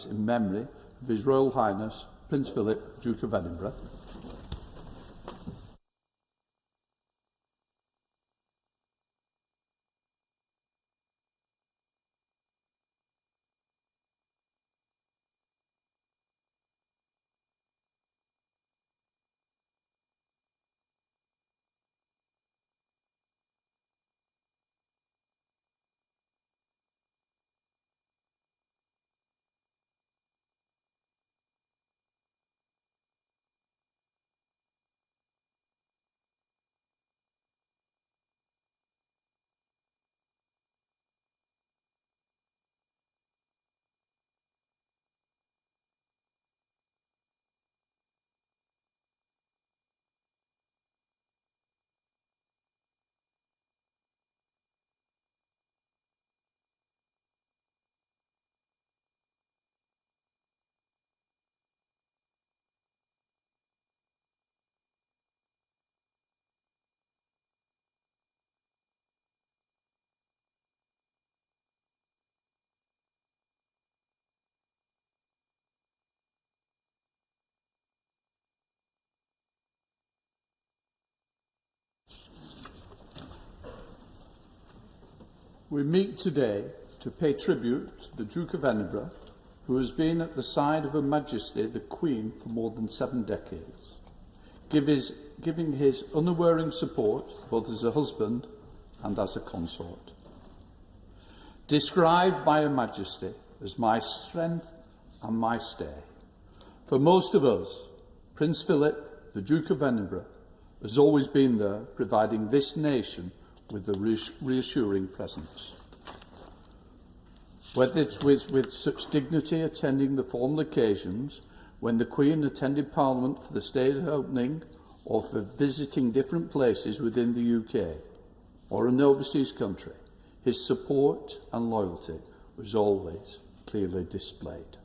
in memory of His Royal Highness Prince Philip, Duke of Edinburgh. We meet today to pay tribute to the Duke of Edinburgh, who has been at the side of Her Majesty the Queen for more than 7 decades, giving his unwavering support both as a husband and as a consort. Described by Her Majesty as my strength and my stay, for most of us, Prince Philip, the Duke of Edinburgh, has always been there, providing this nation with a reassuring presence. Whether it's with such dignity attending the formal occasions when the Queen attended Parliament for the state opening, or for visiting different places within the UK or an overseas country, his support and loyalty was always clearly displayed.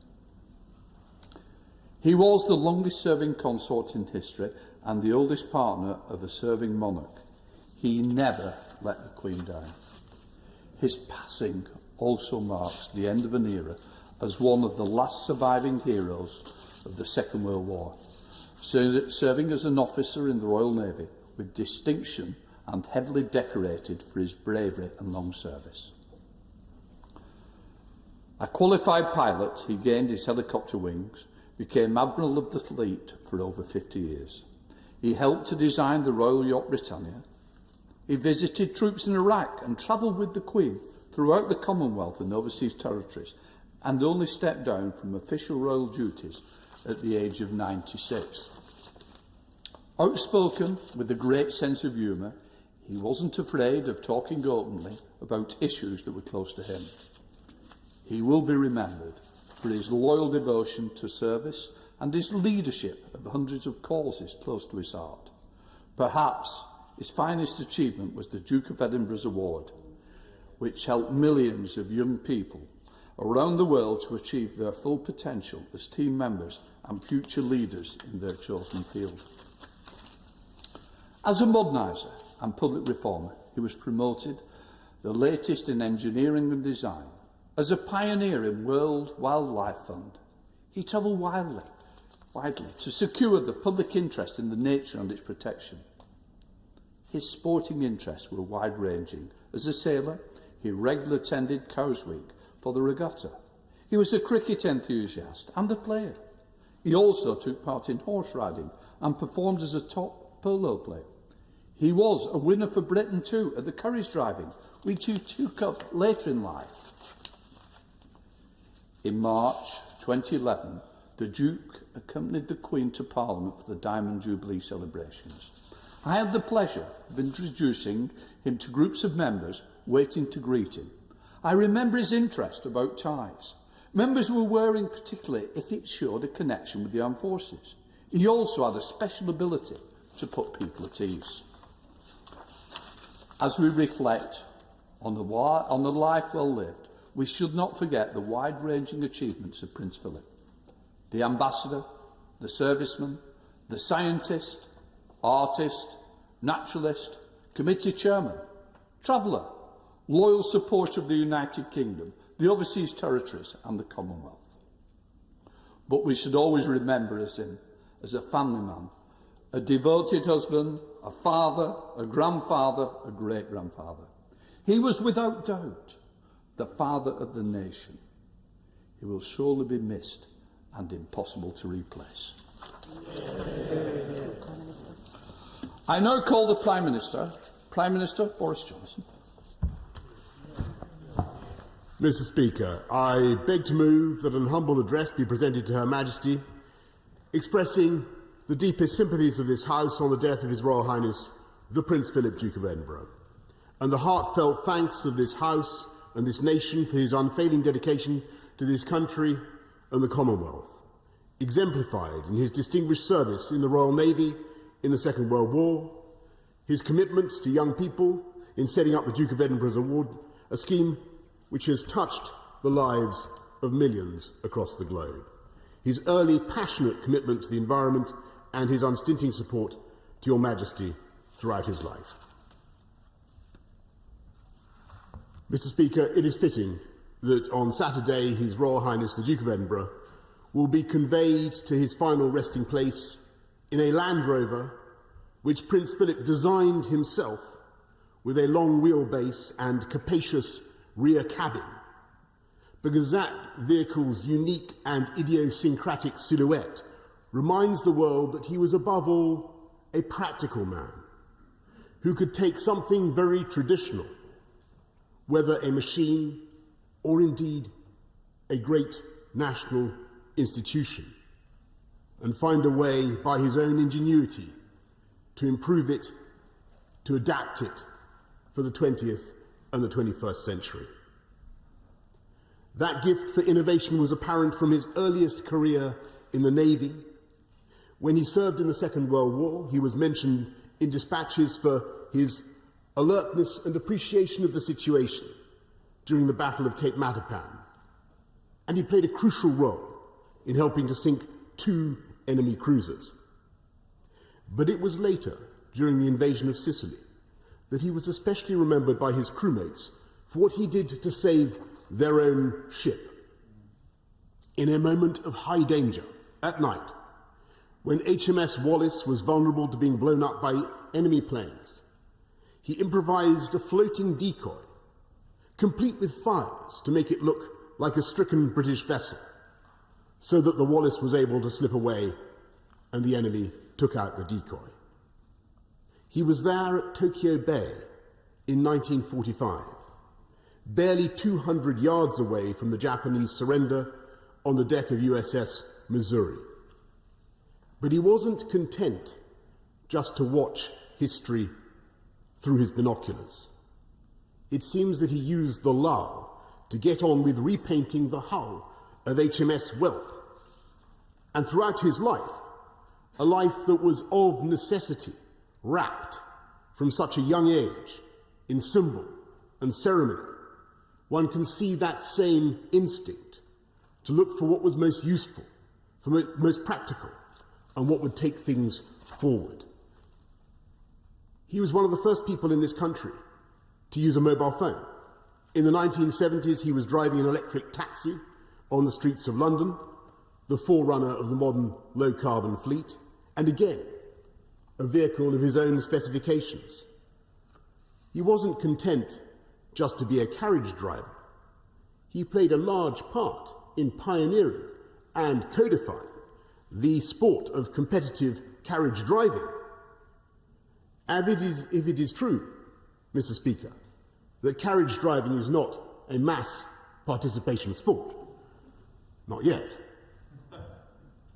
He was the longest-serving consort in history and the oldest partner of a serving monarch. He never let the Queen down. His passing also marks the end of an era as one of the last surviving heroes of the Second World War, serving as an officer in the Royal Navy with distinction and heavily decorated for his bravery and long service. A qualified pilot, he gained his helicopter wings, became Admiral of the Fleet for over 50 years. He helped to design the Royal Yacht Britannia. He visited troops in Iraq and travelled with the Queen throughout the Commonwealth and overseas territories, and only stepped down from official royal duties at the age of 96. Outspoken with a great sense of humour, he wasn't afraid of talking openly about issues that were close to him. He will be remembered for his loyal devotion to service and his leadership of hundreds of causes close to his heart. Perhaps his finest achievement was the Duke of Edinburgh's Award, which helped millions of young people around the world to achieve their full potential as team members and future leaders in their chosen field. As a moderniser and public reformer, he was promoted the latest in engineering and design. As a pioneer in World Wildlife Fund, he travelled widely to secure the public interest in the nature and its protection. His sporting interests were wide-ranging. As a sailor, he regularly attended Cowes Week for the regatta. He was a cricket enthusiast and a player. He also took part in horse riding and performed as a top polo player. He was a winner for Britain too at the courage driving, which he took up later in life. In March 2011, the Duke accompanied the Queen to Parliament for the Diamond Jubilee celebrations. I had the pleasure of introducing him to groups of members waiting to greet him. I remember his interest about ties. Members were wearing particularly if it showed a connection with the armed forces. He also had a special ability to put people at ease. As we reflect on the life well lived, we should not forget the wide-ranging achievements of Prince Philip. The ambassador, the serviceman, the scientist, artist, naturalist, committee chairman, traveller, loyal supporter of the United Kingdom, the overseas territories and the Commonwealth. but we should always remember him as a family man, a devoted husband, a father, a grandfather, a great-grandfather. He was without doubt the father of the nation. He will surely be missed and impossible to replace. I now call the Prime Minister Boris Johnson. Mr. Speaker, I beg to move that an humble address be presented to Her Majesty, expressing the deepest sympathies of this House on the death of His Royal Highness, the Prince Philip, Duke of Edinburgh, and the heartfelt thanks of this House and this nation for his unfailing dedication to this country and the Commonwealth, exemplified in his distinguished service in the Royal Navy in the Second World War, his commitment to young people in setting up the Duke of Edinburgh's award, a scheme which has touched the lives of millions across the globe, his early passionate commitment to the environment, and his unstinting support to Your Majesty throughout his life. Mr. Speaker, it is fitting that on Saturday His Royal Highness the Duke of Edinburgh will be conveyed to his final resting place in a Land Rover which Prince Philip designed himself, with a long wheelbase and capacious rear cabin, because that vehicle's unique and idiosyncratic silhouette reminds the world that he was above all a practical man who could take something very traditional, whether a machine or indeed a great national institution, and find a way by his own ingenuity to improve it, to adapt it for the 20th and the 21st century. That gift for innovation was apparent from his earliest career in the Navy. When he served in the Second World War, he was mentioned in dispatches for his alertness and appreciation of the situation during the Battle of Cape Matapan, and he played a crucial role in helping to sink 2 enemy cruisers. But it was later, during the invasion of Sicily, that he was especially remembered by his crewmates for what he did to save their own ship. In a moment of high danger, at night, when HMS Wallace was vulnerable to being blown up by enemy planes, he improvised a floating decoy, complete with fires to make it look like a stricken British vessel, so that the Wallace was able to slip away and the enemy took out the decoy. He was there at Tokyo Bay in 1945, barely 200 yards away from the Japanese surrender on the deck of USS Missouri. But he wasn't content just to watch history through his binoculars. It seems that he used the lull to get on with repainting the hull of HMS Whelp. And throughout his life, a life that was of necessity, wrapped from such a young age in symbol and ceremony, one can see that same instinct to look for what was most useful, for most practical, and what would take things forward. He was one of the first people in this country to use a mobile phone. In the 1970s, he was driving an electric taxi on the streets of London, the forerunner of the modern low-carbon fleet, and again, a vehicle of his own specifications. He wasn't content just to be a carriage driver. He played a large part in pioneering and codifying the sport of competitive carriage driving. And if it is true, Mr. Speaker, that carriage driving is not a mass participation sport, not yet,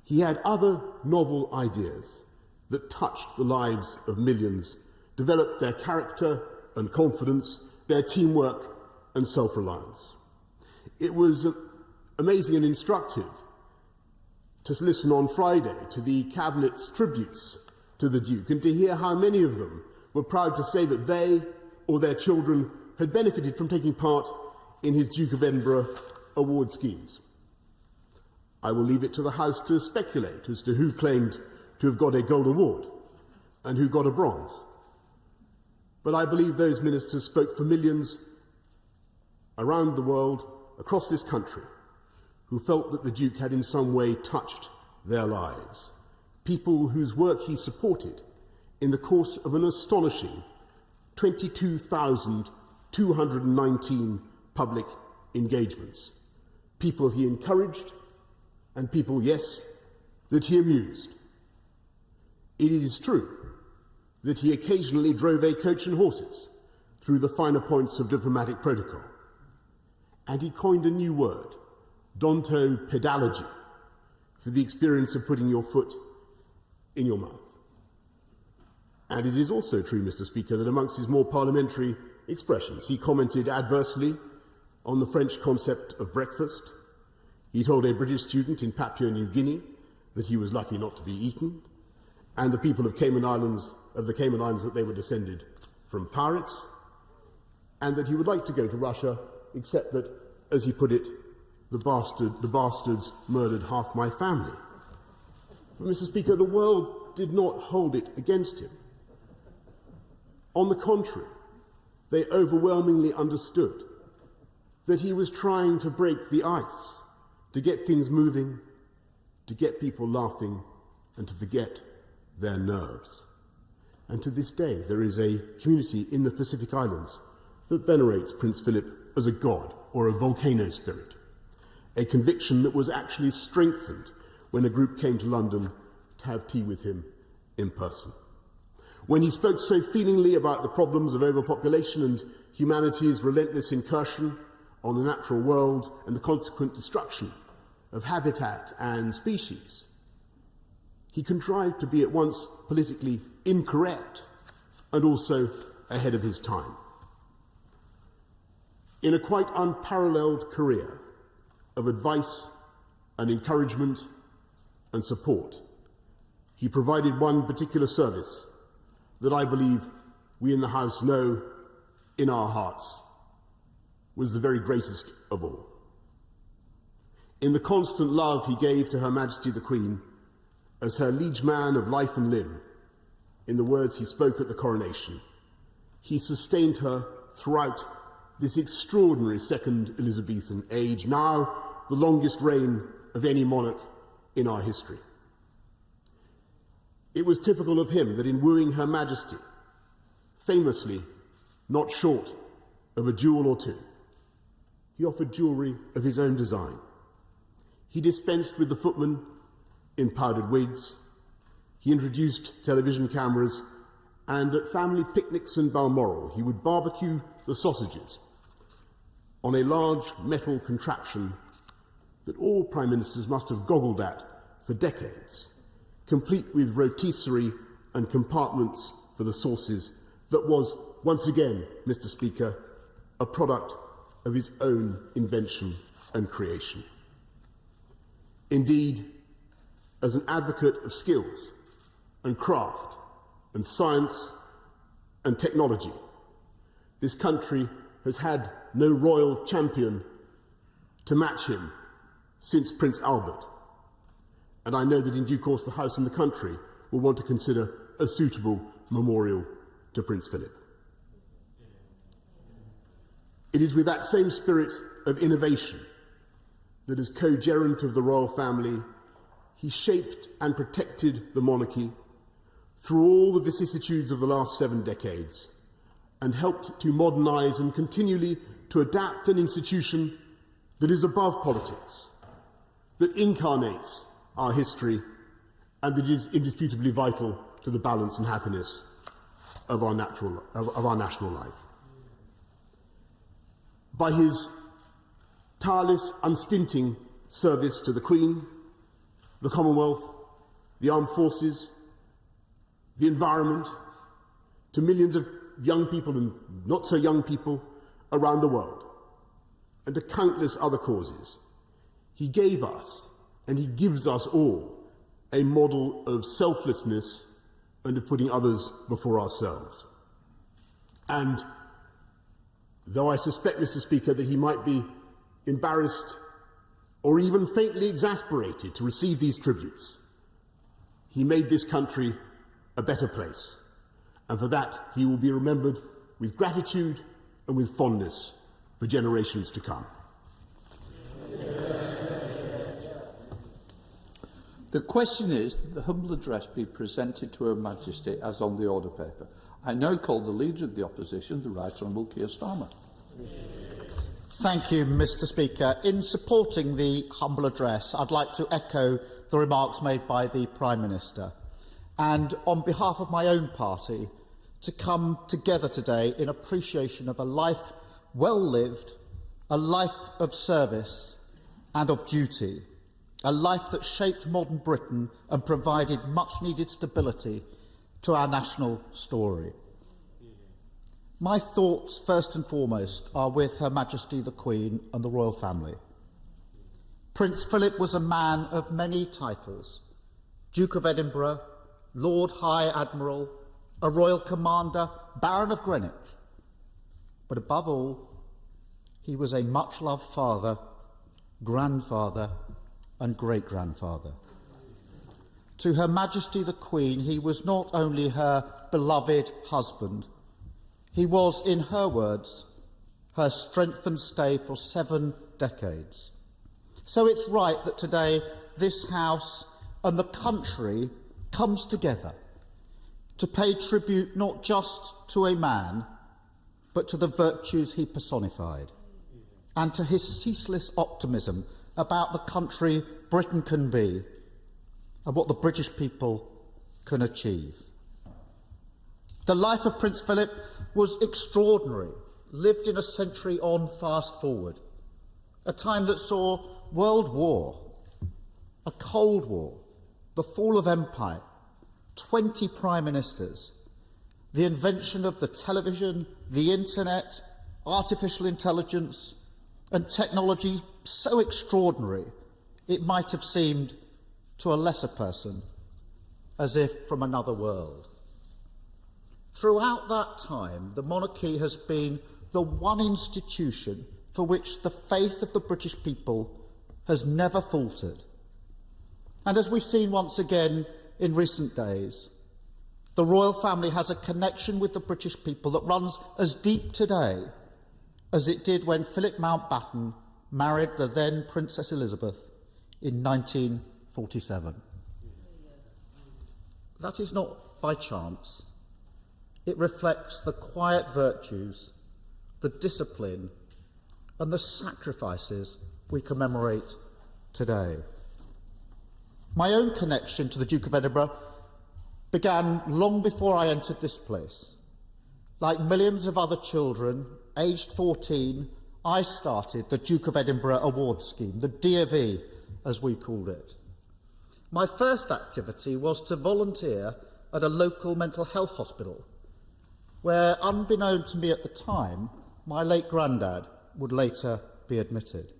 he had other novel ideas that touched the lives of millions, developed their character and confidence, their teamwork and self-reliance. It was amazing and instructive to listen on Friday to the Cabinet's tributes to the Duke and to hear how many of them were proud to say that they or their children had benefited from taking part in his Duke of Edinburgh award schemes. I will leave it to the House to speculate as to who claimed to have got a gold award and who got a bronze. But I believe those ministers spoke for millions around the world, across this country, who felt that the Duke had in some way touched their lives, people whose work he supported in the course of an astonishing 22,219 public engagements, people he encouraged and people, yes, that he amused. It is true that he occasionally drove a coach and horses through the finer points of diplomatic protocol, and he coined a new word, dontopedology, for the experience of putting your foot in your mouth. And it is also true, Mr. Speaker, that amongst his more parliamentary expressions, he commented adversely on the French concept of breakfast. He told a British student in Papua New Guinea that he was lucky not to be eaten, and the people of the Cayman Islands that they were descended from pirates, and that he would like to go to Russia, except that, as he put it, the bastards murdered half my family. But, Mr. Speaker, the world did not hold it against him. On the contrary, they overwhelmingly understood that he was trying to break the ice, to get things moving, to get people laughing, and to forget their nerves. And to this day, there is a community in the Pacific Islands that venerates Prince Philip as a god or a volcano spirit, a conviction that was actually strengthened when a group came to London to have tea with him in person. When he spoke so feelingly about the problems of overpopulation and humanity's relentless incursion on the natural world and the consequent destruction of habitat and species, he contrived to be at once politically incorrect and also ahead of his time. In a quite unparalleled career of advice and encouragement and support, he provided one particular service that I believe we in the House know in our hearts was the very greatest of all. In the constant love he gave to Her Majesty the Queen as her liege man of life and limb, in the words he spoke at the coronation, he sustained her throughout this extraordinary second Elizabethan age, now the longest reign of any monarch in our history. It was typical of him that in wooing Her Majesty, famously not short of a jewel or two, he offered jewellery of his own design. He dispensed with the footmen in powdered wigs. He introduced television cameras, and at family picnics in Balmoral, he would barbecue the sausages on a large metal contraption that all prime ministers must have goggled at for decades, complete with rotisserie and compartments for the sauces, that was, once again, Mr. Speaker, a product of his own invention and creation. Indeed, as an advocate of skills and craft and science and technology, this country has had no royal champion to match him since Prince Albert. And I know that in due course the House and the country will want to consider a suitable memorial to Prince Philip. It is with that same spirit of innovation that, as co-gerent of the royal family, he shaped and protected the monarchy through all the vicissitudes of the last 7 decades and helped to modernise and continually to adapt an institution that is above politics, that incarnates our history, and that is indisputably vital to the balance and happiness of our national life. By his tireless, unstinting service to the Queen, the Commonwealth, the armed forces, the environment, to millions of young people and not so young people around the world, and to countless other causes, he gave us, and he gives us all, a model of selflessness and of putting others before ourselves. And though I suspect, Mr. Speaker, that he might be embarrassed or even faintly exasperated to receive these tributes, he made this country a better place, and for that he will be remembered with gratitude and with fondness for generations to come. The question is that the humble address be presented to Her Majesty as on the order paper. I now call the Leader of the Opposition, the Right Honourable Keir Starmer. Thank you, Mr Speaker. In supporting the humble address, I'd like to echo the remarks made by the Prime Minister and, on behalf of my own party, to come together today in appreciation of a life well lived, a life of service and of duty, a life that shaped modern Britain and provided much-needed stability to our national story. My thoughts, first and foremost, are with Her Majesty the Queen and the royal family. Prince Philip was a man of many titles: Duke of Edinburgh, Lord High Admiral, a Royal Commander, Baron of Greenwich. But above all, he was a much-loved father, grandfather and great-grandfather. To Her Majesty the Queen, he was not only her beloved husband, he was, in her words, her strength and stay for 7 decades. So it's right that today this House and the country comes together to pay tribute not just to a man, but to the virtues he personified, and to his ceaseless optimism about the country Britain can be and what the British people can achieve. The life of Prince Philip was extraordinary, lived in a century on fast forward, a time that saw World War, a Cold War, the fall of empire, 20 prime ministers, the invention of the television, the internet, artificial intelligence, and technology so extraordinary it might have seemed to a lesser person as if from another world. Throughout that time, the monarchy has been the one institution for which the faith of the British people has never faltered. And as we've seen once again in recent days, the royal family has a connection with the British people that runs as deep today as it did when Philip Mountbatten married the then Princess Elizabeth in 1947. That is not by chance. It reflects the quiet virtues, the discipline, and the sacrifices we commemorate today. My own connection to the Duke of Edinburgh began long before I entered this place. Like millions of other children, aged 14, I started the Duke of Edinburgh award scheme, the DofE, as we called it. My first activity was to volunteer at a local mental health hospital, where, unbeknown to me at the time, my late granddad would later be admitted.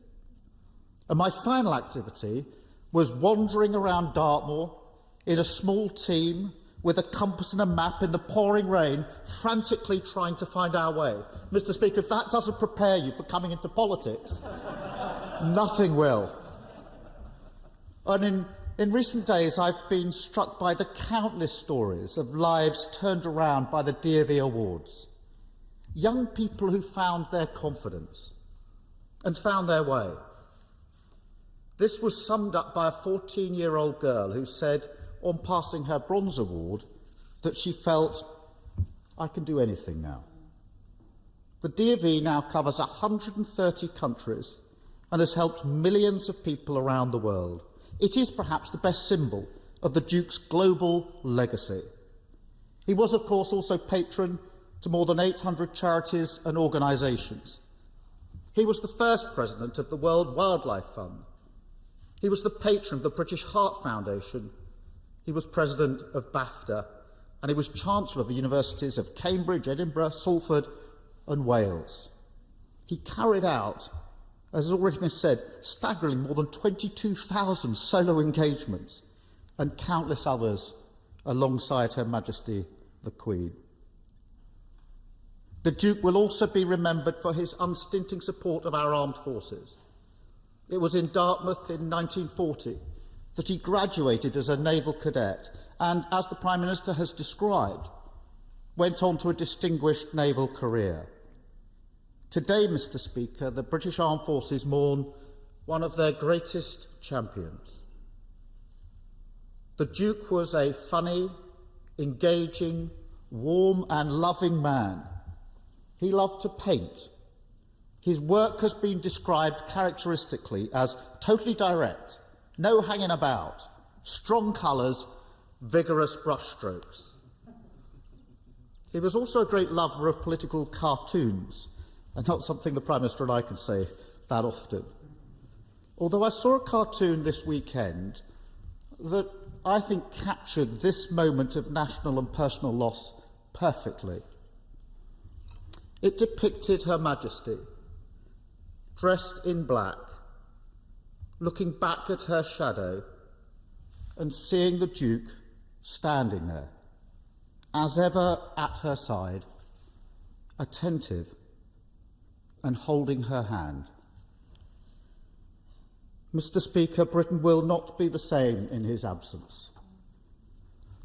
And my final activity was wandering around Dartmoor in a small team with a compass and a map in the pouring rain, frantically trying to find our way. Mr. Speaker, if that doesn't prepare you for coming into politics, nothing will. And in recent days, I've been struck by the countless stories of lives turned around by the DofE Awards. Young people who found their confidence and found their way. This was summed up by a 14-year-old girl who said, on passing her Bronze Award, that she felt, I can do anything now. The DofE now covers 130 countries and has helped millions of people around the world. It is perhaps the best symbol of the Duke's global legacy. He was, of course, also patron to more than 800 charities and organisations. He was the first president of the World Wildlife Fund. He was the patron of the British Heart Foundation. He was president of BAFTA, and he was Chancellor of the Universities of Cambridge, Edinburgh, Salford and Wales. He carried out, as has already been said, staggering more than 22,000 solo engagements and countless others alongside Her Majesty the Queen. The Duke will also be remembered for his unstinting support of our armed forces. It was in Dartmouth in 1940 that he graduated as a naval cadet and, as the Prime Minister has described, went on to a distinguished naval career. Today, Mr. Speaker, the British Armed Forces mourn one of their greatest champions. The Duke was a funny, engaging, warm and loving man. He loved to paint. His work has been described characteristically as totally direct, no hanging about, strong colours, vigorous brushstrokes. He was also a great lover of political cartoons, and not something the Prime Minister and I can say that often. Although I saw a cartoon this weekend that I think captured this moment of national and personal loss perfectly. It depicted Her Majesty, dressed in black, looking back at her shadow and seeing the Duke standing there, as ever at her side, attentive and holding her hand. Mr. Speaker, Britain will not be the same in his absence.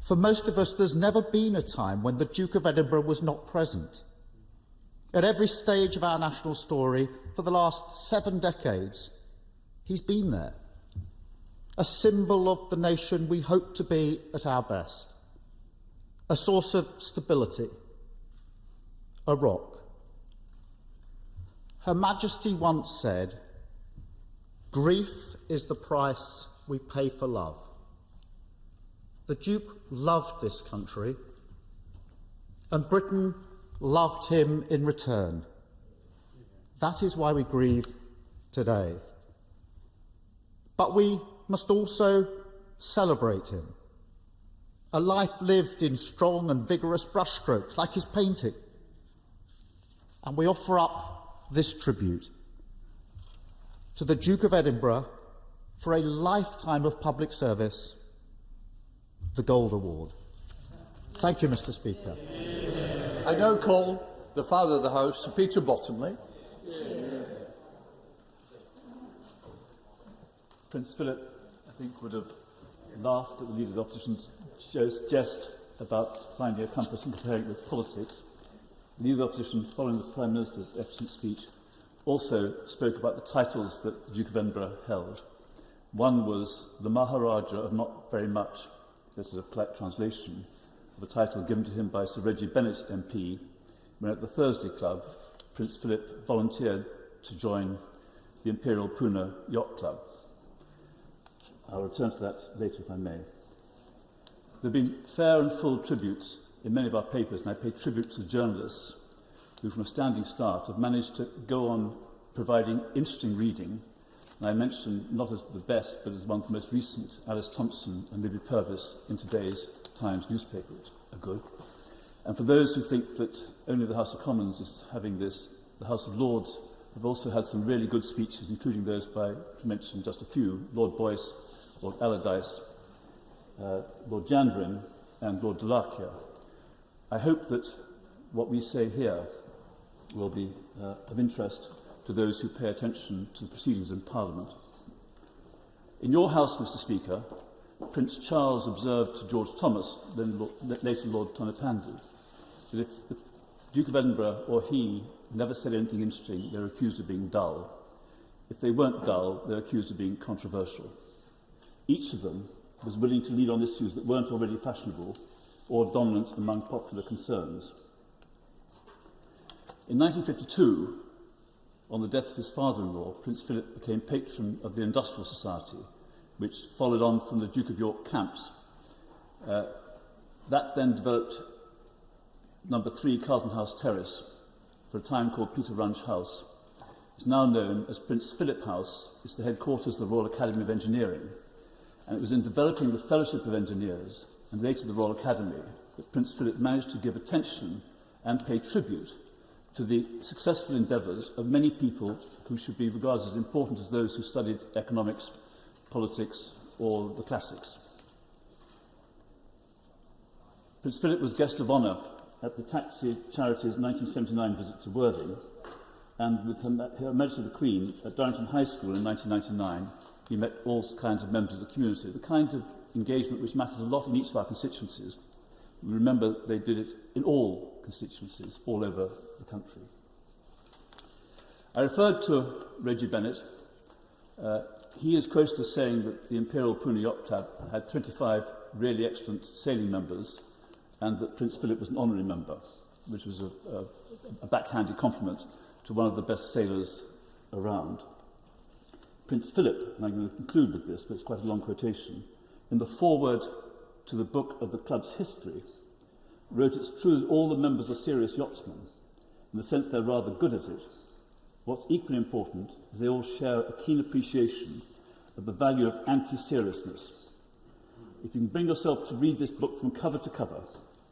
For most of us, there's never been a time when the Duke of Edinburgh was not present. At every stage of our national story, for the last 7 decades, he's been there. A symbol of the nation we hope to be at our best. A source of stability. A rock. Her Majesty once said, "Grief is the price we pay for love." The Duke loved this country, and Britain loved him in return. That is why we grieve today. But we must also celebrate him. A life lived in strong and vigorous brushstrokes, like his painting. And we offer up this tribute to the Duke of Edinburgh for a lifetime of public service, the Gold Award. Thank you, Mr. Speaker. I now call the Father of the House, Sir Peter Bottomley. Prince Philip, I think, would have laughed at the Leader of the Opposition's jest about finding a compass and comparing it with politics. The Leader of the Opposition, following the Prime Minister's excellent speech, also spoke about the titles that the Duke of Edinburgh held. One was the Maharaja of Not Very Much. This is a polite translation of a title given to him by Sir Reggie Bennett MP, when at the Thursday Club, Prince Philip volunteered to join the Imperial Pune Yacht Club. I'll return to that later if I may. There have been fair and full tributes in many of our papers, and I pay tribute to journalists who, from a standing start, have managed to go on providing interesting reading. And I mention, not as the best, but as one of the most recent, Alice Thompson and Libby Purvis in today's Times newspaper, which are good. And for those who think that only the House of Commons is having this, the House of Lords have also had some really good speeches, including those by, to mention just a few, Lord Boyce, Lord Allardyce, Lord Janvrin and Lord Delakia. I hope that what we say here will be of interest to those who pay attention to the proceedings in Parliament. In your House, Mr. Speaker, Prince Charles observed to George Thomas, then later Lord Tonypandy, that if the Duke of Edinburgh or he never said anything interesting, they're accused of being dull. If they weren't dull, they're accused of being controversial. Each of them was willing to lead on issues that weren't already fashionable or dominant among popular concerns. In 1952, on the death of his father-in-law, Prince Philip became patron of the Industrial Society, which followed on from the Duke of York camps. That then developed number 3 Carlton House Terrace, for a time called Peter Runge House. It's now known as Prince Philip House. It's the headquarters of the Royal Academy of Engineering. And it was in developing the Fellowship of Engineers, and later the Royal Academy, that Prince Philip managed to give attention and pay tribute to the successful endeavours of many people who should be regarded as important as those who studied economics, politics, or the classics. Prince Philip was guest of honour at the Taxi Charities 1979 visit to Worthing, and with Her Majesty the Queen at Durrington High School in 1999, he met all kinds of members of the community, the kind of engagement which matters a lot in each of our constituencies. We remember they did it in all constituencies all over the country. I referred to Reggie Bennett. He is quoted as saying that the Imperial Puna Yacht Club had 25 really excellent sailing members and that Prince Philip was an honorary member, which was a backhanded compliment to one of the best sailors around. Prince Philip, and I'm going to conclude with this, but it's quite a long quotation, in the foreword to the book of the club's history, wrote, "It's true that all the members are serious yachtsmen, in the sense they're rather good at it. What's equally important is they all share a keen appreciation of the value of anti-seriousness. If you can bring yourself to read this book from cover to cover,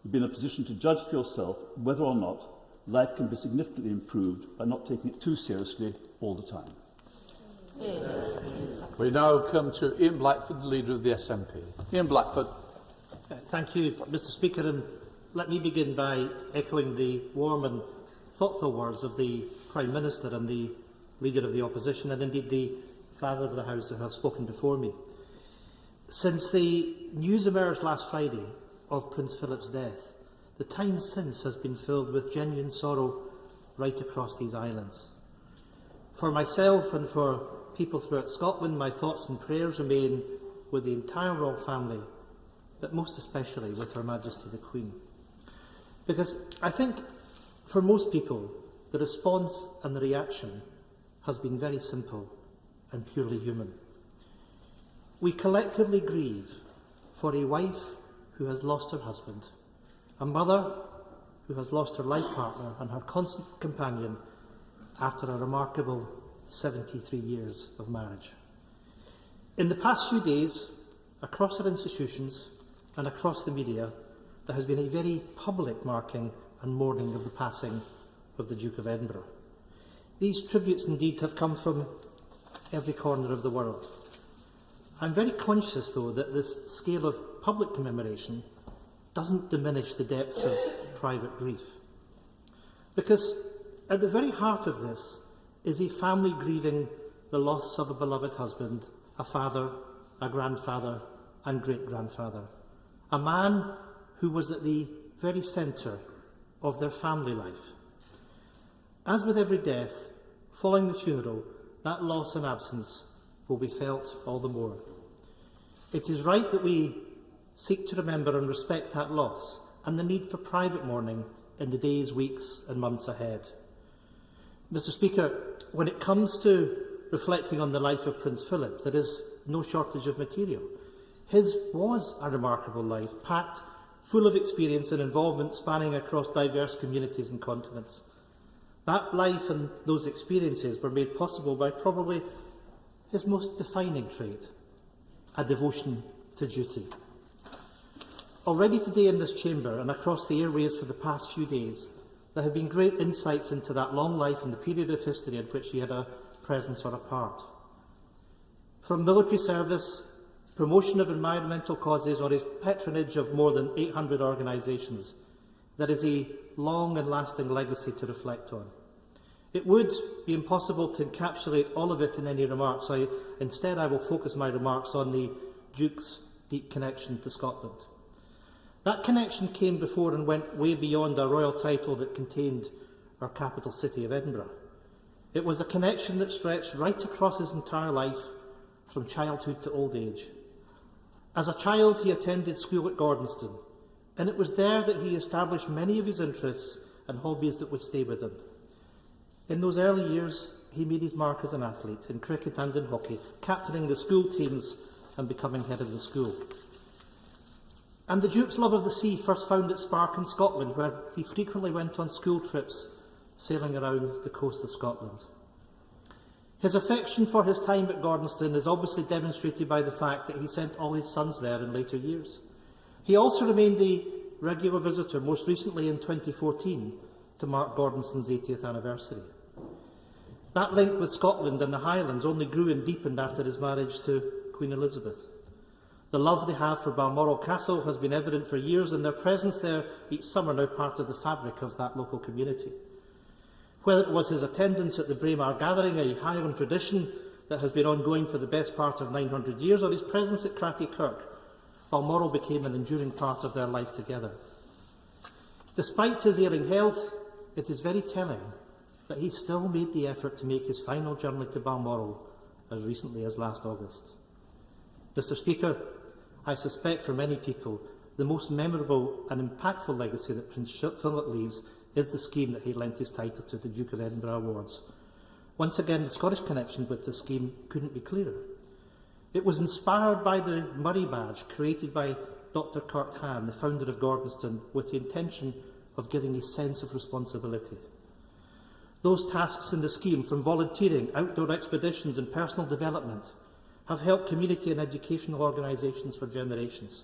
you'll be in a position to judge for yourself whether or not life can be significantly improved by not taking it too seriously all the time." We now come to Ian Blackford, the leader of the SNP. Ian Blackford. Thank you, Mr. Speaker, and let me begin by echoing the warm and thoughtful words of the Prime Minister and the Leader of the Opposition, and indeed the Father of the House who have spoken before me. Since the news emerged last Friday of Prince Philip's death, the time since has been filled with genuine sorrow right across these islands. For myself and for people throughout Scotland, my thoughts and prayers remain with the entire royal family, but most especially with Her Majesty the Queen. Because I think for most people, the response and the reaction has been very simple and purely human. We collectively grieve for a wife who has lost her husband, a mother who has lost her life partner and her constant companion after a remarkable 73 years of marriage. In the past few days, across our institutions and across the media, there has been a very public marking and mourning of the passing of the Duke of Edinburgh. These tributes indeed have come from every corner of the world. I'm very conscious, though, that this scale of public commemoration doesn't diminish the depths of private grief. Because at the very heart of this is a family grieving the loss of a beloved husband, a father, a grandfather and great-grandfather, a man who was at the very centre of their family life. As with every death, following the funeral, that loss and absence will be felt all the more. It is right that we seek to remember and respect that loss and the need for private mourning in the days, weeks and months ahead. Mr. Speaker, when it comes to reflecting on the life of Prince Philip, there is no shortage of material. His was a remarkable life, packed full of experience and involvement spanning across diverse communities and continents. That life and those experiences were made possible by probably his most defining trait, a devotion to duty. Already today in this chamber and across the airways for the past few days, there have been great insights into that long life and the period of history in which he had a presence or a part. From military service, promotion of environmental causes, or his patronage of more than 800 organisations, there is a long and lasting legacy to reflect on. It would be impossible to encapsulate all of it in any remarks. Instead, I will focus my remarks on the Duke's deep connection to Scotland. That connection came before and went way beyond a royal title that contained our capital city of Edinburgh. It was a connection that stretched right across his entire life, from childhood to old age. As a child, he attended school at Gordonston, and it was there that he established many of his interests and hobbies that would stay with him. In those early years, he made his mark as an athlete in cricket and in hockey, captaining the school teams and becoming head of the school. And the Duke's love of the sea first found its spark in Scotland, where he frequently went on school trips sailing around the coast of Scotland. His affection for his time at Gordonston is obviously demonstrated by the fact that he sent all his sons there in later years. He also remained a regular visitor, most recently in 2014, to mark Gordonston's 80th anniversary. That link with Scotland and the Highlands only grew and deepened after his marriage to Queen Elizabeth. The love they have for Balmoral Castle has been evident for years, and their presence there each summer now part of the fabric of that local community. Whether it was his attendance at the Braemar gathering, a Highland tradition that has been ongoing for the best part of 900 years, or his presence at Cratty Kirk, Balmoral became an enduring part of their life together. Despite his ailing health, it is very telling that he still made the effort to make his final journey to Balmoral as recently as last August. Mr. Speaker, I suspect for many people the most memorable and impactful legacy that Prince Philip leaves is the scheme that he lent his title to the Duke of Edinburgh Awards. Once again, the Scottish connection with this scheme couldn't be clearer. It was inspired by the Murray Badge created by Dr. Kurt Hahn, the founder of Gordonstoun, with the intention of giving a sense of responsibility. Those tasks in the scheme, from volunteering, outdoor expeditions and personal development, have helped community and educational organisations for generations.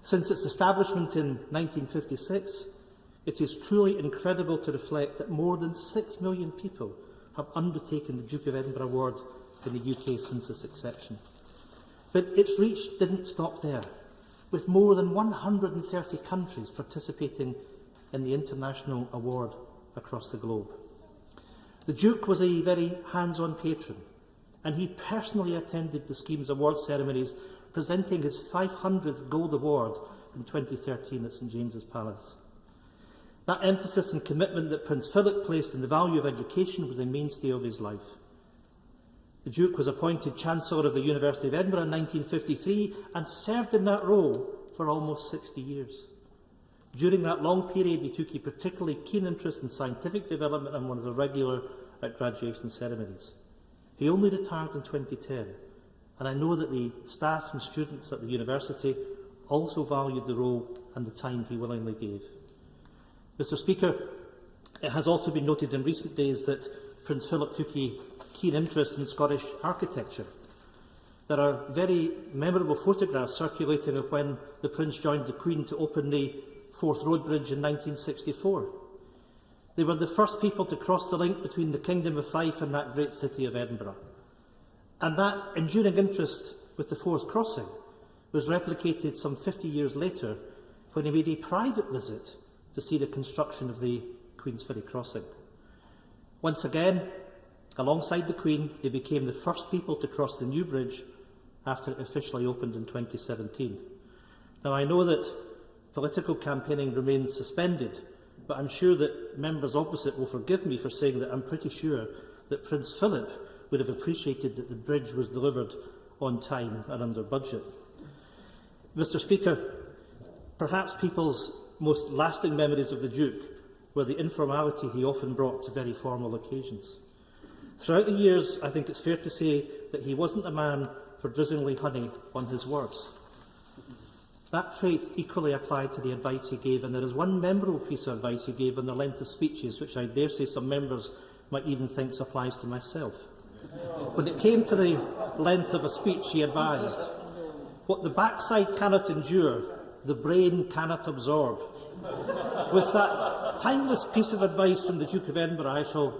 Since its establishment in 1956, it is truly incredible to reflect that more than 6 million people have undertaken the Duke of Edinburgh Award in the UK since its inception. But its reach didn't stop there, with more than 130 countries participating in the international award across the globe. The Duke was a very hands-on patron, and he personally attended the scheme's award ceremonies, presenting his 500th Gold Award in 2013 at St James's Palace. That emphasis and commitment that Prince Philip placed in the value of education was the mainstay of his life. The Duke was appointed Chancellor of the University of Edinburgh in 1953 and served in that role for almost 60 years. During that long period, he took a particularly keen interest in scientific development and was a regular at graduation ceremonies. He only retired in 2010, and I know that the staff and students at the university also valued the role and the time he willingly gave. Mr. Speaker, it has also been noted in recent days that Prince Philip took a keen interest in Scottish architecture. There are very memorable photographs circulating of when the Prince joined the Queen to open the Forth Road Bridge in 1964. They were the first people to cross the link between the Kingdom of Fife and that great city of Edinburgh. And that enduring interest with the Forth crossing was replicated some 50 years later when he made a private visit to see the construction of the Queensferry crossing. Once again, alongside the Queen, they became the first people to cross the new bridge after it officially opened in 2017. Now, I know that political campaigning remains suspended, but I'm sure that members opposite will forgive me for saying that I'm pretty sure that Prince Philip would have appreciated that the bridge was delivered on time and under budget. Mr. Speaker, perhaps people's most lasting memories of the Duke were the informality he often brought to very formal occasions. Throughout the years, I think it's fair to say that he wasn't a man for drizzling honey on his words. That trait equally applied to the advice he gave, and there is one memorable piece of advice he gave on the length of speeches, which I dare say some members might even think applies to myself. When it came to the length of a speech, he advised, "What the backside cannot endure, the brain cannot absorb." With that timeless piece of advice from the Duke of Edinburgh, I shall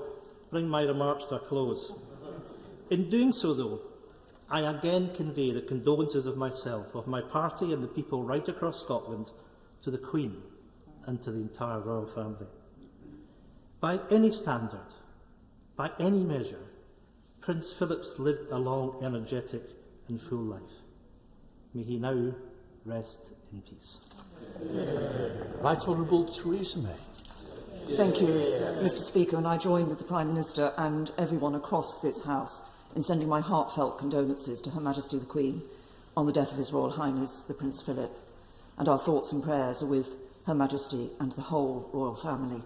bring my remarks to a close. In doing so, though, I again convey the condolences of myself, of my party and the people right across Scotland to the Queen and to the entire royal family. By any standard, by any measure, Prince Philip's lived a long, energetic and full life. May he now rest in peace. Right Honourable Theresa May. Thank you, Mr. Speaker, and I join with the Prime Minister and everyone across this House in sending my heartfelt condolences to Her Majesty the Queen on the death of His Royal Highness the Prince Philip, and our thoughts and prayers are with Her Majesty and the whole royal family.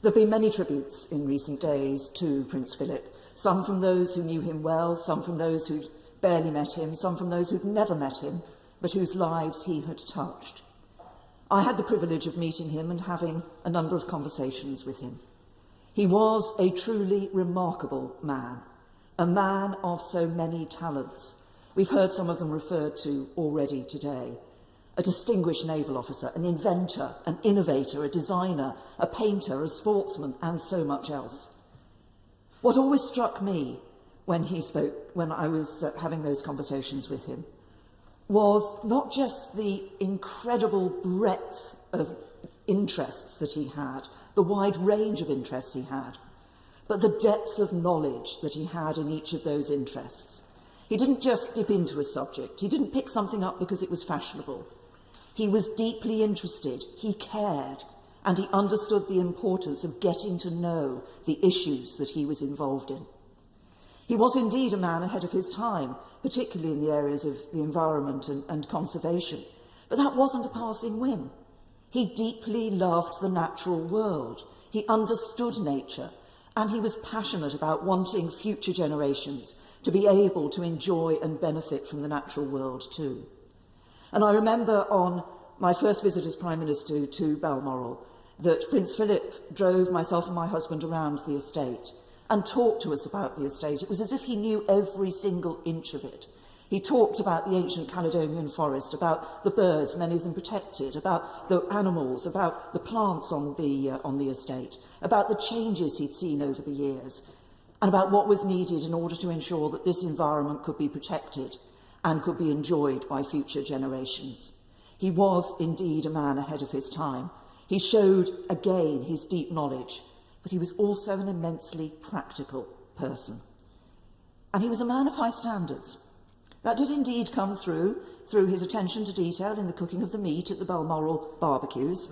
There have been many tributes in recent days to Prince Philip, some from those who knew him well, some from those who'd barely met him, some from those who'd never met him, but whose lives he had touched. I had the privilege of meeting him and having a number of conversations with him. He was a truly remarkable man, a man of so many talents. We've heard some of them referred to already today. A distinguished naval officer, an inventor, an innovator, a designer, a painter, a sportsman, and so much else. What always struck me when he spoke, when I was having those conversations with him, was not just the incredible breadth of interests that he had, the wide range of interests he had, but the depth of knowledge that he had in each of those interests. He didn't just dip into a subject. He didn't pick something up because it was fashionable. He was deeply interested, he cared, and he understood the importance of getting to know the issues that he was involved in. He was indeed a man ahead of his time, particularly in the areas of the environment and conservation. But that wasn't a passing whim. He deeply loved the natural world. He understood nature, and he was passionate about wanting future generations to be able to enjoy and benefit from the natural world too. And I remember on my first visit as Prime Minister to Balmoral that Prince Philip drove myself and my husband around the estate and talked to us about the estate. It was as if he knew every single inch of it. He talked about the ancient Caledonian forest, about the birds, many of them protected, about the animals, about the plants on the estate, about the changes he'd seen over the years, and about what was needed in order to ensure that this environment could be protected and could be enjoyed by future generations. He was indeed a man ahead of his time. He showed again his deep knowledge, but he was also an immensely practical person. And he was a man of high standards. That did indeed come through his attention to detail in the cooking of the meat at the Balmoral barbecues.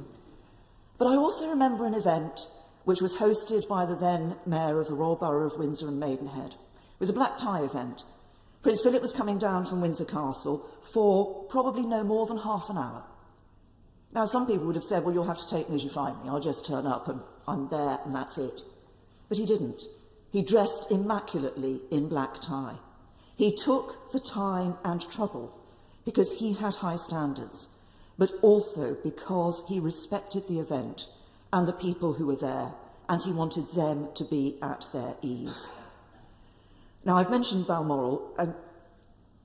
But I also remember an event which was hosted by the then Mayor of the Royal Borough of Windsor and Maidenhead. It was a black tie event. Prince Philip was coming down from Windsor Castle for probably no more than half an hour. Now, some people would have said, well, you'll have to take me as you find me. I'll just turn up and I'm there and that's it. But he didn't. He dressed immaculately in black tie. He took the time and trouble because he had high standards, but also because he respected the event and the people who were there, and he wanted them to be at their ease. Now, I've mentioned Balmoral, and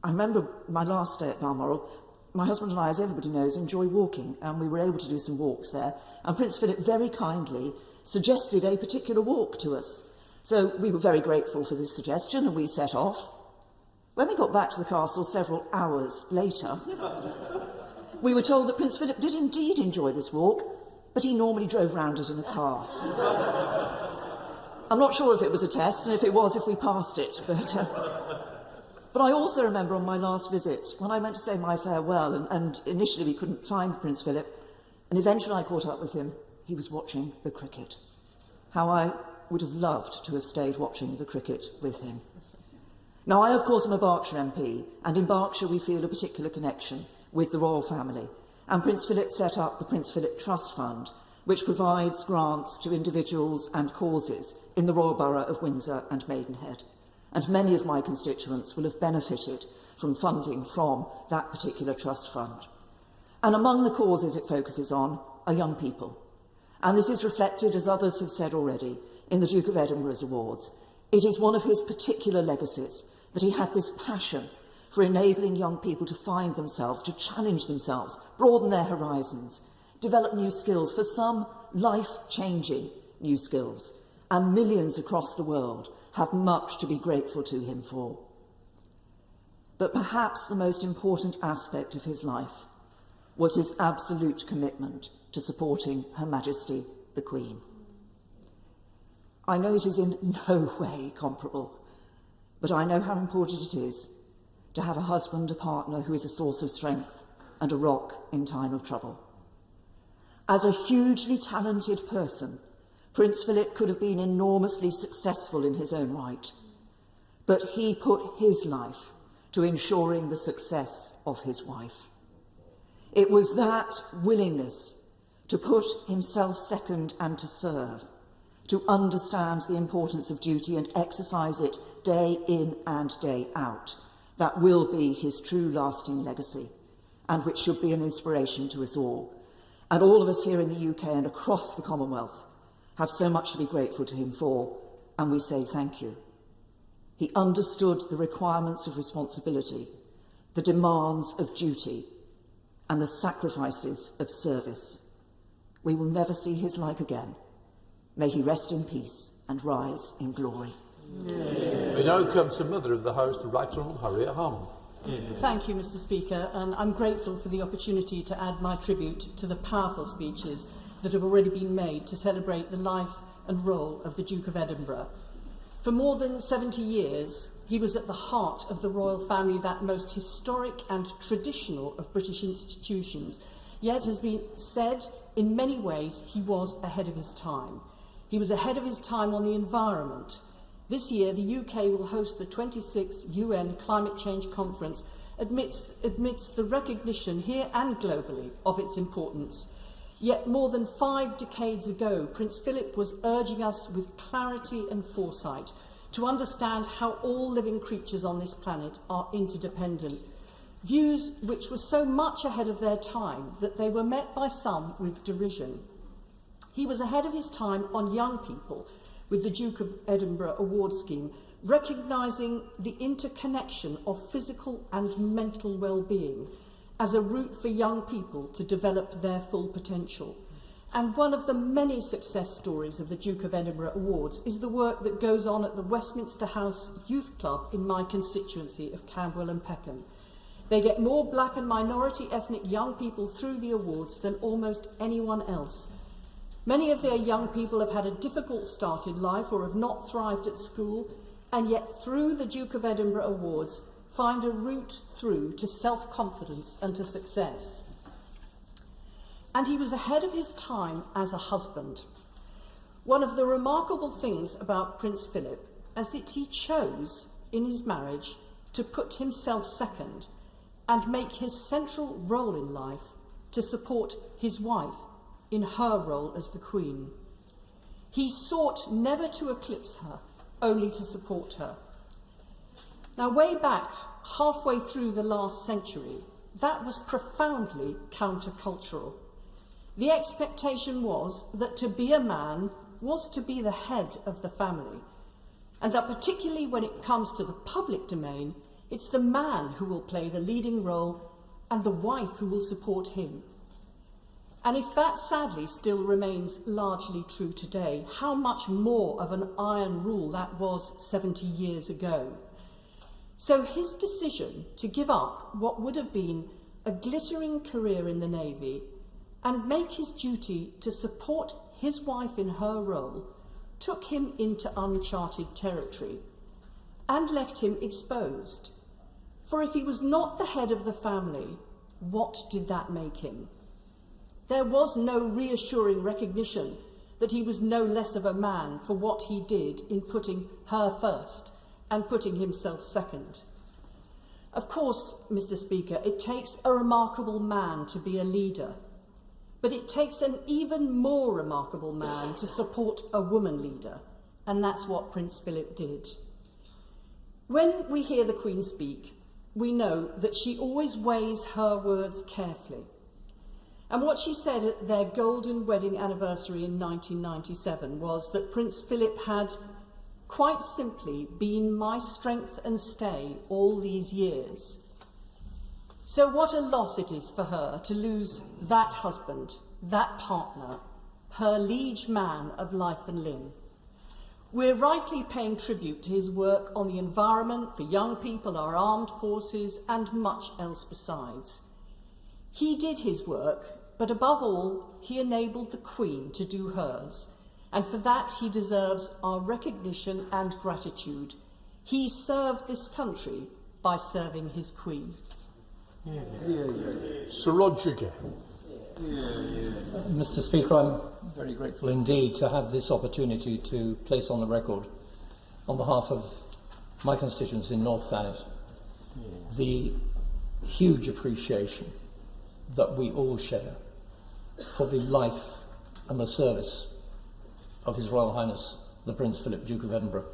I remember my last day at Balmoral. My husband and I, as everybody knows, enjoy walking, and we were able to do some walks there, and Prince Philip very kindly suggested a particular walk to us. So we were very grateful for this suggestion, and we set off. When we got back to the castle several hours later, we were told that Prince Philip did indeed enjoy this walk, but he normally drove round it in a car. I'm not sure if it was a test, and if it was, if we passed it, but I also remember on my last visit, when I went to say my farewell, and initially we couldn't find Prince Philip, and eventually I caught up with him. He was watching the cricket. How I would have loved to have stayed watching the cricket with him. Now, I, of course, am a Berkshire MP, and in Berkshire we feel a particular connection with the royal family, and Prince Philip set up the Prince Philip Trust Fund, which provides grants to individuals and causes in the Royal Borough of Windsor and Maidenhead. And many of my constituents will have benefited from funding from that particular trust fund. And among the causes it focuses on are young people. And this is reflected, as others have said already, in the Duke of Edinburgh's awards. It is one of his particular legacies that he had this passion for enabling young people to find themselves, to challenge themselves, broaden their horizons, develop new skills, for some life-changing new skills. And millions across the world have much to be grateful to him for. But perhaps the most important aspect of his life was his absolute commitment to supporting Her Majesty the Queen. I know it is in no way comparable, but I know how important it is to have a husband, a partner who is a source of strength and a rock in time of trouble. As a hugely talented person, Prince Philip could have been enormously successful in his own right, but he put his life to ensuring the success of his wife. It was that willingness to put himself second and to serve, to understand the importance of duty and exercise it day in and day out, that will be his true lasting legacy, and which should be an inspiration to us all. And all of us here in the UK and across the Commonwealth have so much to be grateful to him for, and we say thank you. He understood the requirements of responsibility, the demands of duty, and the sacrifices of service. We will never see his like again. May he rest in peace and rise in glory. We now come to Mother of the House, the Right Honourable Harriet Harman. Thank you, Mr. Speaker, and I'm grateful for the opportunity to add my tribute to the powerful speeches that have already been made to celebrate the life and role of the Duke of Edinburgh. For more than 70 years, he was at the heart of the royal family, that most historic and traditional of British institutions, yet has been said in many ways he was ahead of his time. He was ahead of his time on the environment. This year, the UK will host the 26th UN Climate Change Conference amidst the recognition here and globally of its importance. Yet more than 5 decades ago, Prince Philip was urging us with clarity and foresight to understand how all living creatures on this planet are interdependent, views which were so much ahead of their time that they were met by some with derision. He was ahead of his time on young people with the Duke of Edinburgh award scheme, recognising the interconnection of physical and mental well-being as a route for young people to develop their full potential. And one of the many success stories of the Duke of Edinburgh Awards is the work that goes on at the Westminster House Youth Club in my constituency of Camberwell and Peckham. They get more black and minority ethnic young people through the awards than almost anyone else. Many of their young people have had a difficult start in life or have not thrived at school, and yet through the Duke of Edinburgh Awards find a route through to self-confidence and to success. And he was ahead of his time as a husband. One of the remarkable things about Prince Philip is that he chose, in his marriage, to put himself second and make his central role in life to support his wife in her role as the Queen. He sought never to eclipse her, only to support her. Now, way back, halfway through the last century, that was profoundly countercultural. The expectation was that to be a man was to be the head of the family, and that particularly when it comes to the public domain, it's the man who will play the leading role and the wife who will support him. And if that sadly still remains largely true today, how much more of an iron rule that was 70 years ago. So his decision to give up what would have been a glittering career in the Navy and make his duty to support his wife in her role took him into uncharted territory and left him exposed. For if he was not the head of the family, what did that make him? There was no reassuring recognition that he was no less of a man for what he did in putting her first and putting himself second. Of course, Mr. Speaker, it takes a remarkable man to be a leader, but it takes an even more remarkable man to support a woman leader, and that's what Prince Philip did. When we hear the Queen speak, we know that she always weighs her words carefully. And what she said at their golden wedding anniversary in 1997 was that Prince Philip had, quite simply, been my strength and stay all these years. So what a loss it is for her to lose that husband, that partner, her liege man of life and limb. We're rightly paying tribute to his work on the environment, for young people, our armed forces, and much else besides. He did his work, but above all, he enabled the Queen to do hers, and for that he deserves our recognition and gratitude. He served this country by serving his Queen. Sir Roger Gay. Mr. Speaker, I'm very grateful indeed to have this opportunity to place on the record, on behalf of my constituents in North Thanet, the huge appreciation that we all share for the life and the service of His Royal Highness the Prince Philip, Duke of Edinburgh.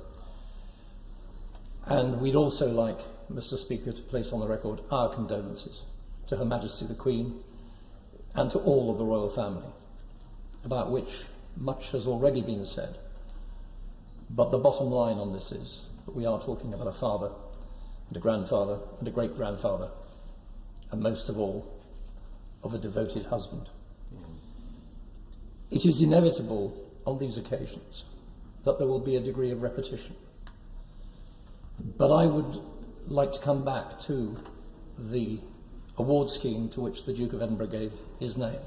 And we'd also like, Mr. Speaker, to place on the record our condolences to Her Majesty the Queen and to all of the royal family, about which much has already been said. But the bottom line on this is that we are talking about a father and a grandfather and a great-grandfather, and most of all, of a devoted husband. It is inevitable on these occasions that there will be a degree of repetition. But I would like to come back to the award scheme to which the Duke of Edinburgh gave his name.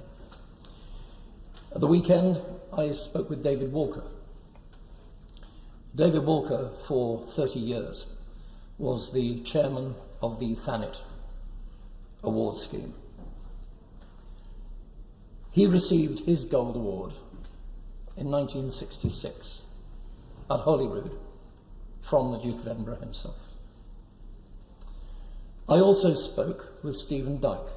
At the weekend, I spoke with David Walker. David Walker, for 30 years, was the chairman of the Thanet award scheme. He received his Gold Award in 1966 at Holyrood from the Duke of Edinburgh himself. I also spoke with Stephen Dyke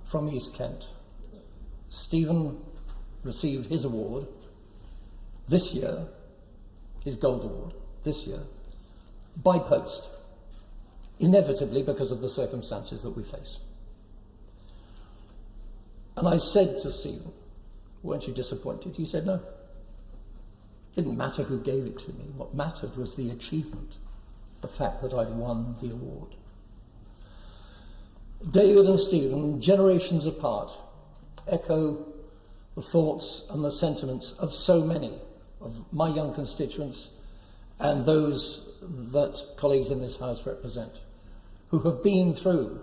from East Kent. Stephen received his award this year, his Gold Award this year, by post, inevitably because of the circumstances that we face. And I said to Stephen, "Weren't you disappointed?" He said, "No. It didn't matter who gave it to me. What mattered was the achievement, the fact that I'd won the award." David and Stephen, generations apart, echo the thoughts and the sentiments of so many of my young constituents and those that colleagues in this House represent, who have been through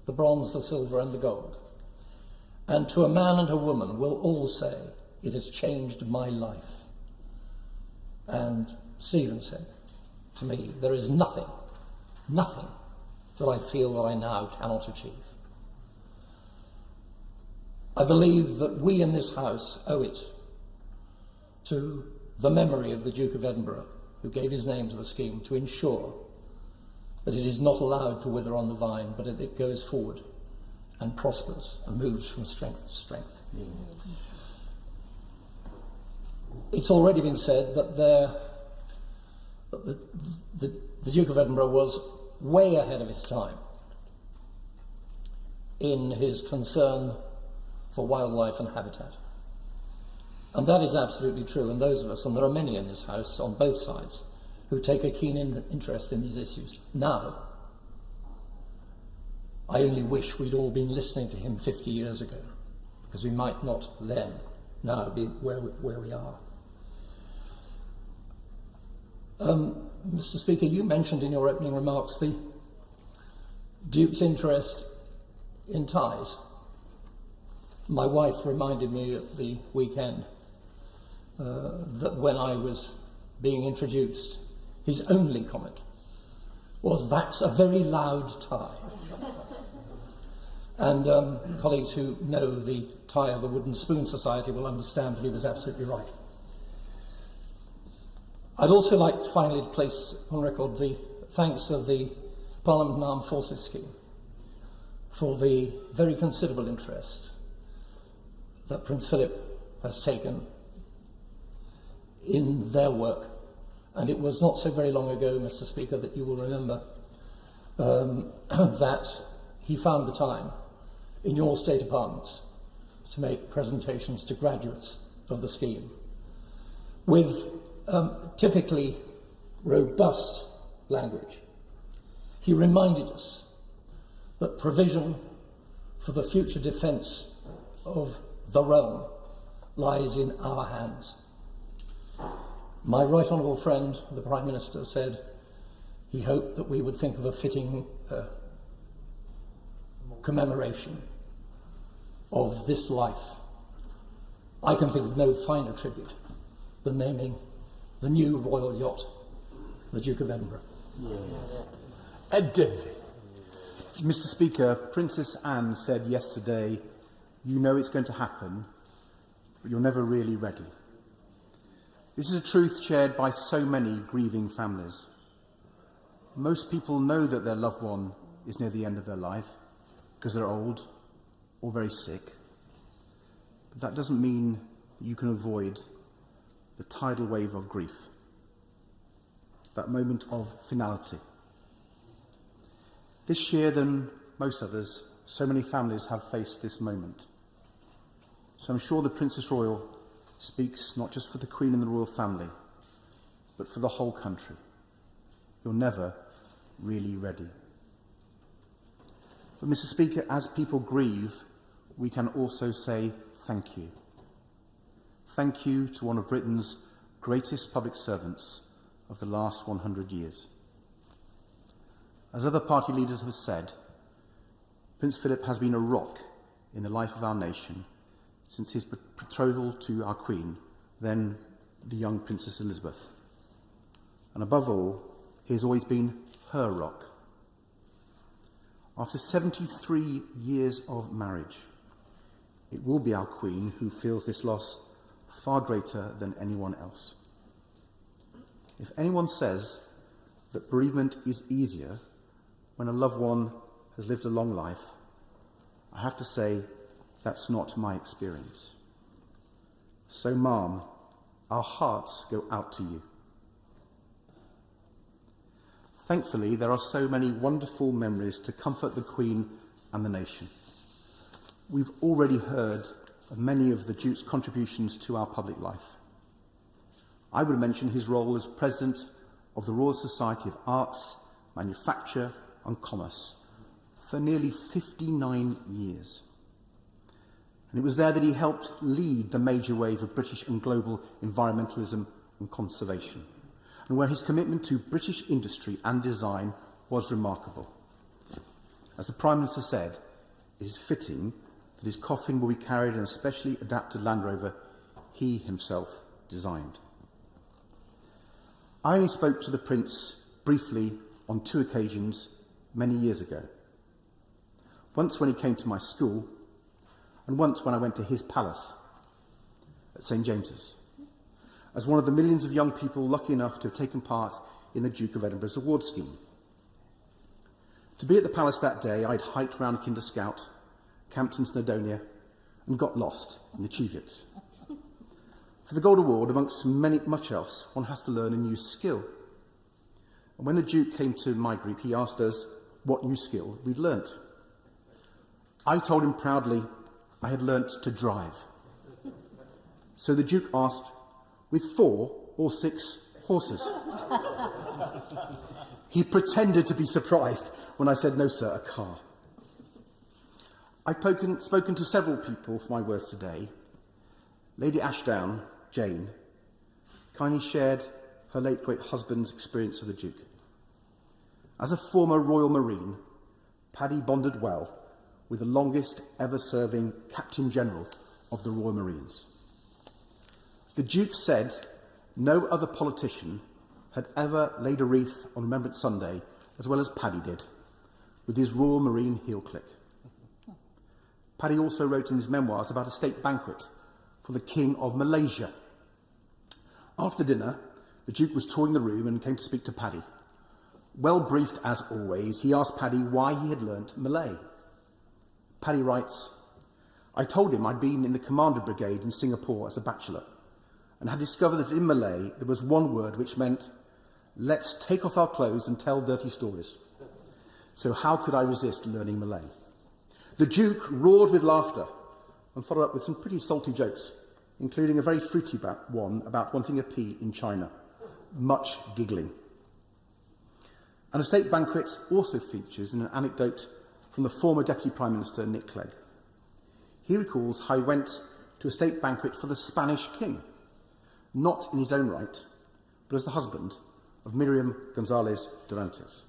the bronze, the silver and the gold. And to a man and a woman will all say, "It has changed my life." And Stephen said to me, "There is nothing that I feel that I now cannot achieve." I believe that we in this House owe it to the memory of the Duke of Edinburgh, who gave his name to the scheme, to ensure that it is not allowed to wither on the vine, but that it goes forward and prospers and moves from strength to strength. It's already been said that the Duke of Edinburgh was way ahead of his time in his concern for wildlife and habitat. And that is absolutely true. And those of us, and there are many in this House on both sides, who take a keen interest in these issues now, I only wish we'd all been listening to him 50 years ago, because we might not then now be where we are. Mr. Speaker, you mentioned in your opening remarks the Duke's interest in ties. My wife reminded me at the weekend that when I was being introduced, his only comment was, "That's a very loud tie." And colleagues who know the tie of the Wooden Spoon Society will understand that he was absolutely right. I'd also like finally to place on record the thanks of the Parliament and Armed Forces scheme for the very considerable interest that Prince Philip has taken in their work. And it was not so very long ago, Mr. Speaker, that you will remember that he found the time in your state apartments to make presentations to graduates of the scheme with typically robust language. He reminded us that provision for the future defence of the realm lies in our hands. My right honourable friend, the Prime Minister, said he hoped that we would think of a fitting commemoration of this life. I can think of no finer tribute than naming the new royal yacht, the Duke of Edinburgh. Ed Davey. Mr. Speaker, Princess Anne said yesterday, "You know it's going to happen, but you're never really ready." This is a truth shared by so many grieving families. Most people know that their loved one is near the end of their life because they're old or very sick. But that doesn't mean that you can avoid the tidal wave of grief, that moment of finality. This year, than most others, so many families have faced this moment. So I'm sure the Princess Royal speaks not just for the Queen and the royal family, but for the whole country. You're never really ready. But Mr. Speaker, as people grieve, we can also say thank you. Thank you to one of Britain's greatest public servants of the last 100 years. As other party leaders have said, Prince Philip has been a rock in the life of our nation since his betrothal to our Queen, then the young Princess Elizabeth. And above all, he has always been her rock. After 73 years of marriage, it will be our Queen who feels this loss far greater than anyone else. If anyone says that bereavement is easier when a loved one has lived a long life, I have to say that's not my experience. So, Ma'am, our hearts go out to you. Thankfully, there are so many wonderful memories to comfort the Queen and the nation. We've already heard of many of the Duke's contributions to our public life. I would mention his role as President of the Royal Society of Arts, Manufacture and Commerce for nearly 59 years. And it was there that he helped lead the major wave of British and global environmentalism and conservation, and where his commitment to British industry and design was remarkable. As the Prime Minister said, it is fitting that his coffin will be carried in a specially adapted Land Rover he himself designed. I only spoke to the Prince briefly on 2 occasions many years ago. Once when he came to my school, and once when I went to his palace at St James's, as one of the millions of young people lucky enough to have taken part in the Duke of Edinburgh's award scheme. To be at the palace that day, I'd hiked round Kinder Scout, camped in Snowdonia, and got lost in the Cheviots. For the Gold Award, amongst much else, one has to learn a new skill. And when the Duke came to my group, he asked us what new skill we'd learnt. I told him proudly I had learnt to drive. So the Duke asked, with 4 or 6 horses? He pretended to be surprised when I said, no, sir, a car. I've spoken to several people for my words today. Lady Ashdown, Jane, kindly shared her late great husband's experience of the Duke. As a former Royal Marine, Paddy bonded well with the longest ever serving Captain General of the Royal Marines. The Duke said no other politician had ever laid a wreath on Remembrance Sunday as well as Paddy did, with his Royal Marine heel click. Paddy also wrote in his memoirs about a state banquet for the King of Malaysia. After dinner, the Duke was touring the room and came to speak to Paddy. Well briefed as always, he asked Paddy why he had learnt Malay. Paddy writes, I told him I'd been in the Commander Brigade in Singapore as a bachelor and had discovered that in Malay there was one word which meant, let's take off our clothes and tell dirty stories. So how could I resist learning Malay? The Duke roared with laughter and followed up with some pretty salty jokes, including a very fruity one about wanting a pea in China. Much giggling. And a state banquet also features an anecdote from the former Deputy Prime Minister, Nick Clegg. He recalls how he went to a state banquet for the Spanish King, not in his own right, but as the husband of Miriam González Dorantes.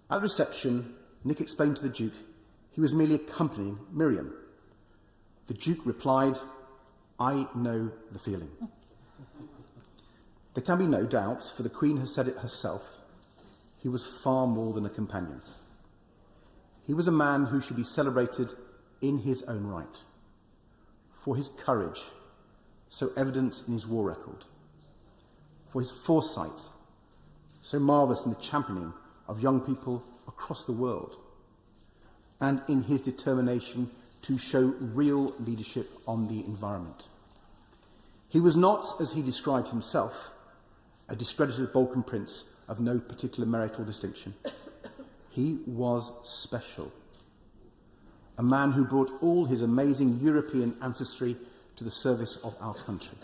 At the reception, Nick explained to the Duke he was merely accompanying Miriam. The Duke replied, I know the feeling. There can be no doubt, for the Queen has said it herself, he was far more than a companion. He was a man who should be celebrated in his own right, for his courage, so evident in his war record, for his foresight, so marvellous in the championing of young people across the world, and in his determination to show real leadership on the environment. He was not, as he described himself, a discredited Balkan prince of no particular merit or distinction. He was special. A man who brought all his amazing European ancestry to the service of our country.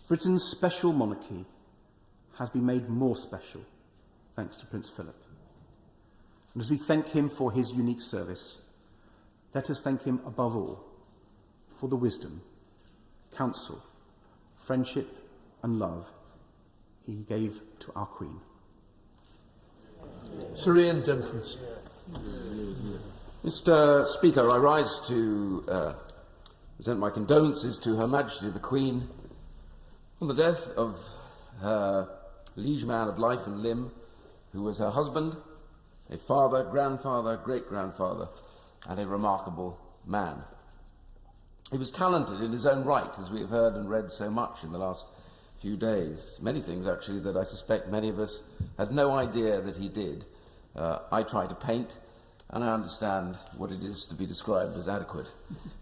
Britain's special monarchy has been made more special thanks to Prince Philip. And as we thank him for his unique service, let us thank him above all for the wisdom, counsel, friendship and love he gave to our Queen. Sir Ian Dimples. Mr. Speaker, I rise to present my condolences to Her Majesty the Queen on the death of her liege man of life and limb, who was her husband, a father, grandfather, great-grandfather, and a remarkable man. He was talented in his own right, as we have heard and read so much in the last few days. Many things, actually, that I suspect many of us had no idea that he did. I try to paint, and I understand what it is to be described as adequate.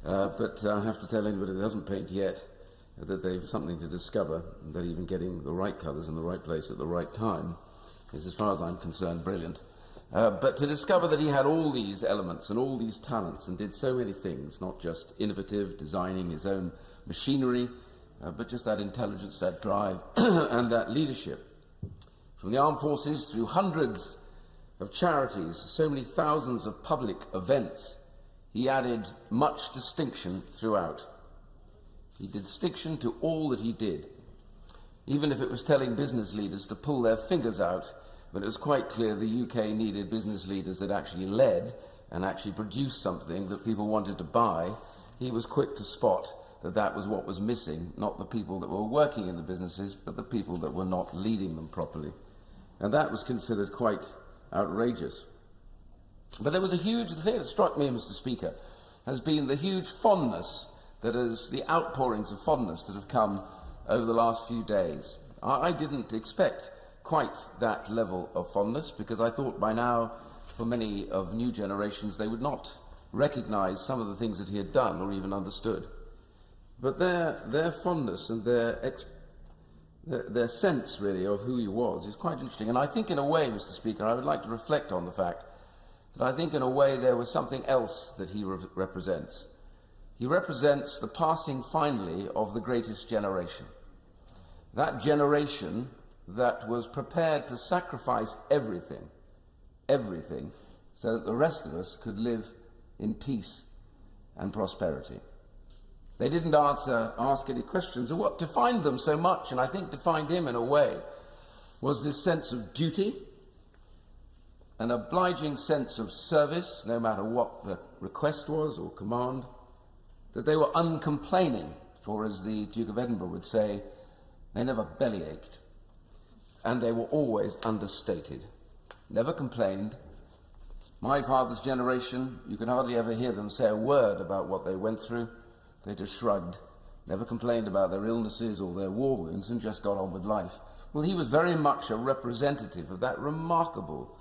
But I have to tell anybody that doesn't paint yet that they've something to discover, and that even getting the right colours in the right place at the right time is, as far as I'm concerned, brilliant. But to discover that he had all these elements and all these talents and did so many things, not just innovative, designing his own machinery, but just that intelligence, that drive, and that leadership. From the armed forces through hundreds of charities, so many thousands of public events, he added much distinction throughout. He did distinction to all that he did, even if it was telling business leaders to pull their fingers out when it was quite clear the UK needed business leaders that actually led and actually produced something that people wanted to buy. He was quick to spot that that was what was missing, not the people that were working in the businesses, but the people that were not leading them properly. And that was considered quite outrageous. But there was the thing that struck me, Mr. Speaker, has been the huge fondness, that is, the outpourings of fondness that have come over the last few days. I didn't expect quite that level of fondness, because I thought by now, for many of new generations, they would not recognise some of the things that he had done or even understood. But their fondness and their sense, really, of who he was is quite interesting. And I think, in a way, Mr. Speaker, I would like to reflect on the fact that I think, in a way, there was something else that he represents. He represents the passing, finally, of the greatest generation. That generation that was prepared to sacrifice everything, so that the rest of us could live in peace and prosperity. They didn't ask any questions, and what defined them so much, and I think defined him in a way, was this sense of duty, an obliging sense of service, no matter what the request was or command, that they were uncomplaining, or as the Duke of Edinburgh would say, they never bellyached, and they were always understated, never complained. My father's generation, you can hardly ever hear them say a word about what they went through. They just shrugged, never complained about their illnesses or their war wounds, and just got on with life. Well, he was very much a representative of that remarkable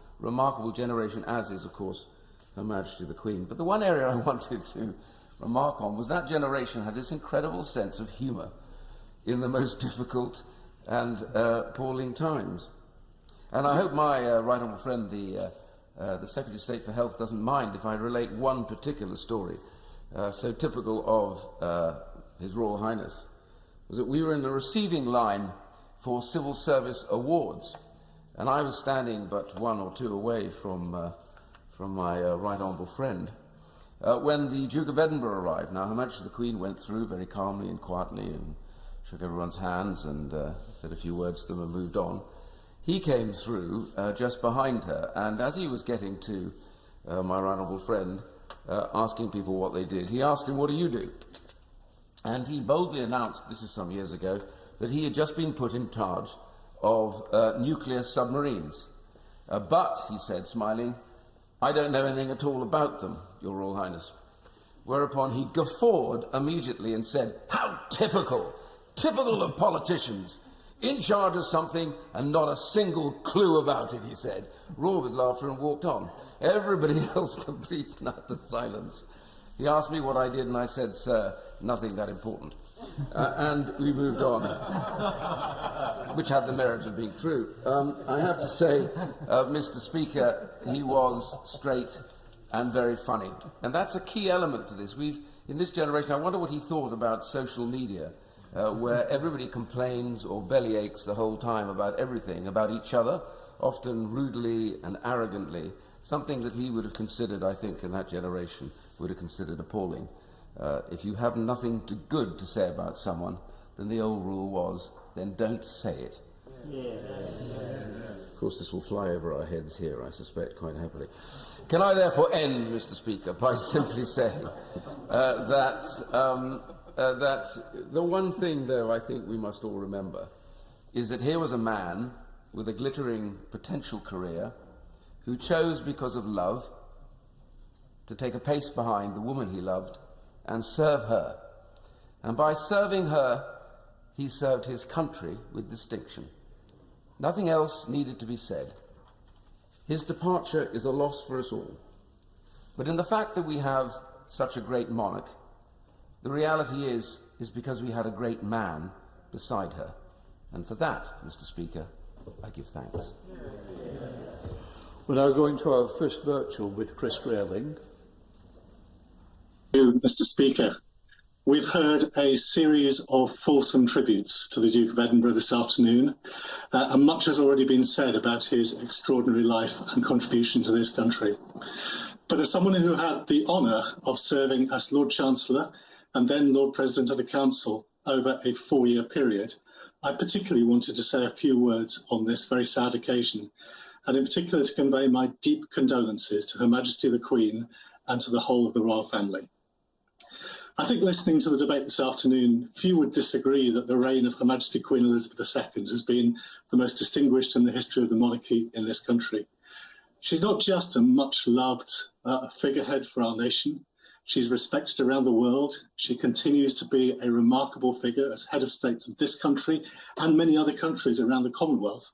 generation, as is, of course, Her Majesty the Queen. But the one area I wanted to remark on was that generation had this incredible sense of humour in the most difficult and appalling times. And I hope my right honourable friend, the Secretary of State for Health, doesn't mind if I relate one particular story. So typical of His Royal Highness, was that we were in the receiving line for civil service awards, and I was standing but one or two away from my right honourable friend when the Duke of Edinburgh arrived. Now, Her Majesty the Queen went through very calmly and quietly and shook everyone's hands and said a few words to them and moved on. He came through just behind her, and as he was getting to my right honourable friend, asking people what they did, he asked him, "What do you do?" And he boldly announced, this is some years ago, that he had just been put in charge of nuclear submarines. But, he said, smiling, "I don't know anything at all about them, Your Royal Highness." Whereupon he guffawed immediately and said, "How typical! Typical of politicians! In charge of something and not a single clue about it," he said, roared with laughter and walked on. Everybody else complete and utter silence. He asked me what I did, and I said, "Sir, nothing that important." And we moved on, which had the merit of being true. I have to say, Mr. Speaker, he was straight and very funny. And that's a key element to this. In this generation, I wonder what he thought about social media, where everybody complains or bellyaches the whole time about everything, about each other, often rudely and arrogantly, something that he would have considered, I think, in that generation, would have considered appalling. If you have nothing good to say about someone, then the old rule was, then don't say it. Of course, this will fly over our heads here, I suspect, quite happily. Can I therefore end, Mr. Speaker, by simply saying that the one thing, though, I think we must all remember is that here was a man with a glittering potential career who chose, because of love, to take a pace behind the woman he loved and serve her. And by serving her, he served his country with distinction. Nothing else needed to be said. His departure is a loss for us all. But in the fact that we have such a great monarch, the reality is because we had a great man beside her. And for that, Mr. Speaker, I give thanks. We're now going to our first virtual with Chris Grayling. Thank you, Mr. Speaker. We've heard a series of fulsome tributes to the Duke of Edinburgh this afternoon, and much has already been said about his extraordinary life and contribution to this country. But as someone who had the honour of serving as Lord Chancellor and then Lord President of the Council over a 4-year period, I particularly wanted to say a few words on this very sad occasion, and in particular to convey my deep condolences to Her Majesty the Queen and to the whole of the royal family. I think listening to the debate this afternoon, few would disagree that the reign of Her Majesty Queen Elizabeth II has been the most distinguished in the history of the monarchy in this country. She's not just a much-loved figurehead for our nation. She's respected around the world. She continues to be a remarkable figure as head of state of this country and many other countries around the Commonwealth,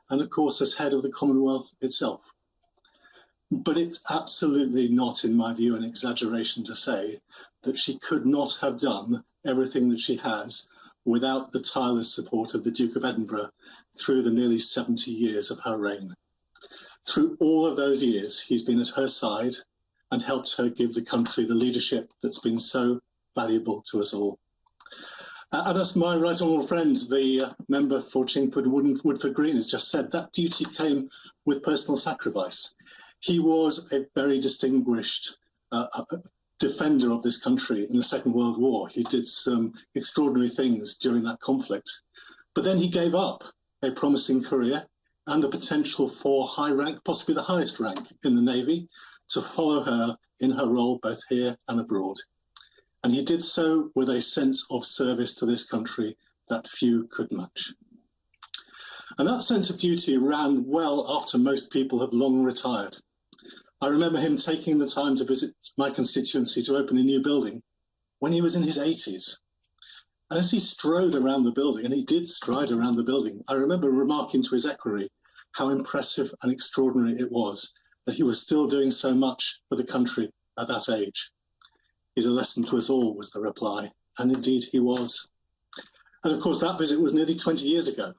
and of course as head of the Commonwealth itself. But it's absolutely not, in my view, an exaggeration to say that she could not have done everything that she has without the tireless support of the Duke of Edinburgh through the nearly 70 years of her reign. Through all of those years, he's been at her side and helped her give the country the leadership that's been so valuable to us all. And as my right honourable friend, the member for Chingford and Woodford Green has just said, that duty came with personal sacrifice. He was a very distinguished defender of this country in the Second World War. He did some extraordinary things during that conflict. But then he gave up a promising career and the potential for high rank, possibly the highest rank in the Navy, to follow her in her role both here and abroad. And he did so with a sense of service to this country that few could match. And that sense of duty ran well after most people had long retired. I remember him taking the time to visit my constituency to open a new building when he was in his 80s. And as he strode around the building, and he did stride around the building, I remember remarking to his equerry how impressive and extraordinary it was that he was still doing so much for the country at that age. He's a lesson to us all, was the reply, and indeed he was. And of course, that visit was nearly 20 years ago.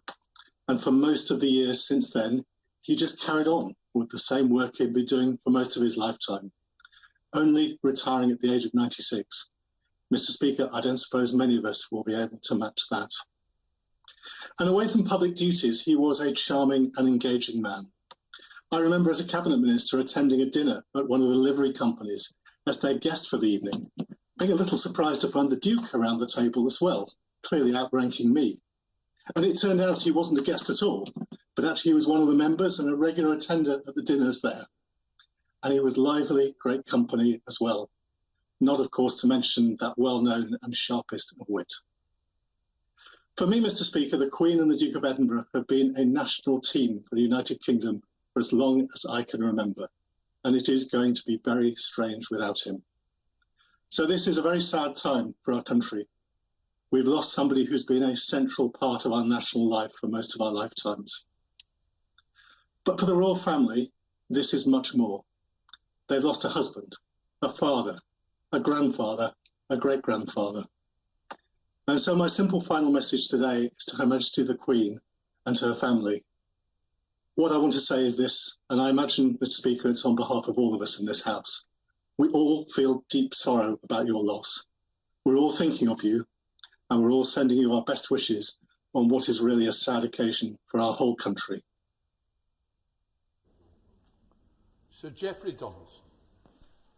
And for most of the years since then, he just carried on with the same work he'd been doing for most of his lifetime, only retiring at the age of 96. Mr. Speaker, I don't suppose many of us will be able to match that. And away from public duties, he was a charming and engaging man. I remember as a cabinet minister attending a dinner at one of the livery companies as their guest for the evening, being a little surprised to find the Duke around the table as well, clearly outranking me. And it turned out he wasn't a guest at all, but actually he was one of the members and a regular attender at the dinners there. And he was lively, great company as well. Not, of course, to mention that well-known and sharpest of wit. For me, Mr. Speaker, the Queen and the Duke of Edinburgh have been a national team for the United Kingdom for as long as I can remember, and it is going to be very strange without him. So this is a very sad time for our country. We've lost somebody who's been a central part of our national life for most of our lifetimes. But for the royal family, this is much more. They've lost a husband, a father, a grandfather, a great-grandfather. And so my simple final message today is to Her Majesty the Queen and to her family. What I want to say is this, and I imagine, Mr. Speaker, it's on behalf of all of us in this House. We all feel deep sorrow about your loss. We're all thinking of you, and we're all sending you our best wishes on what is really a sad occasion for our whole country. Sir Geoffrey Donaldson.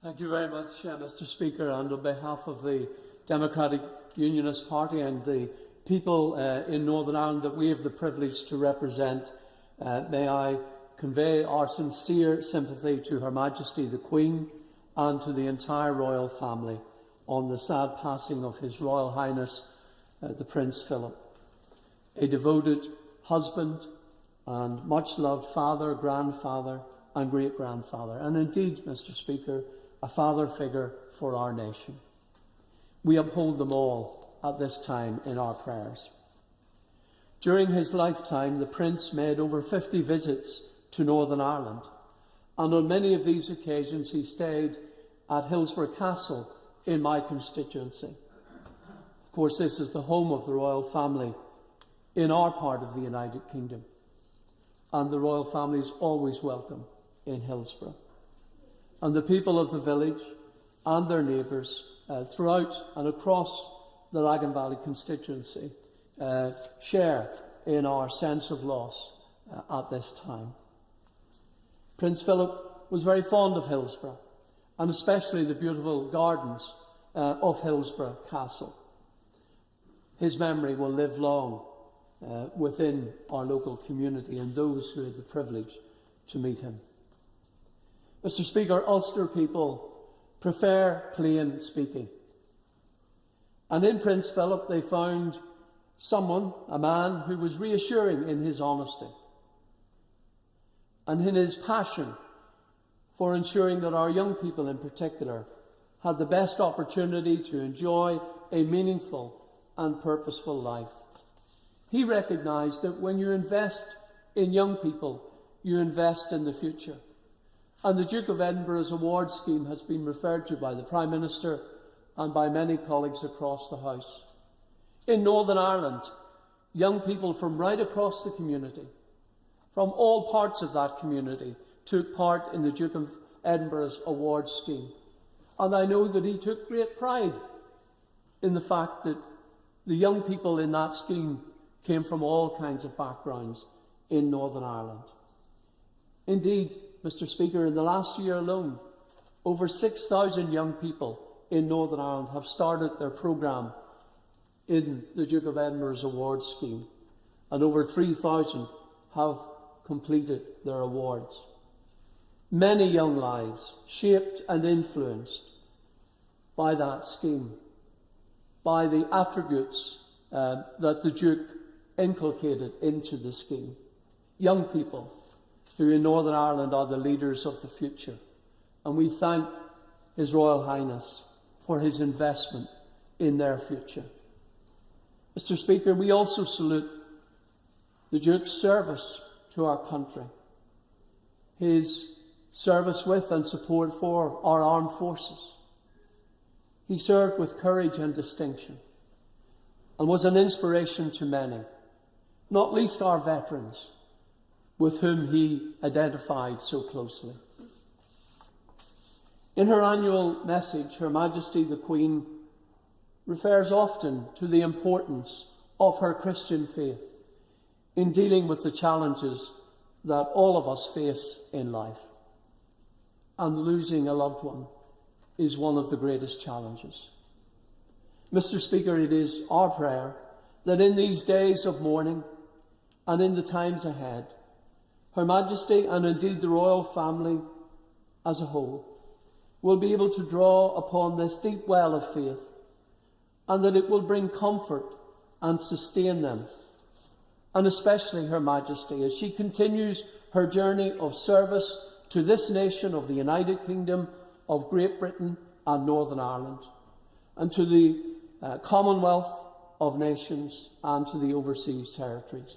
Thank you very much, Mr. Speaker, and on behalf of the Democratic Unionist Party and the people in Northern Ireland that we have the privilege to represent, may I convey our sincere sympathy to Her Majesty the Queen and to the entire royal family on the sad passing of His Royal Highness the Prince Philip, a devoted husband and much-loved father, grandfather and great-grandfather, and indeed, Mr. Speaker, a father figure for our nation. We uphold them all at this time in our prayers. During his lifetime, the Prince made over 50 visits to Northern Ireland, and on many of these occasions he stayed at Hillsborough Castle in my constituency. Of course, this is the home of the royal family in our part of the United Kingdom, and the royal family is always welcome in Hillsborough. And the people of the village and their neighbours throughout and across the Lagan Valley constituency share in our sense of loss at this time. Prince Philip was very fond of Hillsborough, and especially the beautiful gardens of Hillsborough Castle. His memory will live long within our local community and those who had the privilege to meet him. Mr. Speaker, Ulster people prefer plain speaking. And in Prince Philip they found someone, a man, who was reassuring in his honesty and in his passion for ensuring that our young people in particular had the best opportunity to enjoy a meaningful and purposeful life. He recognised that when you invest in young people, you invest in the future. And the Duke of Edinburgh's award scheme has been referred to by the Prime Minister and by many colleagues across the House. In Northern Ireland, young people from right across the community, from all parts of that community, took part in the Duke of Edinburgh's award scheme. And I know that he took great pride in the fact that the young people in that scheme came from all kinds of backgrounds in Northern Ireland. Indeed, Mr. Speaker, in the last year alone, over 6,000 young people in Northern Ireland have started their programme in the Duke of Edinburgh's award scheme, and over 3,000 have completed their awards. Many young lives shaped and influenced by that scheme, by the attributes that the Duke inculcated into the scheme. Young people who in Northern Ireland are the leaders of the future. And we thank His Royal Highness for his investment in their future. Mr. Speaker, we also salute the Duke's service to our country, his service with and support for our armed forces. He served with courage and distinction and was an inspiration to many, not least our veterans, with whom he identified so closely. In her annual message, Her Majesty the Queen refers often to the importance of her Christian faith in dealing with the challenges that all of us face in life. And losing a loved one is one of the greatest challenges. Mr. Speaker, it is our prayer that in these days of mourning and in the times ahead, Her Majesty and indeed the royal family as a whole will be able to draw upon this deep well of faith, and that it will bring comfort and sustain them, and especially Her Majesty as she continues her journey of service to this nation of the United Kingdom of Great Britain and Northern Ireland, and to the Commonwealth of Nations and to the overseas territories.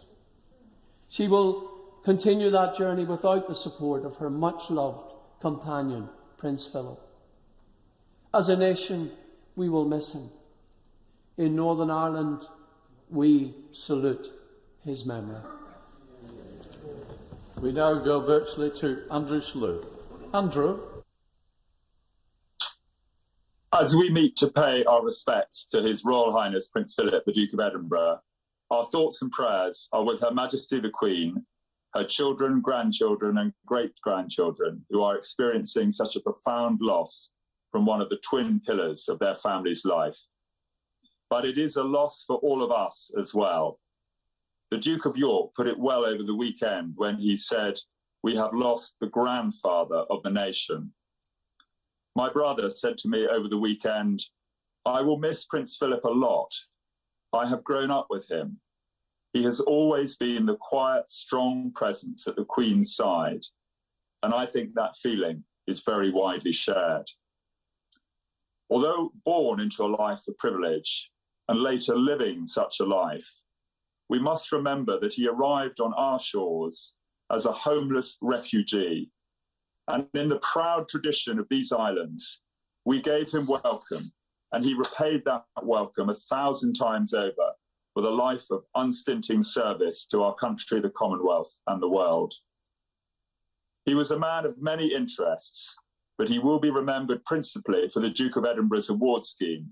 She will continue that journey without the support of her much-loved companion, Prince Philip. As a nation, we will miss him. In Northern Ireland, we salute his memory. We now go virtually to Andrew Slew. Andrew. As we meet to pay our respects to His Royal Highness Prince Philip, the Duke of Edinburgh, our thoughts and prayers are with Her Majesty the Queen, her children, grandchildren and great-grandchildren who are experiencing such a profound loss from one of the twin pillars of their family's life. But it is a loss for all of us as well. The Duke of York put it well over the weekend when he said, "We have lost the grandfather of the nation." My brother said to me over the weekend, "I will miss Prince Philip a lot. I have grown up with him. He has always been the quiet, strong presence at the Queen's side, and I think that feeling is very widely shared." Although born into a life of privilege and later living such a life, we must remember that he arrived on our shores as a homeless refugee. And in the proud tradition of these islands, we gave him welcome, and he repaid that welcome 1,000 times over with a life of unstinting service to our country, the Commonwealth, and the world. He was a man of many interests, but he will be remembered principally for the Duke of Edinburgh's award scheme.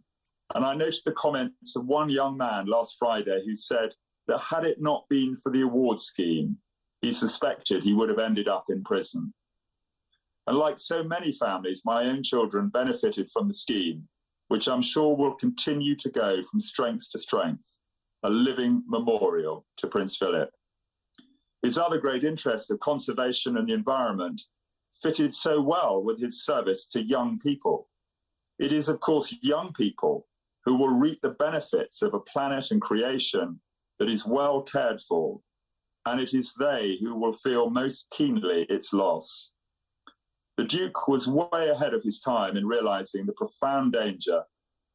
And I noted the comments of one young man last Friday who said that had it not been for the award scheme, he suspected he would have ended up in prison. And like so many families, my own children benefited from the scheme, which I'm sure will continue to go from strength to strength, a living memorial to Prince Philip. His other great interests of conservation and the environment fitted so well with his service to young people. It is, of course, young people who will reap the benefits of a planet and creation that is well cared for, and it is they who will feel most keenly its loss. The Duke was way ahead of his time in realizing the profound danger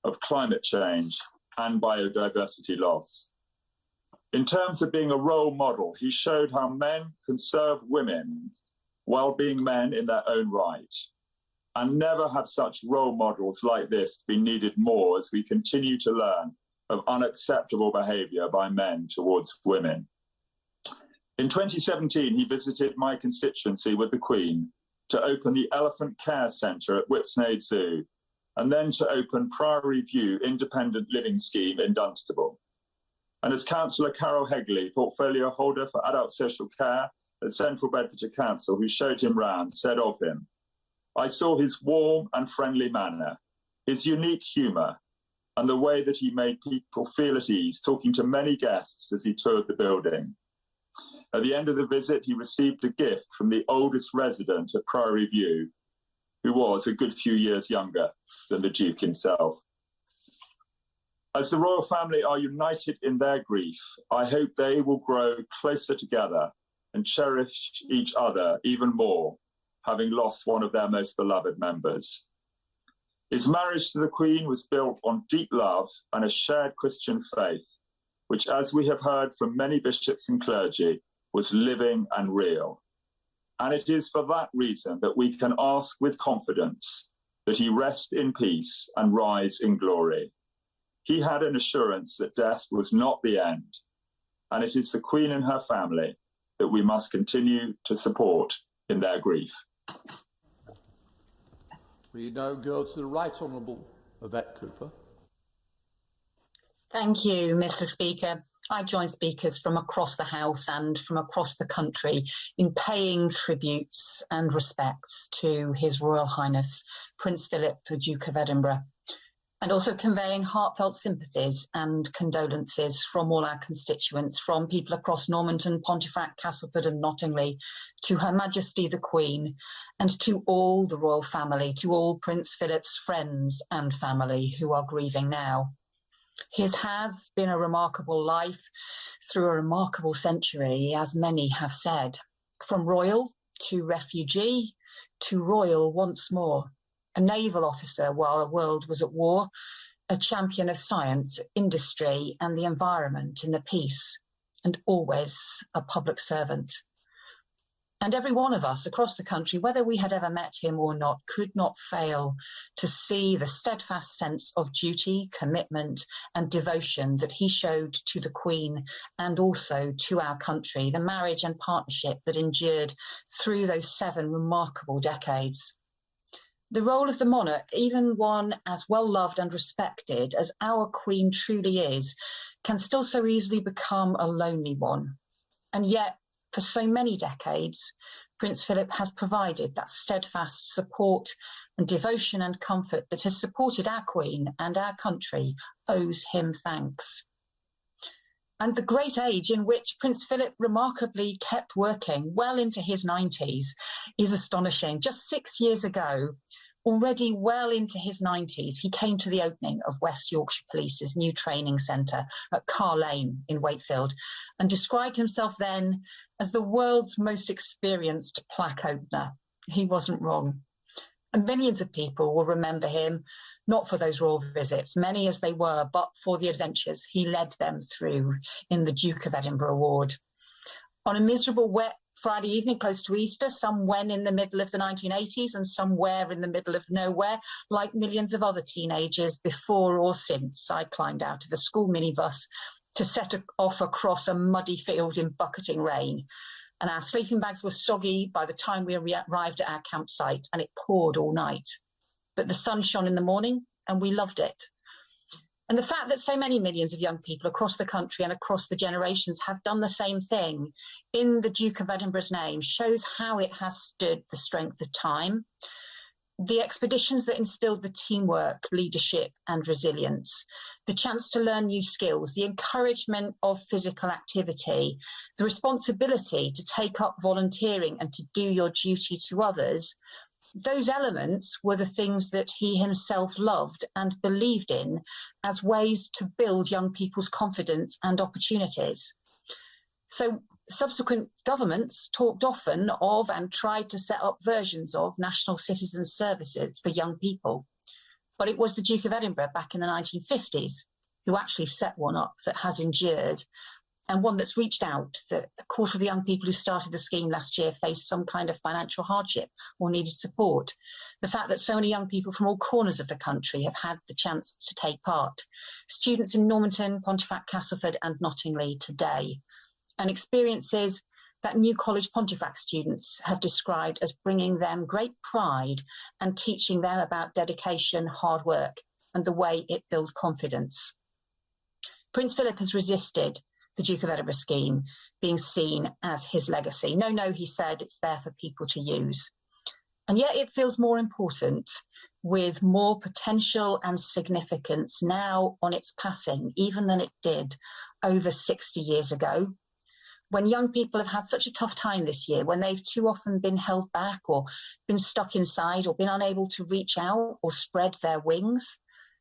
of climate change and biodiversity loss. In terms of being a role model, he showed how men can serve women while being men in their own right. And never have such role models like this been needed more as we continue to learn of unacceptable behaviour by men towards women. In 2017, he visited my constituency with the Queen to open the Elephant Care Centre at Whipsnade Zoo, and then to open Priory View Independent Living Scheme in Dunstable. And as Councillor Carol Hegley, portfolio holder for adult social care at Central Bedfordshire Council, who showed him round, said of him, "I saw his warm and friendly manner, his unique humour, and the way that he made people feel at ease, talking to many guests as he toured the building." At the end of the visit, he received a gift from the oldest resident at Priory View, who was a good few years younger than the Duke himself. As the royal family are united in their grief, I hope they will grow closer together and cherish each other even more, having lost one of their most beloved members. His marriage to the Queen was built on deep love and a shared Christian faith, which, as we have heard from many bishops and clergy, was living and real. And it is for that reason that we can ask with confidence that he rest in peace and rise in glory. He had an assurance that death was not the end, and it is the Queen and her family that we must continue to support in their grief. We now go to the Right Honourable Yvette Cooper. Thank you, Mr. Speaker. I join speakers from across the House and from across the country in paying tributes and respects to His Royal Highness Prince Philip, the Duke of Edinburgh, and also conveying heartfelt sympathies and condolences from all our constituents, from people across Normanton, Pontefract, Castleford and Nottingley, to Her Majesty the Queen, and to all the royal family, to all Prince Philip's friends and family who are grieving now. His has been a remarkable life through a remarkable century, as many have said, from royal to refugee to royal once more, a naval officer while the world was at war, a champion of science, industry and the environment in the peace, and always a public servant. And every one of us across the country, whether we had ever met him or not, could not fail to see the steadfast sense of duty, commitment and devotion that he showed to the Queen and also to our country, the marriage and partnership that endured through those 7 remarkable decades. The role of the monarch, even one as well loved and respected as our Queen truly is, can still so easily become a lonely one. And yet, for so many decades, Prince Philip has provided that steadfast support and devotion and comfort that has supported our Queen, and our country owes him thanks. And the great age in which Prince Philip remarkably kept working well into his 90s is astonishing. Just 6 years ago, already well into his 90s, he came to the opening of West Yorkshire Police's new training centre at Carr Lane in Wakefield and described himself then as the world's most experienced plaque opener. He wasn't wrong. And millions of people will remember him, not for those royal visits, many as they were, but for the adventures he led them through in the Duke of Edinburgh ward. On a miserable, wet Friday evening close to Easter, some when in the middle of the 1980s and somewhere in the middle of nowhere, like millions of other teenagers before or since, I climbed out of a school minibus to set off across a muddy field in bucketing rain. And our sleeping bags were soggy by the time we arrived at our campsite, and it poured all night. But the sun shone in the morning, and we loved it. And the fact that so many millions of young people across the country and across the generations have done the same thing in the Duke of Edinburgh's name shows how it has stood the strength of time. The expeditions that instilled the teamwork, leadership and resilience, the chance to learn new skills, the encouragement of physical activity, the responsibility to take up volunteering and to do your duty to others, those elements were the things that he himself loved and believed in as ways to build young people's confidence and opportunities. So subsequent governments talked often of and tried to set up versions of national citizen services for young people. But it was the Duke of Edinburgh back in the 1950s who actually set one up that has endured, and one that's reached out. That a quarter of the young people who started the scheme last year faced some kind of financial hardship or needed support. The fact that so many young people from all corners of the country have had the chance to take part. Students in Normanton, Pontefract, Castleford and Nottingley today. And experiences that New College Pontefract students have described as bringing them great pride and teaching them about dedication, hard work, and the way it builds confidence. Prince Philip has resisted the Duke of Edinburgh scheme being seen as his legacy. No, he said, it's there for people to use. And yet it feels more important, with more potential and significance now on its passing, even than it did over 60 years ago. When young people have had such a tough time this year, when they've too often been held back or been stuck inside or been unable to reach out or spread their wings,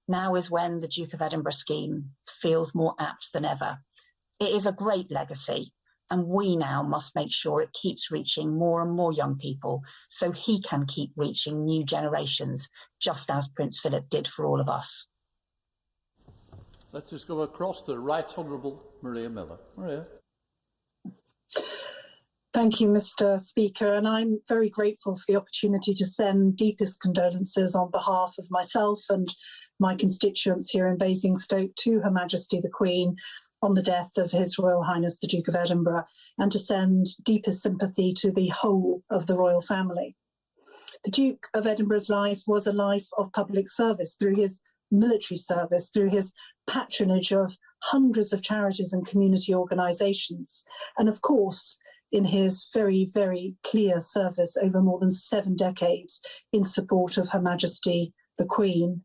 now is when the Duke of Edinburgh scheme feels more apt than ever. It is a great legacy, and we now must make sure it keeps reaching more and more young people so he can keep reaching new generations, just as Prince Philip did for all of us. Let us go across to the Right Honourable Maria Miller. Maria. Thank you, Mr. Speaker, and I'm very grateful for the opportunity to send deepest condolences on behalf of myself and my constituents here in Basingstoke to Her Majesty the Queen on the death of His Royal Highness the Duke of Edinburgh, and to send deepest sympathy to the whole of the royal family. The Duke of Edinburgh's life was a life of public service through his military service, through his patronage of hundreds of charities and community organisations, and of course in his very, very clear service over more than 7 decades in support of Her Majesty the Queen.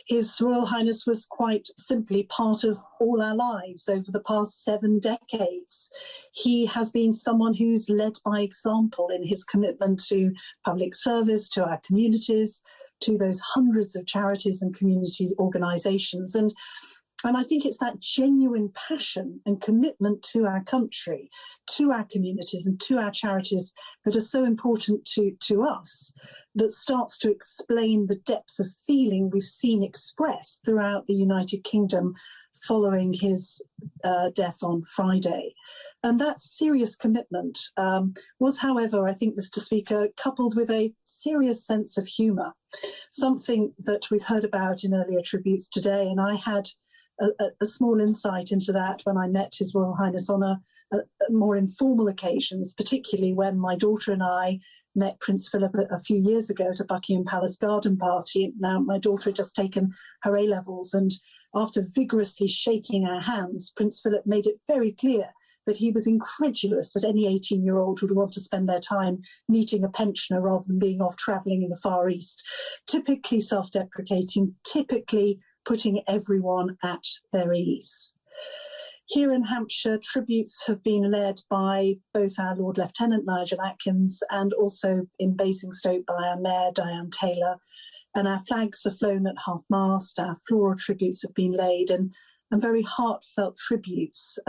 His Royal Highness was quite simply part of all our lives over the past 7 decades. He has been someone who's led by example in his commitment to public service, to our communities, to those hundreds of charities and community organisations. And I think it's that genuine passion and commitment to our country, to our communities and to our charities that are so important to us, that starts to explain the depth of feeling we've seen expressed throughout the United Kingdom following his death on Friday. And that serious commitment was, however, I think, Mr. Speaker, coupled with a serious sense of humour, something that we've heard about in earlier tributes today. And I had a small insight into that when I met His Royal Highness on a more informal occasions, particularly when my daughter and I met Prince Philip a few years ago at a Buckingham Palace garden party. Now, my daughter had just taken her A-levels, and after vigorously shaking our hands, Prince Philip made it very clear that he was incredulous that any 18-year-old would want to spend their time meeting a pensioner rather than being off travelling in the Far East. Typically self-deprecating, typically putting everyone at their ease. Here in Hampshire, tributes have been led by both our Lord Lieutenant Nigel Atkins and also in Basingstoke by our Mayor Diane Taylor. And our flags are flown at half-mast, our floral tributes have been laid, and very heartfelt tributes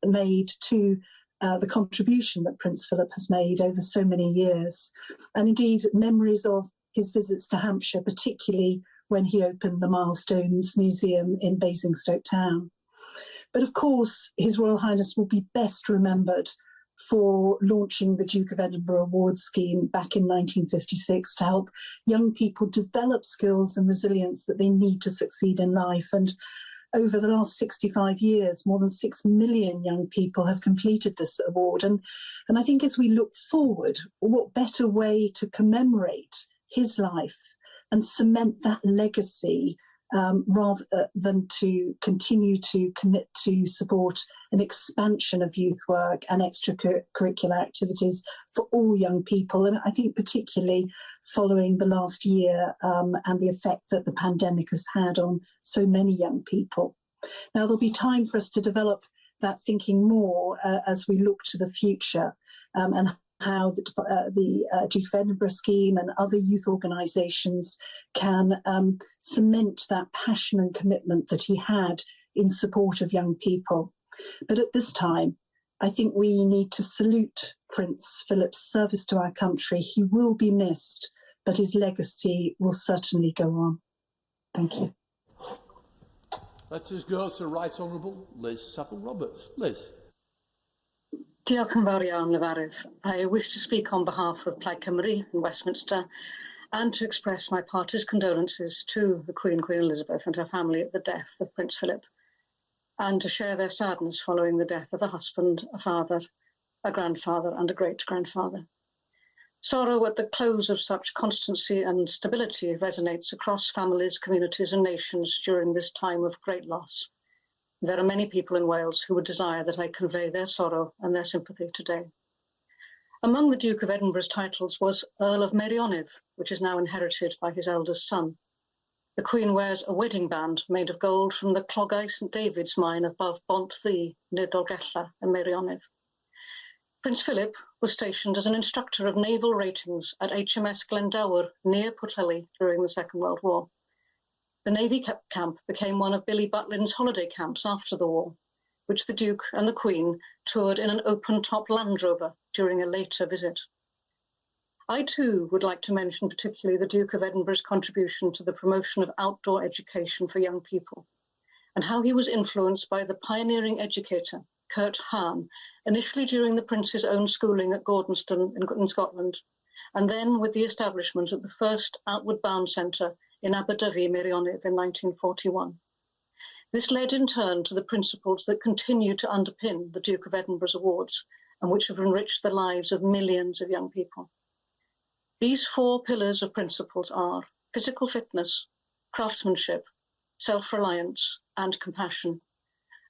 made to the contribution that Prince Philip has made over so many years. And indeed, memories of his visits to Hampshire, particularly when he opened the Milestones Museum in Basingstoke Town. But of course, His Royal Highness will be best remembered for launching the Duke of Edinburgh Awards scheme back in 1956 to help young people develop skills and resilience that they need to succeed in life. And over the last 65 years, more than 6 million young people have completed this award. And I think as we look forward, what better way to commemorate his life and cement that legacy rather than to continue to commit to support an expansion of youth work and extracurricular activities for all young people. And I think particularly following the last year and the effect that the pandemic has had on so many young people. Now, there'll be time for us to develop that thinking more as we look to the future and how the Duke of Edinburgh scheme and other youth organisations can cement that passion and commitment that he had in support of young people. But at this time, I think we need to salute Prince Philip's service to our country. He will be missed, but his legacy will certainly go on. Thank you. Let us go to Right Honourable Liz Saville-Roberts. Liz. Diolch yn fawr iawn, Lefarydd. I wish to speak on behalf of Plaid Cymru in Westminster and to express my party's condolences to the Queen Elizabeth, and her family at the death of Prince Philip, and to share their sadness following the death of a husband, a father, a grandfather, and a great-grandfather. Sorrow at the close of such constancy and stability resonates across families, communities, and nations during this time of great loss. There are many people in Wales who would desire that I convey their sorrow and their sympathy today. Among the Duke of Edinburgh's titles was Earl of Meirionydd, which is now inherited by his eldest son. The Queen wears a wedding band made of gold from the Clogau St David's mine above Bont Ddu, near Dolgella in Meirionydd. Prince Philip was stationed as an instructor of naval ratings at HMS Glendower near Pwllheli during the Second World War. The Navy camp became one of Billy Butlin's holiday camps after the war, which the Duke and the Queen toured in an open-top Land Rover during a later visit. I too would like to mention particularly the Duke of Edinburgh's contribution to the promotion of outdoor education for young people, and how he was influenced by the pioneering educator, Kurt Hahn, initially during the Prince's own schooling at Gordonstoun in Scotland, and then with the establishment of the first Outward Bound Centre in Aberdyfi, Meirionydd in 1941. This led in turn to the principles that continue to underpin the Duke of Edinburgh's awards and which have enriched the lives of millions of young people. These four pillars of principles are physical fitness, craftsmanship, self-reliance, and compassion.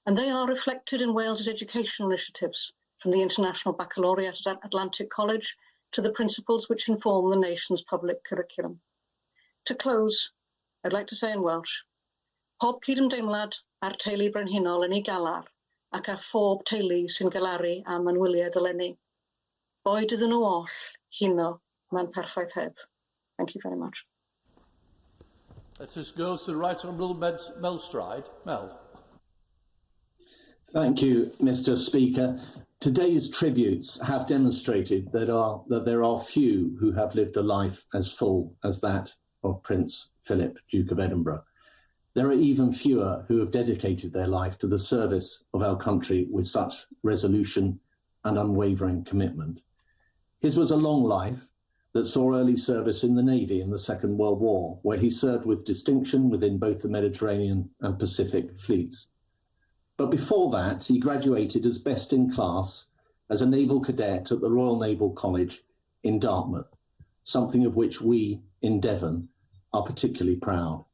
And they are reflected in Wales's educational initiatives, from the International Baccalaureate at Atlantic College to the principles which inform the nation's public curriculum. To close, I'd like to say in Welsh, pob cydymdeimlad a'r teulu brenhinol yn ei galar, ac a phob teulu sy'n galaru am anwyliad eleni. Boed iddyn nhw oll, hino, ma'n perffaith hedd. Thank you very much. Let us go to the Right Honourable Mel Stride. Mel. Thank you, Mr. Speaker. Today's tributes have demonstrated that there are few who have lived a life as full as that of Prince Philip, Duke of Edinburgh. There are even fewer who have dedicated their life to the service of our country with such resolution and unwavering commitment. His was a long life that saw early service in the Navy in the Second World War, where he served with distinction within both the Mediterranean and Pacific fleets. But before that, he graduated as best in class as a naval cadet at the Royal Naval College in Dartmouth, something of which we in Devon are particularly proud.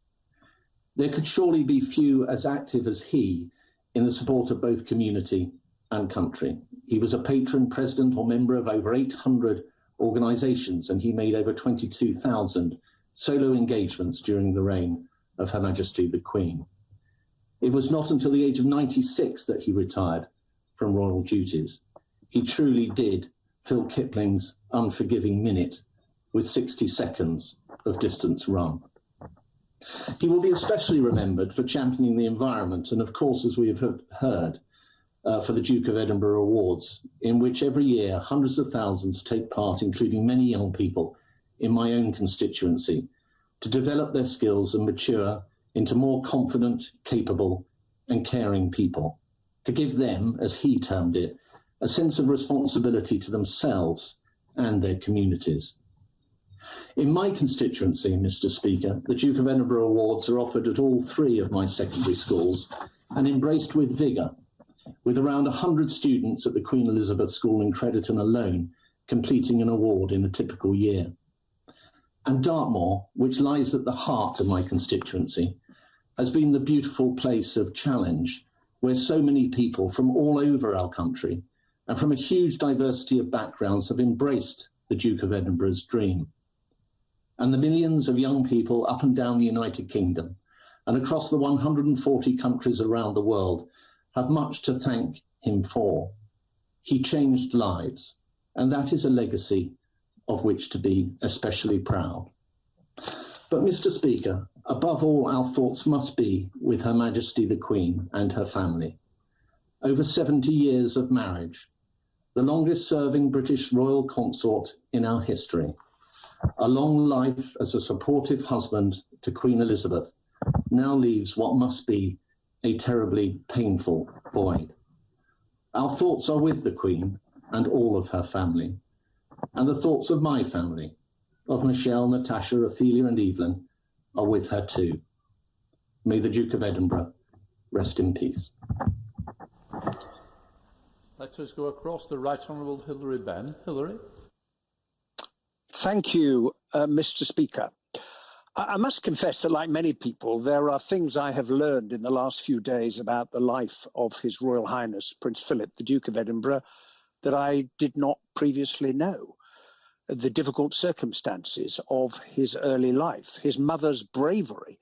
There could surely be few as active as he in the support of both community and country. He was a patron, president or member of over 800 organisations, and he made over 22,000 solo engagements during the reign of Her Majesty the Queen. It was not until the age of 96 that he retired from royal duties. He truly did fill Kipling's unforgiving minute with 60 seconds of distance run. He will be especially remembered for championing the environment and, of course, as we have heard, for the Duke of Edinburgh Awards, in which every year hundreds of thousands take part, including many young people, in my own constituency to develop their skills and mature into more confident, capable, and caring people, to give them, as he termed it, a sense of responsibility to themselves and their communities. In my constituency, Mr. Speaker, the Duke of Edinburgh Awards are offered at all 3 of my secondary schools and embraced with vigour, with around 100 students at the Queen Elizabeth School in Crediton alone completing an award in a typical year. And Dartmoor, which lies at the heart of my constituency, has been the beautiful place of challenge where so many people from all over our country and from a huge diversity of backgrounds have embraced the Duke of Edinburgh's dream. And the millions of young people up and down the United Kingdom and across the 140 countries around the world have much to thank him for. He changed lives, and that is a legacy of which to be especially proud. But Mr. Speaker, above all, our thoughts must be with Her Majesty the Queen and her family. Over 70 years of marriage, the longest serving British royal consort in our history, a long life as a supportive husband to Queen Elizabeth now leaves what must be a terribly painful void. Our thoughts are with the Queen and all of her family, and the thoughts of my family, of Michelle, Natasha, Ophelia and Evelyn, are with her too. May the Duke of Edinburgh rest in peace. Let us go across the Right Honourable Hilary Benn. Hilary. Thank you, Mr. Speaker. I must confess that, like many people, there are things I have learned in the last few days about the life of His Royal Highness Prince Philip, the Duke of Edinburgh, that I did not previously know. The difficult circumstances of his early life, his mother's bravery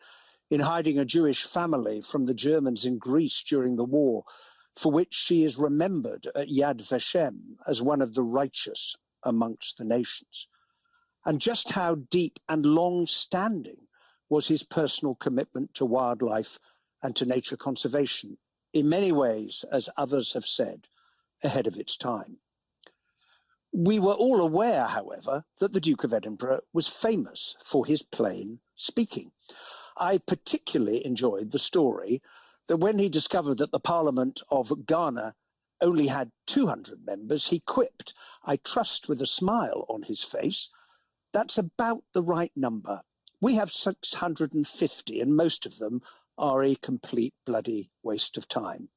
in hiding a Jewish family from the Germans in Greece during the war, for which she is remembered at Yad Vashem as one of the righteous amongst the nations. And just how deep and long-standing was his personal commitment to wildlife and to nature conservation, in many ways, as others have said, ahead of its time. We were all aware, however, that the Duke of Edinburgh was famous for his plain speaking. I particularly enjoyed the story that when he discovered that the Parliament of Ghana only had 200 members, he quipped, I trust with a smile on his face, that's about the right number. We have 650 and most of them are a complete bloody waste of time.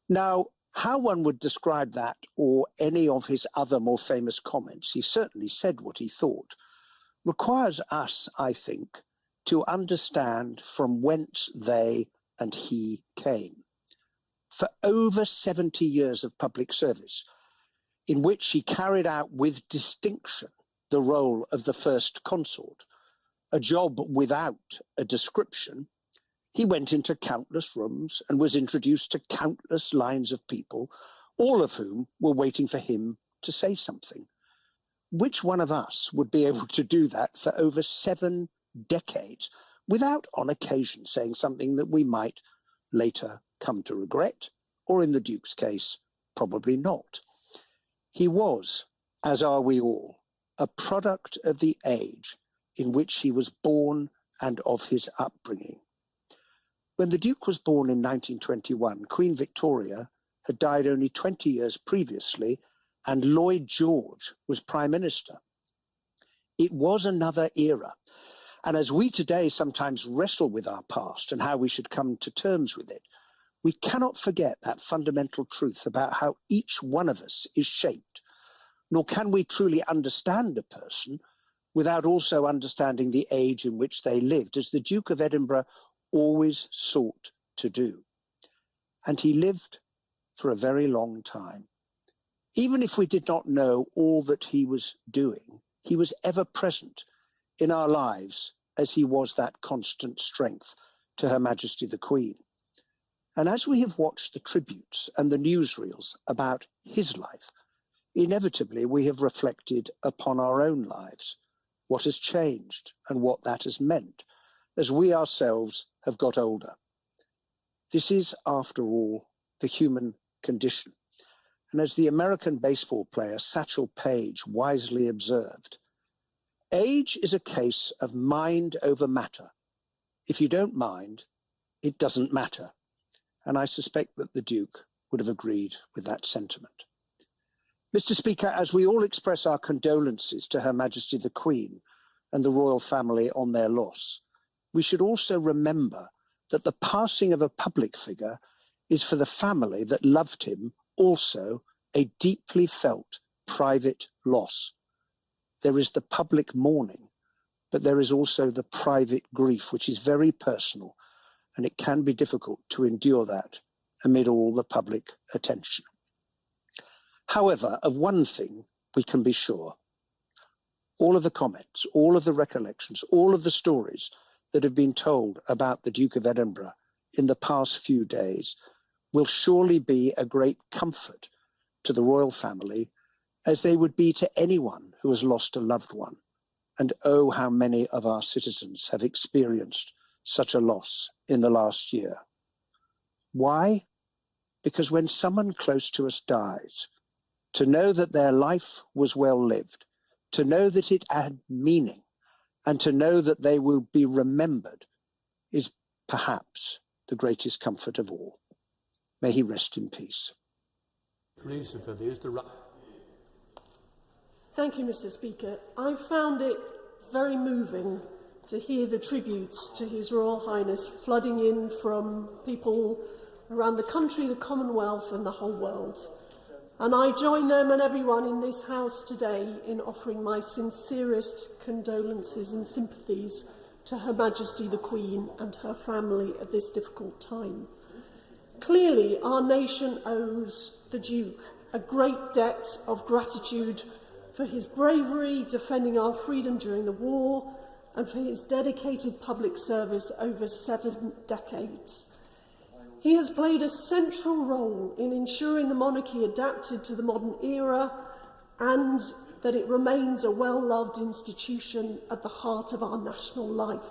Now, how one would describe that or any of his other more famous comments, he certainly said what he thought, requires us, I think, to understand from whence they and he came. For over 70 years of public service, in which he carried out with distinction the role of the first consort, a job without a description, he went into countless rooms and was introduced to countless lines of people, all of whom were waiting for him to say something. Which one of us would be able to do that for over 7 decades without on occasion saying something that we might later come to regret, or in the Duke's case, probably not? He was, as are we all, a product of the age in which he was born and of his upbringing. When the Duke was born in 1921, Queen Victoria had died only 20 years previously, and Lloyd George was Prime Minister. It was another era, and as we today sometimes wrestle with our past and how we should come to terms with it, we cannot forget that fundamental truth about how each one of us is shaped, nor can we truly understand a person without also understanding the age in which they lived, as the Duke of Edinburgh always sought to do. And he lived for a very long time. Even if we did not know all that he was doing, he was ever present in our lives as he was that constant strength to Her Majesty the Queen. And as we have watched the tributes and the newsreels about his life, inevitably we have reflected upon our own lives, what has changed and what that has meant as we ourselves have got older. This is, after all, the human condition. And as the American baseball player Satchel Paige wisely observed, Age is a case of mind over matter. If you don't mind, it doesn't matter. And I suspect that the Duke would have agreed with that sentiment. Mr. Speaker, as we all express our condolences to Her Majesty the Queen and the royal family on their loss, we should also remember that the passing of a public figure is for the family that loved him also a deeply felt private loss. There is the public mourning, but there is also the private grief, which is very personal, and it can be difficult to endure that amid all the public attention. However, of one thing we can be sure. All of the comments, all of the recollections, all of the stories that have been told about the Duke of Edinburgh in the past few days will surely be a great comfort to the royal family, as they would be to anyone who has lost a loved one. And oh, how many of our citizens have experienced such a loss in the last year. Why? Because when someone close to us dies, to know that their life was well lived, to know that it had meaning, and to know that they will be remembered is perhaps the greatest comfort of all. May he rest in peace. Thank you, Mr. Speaker. I found it very moving to hear the tributes to His Royal Highness flooding in from people around the country, the Commonwealth and the whole world. And I join them and everyone in this House today in offering my sincerest condolences and sympathies to Her Majesty the Queen and her family at this difficult time. Clearly, our nation owes the Duke a great debt of gratitude for his bravery defending our freedom during the war and for his dedicated public service over 7 decades. He has played a central role in ensuring the monarchy adapted to the modern era and that it remains a well-loved institution at the heart of our national life.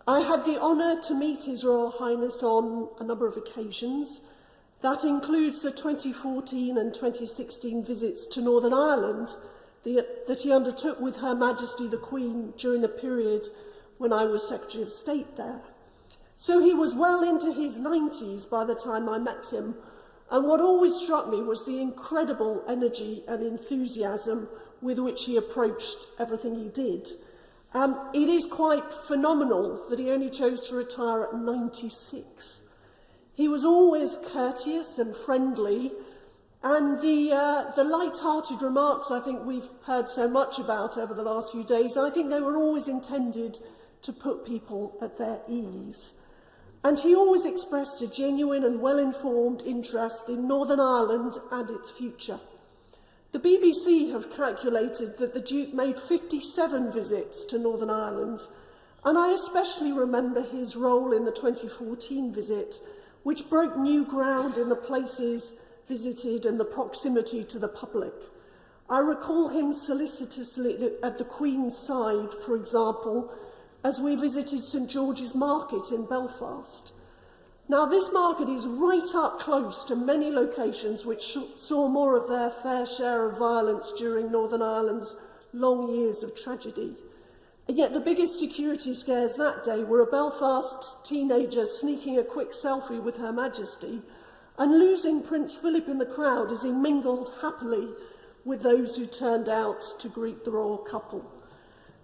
I had the honour to meet His Royal Highness on a number of occasions. That includes the 2014 and 2016 visits to Northern Ireland that he undertook with Her Majesty the Queen during the period when I was Secretary of State there. So he was well into his 90s by the time I met him, and what always struck me was the incredible energy and enthusiasm with which he approached everything he did. It is quite phenomenal that he only chose to retire at 96. He was always courteous and friendly, and the light-hearted remarks I think we've heard so much about over the last few days, I think they were always intended to put people at their ease. And he always expressed a genuine and well-informed interest in Northern Ireland and its future. The BBC have calculated that the Duke made 57 visits to Northern Ireland, and I especially remember his role in the 2014 visit, which broke new ground in the places visited and the proximity to the public. I recall him solicitously at the Queen's side, for example, as we visited St George's Market in Belfast. Now, this market is right up close to many locations which saw more of their fair share of violence during Northern Ireland's long years of tragedy. And yet the biggest security scares that day were a Belfast teenager sneaking a quick selfie with Her Majesty and losing Prince Philip in the crowd as he mingled happily with those who turned out to greet the royal couple.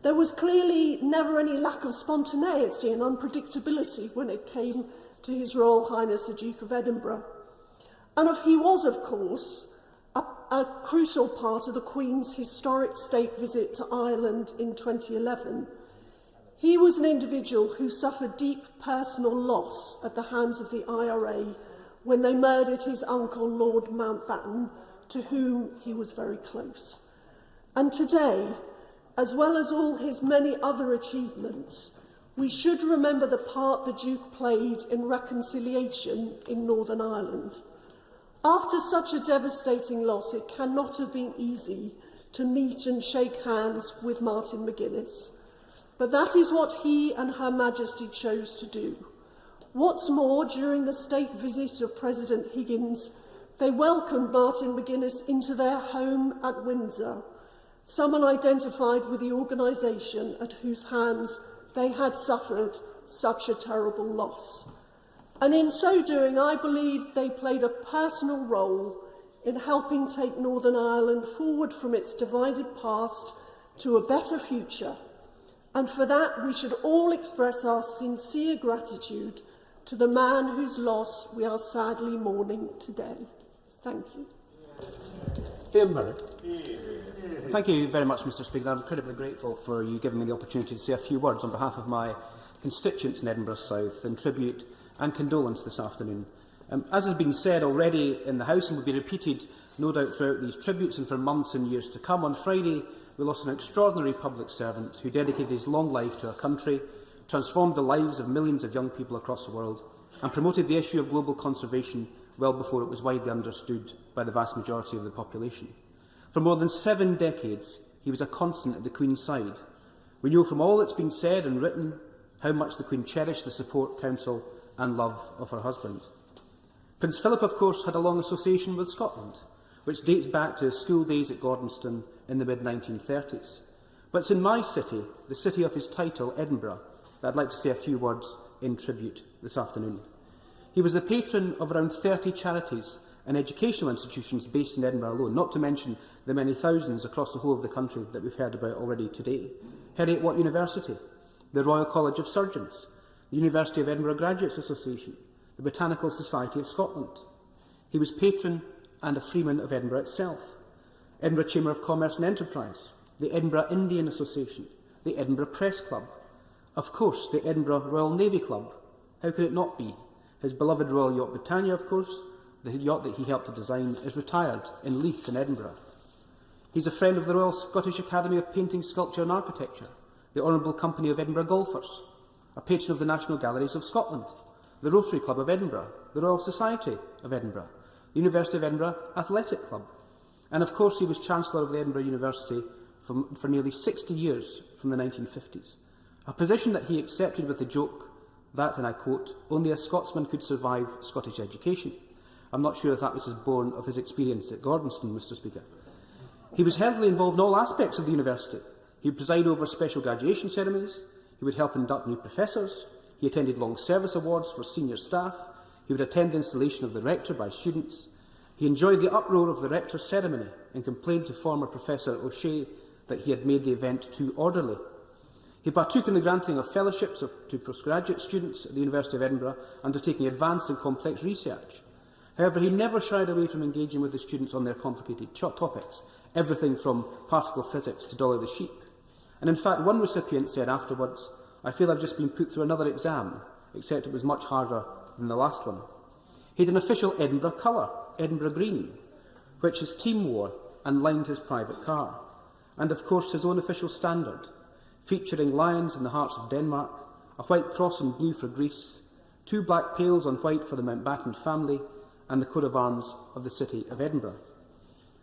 There was clearly never any lack of spontaneity and unpredictability when it came to His Royal Highness the Duke of Edinburgh. And he was, of course, a crucial part of the Queen's historic state visit to Ireland in 2011. He was an individual who suffered deep personal loss at the hands of the IRA when they murdered his uncle, Lord Mountbatten, to whom he was very close. And today, as well as all his many other achievements, we should remember the part the Duke played in reconciliation in Northern Ireland. After such a devastating loss, it cannot have been easy to meet and shake hands with Martin McGuinness. But that is what he and Her Majesty chose to do. What's more, during the state visit of President Higgins, they welcomed Martin McGuinness into their home at Windsor, someone identified with the organisation at whose hands they had suffered such a terrible loss. And in so doing, I believe they played a personal role in helping take Northern Ireland forward from its divided past to a better future. And for that, we should all express our sincere gratitude to the man whose loss we are sadly mourning today. Thank you. Ian Murray. Thank you very much, Mr. Speaker. I'm incredibly grateful for you giving me the opportunity to say a few words on behalf of my constituents in Edinburgh South in tribute and condolence this afternoon. As has been said already in the House and will be repeated no doubt throughout these tributes and for months and years to come, on Friday we lost an extraordinary public servant who dedicated his long life to our country, transformed the lives of millions of young people across the world and promoted the issue of global conservation well before it was widely understood by the vast majority of the population. For more than 7 decades, he was a constant at the Queen's side. We know from all that's been said and written how much the Queen cherished the support, counsel and love of her husband. Prince Philip, of course, had a long association with Scotland, which dates back to his school days at Gordonston in the mid-1930s. But it's in my city, the city of his title, Edinburgh, that I'd like to say a few words in tribute this afternoon. He was the patron of around 30 charities and educational institutions based in Edinburgh alone, not to mention the many thousands across the whole of the country that we've heard about already today. Heriot-Watt University, the Royal College of Surgeons, the University of Edinburgh Graduates Association, the Botanical Society of Scotland. He was patron and a freeman of Edinburgh itself, Edinburgh Chamber of Commerce and Enterprise, the Edinburgh Indian Association, the Edinburgh Press Club, of course the Edinburgh Royal Navy Club. How could it not be? His beloved Royal Yacht Britannia, of course, the yacht that he helped to design, is retired in Leith in Edinburgh. He's a friend of the Royal Scottish Academy of Painting, Sculpture and Architecture, the Honourable Company of Edinburgh Golfers, a patron of the National Galleries of Scotland, the Rotary Club of Edinburgh, the Royal Society of Edinburgh, the University of Edinburgh Athletic Club, and of course he was Chancellor of the Edinburgh University for nearly 60 years from the 1950s, a position that he accepted with the joke that, and I quote, "only a Scotsman could survive Scottish education." I'm not sure if that was born of his experience at Gordonston, Mr. Speaker. He was heavily involved in all aspects of the university. He would preside over special graduation ceremonies, he would help induct new professors, he attended long service awards for senior staff, he would attend the installation of the rector by students, he enjoyed the uproar of the rector's ceremony and complained to former Professor O'Shea that he had made the event too orderly. He partook in the granting of fellowships to postgraduate students at the University of Edinburgh, undertaking advanced and complex research. However, he never shied away from engaging with the students on their complicated topics, everything from particle physics to Dolly the sheep. And in fact, one recipient said afterwards, "I feel I've just been put through another exam, except it was much harder than the last one." He had an official Edinburgh colour, Edinburgh green, which his team wore and lined his private car. And of course his own official standard, featuring lions in the hearts of Denmark, a white cross in blue for Greece, 2 black pales on white for the Mountbatten family, and the coat of arms of the city of Edinburgh.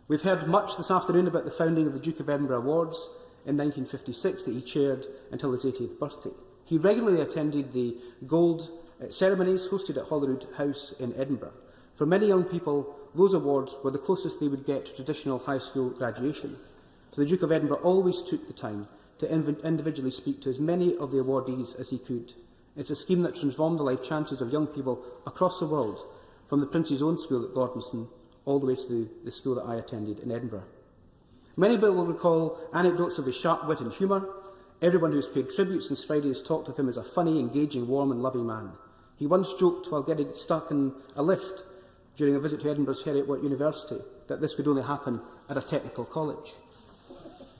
We've heard much this afternoon about the founding of the Duke of Edinburgh Awards in 1956 that he chaired until his 80th birthday. He regularly attended the gold ceremonies hosted at Holyrood House in Edinburgh. For many young people, those awards were the closest they would get to traditional high school graduation. So the Duke of Edinburgh always took the time to individually speak to as many of the awardees as he could. It's a scheme that transformed the life chances of young people across the world, from the Prince's own school at Gordonston all the way to the school that I attended in Edinburgh. Many will recall anecdotes of his sharp wit and humour. Everyone who has paid tribute since Friday has talked of him as a funny, engaging, warm and loving man. He once joked while getting stuck in a lift during a visit to Edinburgh's Heriot-Watt University that this could only happen at a technical college.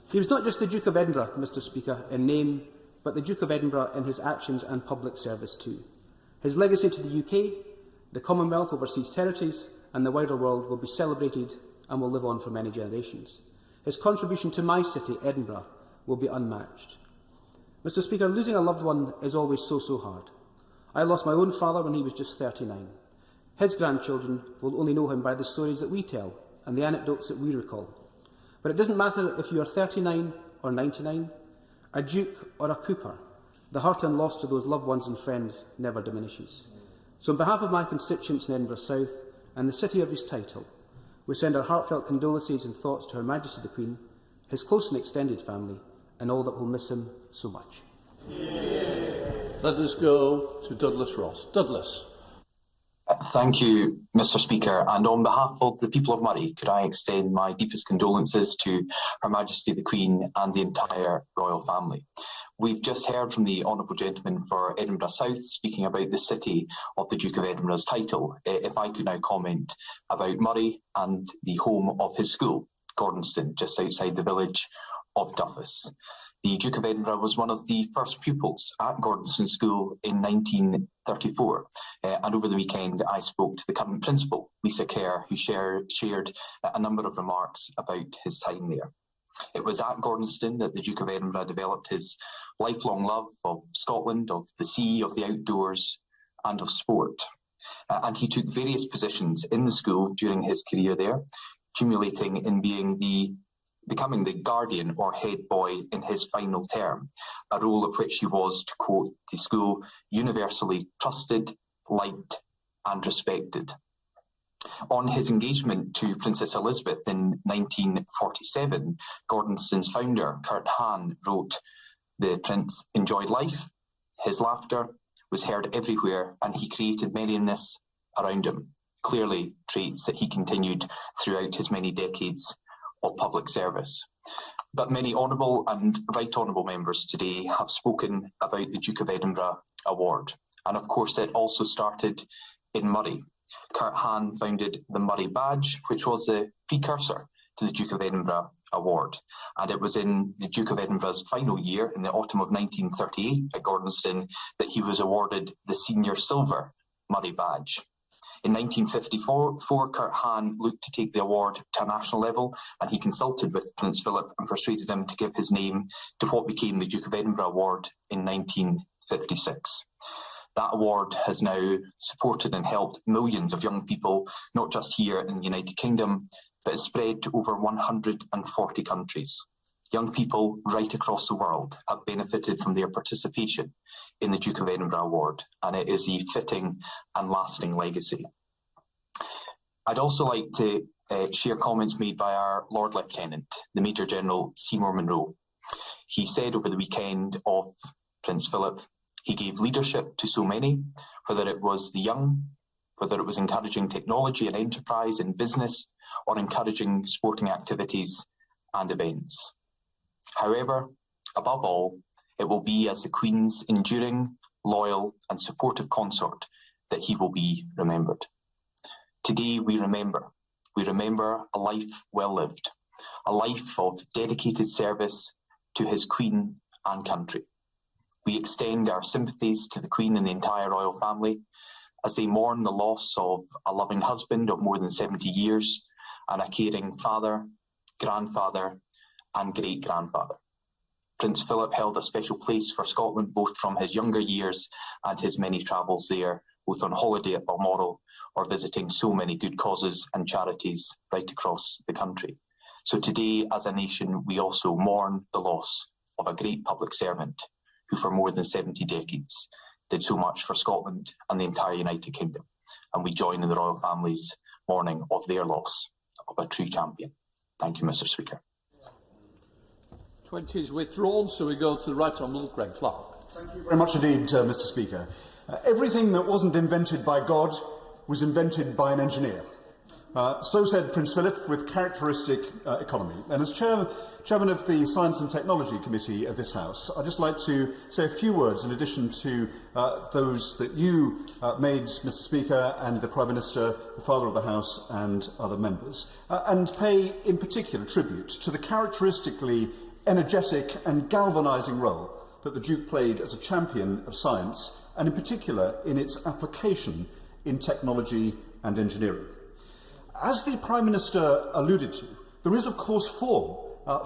He was not just the Duke of Edinburgh, Mr. Speaker, in name, but the Duke of Edinburgh in his actions and public service too. His legacy to the UK, the Commonwealth, overseas territories and the wider world will be celebrated and will live on for many generations. His contribution to my city, Edinburgh, will be unmatched. Mr. Speaker, losing a loved one is always so hard. I lost my own father when he was just 39. His grandchildren will only know him by the stories that we tell and the anecdotes that we recall. But it doesn't matter if you are 39 or 99, a Duke or a Cooper, the hurt and loss to those loved ones and friends never diminishes. So on behalf of my constituents in Edinburgh South and the city of his title, we send our heartfelt condolences and thoughts to Her Majesty the Queen, his close and extended family, and all that will miss him so much. Let us go to Douglas Ross. Douglas. Thank you, Mr. Speaker. And on behalf of the people of Moray, could I extend my deepest condolences to Her Majesty the Queen and the entire royal family. We've just heard from the Honourable Gentleman for Edinburgh South speaking about the city of the Duke of Edinburgh's title. If I could now comment about Moray and the home of his school, Gordonston, just outside the village of Duffus. The Duke of Edinburgh was one of the first pupils at Gordonston School in 1934. And over the weekend, I spoke to the current principal, Lisa Kerr, who shared a number of remarks about his time there. It was at Gordonston that the Duke of Edinburgh developed his lifelong love of Scotland, of the sea, of the outdoors, and of sport. And he took various positions in the school during his career there, accumulating in becoming the guardian or head boy in his final term, a role at which he was, to quote the school, universally trusted, liked and respected. On his engagement to Princess Elizabeth in 1947, Gordonston's founder, Kurt Hahn, wrote, "The Prince enjoyed life, his laughter was heard everywhere, and he created merriness around him." Clearly traits that he continued throughout his many decades of public service. But many honourable and right honourable members today have spoken about the Duke of Edinburgh Award. And of course, it also started in Moray. Kurt Hahn founded the Moray Badge, which was the precursor to the Duke of Edinburgh Award. And it was in the Duke of Edinburgh's final year, in the autumn of 1938 at Gordonston, that he was awarded the Senior Silver Moray Badge. In 1954, Kurt Hahn looked to take the award to a national level, and he consulted with Prince Philip and persuaded him to give his name to what became the Duke of Edinburgh Award in 1956. That award has now supported and helped millions of young people, not just here in the United Kingdom, but is spread to over 140 countries. Young people right across the world have benefited from their participation in the Duke of Edinburgh Award, and it is a fitting and lasting legacy. I'd also like to share comments made by our Lord Lieutenant, the Major General Seymour Monro. He said over the weekend of Prince Philip, he gave leadership to so many, whether it was the young, whether it was encouraging technology and enterprise and business, or encouraging sporting activities and events. However, above all, it will be as the Queen's enduring, loyal and supportive consort that he will be remembered. Today we remember a life well lived, a life of dedicated service to his Queen and country. We extend our sympathies to the Queen and the entire royal family as they mourn the loss of a loving husband of more than 70 years and a caring father, grandfather and great-grandfather. Prince Philip held a special place for Scotland both from his younger years and his many travels there, both on holiday at Balmoral or visiting so many good causes and charities right across the country. So today, as a nation, we also mourn the loss of a great public servant who for more than 70 decades did so much for Scotland and the entire United Kingdom. And we join in the royal family's mourning of their loss of a true champion. Thank you, Mr. Speaker. 20 is withdrawn, so we go to the Right Honourable Greg Clark. Thank you very much indeed, Mr. Speaker. Everything that wasn't invented by God was invented by an engineer. So said Prince Philip with characteristic economy. And as Chairman of the Science and Technology Committee of this House, I'd just like to say a few words in addition to those that you made, Mr. Speaker, and the Prime Minister, the Father of the House, and other members, and pay in particular tribute to the characteristically energetic and galvanising role that the Duke played as a champion of science, and in particular in its application in technology and engineering. As the Prime Minister alluded to, there is of course form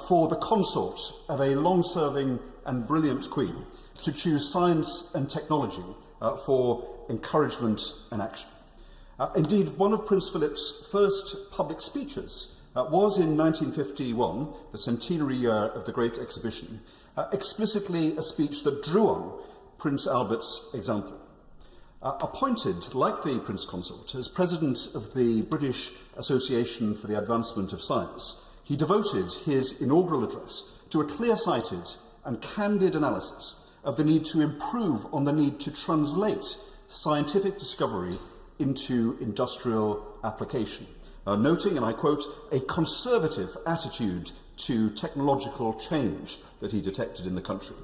for the consort of a long-serving and brilliant Queen to choose science and technology for encouragement and action. Indeed, one of Prince Philip's first public speeches was in 1951, the centenary year of the Great Exhibition, explicitly a speech that drew on Prince Albert's example. Appointed, like the Prince Consort, as President of the British Association for the Advancement of Science, he devoted his inaugural address to a clear-sighted and candid analysis of the need to improve on the need to translate scientific discovery into industrial application, noting, and I quote, a conservative attitude to technological change that he detected in the country.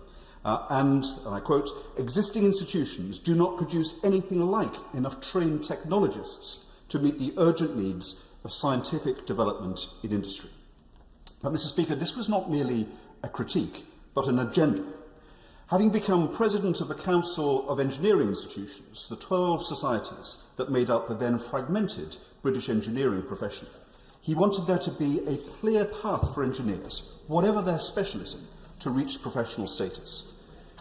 And I quote, existing institutions do not produce anything like enough trained technologists to meet the urgent needs of scientific development in industry. But, Mr. Speaker, this was not merely a critique, but an agenda. Having become president of the Council of Engineering Institutions, the 12 societies that made up the then fragmented British engineering profession, he wanted there to be a clear path for engineers, whatever their specialism, to reach professional status.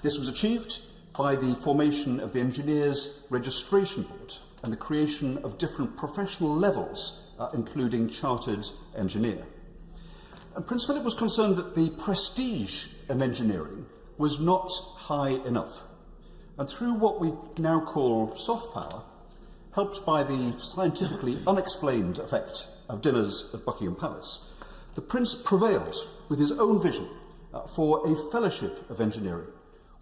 This was achieved by the formation of the Engineers Registration Board and the creation of different professional levels, including chartered engineer. And Prince Philip was concerned that the prestige of engineering was not high enough. And through what we now call soft power, helped by the scientifically unexplained effect of dinners at Buckingham Palace, the Prince prevailed with his own vision for a Fellowship of Engineering,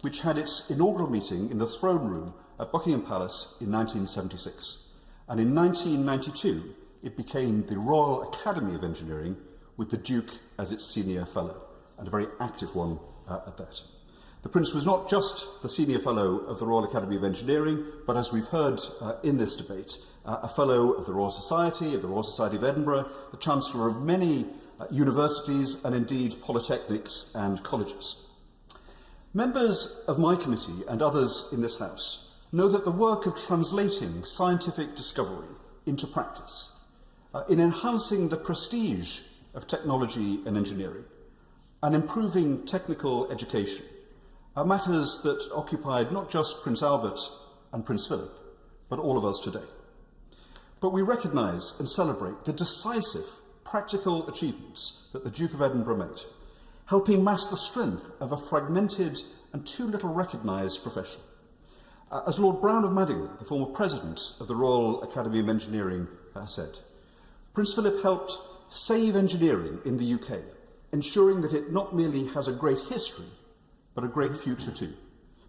which had its inaugural meeting in the throne room at Buckingham Palace in 1976. And in 1992, it became the Royal Academy of Engineering, with the Duke as its senior fellow, and a very active one at that. The Prince was not just the senior fellow of the Royal Academy of Engineering, but as we've heard in this debate, a fellow of the Royal Society of Edinburgh, the Chancellor of many universities and indeed polytechnics and colleges. Members of my committee and others in this House know that the work of translating scientific discovery into practice, in enhancing the prestige of technology and engineering, and improving technical education, are matters that occupied not just Prince Albert and Prince Philip, but all of us today. But we recognise and celebrate the decisive practical achievements that the Duke of Edinburgh made, helping mass the strength of a fragmented and too little recognised profession. As Lord Browne of Madingley, the former president of the Royal Academy of Engineering, said, Prince Philip helped save engineering in the UK, ensuring that it not merely has a great history, but a great future too.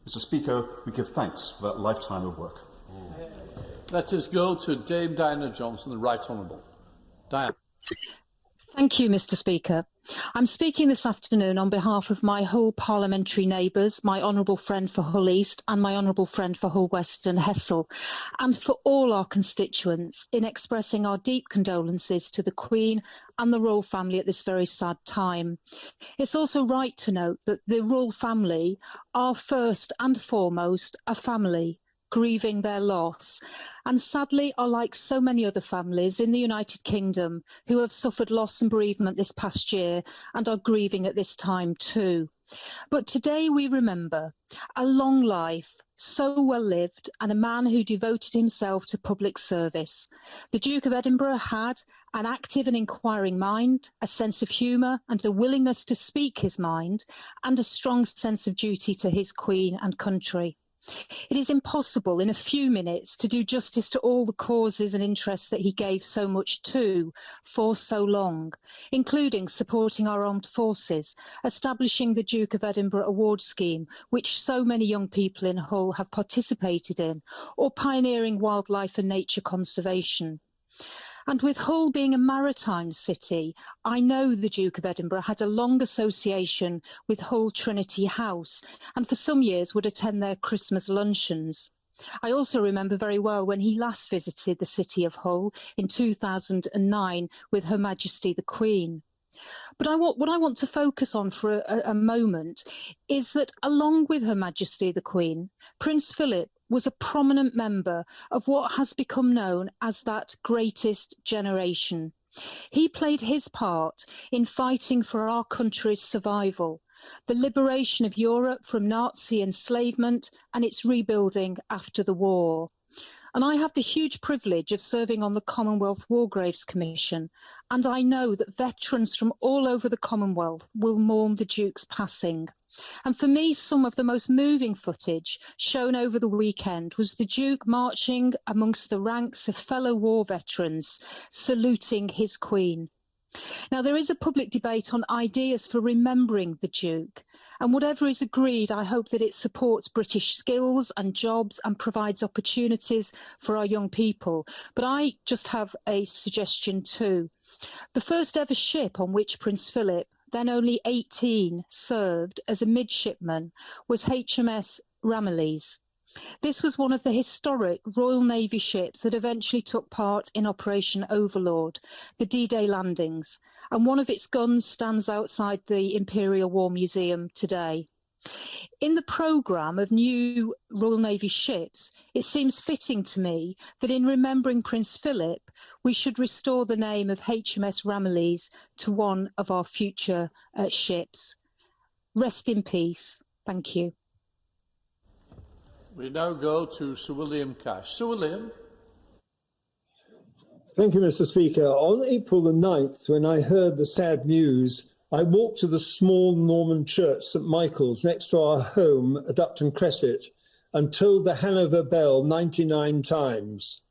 Mr. Speaker, we give thanks for that lifetime of work. Let us go to Dame Diana Johnson, the Right Honourable. Diana. Thank you, Mr. Speaker. I'm speaking this afternoon on behalf of my Hull parliamentary neighbours, my honourable friend for Hull East and my honourable friend for Hull West and Hessel, and for all our constituents in expressing our deep condolences to the Queen and the royal family at this very sad time. It's also right to note that the royal family are first and foremost a family, grieving their loss, and sadly are like so many other families in the United Kingdom who have suffered loss and bereavement this past year and are grieving at this time too. But today we remember a long life, so well lived, and a man who devoted himself to public service. The Duke of Edinburgh had an active and inquiring mind, a sense of humour and a willingness to speak his mind, and a strong sense of duty to his Queen and country. It is impossible in a few minutes to do justice to all the causes and interests that he gave so much to for so long, including supporting our armed forces, establishing the Duke of Edinburgh Award Scheme, which so many young people in Hull have participated in, or pioneering wildlife and nature conservation. And with Hull being a maritime city, I know the Duke of Edinburgh had a long association with Hull Trinity House, and for some years would attend their Christmas luncheons. I also remember very well when he last visited the city of Hull in 2009 with Her Majesty the Queen. But what I want to focus on for a moment is that along with Her Majesty the Queen, Prince Philip was a prominent member of what has become known as that greatest generation. He played his part in fighting for our country's survival, the liberation of Europe from Nazi enslavement and its rebuilding after the war. And I have the huge privilege of serving on the Commonwealth War Graves Commission, and I know that veterans from all over the Commonwealth will mourn the Duke's passing. And for me, some of the most moving footage shown over the weekend was the Duke marching amongst the ranks of fellow war veterans, saluting his Queen. Now, there is a public debate on ideas for remembering the Duke, and whatever is agreed, I hope that it supports British skills and jobs and provides opportunities for our young people. But I just have a suggestion too. The first ever ship on which Prince Philip, then only 18, served as a midshipman was HMS Ramillies. This was one of the historic Royal Navy ships that eventually took part in Operation Overlord, the D-Day landings, and one of its guns stands outside the Imperial War Museum today. In the programme of new Royal Navy ships, it seems fitting to me that in remembering Prince Philip, we should restore the name of HMS Ramillies to one of our future ships. Rest in peace. Thank you. We now go to Sir William Cash. Sir William. Thank you, Mr. Speaker. On April the 9th, when I heard the sad news, I walked to the small Norman church, St. Michael's, next to our home at Upton Crescent, and tolled the Hanover bell 99 times.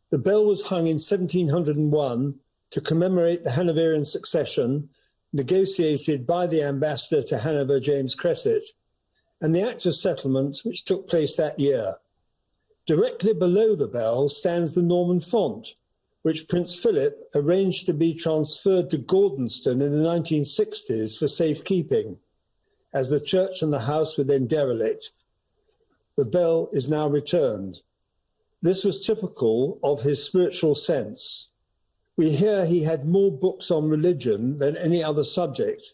The bell was hung in 1701 to commemorate the Hanoverian succession, negotiated by the ambassador to Hanover, James Cresset, and the Act of Settlement, which took place that year. Directly below the bell stands the Norman font, which Prince Philip arranged to be transferred to Gordonstoun in the 1960s for safekeeping, as the church and the house were then derelict. The bell is now returned. This was typical of his spiritual sense. We hear he had more books on religion than any other subject.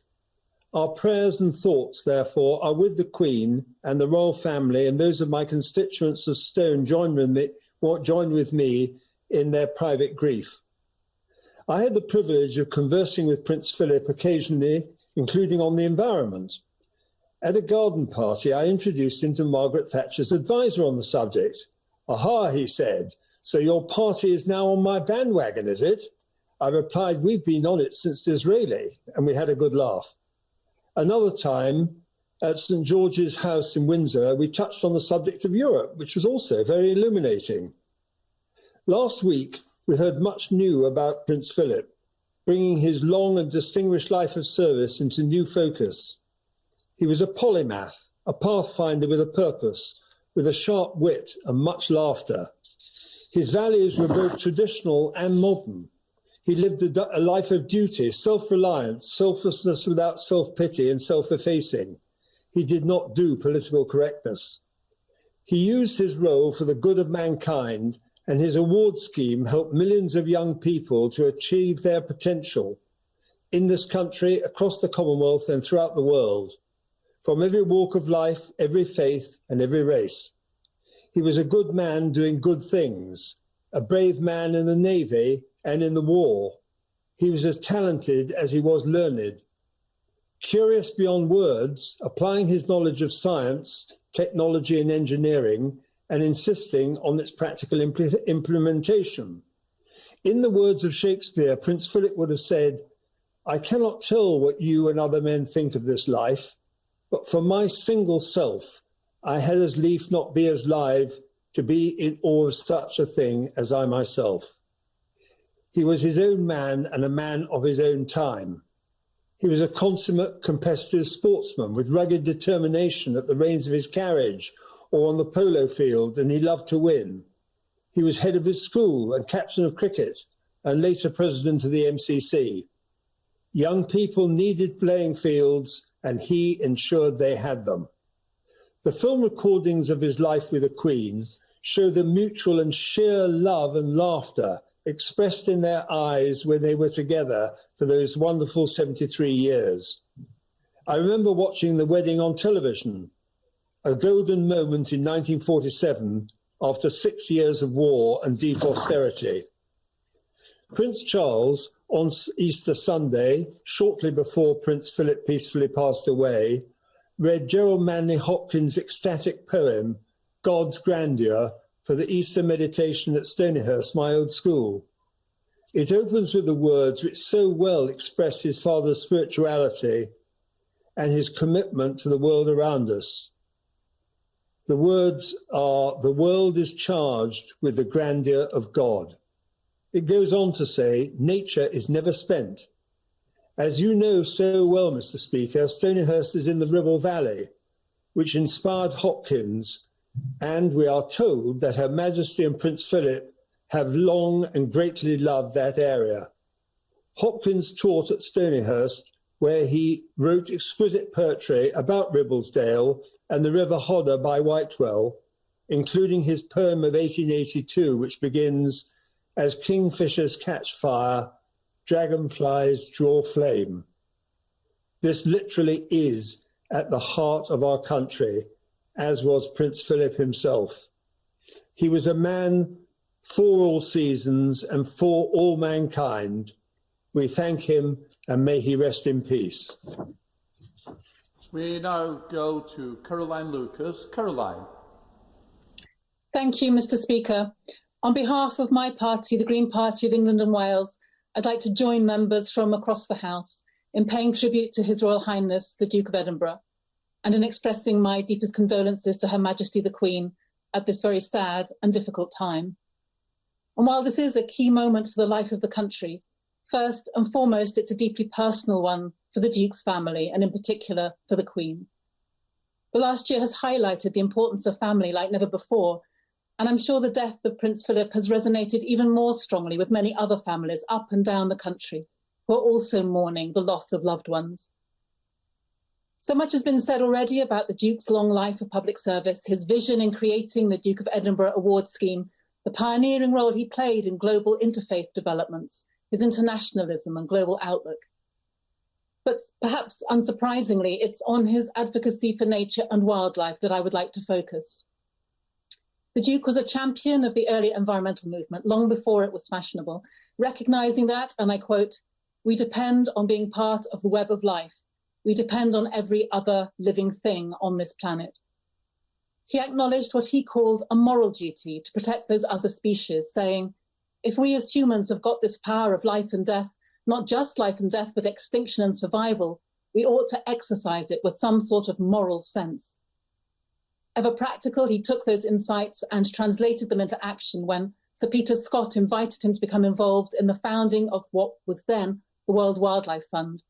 Our prayers and thoughts, therefore, are with the Queen and the royal family, and those of my constituents of Stone join with me in their private grief. I had the privilege of conversing with Prince Philip occasionally, including on the environment. At a garden party, I introduced him to Margaret Thatcher's advisor on the subject. "Aha," he said, "so your party is now on my bandwagon, is it?" I replied, "We've been on it since Disraeli," and we had a good laugh. Another time, at St. George's House in Windsor, we touched on the subject of Europe, which was also very illuminating. Last week, we heard much new about Prince Philip, bringing his long and distinguished life of service into new focus. He was a polymath, a pathfinder with a purpose, with a sharp wit and much laughter. His values were both traditional and modern. He lived a life of duty, self-reliance, selflessness without self-pity and self-effacing. He did not do political correctness. He used his role for the good of mankind, and his award scheme helped millions of young people to achieve their potential in this country, across the Commonwealth and throughout the world, from every walk of life, every faith and every race. He was a good man doing good things, a brave man in the Navy and in the war. He was as talented as he was learned. Curious beyond words, applying his knowledge of science, technology and engineering, and insisting on its practical implementation. In the words of Shakespeare, Prince Philip would have said, "I cannot tell what you and other men think of this life, but for my single self, I had as lief not be as live to be in awe of such a thing as I myself." He was his own man and a man of his own time. He was a consummate competitive sportsman with rugged determination at the reins of his carriage or on the polo field, and he loved to win. He was head of his school and captain of cricket, and later president of the MCC. Young people needed playing fields, and he ensured they had them. The film recordings of his life with the Queen show the mutual and sheer love and laughter expressed in their eyes when they were together for those wonderful 73 years. I remember watching the wedding on television, a golden moment in 1947 after 6 years of war and deep austerity. Prince Charles, on Easter Sunday, shortly before Prince Philip peacefully passed away, read Gerald Manley Hopkins' ecstatic poem, God's Grandeur, for the Easter meditation at Stonyhurst, my old school. It opens with the words which so well express his father's spirituality and his commitment to the world around us. The words are, "The world is charged with the grandeur of God." It goes on to say, "Nature is never spent. As you know so well, Mr. Speaker, Stonyhurst is in the Ribble Valley, which inspired Hopkins, and we are told that Her Majesty and Prince Philip have long and greatly loved that area. Hopkins taught at Stonyhurst, where he wrote exquisite poetry about Ribblesdale and the River Hodder by Whitewell, including his poem of 1882, which begins, "As kingfishers catch fire, dragonflies draw flame." This literally is at the heart of our country, as was Prince Philip himself. He was a man for all seasons and for all mankind. We thank him and may he rest in peace. We now go to Caroline Lucas. Caroline. Thank you, Mr. Speaker. On behalf of my party, the Green Party of England and Wales, I'd like to join members from across the House in paying tribute to His Royal Highness, the Duke of Edinburgh, and in expressing my deepest condolences to Her Majesty the Queen at this very sad and difficult time. And while this is a key moment for the life of the country, first and foremost, it's a deeply personal one for the Duke's family, and in particular for the Queen. The last year has highlighted the importance of family like never before, and I'm sure the death of Prince Philip has resonated even more strongly with many other families up and down the country who are also mourning the loss of loved ones. So much has been said already about the Duke's long life of public service, his vision in creating the Duke of Edinburgh Award Scheme, the pioneering role he played in global interfaith developments, his internationalism and global outlook. But perhaps unsurprisingly, it's on his advocacy for nature and wildlife that I would like to focus. The Duke was a champion of the early environmental movement long before it was fashionable, recognising that, and I quote, "We depend on being part of the web of life. We depend on every other living thing on this planet." He acknowledged what he called a moral duty to protect those other species, saying, "If we as humans have got this power of life and death, not just life and death, but extinction and survival, we ought to exercise it with some sort of moral sense." Ever practical, he took those insights and translated them into action when Sir Peter Scott invited him to become involved in the founding of what was then the World Wildlife Fund,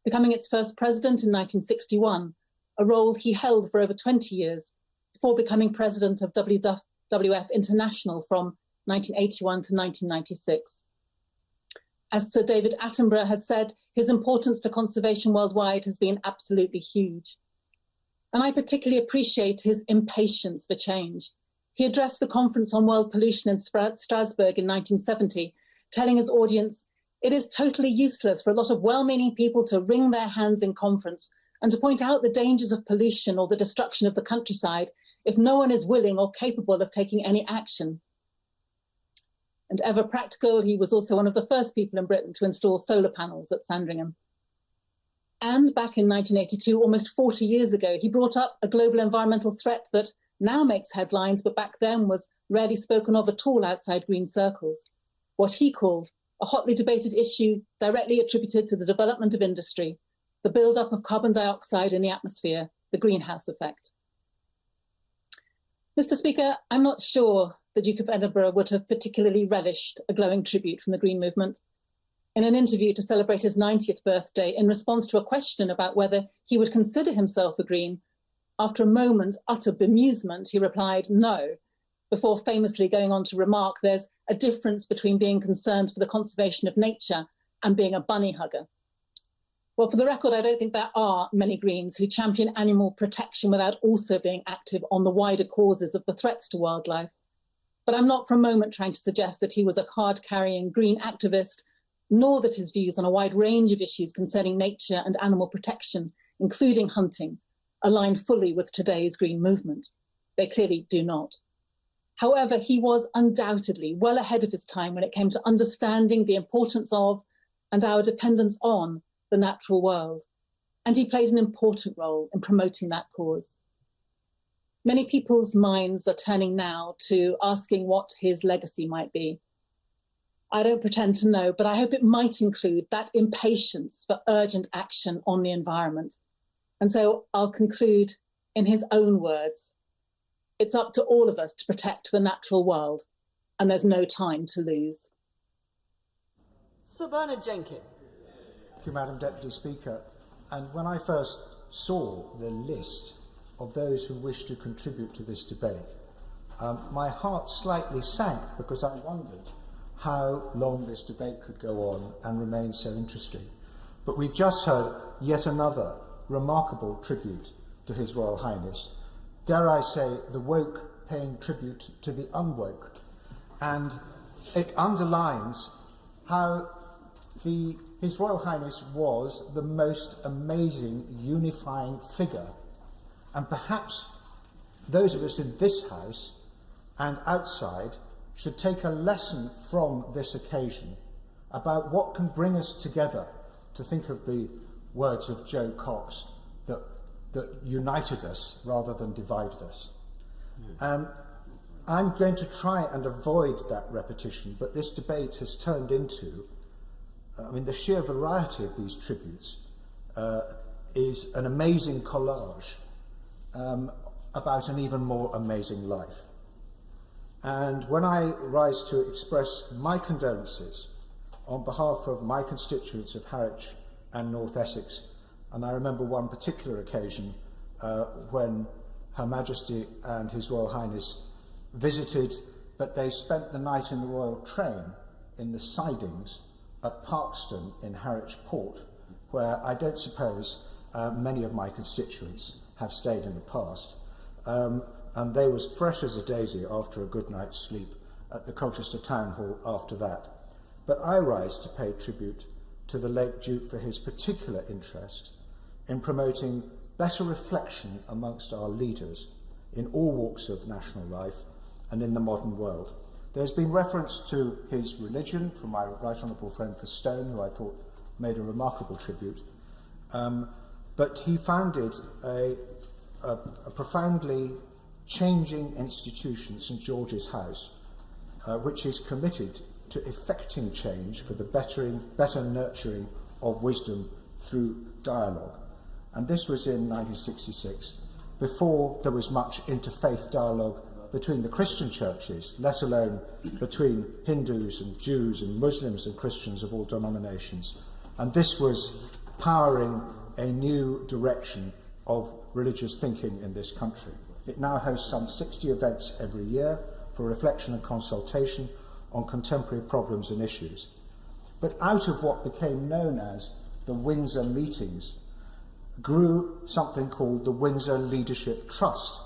becoming its first president in 1961, a role he held for over 20 years, before becoming president of WWF International from 1981 to 1996. As Sir David Attenborough has said, his importance to conservation worldwide has been absolutely huge. And I particularly appreciate his impatience for change. He addressed the Conference on World Pollution in Strasbourg in 1970, telling his audience, "It is totally useless for a lot of well-meaning people to wring their hands in conference and to point out the dangers of pollution or the destruction of the countryside if no one is willing or capable of taking any action." And ever practical, he was also one of the first people in Britain to install solar panels at Sandringham. And back in 1982, almost 40 years ago, he brought up a global environmental threat that now makes headlines, but back then was rarely spoken of at all outside green circles. What he called a hotly debated issue directly attributed to the development of industry, the build-up of carbon dioxide in the atmosphere, the greenhouse effect. Mr. Speaker, I'm not sure the Duke of Edinburgh would have particularly relished a glowing tribute from the Green movement. In an interview to celebrate his 90th birthday, in response to a question about whether he would consider himself a Green, after a moment's utter bemusement, he replied no, before famously going on to remark there's a difference between being concerned for the conservation of nature and being a bunny hugger. Well, for the record, I don't think there are many Greens who champion animal protection without also being active on the wider causes of the threats to wildlife. But I'm not for a moment trying to suggest that he was a card-carrying Green activist, nor that his views on a wide range of issues concerning nature and animal protection, including hunting, align fully with today's Green movement. They clearly do not. However, he was undoubtedly well ahead of his time when it came to understanding the importance of and our dependence on the natural world, and he played an important role in promoting that cause. Many people's minds are turning now to asking what his legacy might be. I don't pretend to know, but I hope it might include that impatience for urgent action on the environment. And so I'll conclude in his own words. It's up to all of us to protect the natural world, and there's no time to lose. Sir Bernard Jenkin. you, Madam Deputy Speaker. And when I first saw the list of those who wish to contribute to this debate, my heart slightly sank because I wondered how long this debate could go on and remain so interesting. But we've just heard yet another remarkable tribute to His Royal Highness. Dare I say, the woke paying tribute to the unwoke. And it underlines how His Royal Highness was the most amazing unifying figure. And perhaps those of us in this House and outside should take a lesson from this occasion about what can bring us together, to think of the words of Joe Cox, that united us rather than divided us. I'm going to try and avoid that repetition, but this debate has turned into, the sheer variety of these tributes is an amazing collage about an even more amazing life. And when I rise to express my condolences on behalf of my constituents of Harwich and North Essex, and I remember one particular occasion when Her Majesty and His Royal Highness visited, but they spent the night in the Royal Train in the sidings at Parkston in Harwich Port, where I don't suppose many of my constituents have stayed in the past. And they was fresh as a daisy after a good night's sleep at the Colchester Town Hall after that. But I rise to pay tribute to the late Duke for his particular interest in promoting better reflection amongst our leaders in all walks of national life and in the modern world. There's been reference to his religion from my Right Honourable friend for Stone, who I thought made a remarkable tribute. But he founded a profoundly changing institution, St George's House, which is committed to effecting change for the better nurturing of wisdom through dialogue. And this was in 1966, before there was much interfaith dialogue between the Christian churches, let alone between Hindus and Jews and Muslims and Christians of all denominations. And this was powering a new direction of religious thinking in this country. It now hosts some 60 events every year for reflection and consultation on contemporary problems and issues. But out of what became known as the Windsor meetings grew something called the Windsor Leadership Trust,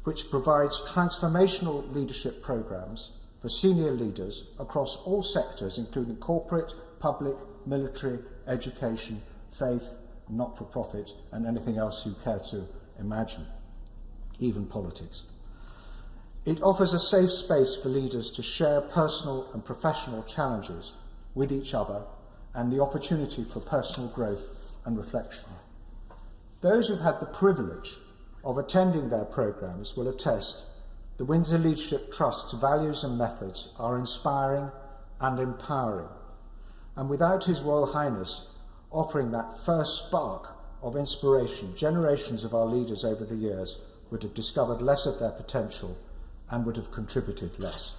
which provides transformational leadership programs for senior leaders across all sectors, including corporate, public, military, education, faith, not-for-profit, and anything else you care to imagine, even politics. It offers a safe space for leaders to share personal and professional challenges with each other and the opportunity for personal growth and reflection. Those who've had the privilege of attending their programs will attest the Windsor Leadership Trust's values and methods are inspiring and empowering. And without His Royal Highness offering that first spark of inspiration, generations of our leaders over the years would have discovered less of their potential and would have contributed less.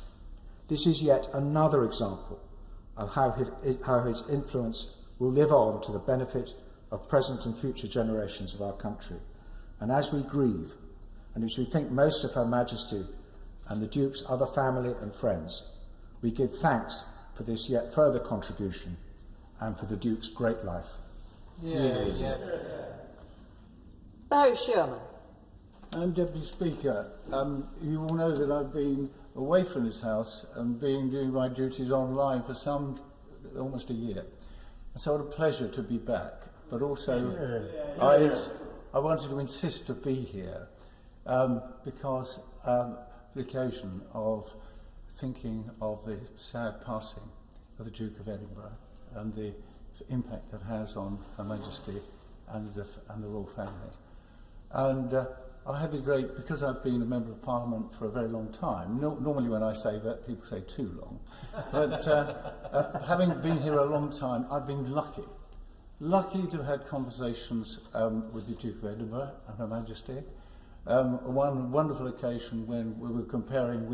This is yet another example of how his influence will live on to the benefit of present and future generations of our country. And as we grieve, and as we think most of Her Majesty and the Duke's other family and friends, we give thanks for this yet further contribution and for the Duke's great life. Barry Sherman. Deputy Speaker, you all know that I've been away from this House and doing my duties online for almost a year. And so what a pleasure to be back. But also, I wanted to insist to be here because the occasion of thinking of the sad passing of the Duke of Edinburgh and the impact that has on Her Majesty and the royal family. And I had the great, because I've been a Member of Parliament for a very long time, normally when I say that, people say too long, but having been here a long time, I've been lucky to have had conversations with the Duke of Edinburgh and Her Majesty, one wonderful occasion when we were comparing,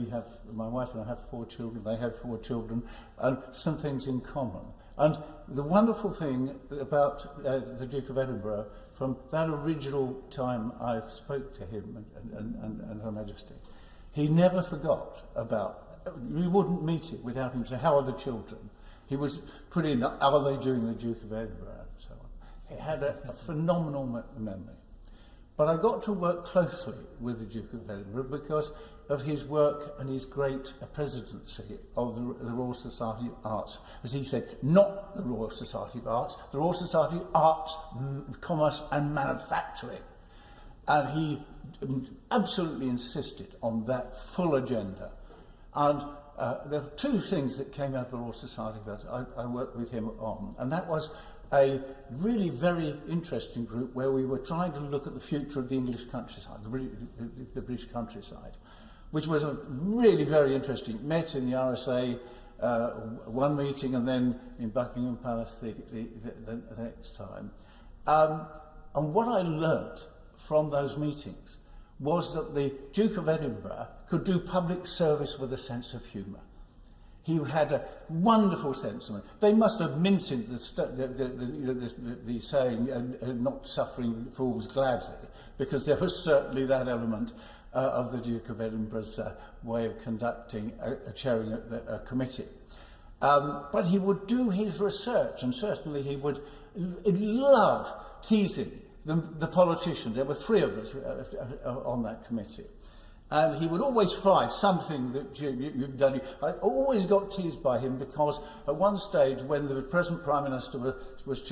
my wife and I have 4 children, they had 4 children, and some things in common. And the wonderful thing about the Duke of Edinburgh, from that original time I spoke to him and Her Majesty, he never forgot about, we wouldn't meet him without him saying, how are the children? He was put in, are they doing the Duke of Edinburgh? And so on. He had a phenomenal memory. But I got to work closely with the Duke of Edinburgh because of his work and his great presidency of the Royal Society of Arts. As he said, not the Royal Society of Arts, the Royal Society of Arts, Commerce and Manufacturing. And he absolutely insisted on that full agenda. And there were 2 things that came out of the Royal Society of Arts I worked with him on, and that was a really very interesting group where we were trying to look at the future of the English countryside, the British countryside, which was a really very interesting. It met in the RSA one meeting and then in Buckingham Palace the next time. And what I learnt from those meetings was that the Duke of Edinburgh could do public service with a sense of humour. He had a wonderful sense of it. They must have minted the saying, not suffering fools gladly, because there was certainly that element of the Duke of Edinburgh's way of conducting, chairing a committee. But he would do his research, and certainly he would love teasing the politicians. There were 3 of us on that committee. And he would always find something that you've done. I always got teased by him because at one stage, when the present Prime Minister was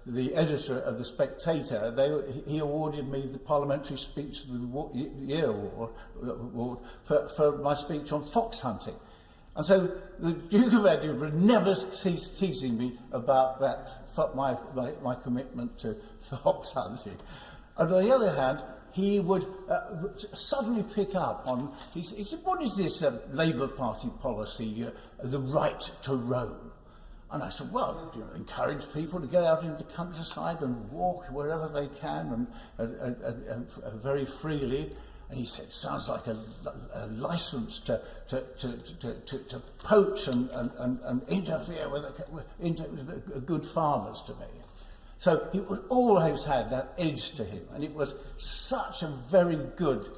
the editor of The Spectator, he awarded me the Parliamentary Speech of the Year award for my speech on fox hunting. And so the Duke of Edinburgh never ceased teasing me about that, my commitment to fox hunting. And on the other hand, he would suddenly pick up on, he said, what is this Labour Party policy, the right to roam? And I said, well, encourage people to get out into the countryside and walk wherever they can and very freely. And he said, sounds like a license to poach and interfere with good farmers to me. So he always had that edge to him, and it was such a very good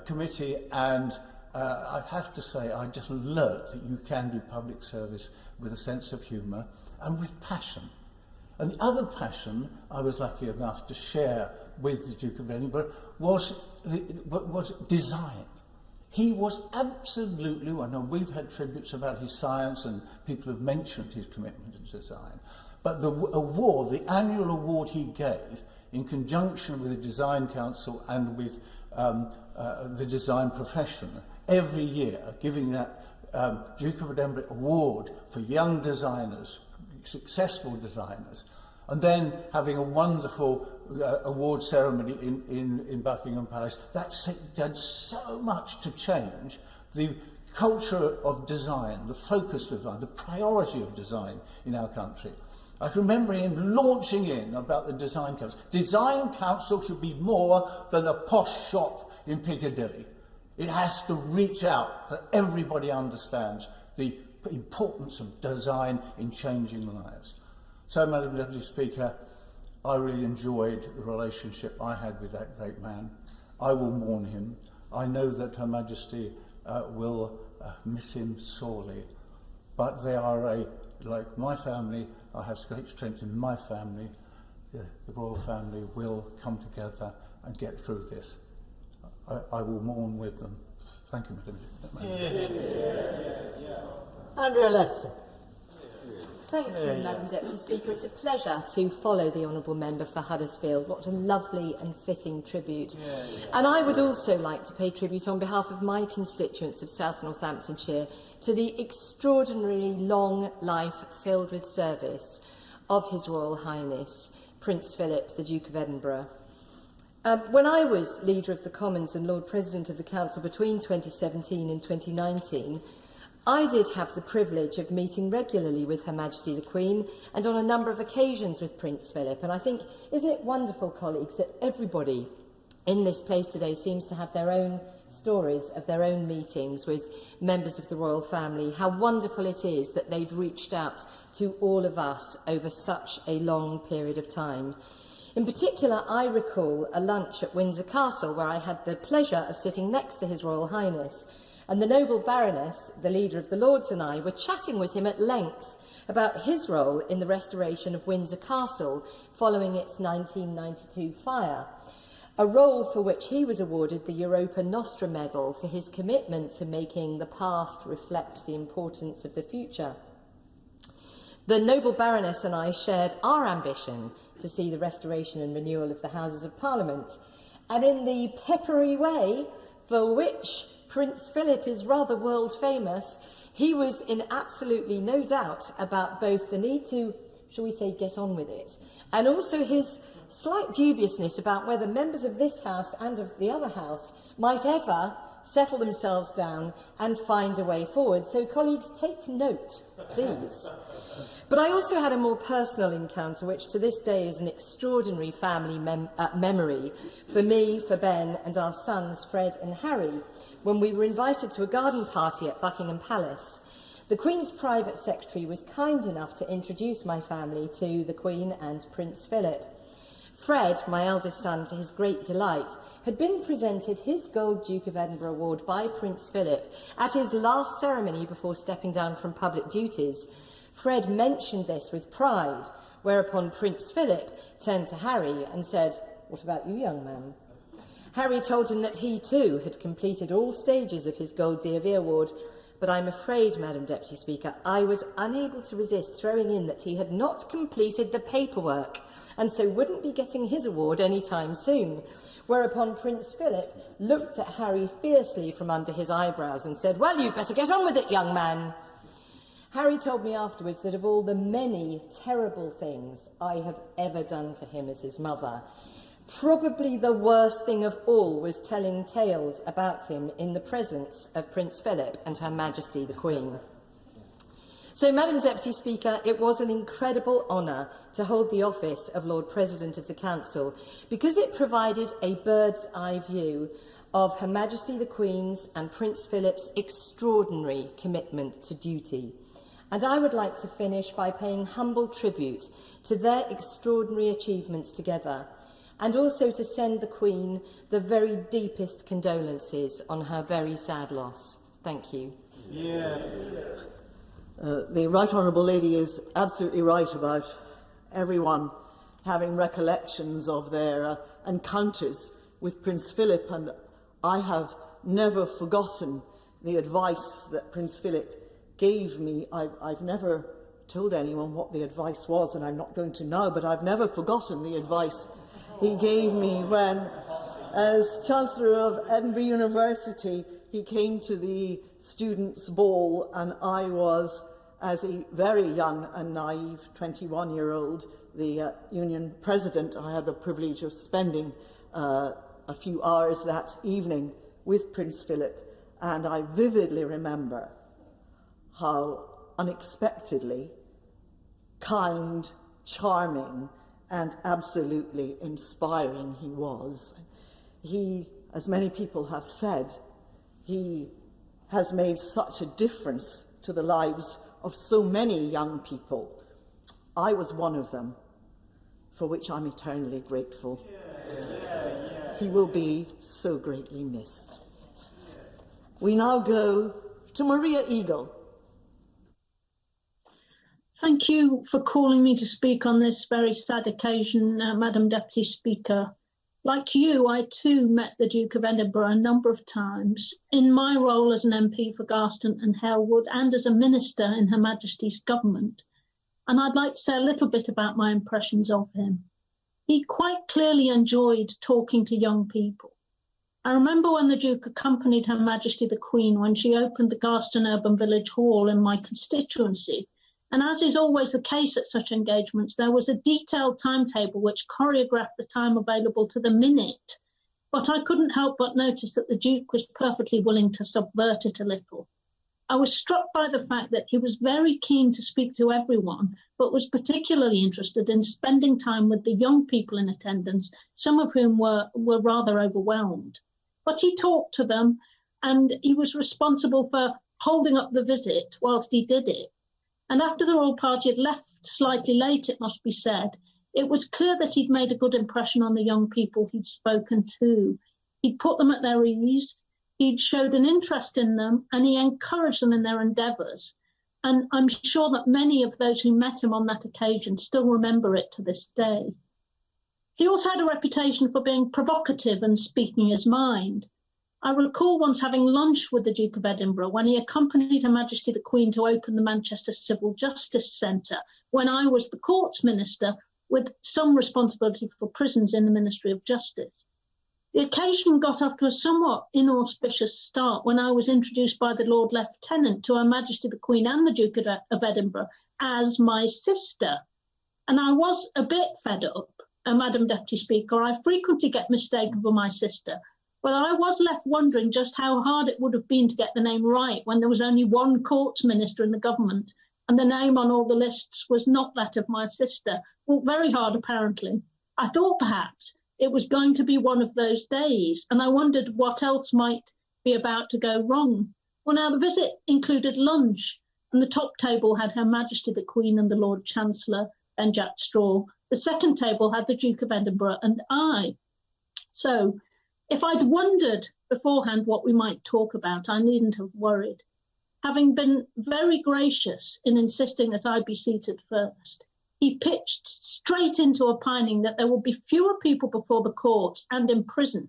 committee, and I have to say I just learnt that you can do public service with a sense of humour and with passion. And the other passion I was lucky enough to share with the Duke of Edinburgh was design. He was absolutely, I know we've had tributes about his science and people have mentioned his commitment to design, but the award, the annual award he gave, in conjunction with the Design Council and with the design profession, every year giving that Duke of Edinburgh award for young designers, successful designers, and then having a wonderful award ceremony in Buckingham Palace, that did so much to change the culture of design, the focus of design, the priority of design in our country. I can remember him launching in about the Design Council. Design Council should be more than a posh shop in Piccadilly. It has to reach out that everybody understands the importance of design in changing lives. So, Madam Deputy Speaker, I really enjoyed the relationship I had with that great man. I will mourn him. I know that Her Majesty will miss him sorely, but they are like my family. I have great strength in my family. The royal family will come together and get through this. I will mourn with them. Thank you, Madam. Andrea Letson. Thank you, Madam Deputy Speaker. It's a pleasure to follow the Honourable Member for Huddersfield. What a lovely and fitting tribute. And I would also like to pay tribute on behalf of my constituents of South Northamptonshire to the extraordinarily long life filled with service of His Royal Highness Prince Philip, the Duke of Edinburgh. When I was Leader of the Commons and Lord President of the Council between 2017 and 2019, I did have the privilege of meeting regularly with Her Majesty the Queen and on a number of occasions with Prince Philip. And I think, isn't it wonderful, colleagues, that everybody in this place today seems to have their own stories of their own meetings with members of the royal family. How wonderful it is that they've reached out to all of us over such a long period of time. In particular, I recall a lunch at Windsor Castle where I had the pleasure of sitting next to His Royal Highness, and the noble Baroness, the leader of the Lords, and I were chatting with him at length about his role in the restoration of Windsor Castle following its 1992 fire, a role for which he was awarded the Europa Nostra Medal for his commitment to making the past reflect the importance of the future. The noble Baroness and I shared our ambition to see the restoration and renewal of the Houses of Parliament, and in the peppery way for which Prince Philip is rather world famous, he was in absolutely no doubt about both the need to, shall we say, get on with it, and also his slight dubiousness about whether members of this House and of the other House might ever settle themselves down and find a way forward. So, colleagues, take note, please. But I also had a more personal encounter, which to this day is an extraordinary family memory for me, for Ben, and our sons, Fred and Harry, when we were invited to a garden party at Buckingham Palace. The Queen's private secretary was kind enough to introduce my family to the Queen and Prince Philip. Fred, my eldest son, to his great delight, had been presented his Gold Duke of Edinburgh award by Prince Philip at his last ceremony before stepping down from public duties. Fred mentioned this with pride, whereupon Prince Philip turned to Harry and said, "What about you, young man?" Harry told him that he too had completed all stages of his Gold D.V. award, but I'm afraid, Madam Deputy Speaker, I was unable to resist throwing in that he had not completed the paperwork, and so wouldn't be getting his award any time soon. Whereupon Prince Philip looked at Harry fiercely from under his eyebrows and said, "Well, you'd better get on with it, young man." Harry told me afterwards that of all the many terrible things I have ever done to him as his mother, probably the worst thing of all was telling tales about him in the presence of Prince Philip and Her Majesty the Queen. So, Madam Deputy Speaker, it was an incredible honour to hold the office of Lord President of the Council because it provided a bird's eye view of Her Majesty the Queen's and Prince Philip's extraordinary commitment to duty. And I would like to finish by paying humble tribute to their extraordinary achievements together, and also to send the Queen the very deepest condolences on her very sad loss. Thank you. The Right Honourable Lady is absolutely right about everyone having recollections of their encounters with Prince Philip, and I have never forgotten the advice that Prince Philip gave me. I've never told anyone what the advice was, and I'm not going to now, but I've never forgotten the advice he gave me when, as Chancellor of Edinburgh University, he came to the students' ball, and I was, as a very young and naive 21-year-old, the Union President. I had the privilege of spending a few hours that evening with Prince Philip, and I vividly remember how unexpectedly kind, charming, and absolutely inspiring he was. He, as many people have said, he has made such a difference to the lives of so many young people. I was one of them, for which I'm eternally grateful. He will be so greatly missed. We now go to Maria Eagle. Thank you for calling me to speak on this very sad occasion, Madam Deputy Speaker. Like you, I too met the Duke of Edinburgh a number of times in my role as an MP for Garston and Halewood and as a minister in Her Majesty's government. And I'd like to say a little bit about my impressions of him. He quite clearly enjoyed talking to young people. I remember when the Duke accompanied Her Majesty the Queen when she opened the Garston Urban Village Hall in my constituency. And as is always the case at such engagements, there was a detailed timetable which choreographed the time available to the minute. But I couldn't help but notice that the Duke was perfectly willing to subvert it a little. I was struck by the fact that he was very keen to speak to everyone, but was particularly interested in spending time with the young people in attendance, some of whom were rather overwhelmed. But he talked to them, and he was responsible for holding up the visit whilst he did it. And after the royal party had left slightly late, it must be said, it was clear that he'd made a good impression on the young people he'd spoken to. He'd put them at their ease, he'd showed an interest in them, and he encouraged them in their endeavours. And I'm sure that many of those who met him on that occasion still remember it to this day. He also had a reputation for being provocative and speaking his mind. I recall once having lunch with the Duke of Edinburgh when he accompanied Her Majesty the Queen to open the Manchester Civil Justice Centre, when I was the Courts Minister with some responsibility for prisons in the Ministry of Justice. The occasion got off to a somewhat inauspicious start when I was introduced by the Lord Lieutenant to Her Majesty the Queen and the Duke of Edinburgh as my sister. And I was a bit fed up, Madam Deputy Speaker. I frequently get mistaken for my sister. But I was left wondering just how hard it would have been to get the name right when there was only one courts minister in the government and the name on all the lists was not that of my sister. Well, very hard, apparently. I thought perhaps it was going to be one of those days, and I wondered what else might be about to go wrong. Well, now, the visit included lunch, and the top table had Her Majesty the Queen and the Lord Chancellor, and Jack Straw. The second table had the Duke of Edinburgh and I. So, if I'd wondered beforehand what we might talk about, I needn't have worried. Having been very gracious in insisting that I be seated first, he pitched straight into opining that there would be fewer people before the courts and in prison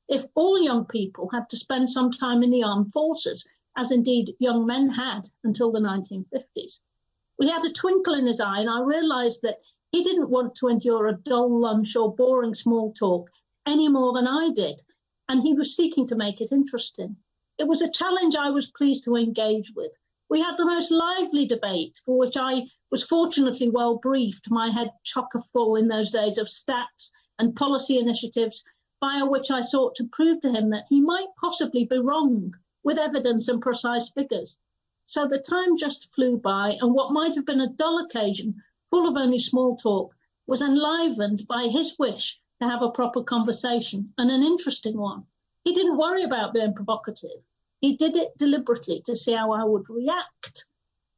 if all young people had to spend some time in the armed forces, as indeed young men had until the 1950s. We had a twinkle in his eye, and I realised that he didn't want to endure a dull lunch or boring small talk any more than I did, and he was seeking to make it interesting. It was a challenge I was pleased to engage with. We had the most lively debate, for which I was fortunately well briefed, my head chock-a-full in those days of stats and policy initiatives, via which I sought to prove to him that he might possibly be wrong, with evidence and precise figures. So the time just flew by, and what might have been a dull occasion, full of only small talk, was enlivened by his wish to have a proper conversation, and an interesting one. He didn't worry about being provocative. He did it deliberately to see how I would react.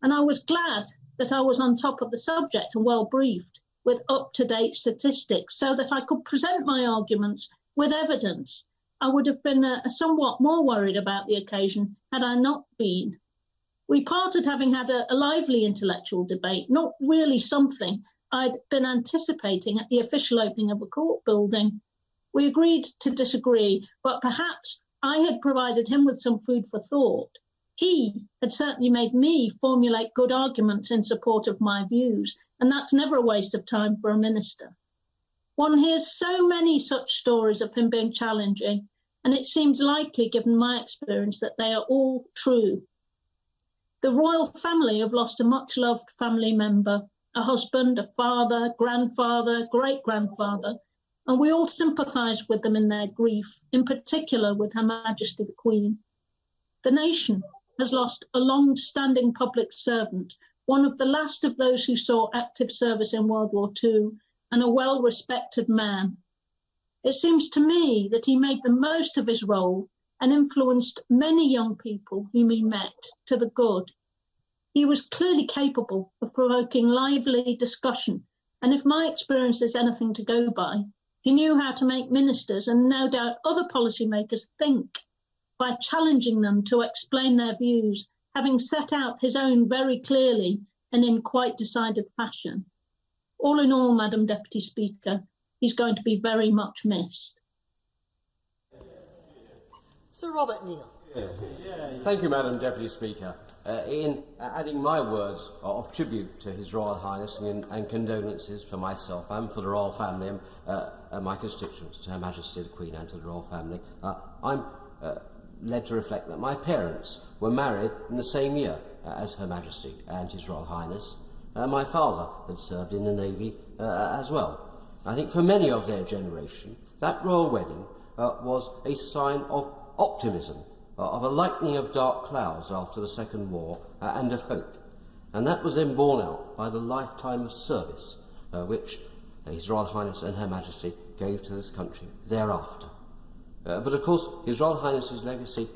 And I was glad that I was on top of the subject and well briefed with up-to-date statistics so that I could present my arguments with evidence. I would have been somewhat more worried about the occasion had I not been. We parted having had a lively intellectual debate, not really something I'd been anticipating at the official opening of a court building. We agreed to disagree, but perhaps I had provided him with some food for thought. He had certainly made me formulate good arguments in support of my views, and that's never a waste of time for a minister. One hears so many such stories of him being challenging, and it seems likely, given my experience, that they are all true. The royal family have lost a much-loved family member, a husband, a father, grandfather, great-grandfather, and we all sympathise with them in their grief, in particular with Her Majesty the Queen. The nation has lost a long-standing public servant, one of the last of those who saw active service in World War II, and a well-respected man. It seems to me that he made the most of his role and influenced many young people whom he met to the good. He was clearly capable of provoking lively discussion, and if my experience is anything to go by, he knew how to make ministers and no doubt other policymakers think by challenging them to explain their views, having set out his own very clearly and in quite decided fashion. All in all, Madam Deputy Speaker, he's going to be very much missed. Sir Robert Neal. Thank you, Madam Deputy Speaker. In adding my words of tribute to His Royal Highness and condolences for myself and for the Royal Family and my constituents, to Her Majesty the Queen and to the Royal Family, I'm led to reflect that my parents were married in the same year as Her Majesty and His Royal Highness. My father had served in the Navy as well. I think for many of their generation, that royal wedding was a sign of optimism of a lightening of dark clouds after the Second War and of hope. And that was then borne out by the lifetime of service which His Royal Highness and Her Majesty gave to this country thereafter. But of course, His Royal Highness's legacy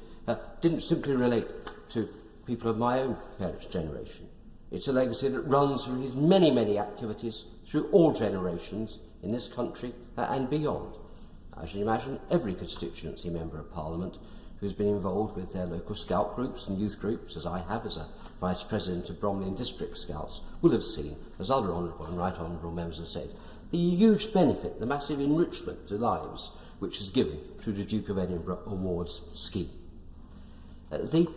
didn't simply relate to people of my own parents' generation. It's a legacy that runs through his many, many activities through all generations in this country and beyond. As you imagine, every constituency member of Parliament who's been involved with their local scout groups and youth groups, as I have as a Vice President of Bromley and District Scouts, will have seen, as other honourable and right honourable members have said, the huge benefit, the massive enrichment to lives which is given through the Duke of Edinburgh Awards scheme. The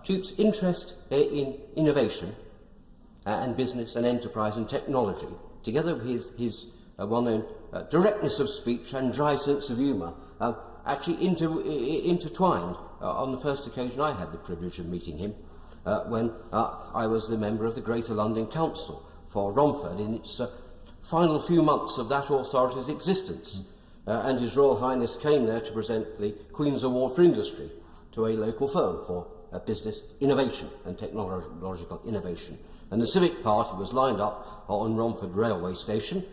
Duke's interest in innovation and business and enterprise and technology, together with his well-known directness of speech and dry sense of humour, actually intertwined on the first occasion I had the privilege of meeting him, when I was the member of the Greater London Council for Romford in its final few months of that authority's existence. And His Royal Highness came there to present the Queen's Award for Industry to a local firm for business innovation and technological innovation. And the Civic Party was lined up on Romford Railway Station,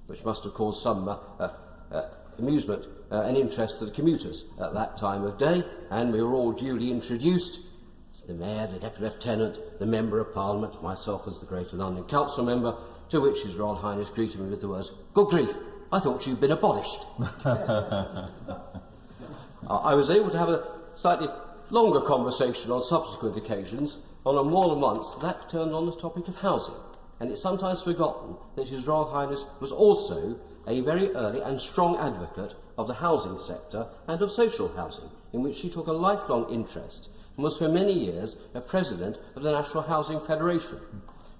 which must have caused some amusement and interest to the commuters at that time of day, and we were all duly introduced. The Mayor, the Deputy Lieutenant, the Member of Parliament, myself as the Greater London Council member, to which His Royal Highness greeted me with the words, "Good grief, I thought you'd been abolished." I was able to have a slightly longer conversation on subsequent occasions. On more than once, that turned on the topic of housing, and it's sometimes forgotten that His Royal Highness was also a very early and strong advocate of the housing sector and of social housing, in which he took a lifelong interest and was for many years a president of the National Housing Federation.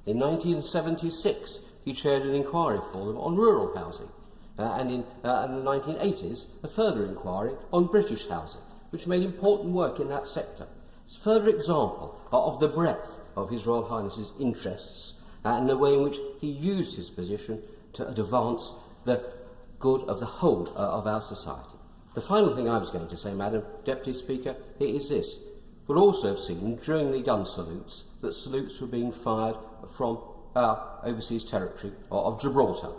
In 1976, he chaired an inquiry for them on rural housing, and in the 1980s, a further inquiry on British housing, which made important work in that sector. It's a further example of the breadth of His Royal Highness's interests and the way in which he used his position to advance the good of the whole of our society. The final thing I was going to say, Madam Deputy Speaker, is this. We'll also have seen during the gun salutes that salutes were being fired from our overseas territory of Gibraltar.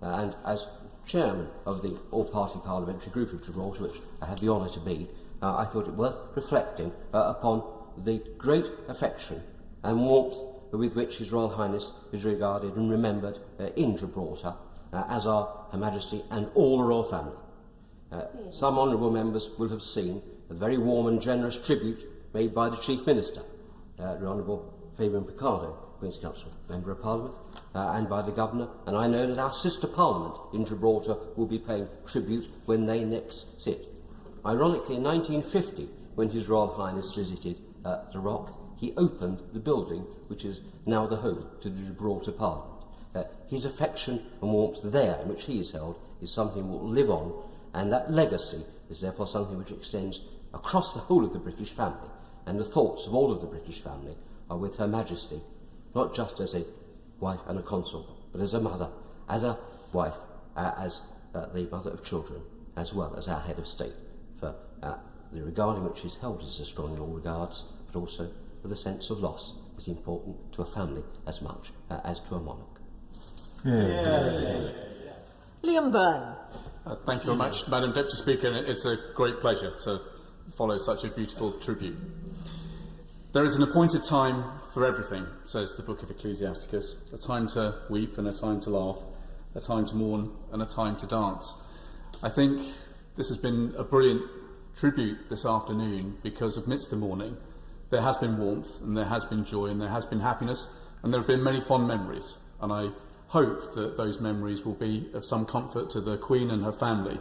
And as chairman of the all-party parliamentary group of Gibraltar, which I have the honour to be, I thought it worth reflecting upon the great affection and warmth with which His Royal Highness is regarded and remembered in Gibraltar, as are Her Majesty and all the royal family. Some honourable members will have seen the very warm and generous tribute made by the Chief Minister, the Honourable Fabian Picardo, Queen's Counsel, Member of Parliament, and by the Governor, and I know that our sister Parliament in Gibraltar will be paying tribute when they next sit. Ironically, in 1950, when His Royal Highness visited the Rock, he opened the building which is now the home to the Gibraltar Parliament. His affection and warmth there, in which he is held, is something that will live on, and that legacy is therefore something which extends across the whole of the British family, and the thoughts of all of the British family are with Her Majesty, not just as a wife and a consort, but as a mother, as a wife, as the mother of children, as well as our head of state, for the regard in which she's held is as strong in all regards, but also for the sense of loss is important to a family as much as to a monarch. Liam Byrne. Thank you very much, Madam Deputy Speaker, and it's a great pleasure to follow such a beautiful tribute. There is an appointed time for everything, says the Book of Ecclesiasticus, a time to weep and a time to laugh, a time to mourn and a time to dance. I think this has been a brilliant tribute this afternoon because amidst the mourning there has been warmth and there has been joy and there has been happiness and there have been many fond memories, and I hope that those memories will be of some comfort to the Queen and her family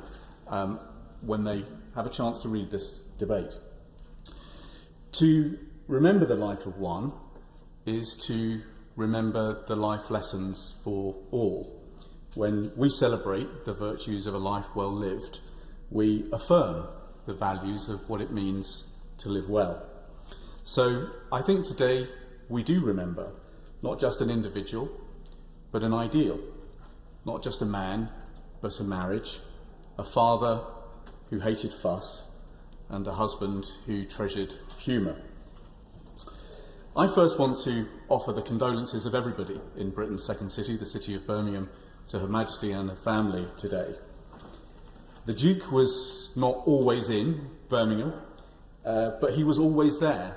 when they have a chance to read this debate. To remember the life of one is to remember the life lessons for all. When we celebrate the virtues of a life well lived, we affirm the values of what it means to live well. So I think today we do remember not just an individual, but an ideal, not just a man, but a marriage, a father who hated fuss, and a husband who treasured humour. I first want to offer the condolences of everybody in Britain's second city, the city of Birmingham, to Her Majesty and her family today. The Duke was not always in Birmingham, but he was always there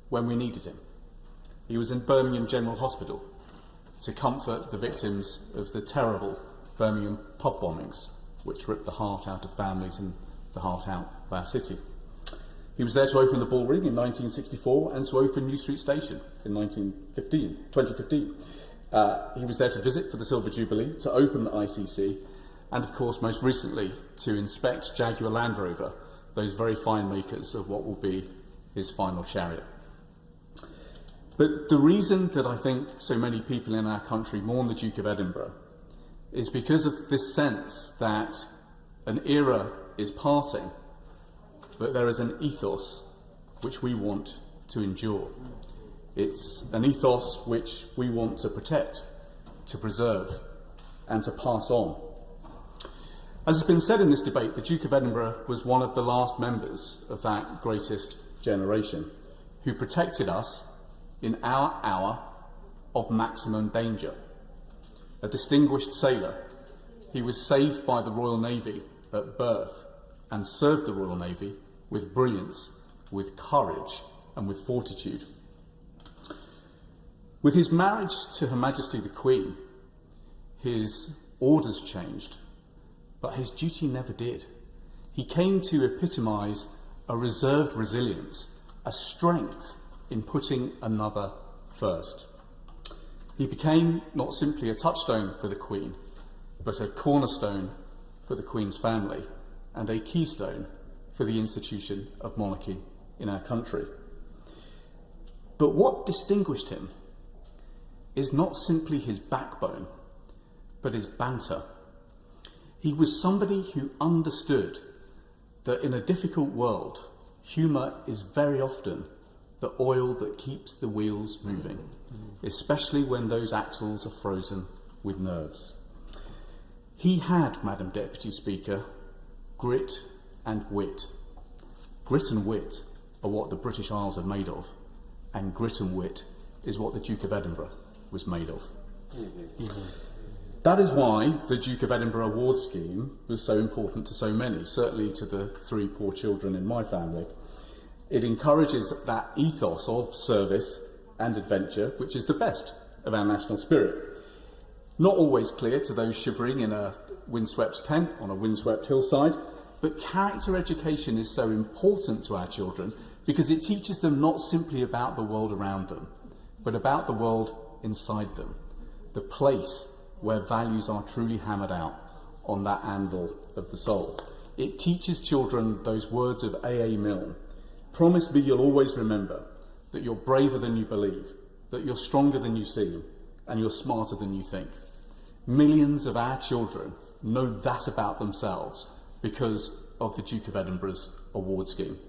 when we needed him. He was in Birmingham General Hospital to comfort the victims of the terrible Birmingham pub bombings, which ripped the heart out of families and the heart out of our city. He was there to open the Bull Ring in 1964 and to open New Street Station in 2015. He was there to visit for the Silver Jubilee, to open the ICC, and of course most recently to inspect Jaguar Land Rover, those very fine makers of what will be his final chariot. But the reason that I think so many people in our country mourn the Duke of Edinburgh is because of this sense that an era is passing, but there is an ethos which we want to endure. It's an ethos which we want to protect, to preserve, and to pass on. As has been said in this debate, the Duke of Edinburgh was one of the last members of that greatest generation who protected us in our hour of maximum danger. A distinguished sailor, he was saved by the Royal Navy at birth and served the Royal Navy with brilliance, with courage, and with fortitude. With his marriage to Her Majesty the Queen, his orders changed, but his duty never did. He came to epitomise a reserved resilience, a strength in putting another first. He became not simply a touchstone for the Queen, but a cornerstone for the Queen's family and a keystone for the institution of monarchy in our country. But what distinguished him is not simply his backbone, but his banter. He was somebody who understood that in a difficult world, humour is very often the oil that keeps the wheels moving, especially when those axles are frozen with nerves. He had, Madam Deputy Speaker, grit and wit. Grit and wit are what the British Isles are made of, and grit and wit is what the Duke of Edinburgh was made of. That is why the Duke of Edinburgh award scheme was so important to so many, certainly to the 3 poor children in my family. It encourages that ethos of service and adventure, which is the best of our national spirit. Not always clear to those shivering in a windswept tent on a windswept hillside, but character education is so important to our children because it teaches them not simply about the world around them, but about the world inside them, the place where values are truly hammered out on that anvil of the soul. It teaches children those words of A.A. Milne: promise me you'll always remember that you're braver than you believe, that you're stronger than you seem, and you're smarter than you think. Millions of our children know that about themselves because of the Duke of Edinburgh's award scheme.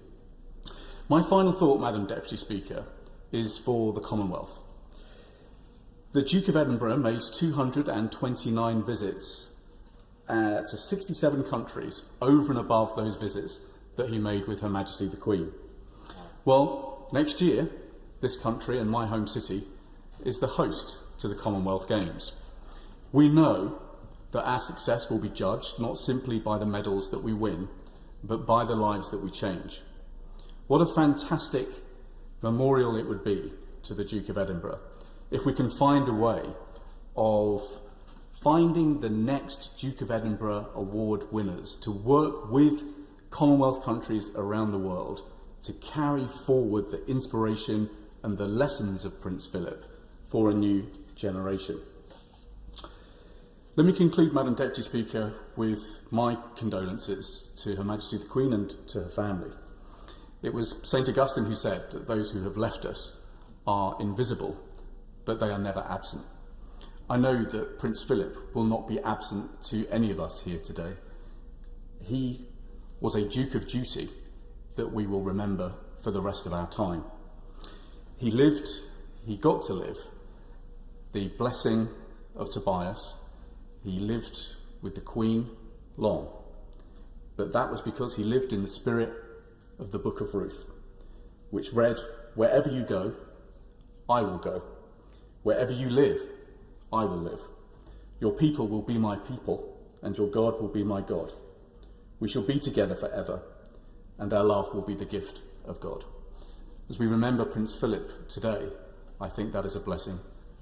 My final thought, Madam Deputy Speaker, is for the Commonwealth. The Duke of Edinburgh made 229 visits to 67 countries over and above those visits that he made with Her Majesty the Queen. Well, next year, this country and my home city is the host to the Commonwealth Games. We know that our success will be judged not simply by the medals that we win, but by the lives that we change. What a fantastic memorial it would be to the Duke of Edinburgh if we can find a way of finding the next Duke of Edinburgh award winners to work with Commonwealth countries around the world to carry forward the inspiration and the lessons of Prince Philip for a new generation. Let me conclude, Madam Deputy Speaker, with my condolences to Her Majesty the Queen and to her family. It was St. Augustine who said that those who have left us are invisible, but they are never absent. I know that Prince Philip will not be absent to any of us here today. He was a Duke of duty that we will remember for the rest of our time. He got to live the blessing of Tobias. He lived with the Queen long, but that was because he lived in the spirit of the Book of Ruth, which read, "Wherever you go, I will go. Wherever you live, I will live. Your people will be my people, and your God will be my God. We shall be together forever, and our love will be the gift of God." As we remember Prince Philip today, I think that is a blessing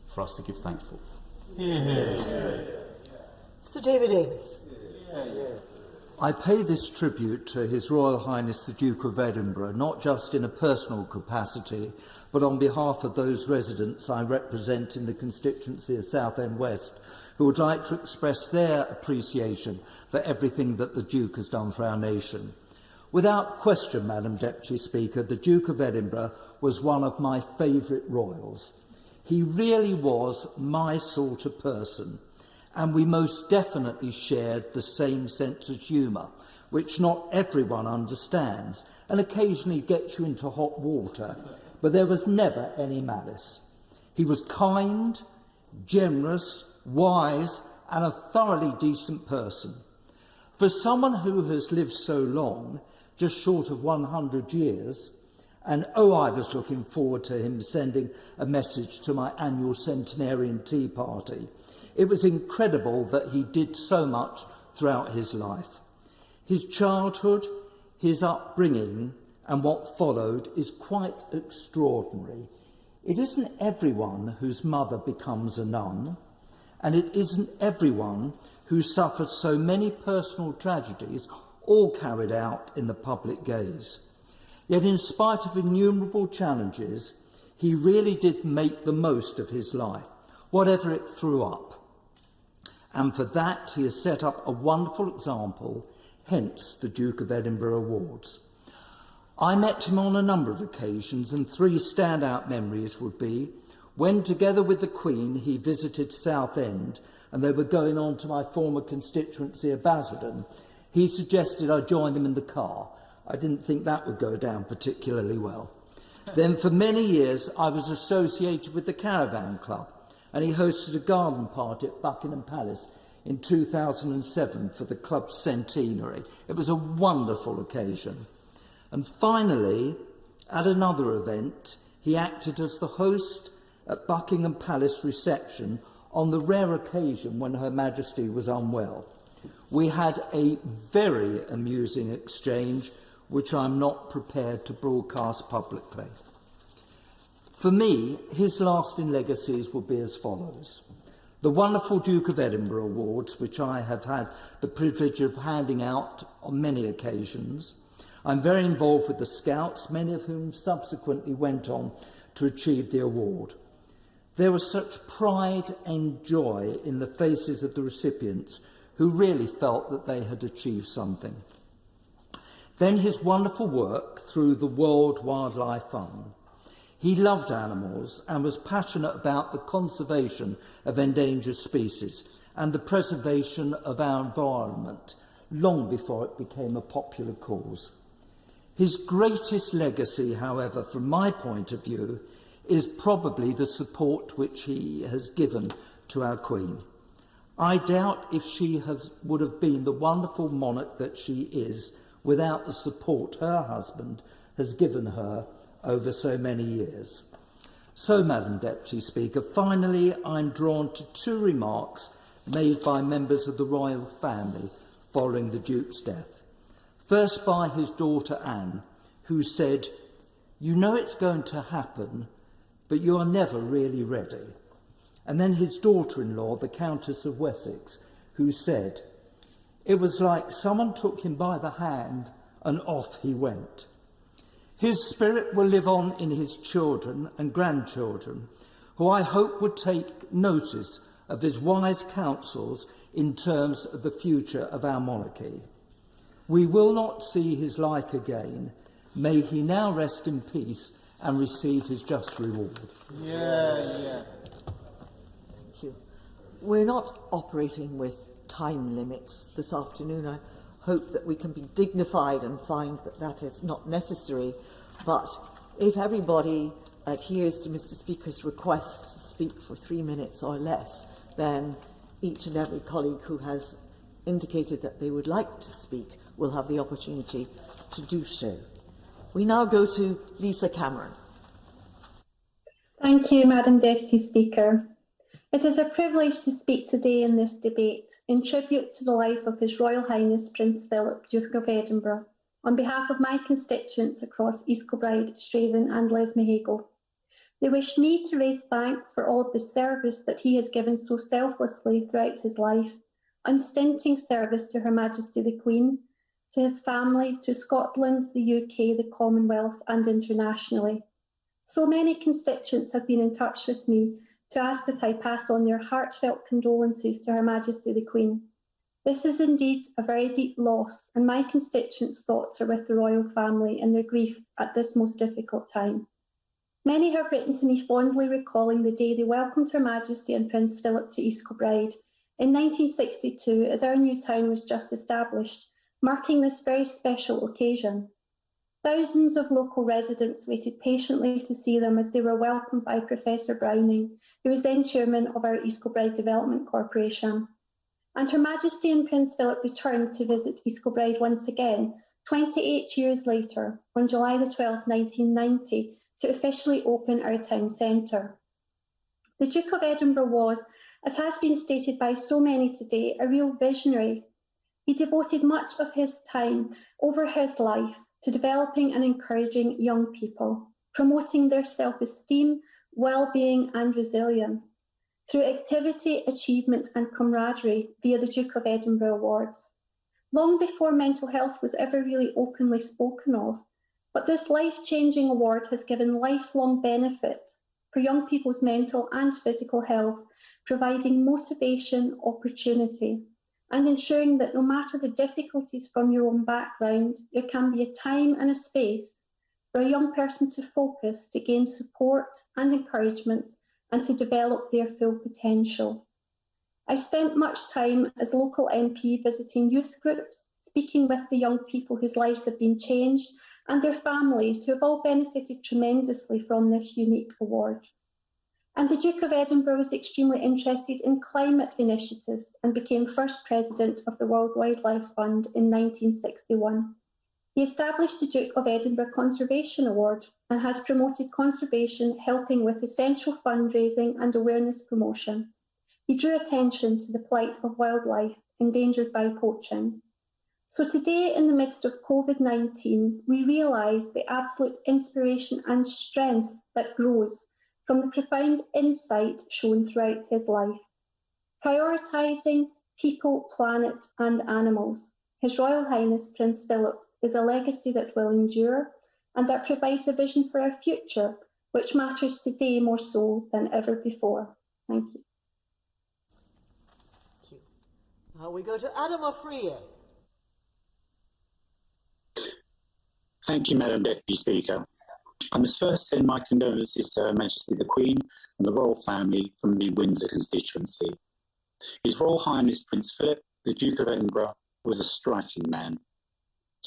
for us to give thanks for. Sir David Ames. I pay this tribute to His Royal Highness the Duke of Edinburgh, not just in a personal capacity, but on behalf of those residents I represent in the constituency of Southend West, who would like to express their appreciation for everything that the Duke has done for our nation. Without question, Madam Deputy Speaker, the Duke of Edinburgh was one of my favourite royals. He really was my sort of person, and we most definitely shared the same sense of humour, which not everyone understands, and occasionally gets you into hot water, but there was never any malice. He was kind, generous, wise, and a thoroughly decent person. For someone who has lived so long, just short of 100 years, and I was looking forward to him sending a message to my annual centenarian tea party. It was incredible that he did so much throughout his life. His childhood, his upbringing, and what followed is quite extraordinary. It isn't everyone whose mother becomes a nun, and it isn't everyone who suffered so many personal tragedies, all carried out in the public gaze. Yet in spite of innumerable challenges, he really did make the most of his life, whatever it threw up. And for that, he has set up a wonderful example, hence the Duke of Edinburgh Awards. I met him on a number of occasions, and 3 standout memories would be when, together with the Queen, he visited Southend and they were going on to my former constituency of Basildon. He suggested I join them in the car. I didn't think that would go down particularly well. Then for many years I was associated with the Caravan Club, and he hosted a garden party at Buckingham Palace in 2007 for the club's centenary. It was a wonderful occasion. And finally, at another event, he acted as the host at Buckingham Palace reception on the rare occasion when Her Majesty was unwell. We had a very amusing exchange, which I'm not prepared to broadcast publicly. For me, his lasting legacies will be as follows. The wonderful Duke of Edinburgh Awards, which I have had the privilege of handing out on many occasions. I'm very involved with the Scouts, many of whom subsequently went on to achieve the award. There was such pride and joy in the faces of the recipients who really felt that they had achieved something. Then his wonderful work through the World Wildlife Fund. He loved animals and was passionate about the conservation of endangered species and the preservation of our environment long before it became a popular cause. His greatest legacy, however, from my point of view, is probably the support which he has given to our Queen. I doubt if she would have been the wonderful monarch that she is without the support her husband has given her over so many years. So, Madam Deputy Speaker, finally I'm drawn to 2 remarks made by members of the royal family following the Duke's death. First by his daughter Anne, who said, "You know it's going to happen, but you are never really ready." And then his daughter-in-law, the Countess of Wessex, who said, "It was like someone took him by the hand and off he went." His spirit will live on in his children and grandchildren, who I hope would take notice of his wise counsels in terms of the future of our monarchy. We will not see his like again. May he now rest in peace and receive his just reward. Thank you. We're not operating with time limits this afternoon. I hope that we can be dignified and find that that is not necessary. But if everybody adheres to Mr. Speaker's request to speak for 3 minutes or less, then each and every colleague who has indicated that they would like to speak will have the opportunity to do so. We now go to Lisa Cameron. Thank you, Madam Deputy Speaker. It is a privilege to speak today in this debate in tribute to the life of His Royal Highness Prince Philip, Duke of Edinburgh, on behalf of my constituents across East Kilbride, Straven and Lesmahago. They wish me to raise thanks for all of the service that he has given so selflessly throughout his life, unstinting service to Her Majesty the Queen, to his family, to Scotland, the UK, the Commonwealth and internationally. So many constituents have been in touch with me to ask that I pass on their heartfelt condolences to Her Majesty the Queen. This is indeed a very deep loss, and my constituents' thoughts are with the royal family in their grief at this most difficult time. Many have written to me fondly recalling the day they welcomed Her Majesty and Prince Philip to East Kilbride in 1962 as our new town was just established, marking this very special occasion. Thousands of local residents waited patiently to see them as they were welcomed by Professor Browning, who was then chairman of our East Kilbride Development Corporation. And Her Majesty and Prince Philip returned to visit East Kilbride once again, 28 years later, on July the 12th, 1990, to officially open our town centre. The Duke of Edinburgh was, as has been stated by so many today, a real visionary. He devoted much of his time over his life to developing and encouraging young people, promoting their self-esteem, well-being and resilience through activity, achievement and camaraderie via the Duke of Edinburgh Awards. Long before mental health was ever really openly spoken of, but this life-changing award has given lifelong benefit for young people's mental and physical health, providing motivation, opportunity, and ensuring that no matter the difficulties from your own background, there can be a time and a space for a young person to focus, to gain support and encouragement, and to develop their full potential. I've spent much time as local MP visiting youth groups, speaking with the young people whose lives have been changed, and their families who have all benefited tremendously from this unique award. And the Duke of Edinburgh was extremely interested in climate initiatives and became first president of the World Wildlife Fund in 1961. He established the Duke of Edinburgh Conservation Award and has promoted conservation, helping with essential fundraising and awareness promotion. He drew attention to the plight of wildlife endangered by poaching. So today, in the midst of COVID-19, we realise the absolute inspiration and strength that grows from the profound insight shown throughout his life. Prioritising people, planet and animals, His Royal Highness Prince Philip is a legacy that will endure and that provides a vision for our future, which matters today more so than ever before. Thank you. Thank you. Now we go to Adam O'Frier. Thank you, Madam Deputy Speaker. I must first send my condolences to Her Majesty the Queen and the royal family from the Windsor constituency. His Royal Highness Prince Philip, the Duke of Edinburgh, was a striking man.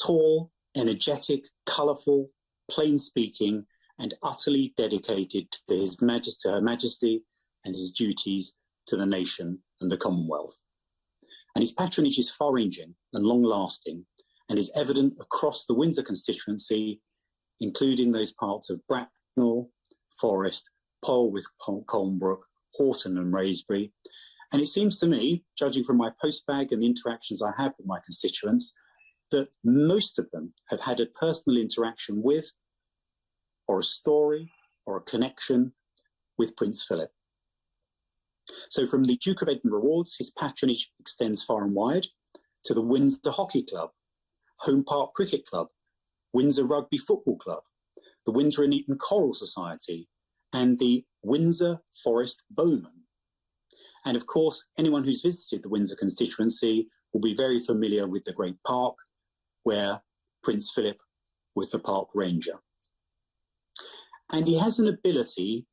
Tall, energetic, colourful, plain-speaking, and utterly dedicated to Her Majesty and his duties to the nation and the Commonwealth. And his patronage is far-ranging and long-lasting, and is evident across the Windsor constituency, including those parts of Bracknell, Forest, Polwarth, Colnbrook, Horton and Wraysbury. And it seems to me, judging from my postbag and the interactions I have with my constituents, that most of them have had a personal interaction with, or a story, or a connection with Prince Philip. So from the Duke of Edinburgh Awards, his patronage extends far and wide to the Windsor Hockey Club, Home Park Cricket Club, Windsor Rugby Football Club, the Windsor and Eton Choral Society, and the Windsor Forest Bowmen. And of course, anyone who's visited the Windsor constituency will be very familiar with the Great Park, where Prince Philip was the park ranger. And he has an ability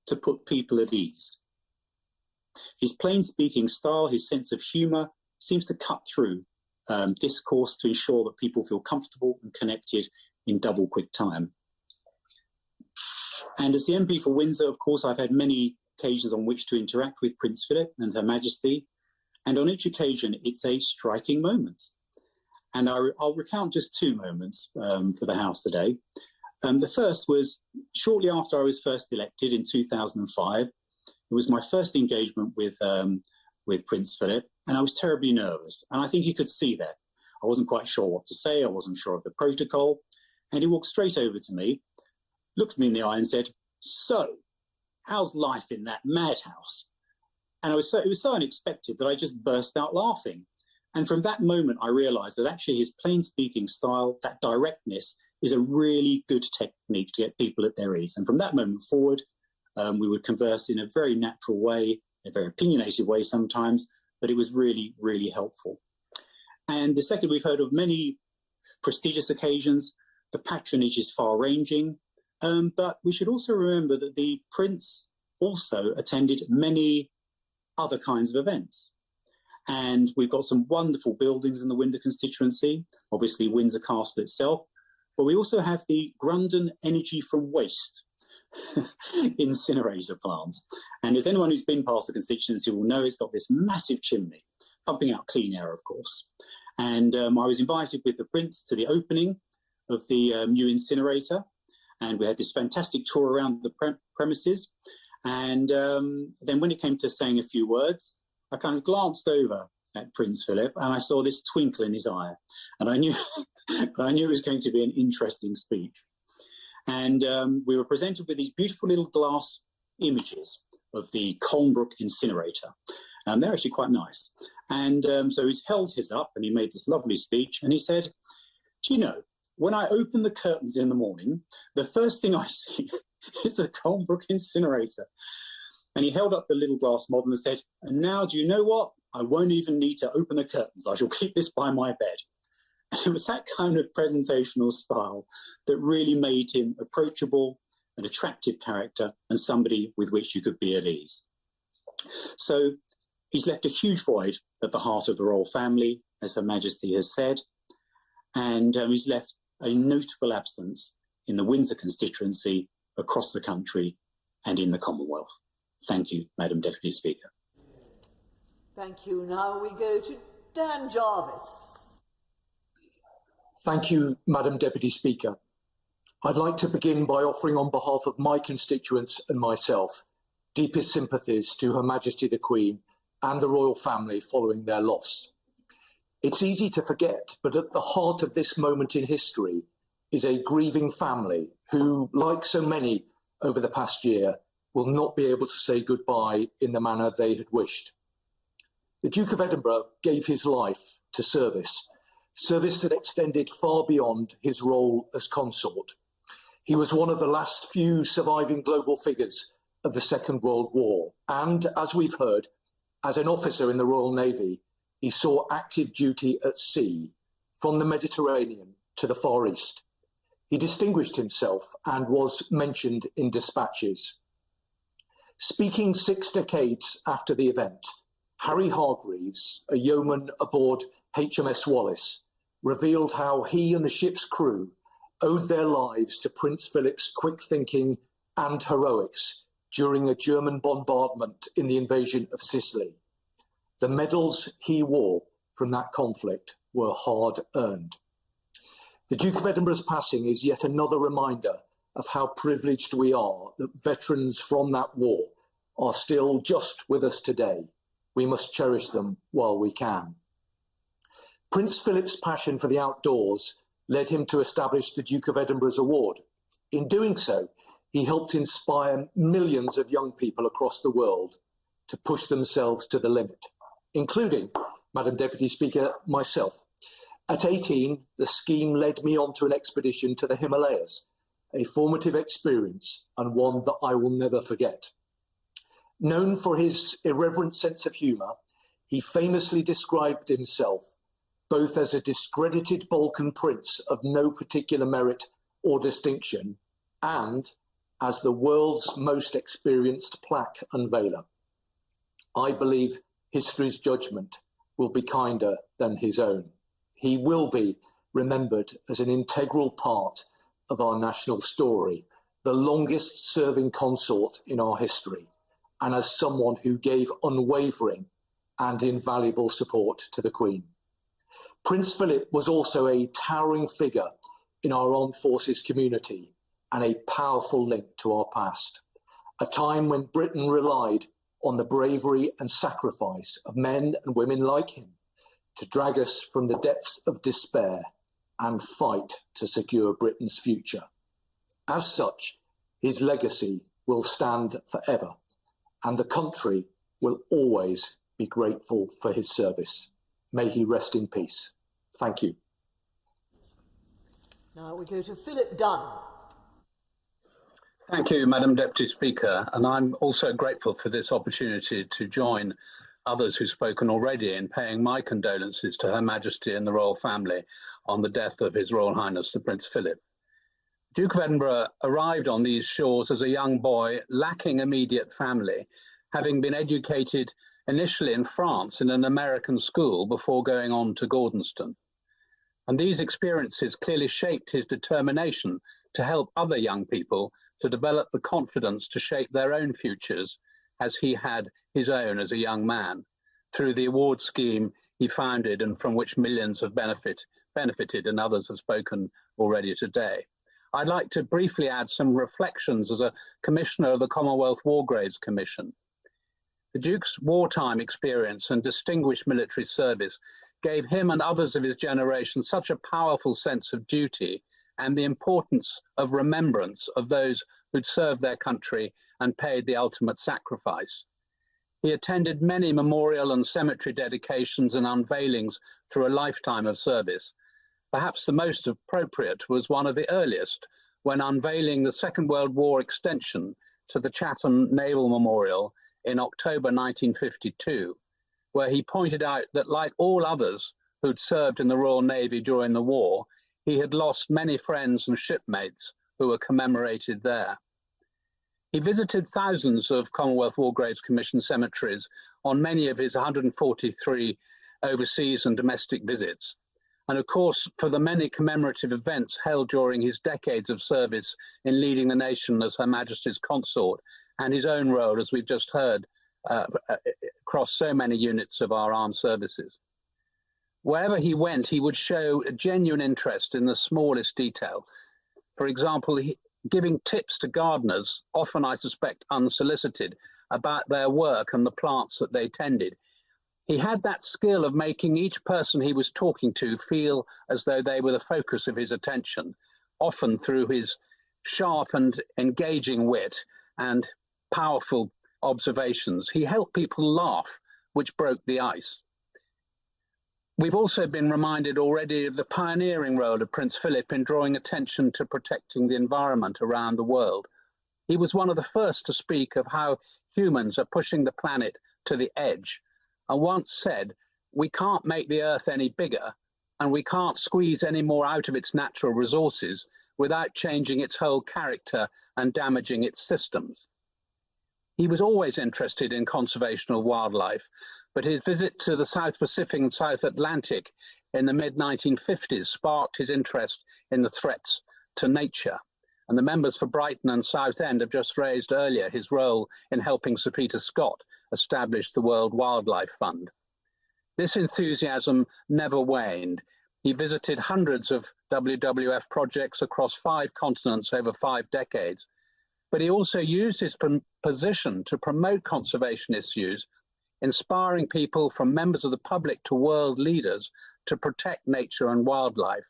to put people at ease. His plain-speaking style, his sense of humour, seems to cut through discourse to ensure that people feel comfortable and connected in double quick time. And as the MP for Windsor, of course, I've had many occasions on which to interact with Prince Philip and Her Majesty, and on each occasion it's a striking moment. and I'll recount just two moments for the House today. The first was shortly after I was first elected in 2005. It was my first engagement with Prince Philip, and I was terribly nervous. And I think you could see that. I wasn't quite sure what to say. I wasn't sure of the protocol. And he walked straight over to me, looked me in the eye and said, "So, how's life in that madhouse?" And it was so unexpected that I just burst out laughing. And from that moment, I realized that actually his plain speaking style, that directness, is a really good technique to get people at their ease. And from that moment forward, we would converse in a very natural way, a very opinionated way sometimes, but it was really, really helpful. And the second, we've heard of many prestigious occasions. The patronage is far-ranging, but we should also remember that the Prince also attended many other kinds of events. And we've got some wonderful buildings in the Windsor constituency, obviously Windsor Castle itself, but we also have the Grundon Energy from Waste incinerator plant. And as anyone who's been past the constituency will know, it's got this massive chimney, pumping out clean air, of course. And I was invited with the Prince to the opening of the new incinerator, and we had this fantastic tour around the premises. And then when it came to saying a few words, I kind of glanced over at Prince Philip and I saw this twinkle in his eye. And I knew it was going to be an interesting speech. And we were presented with these beautiful little glass images of the Colnbrook incinerator. And they're actually quite nice. And so he's held his up and he made this lovely speech. And he said, "Do you know, when I open the curtains in the morning, the first thing I see is a Colnbrook incinerator." And he held up the little glass model and said, "And now, do you know what? I won't even need to open the curtains. I shall keep this by my bed." And it was that kind of presentational style that really made him approachable, an attractive character, and somebody with which you could be at ease. So he's left a huge void at the heart of the royal family, as Her Majesty has said, and he's left a notable absence in the Windsor constituency, across the country, and in the Commonwealth. Thank you, Madam Deputy Speaker. Thank you. Now we go to Dan Jarvis. Thank you, Madam Deputy Speaker. I'd like to begin by offering on behalf of my constituents and myself deepest sympathies to Her Majesty the Queen and the royal family following their loss. It's easy to forget, but at the heart of this moment in history is a grieving family who, like so many over the past year, will not be able to say goodbye in the manner they had wished. The Duke of Edinburgh gave his life to service that extended far beyond his role as consort. He was one of the last few surviving global figures of the Second World War, and, as we've heard, as an officer in the Royal Navy, he saw active duty at sea, from the Mediterranean to the Far East. He distinguished himself and was mentioned in dispatches. Speaking 6 decades after the event, Harry Hargreaves, a yeoman aboard HMS Wallace, revealed how he and the ship's crew owed their lives to Prince Philip's quick thinking and heroics during a German bombardment in the invasion of Sicily. The medals he wore from that conflict were hard-earned. The Duke of Edinburgh's passing is yet another reminder of how privileged we are that veterans from that war are still just with us today. We must cherish them while we can. Prince Philip's passion for the outdoors led him to establish the Duke of Edinburgh's award. In doing so, he helped inspire millions of young people across the world to push themselves to the limit, including, Madam Deputy Speaker, myself. At 18, the scheme led me onto an expedition to the Himalayas, a formative experience and one that I will never forget. Known for his irreverent sense of humour, he famously described himself both as a discredited Balkan prince of no particular merit or distinction and as the world's most experienced plaque unveiler. I believe history's judgment will be kinder than his own. He will be remembered as an integral part of our national story, the longest serving consort in our history, and as someone who gave unwavering and invaluable support to the Queen. Prince Philip was also a towering figure in our armed forces community and a powerful link to our past, a time when Britain relied on the bravery and sacrifice of men and women like him to drag us from the depths of despair and fight to secure Britain's future. As such, his legacy will stand forever, and the country will always be grateful for his service. May he rest in peace. Thank you. Now we go to Philip Dunn. Thank you, Madam Deputy Speaker, and I'm also grateful for this opportunity to join others who've spoken already in paying my condolences to Her Majesty and the royal family on the death of His Royal Highness the Prince Philip. Duke of Edinburgh arrived on these shores as a young boy lacking immediate family, having been educated initially in France in an American school before going on to Gordonston. And these experiences clearly shaped his determination to help other young people to develop the confidence to shape their own futures as he had his own as a young man, through the award scheme he founded and from which millions have benefited and others have spoken already today. I'd like to briefly add some reflections as a commissioner of the Commonwealth War Graves Commission. The Duke's wartime experience and distinguished military service gave him and others of his generation such a powerful sense of duty and the importance of remembrance of those who'd served their country and paid the ultimate sacrifice. He attended many memorial and cemetery dedications and unveilings through a lifetime of service. Perhaps the most appropriate was one of the earliest, when unveiling the Second World War extension to the Chatham Naval Memorial in October 1952, where he pointed out that, like all others who'd served in the Royal Navy during the war, he had lost many friends and shipmates who were commemorated there. He visited thousands of Commonwealth War Graves Commission cemeteries on many of his 143 overseas and domestic visits. And of course, for the many commemorative events held during his decades of service in leading the nation as Her Majesty's consort, and his own role, as we've just heard, across so many units of our armed services. Wherever he went, he would show a genuine interest in the smallest detail. For example, giving tips to gardeners, often I suspect unsolicited, about their work and the plants that they tended. He had that skill of making each person he was talking to feel as though they were the focus of his attention, often through his sharp and engaging wit and powerful observations. He helped people laugh, which broke the ice. We've also been reminded already of the pioneering role of Prince Philip in drawing attention to protecting the environment around the world. He was one of the first to speak of how humans are pushing the planet to the edge, and once said, "We can't make the Earth any bigger, and we can't squeeze any more out of its natural resources without changing its whole character and damaging its systems." He was always interested in conservation of wildlife, but his visit to the South Pacific and South Atlantic in the mid-1950s sparked his interest in the threats to nature. And the members for Brighton and Southend have just raised earlier his role in helping Sir Peter Scott establish the World Wildlife Fund. This enthusiasm never waned. He visited hundreds of WWF projects across 5 continents over 5 decades, but he also used his position to promote conservation issues, inspiring people from members of the public to world leaders to protect nature and wildlife.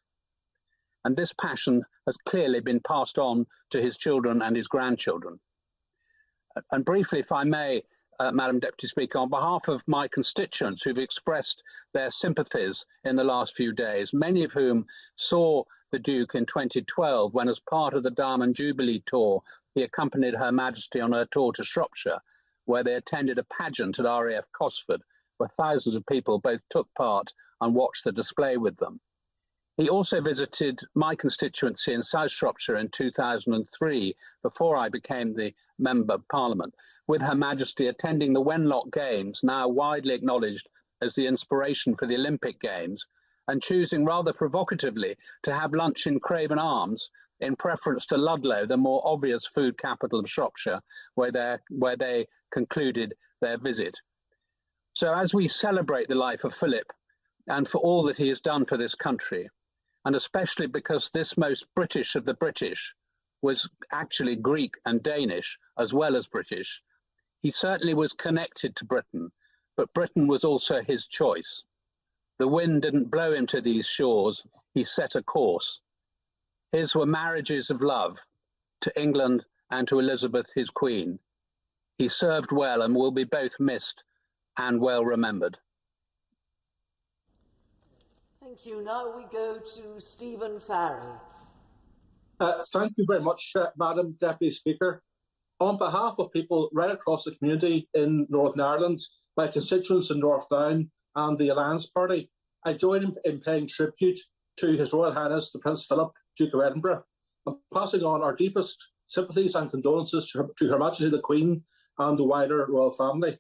And this passion has clearly been passed on to his children and his grandchildren. And briefly, if I may, Madam Deputy Speaker, on behalf of my constituents who've expressed their sympathies in the last few days, many of whom saw the Duke in 2012 when, as part of the Diamond Jubilee tour, he accompanied Her Majesty on her tour to Shropshire, where they attended a pageant at RAF Cosford, where thousands of people both took part and watched the display with them. He also visited my constituency in South Shropshire in 2003, before I became the Member of Parliament, with Her Majesty attending the Wenlock Games, now widely acknowledged as the inspiration for the Olympic Games, and choosing rather provocatively to have lunch in Craven Arms in preference to Ludlow, the more obvious food capital of Shropshire, where they concluded their visit. So as we celebrate the life of Philip, and for all that he has done for this country, and especially because this most British of the British was actually Greek and Danish as well as British. He certainly was connected to Britain, but Britain was also his choice. The wind didn't blow him to these shores, he set a course. His were marriages of love to England and to Elizabeth, his queen. He served well and will be both missed and well remembered. Thank you. Now we go to Stephen Farry. Thank you very much, Madam Deputy Speaker. On behalf of people right across the community in Northern Ireland, my constituents in North Down and the Alliance Party, I join in paying tribute to His Royal Highness the Prince Philip, Duke of Edinburgh, and passing on our deepest sympathies and condolences to Her Majesty the Queen and the wider royal family.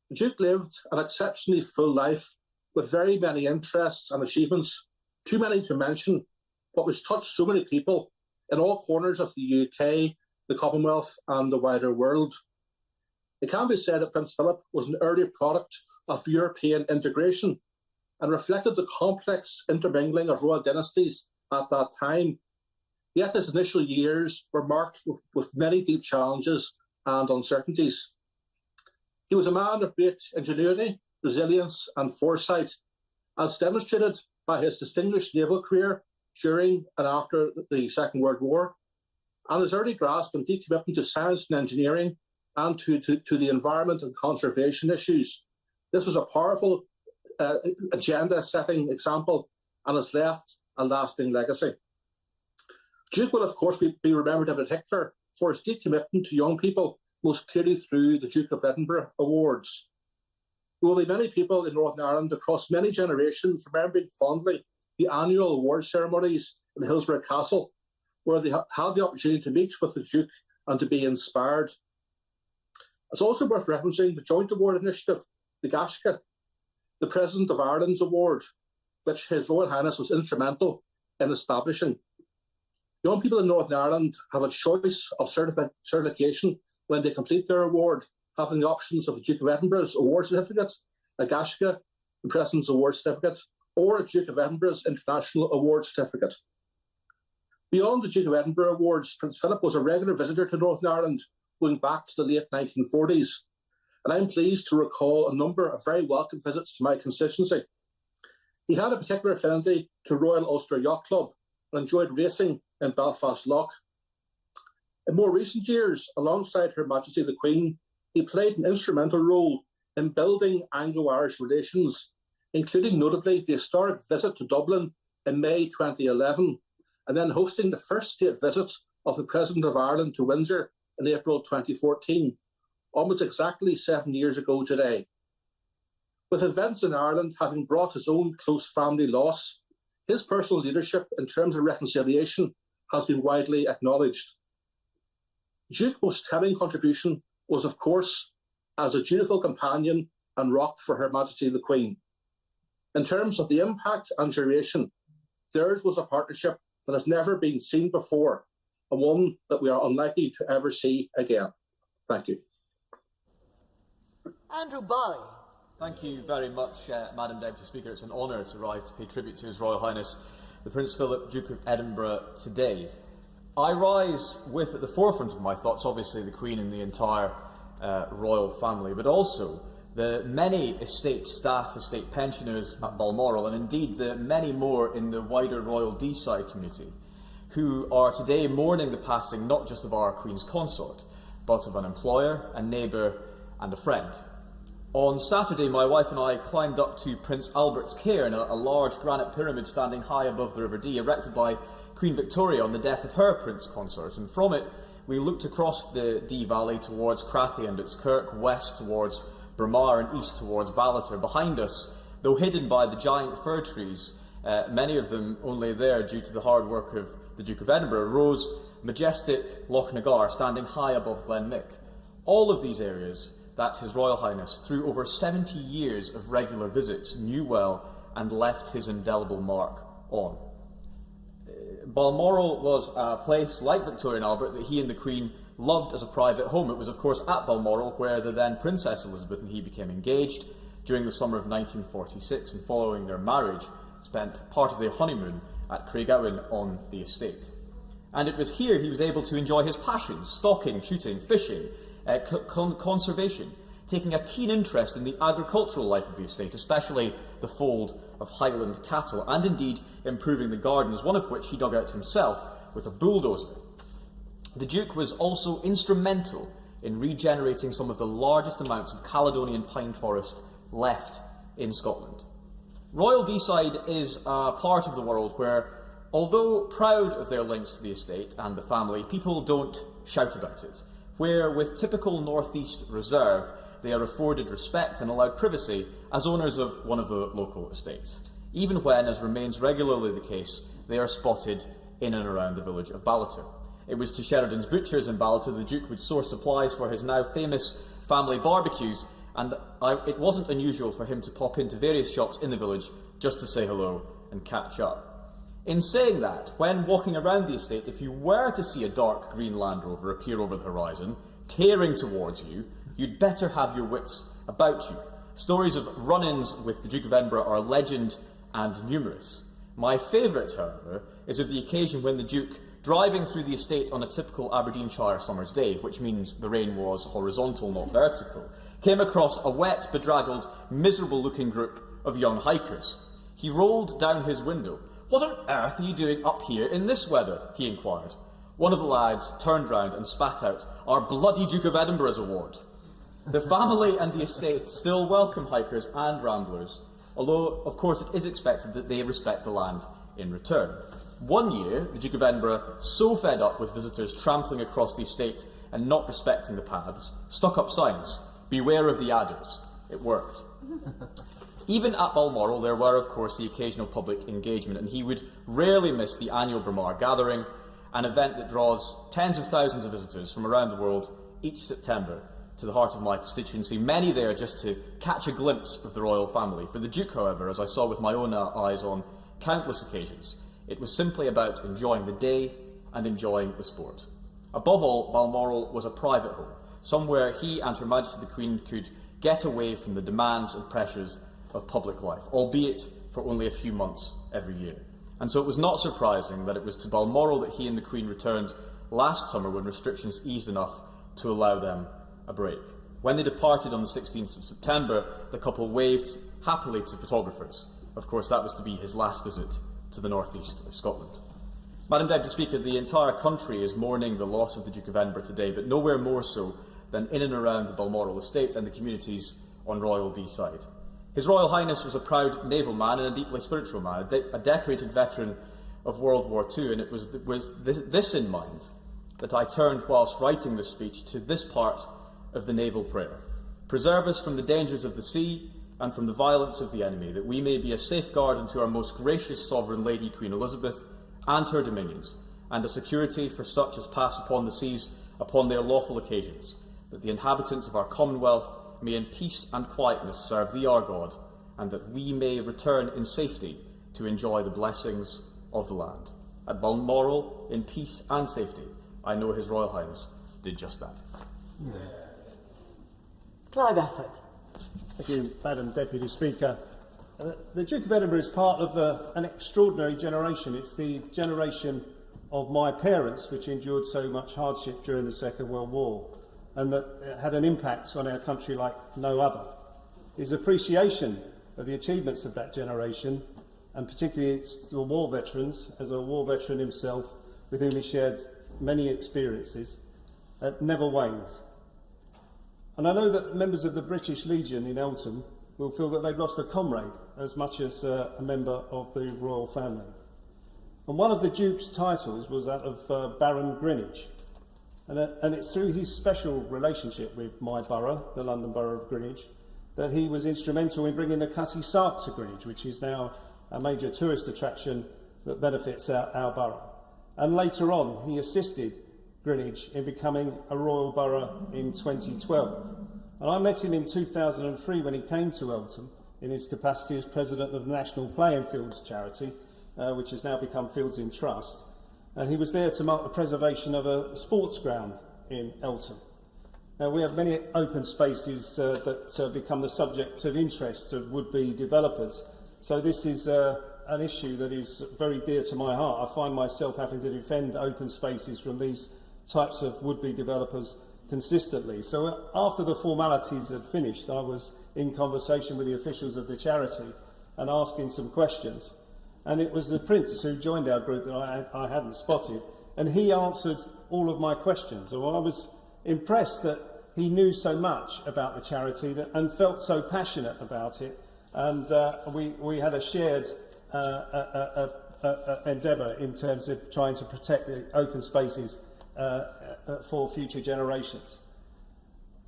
The Duke lived an exceptionally full life with very many interests and achievements, too many to mention, but which touched so many people in all corners of the UK, the Commonwealth and the wider world. It can be said that Prince Philip was an early product of European integration and reflected the complex intermingling of royal dynasties at that time. Yet his initial years were marked with many deep challenges and uncertainties. He was a man of great ingenuity, resilience and foresight, as demonstrated by his distinguished naval career during and after the Second World War, and his early grasp and deep commitment to science and engineering and to the environment and conservation issues. This was a powerful agenda-setting example and has left a lasting legacy. Duke will, of course, be remembered in particular for his deep commitment to young people, most clearly through the Duke of Edinburgh Awards. There will be many people in Northern Ireland across many generations remembering fondly the annual award ceremonies in Hillsborough Castle, where they had the opportunity to meet with the Duke and to be inspired. It's also worth referencing the joint award initiative, the Gaisce, the President of Ireland's Award, which His Royal Highness was instrumental in establishing. Young people in Northern Ireland have a choice of certification when they complete their award, having the options of the Duke of Edinburgh's Award Certificate, a Gaisce, the President's Award Certificate, or a Duke of Edinburgh's International Award Certificate. Beyond the Duke of Edinburgh Awards, Prince Philip was a regular visitor to Northern Ireland going back to the late 1940s, and I'm pleased to recall a number of very welcome visits to my constituency. He had a particular affinity to Royal Ulster Yacht Club and enjoyed racing in Belfast Lough. In more recent years, alongside Her Majesty the Queen, he played an instrumental role in building Anglo-Irish relations, including notably the historic visit to Dublin in May 2011, and then hosting the first state visit of the President of Ireland to Windsor in April 2014, almost exactly 7 years ago today. With events in Ireland having brought his own close family loss, his personal leadership in terms of reconciliation has been widely acknowledged. Duke's most telling contribution was, of course, as a dutiful companion and rock for Her Majesty the Queen. In terms of the impact and duration, theirs was a partnership that has never been seen before, and one that we are unlikely to ever see again. Thank you. Andrew Barry. Thank you very much, Madam Deputy Speaker. It's an honour to rise to pay tribute to His Royal Highness the Prince Philip, Duke of Edinburgh, today. I rise with, at the forefront of my thoughts, obviously the Queen and the entire royal family, but also the many estate staff, estate pensioners at Balmoral, and indeed the many more in the wider Royal Deeside community, who are today mourning the passing not just of our Queen's consort, but of an employer, a neighbour and a friend. On Saturday, my wife and I climbed up to Prince Albert's cairn, a large granite pyramid standing high above the River Dee, erected by Queen Victoria on the death of her Prince Consort, and from it we looked across the Dee Valley towards Crathy and its kirk, west towards Braemar and east towards Ballater. Behind us, though hidden by the giant fir trees, many of them only there due to the hard work of the Duke of Edinburgh, rose majestic Loch Nagar, standing high above Glenmick. All of these areas that His Royal Highness, through over 70 years of regular visits, knew well and left his indelible mark on. Balmoral was a place like Victoria and Albert that he and the Queen loved as a private home. It was, of course, at Balmoral where the then Princess Elizabeth and he became engaged, during the summer of 1946, and following their marriage, spent part of their honeymoon at Craigowin on the estate. And it was here he was able to enjoy his passions: stalking, shooting, fishing, conservation, taking a keen interest in the agricultural life of the estate, especially the fold of Highland cattle, and indeed improving the gardens, one of which he dug out himself with a bulldozer. The Duke was also instrumental in regenerating some of the largest amounts of Caledonian pine forest left in Scotland. Royal Deeside is a part of the world where, although proud of their links to the estate and the family, people don't shout about it, where, with typical North East reserve, they are afforded respect and allowed privacy as owners of one of the local estates, even when, as remains regularly the case, they are spotted in and around the village of Ballater. It was to Sheridan's Butchers in Ballater the Duke would source supplies for his now famous family barbecues, and it wasn't unusual for him to pop into various shops in the village just to say hello and catch up. In saying that, when walking around the estate, if you were to see a dark green Land Rover appear over the horizon, tearing towards you, you'd better have your wits about you. Stories of run-ins with the Duke of Edinburgh are legend and numerous. My favourite, however, is of the occasion when the Duke, driving through the estate on a typical Aberdeenshire summer's day, which means the rain was horizontal, not vertical, came across a wet, bedraggled, miserable-looking group of young hikers. He rolled down his window. "What on earth are you doing up here in this weather?" he inquired. One of the lads turned round and spat out, "Our bloody Duke of Edinburgh's award." The family and the estate still welcome hikers and ramblers, although, of course, it is expected that they respect the land in return. One year, the Duke of Edinburgh, so fed up with visitors trampling across the estate and not respecting the paths, stuck up signs: "Beware of the adders." It worked. Even at Balmoral, there were, of course, the occasional public engagement, and he would rarely miss the annual Braemar gathering, an event that draws tens of thousands of visitors from around the world each September to the heart of my constituency, many there just to catch a glimpse of the royal family. For the Duke, however, as I saw with my own eyes on countless occasions, it was simply about enjoying the day and enjoying the sport. Above all, Balmoral was a private home, somewhere he and Her Majesty the Queen could get away from the demands and pressures of public life, albeit for only a few months every year. And so it was not surprising that it was to Balmoral that he and the Queen returned last summer when restrictions eased enough to allow them a break. When they departed on the 16th of September, the couple waved happily to photographers. Of course, that was to be his last visit to the northeast of Scotland. Madam Deputy Speaker, the entire country is mourning the loss of the Duke of Edinburgh today, but nowhere more so than in and around the Balmoral estate and the communities on Royal Deeside. His Royal Highness was a proud naval man and a deeply spiritual man, a decorated veteran of World War II, and it was this in mind that I turned whilst writing this speech to this part of the naval prayer. Preserve us from the dangers of the sea and from the violence of the enemy, that we may be a safeguard unto our most gracious sovereign Lady Queen Elizabeth and her dominions, and a security for such as pass upon the seas upon their lawful occasions, that the inhabitants of our commonwealth may in peace and quietness serve thee our God, and that we may return in safety to enjoy the blessings of the land. At Balmoral, in peace and safety, I know His Royal Highness did just that. Clive Effort. Thank you, Madam Deputy Speaker. The Duke of Edinburgh is part of an extraordinary generation. It's the generation of my parents, which endured so much hardship during the Second World War, and that had an impact on our country like no other. His appreciation of the achievements of that generation, and particularly the war veterans, as a war veteran himself, with whom he shared many experiences, never wanes. And I know that members of the British Legion in Eltham will feel that they've lost a comrade as much as a member of the royal family. And one of the Duke's titles was that of Baron Greenwich. And it's through his special relationship with my borough, the London Borough of Greenwich, that he was instrumental in bringing the Cutty Sark to Greenwich, which is now a major tourist attraction that benefits our borough. And later on, he assisted Greenwich in becoming a royal borough in 2012. And I met him in 2003 when he came to Eltham in his capacity as president of the National Playing Fields charity, which has now become Fields in Trust. And he was there to mark the preservation of a sports ground in Eltham. We have many open spaces that become the subject of interest of would-be developers. So this is an issue that is very dear to my heart. I find myself having to defend open spaces from these types of would-be developers consistently. So after the formalities had finished, I was in conversation with the officials of the charity and asking some questions. And it was the Prince who joined our group that I hadn't spotted, and he answered all of my questions. So I was impressed that he knew so much about the charity and felt so passionate about it, and we had a shared endeavour in terms of trying to protect the open spaces for future generations.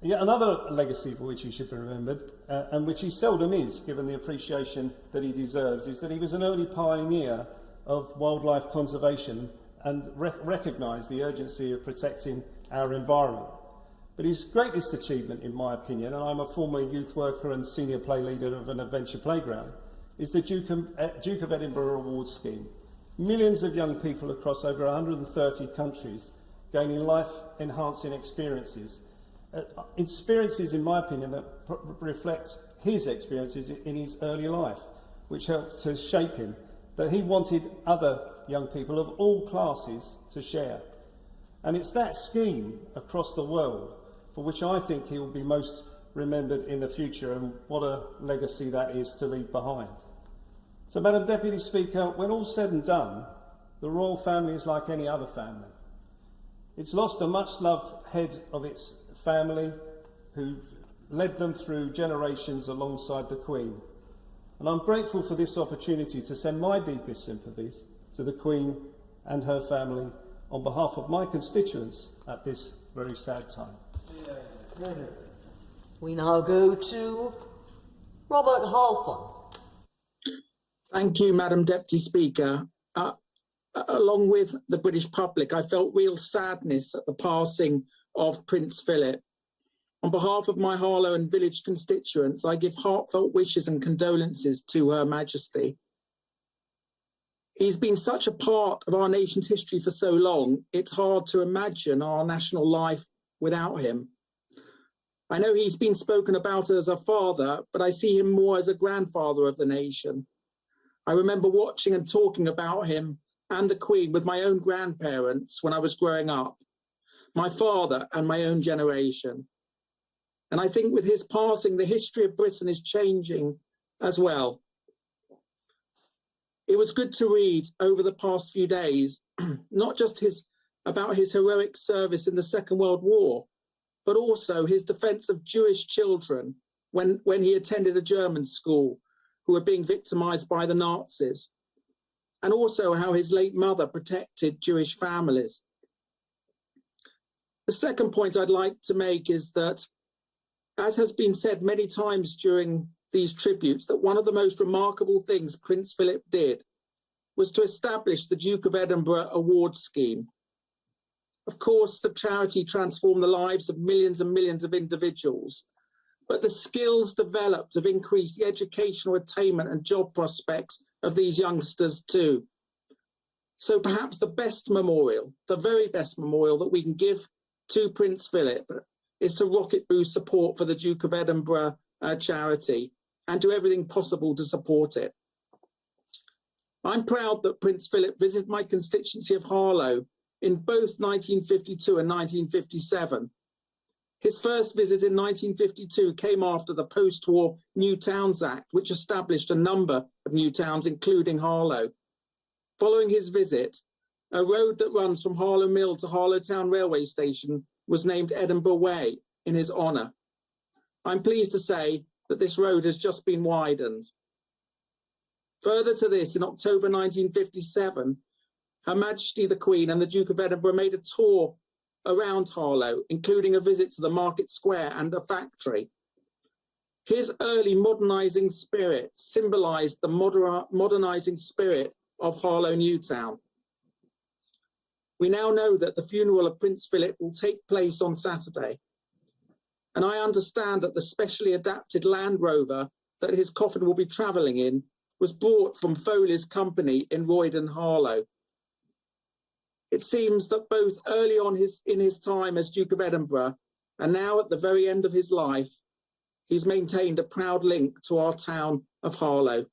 Yet another legacy for which he should be remembered, and which he seldom is, given the appreciation that he deserves, is that he was an early pioneer of wildlife conservation and recognised the urgency of protecting our environment. But his greatest achievement, in my opinion, and I'm a former youth worker and senior play leader of an adventure playground, is the Duke of Edinburgh Awards scheme. Millions of young people across over 130 countries gaining life-enhancing experiences, in my opinion, that reflect his experiences in his early life, which helped to shape him, that he wanted other young people of all classes to share. And it's that scheme across the world for which I think he will be most remembered in the future, and what a legacy that is to leave behind. So, Madam Deputy Speaker, when all's said and done, the royal family is like any other family. It's lost a much-loved head of its family who led them through generations alongside the Queen. And I'm grateful for this opportunity to send my deepest sympathies to the Queen and her family on behalf of my constituents at this very sad time. We now go to Robert Halfon. Thank you, Madam Deputy Speaker. Along with the British public, I felt real sadness at the passing of Prince Philip. On behalf of my Harlow and village constituents, I give heartfelt wishes and condolences to Her Majesty. He's been such a part of our nation's history for so long, it's hard to imagine our national life without him. I know he's been spoken about as a father, but I see him more as a grandfather of the nation. I remember watching and talking about him and the Queen with my own grandparents when I was growing up, my father and my own generation. And I think with his passing, the history of Britain is changing as well. It was good to read over the past few days, not just about his heroic service in the Second World War, but also his defence of Jewish children when he attended a German school who were being victimised by the Nazis, and also how his late mother protected Jewish families. The second point I'd like to make is that, as has been said many times during these tributes, that one of the most remarkable things Prince Philip did was to establish the Duke of Edinburgh Awards scheme. Of course, the charity transformed the lives of millions and millions of individuals, but the skills developed have increased the educational attainment and job prospects of these youngsters too. So perhaps the best memorial, the very best memorial that we can give to Prince Philip is to rocket boost support for the Duke of Edinburgh charity and do everything possible to support it. I'm proud that Prince Philip visited my constituency of Harlow in both 1952 and 1957. His first visit in 1952 came after the post-war New Towns Act, which established a number of new towns, including Harlow. Following his visit, a road that runs from Harlow Mill to Harlow Town Railway Station was named Edinburgh Way in his honour. I'm pleased to say that this road has just been widened. Further to this, in October 1957, Her Majesty the Queen and the Duke of Edinburgh made a tour around Harlow, including a visit to the Market Square and a factory. His early modernising spirit symbolised the modernising spirit of Harlow Newtown. We now know that the funeral of Prince Philip will take place on Saturday, and I understand that the specially adapted Land Rover that his coffin will be travelling in was brought from Foley's company in Roydon, Harlow. It seems that both early on in his time as Duke of Edinburgh And now at the very end of his life, he's maintained a proud link to our town of Harlow.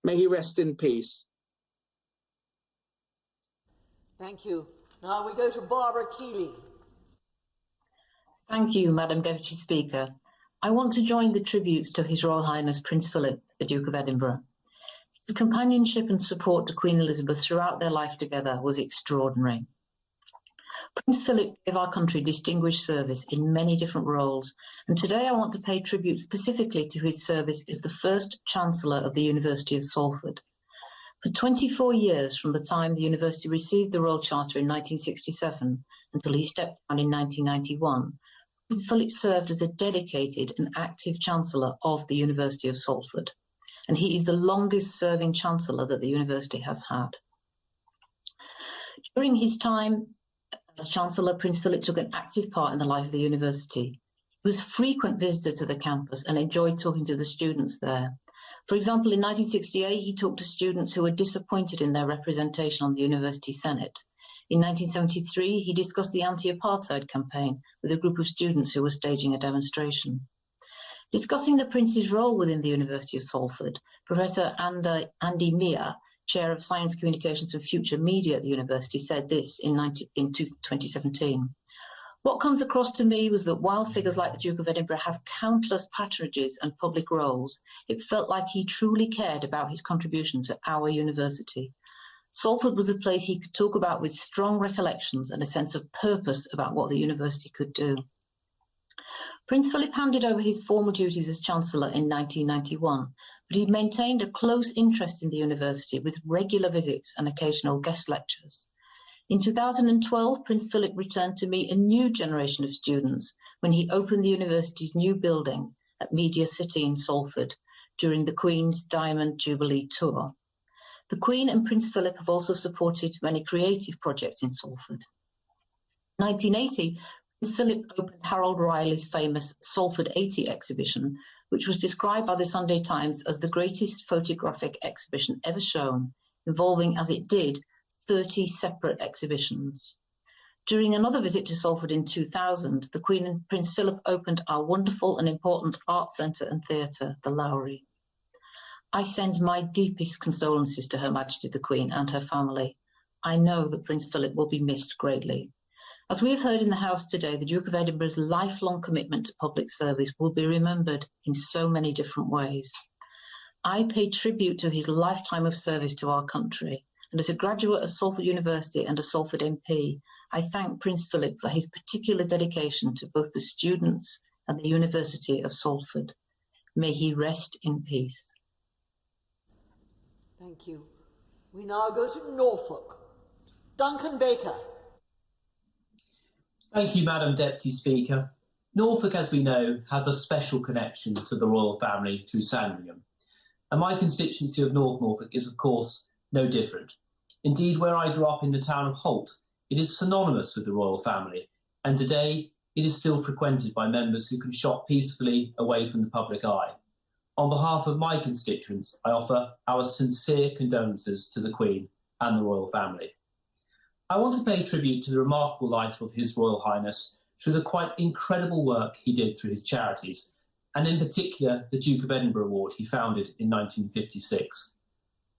May he rest in peace. Thank you. Now we go to Barbara Keeley. Thank you, Madam Deputy Speaker. I want to join the tributes to His Royal Highness Prince Philip, the Duke of Edinburgh. His companionship and support to Queen Elizabeth throughout their life together was extraordinary. Prince Philip gave our country distinguished service in many different roles, and today I want to pay tribute specifically to his service as the first Chancellor of the University of Salford. For 24 years from the time the university received the Royal Charter in 1967 until he stepped down in 1991, Prince Philip served as a dedicated and active Chancellor of the University of Salford, and he is the longest-serving Chancellor that the university has had. During his time as Chancellor, Prince Philip took an active part in the life of the university. He was a frequent visitor to the campus and enjoyed talking to the students there. For example, in 1968, he talked to students who were disappointed in their representation on the University Senate. In 1973, he discussed the anti-apartheid campaign with a group of students who were staging a demonstration. Discussing the Prince's role within the University of Salford, Professor Andy Meir, Chair of Science, Communications and Future Media at the university, said this in 2017. What comes across to me was that while figures like the Duke of Edinburgh have countless patronages and public roles, it felt like he truly cared about his contribution to our university. Salford was a place he could talk about with strong recollections and a sense of purpose about what the university could do. Prince Philip handed over his formal duties as Chancellor in 1991, but he maintained a close interest in the university with regular visits and occasional guest lectures. In 2012, Prince Philip returned to meet a new generation of students when he opened the university's new building at Media City in Salford during the Queen's Diamond Jubilee Tour. The Queen and Prince Philip have also supported many creative projects in Salford. In 1980, Prince Philip opened Harold Riley's famous Salford 80 exhibition, which was described by the Sunday Times as the greatest photographic exhibition ever shown, involving, as it did, 30 separate exhibitions. During another visit to Salford in 2000, the Queen and Prince Philip opened our wonderful and important art centre and theatre, the Lowry. I send my deepest condolences to Her Majesty the Queen and her family. I know that Prince Philip will be missed greatly. As we have heard in the House today, the Duke of Edinburgh's lifelong commitment to public service will be remembered in so many different ways. I pay tribute to his lifetime of service to our country, and as a graduate of Salford University and a Salford MP, I thank Prince Philip for his particular dedication to both the students and the University of Salford. May he rest in peace. Thank you. We now go to Norfolk. Duncan Baker. Thank you, Madam Deputy Speaker. Norfolk, as we know, has a special connection to the royal family through Sandringham. And my constituency of North Norfolk is, of course, no different. Indeed, where I grew up in the town of Holt, it is synonymous with the royal family, and today it is still frequented by members who can shop peacefully away from the public eye. On behalf of my constituents, I offer our sincere condolences to the Queen and the royal family. I want to pay tribute to the remarkable life of His Royal Highness through the quite incredible work he did through his charities, and in particular the Duke of Edinburgh Award he founded in 1956.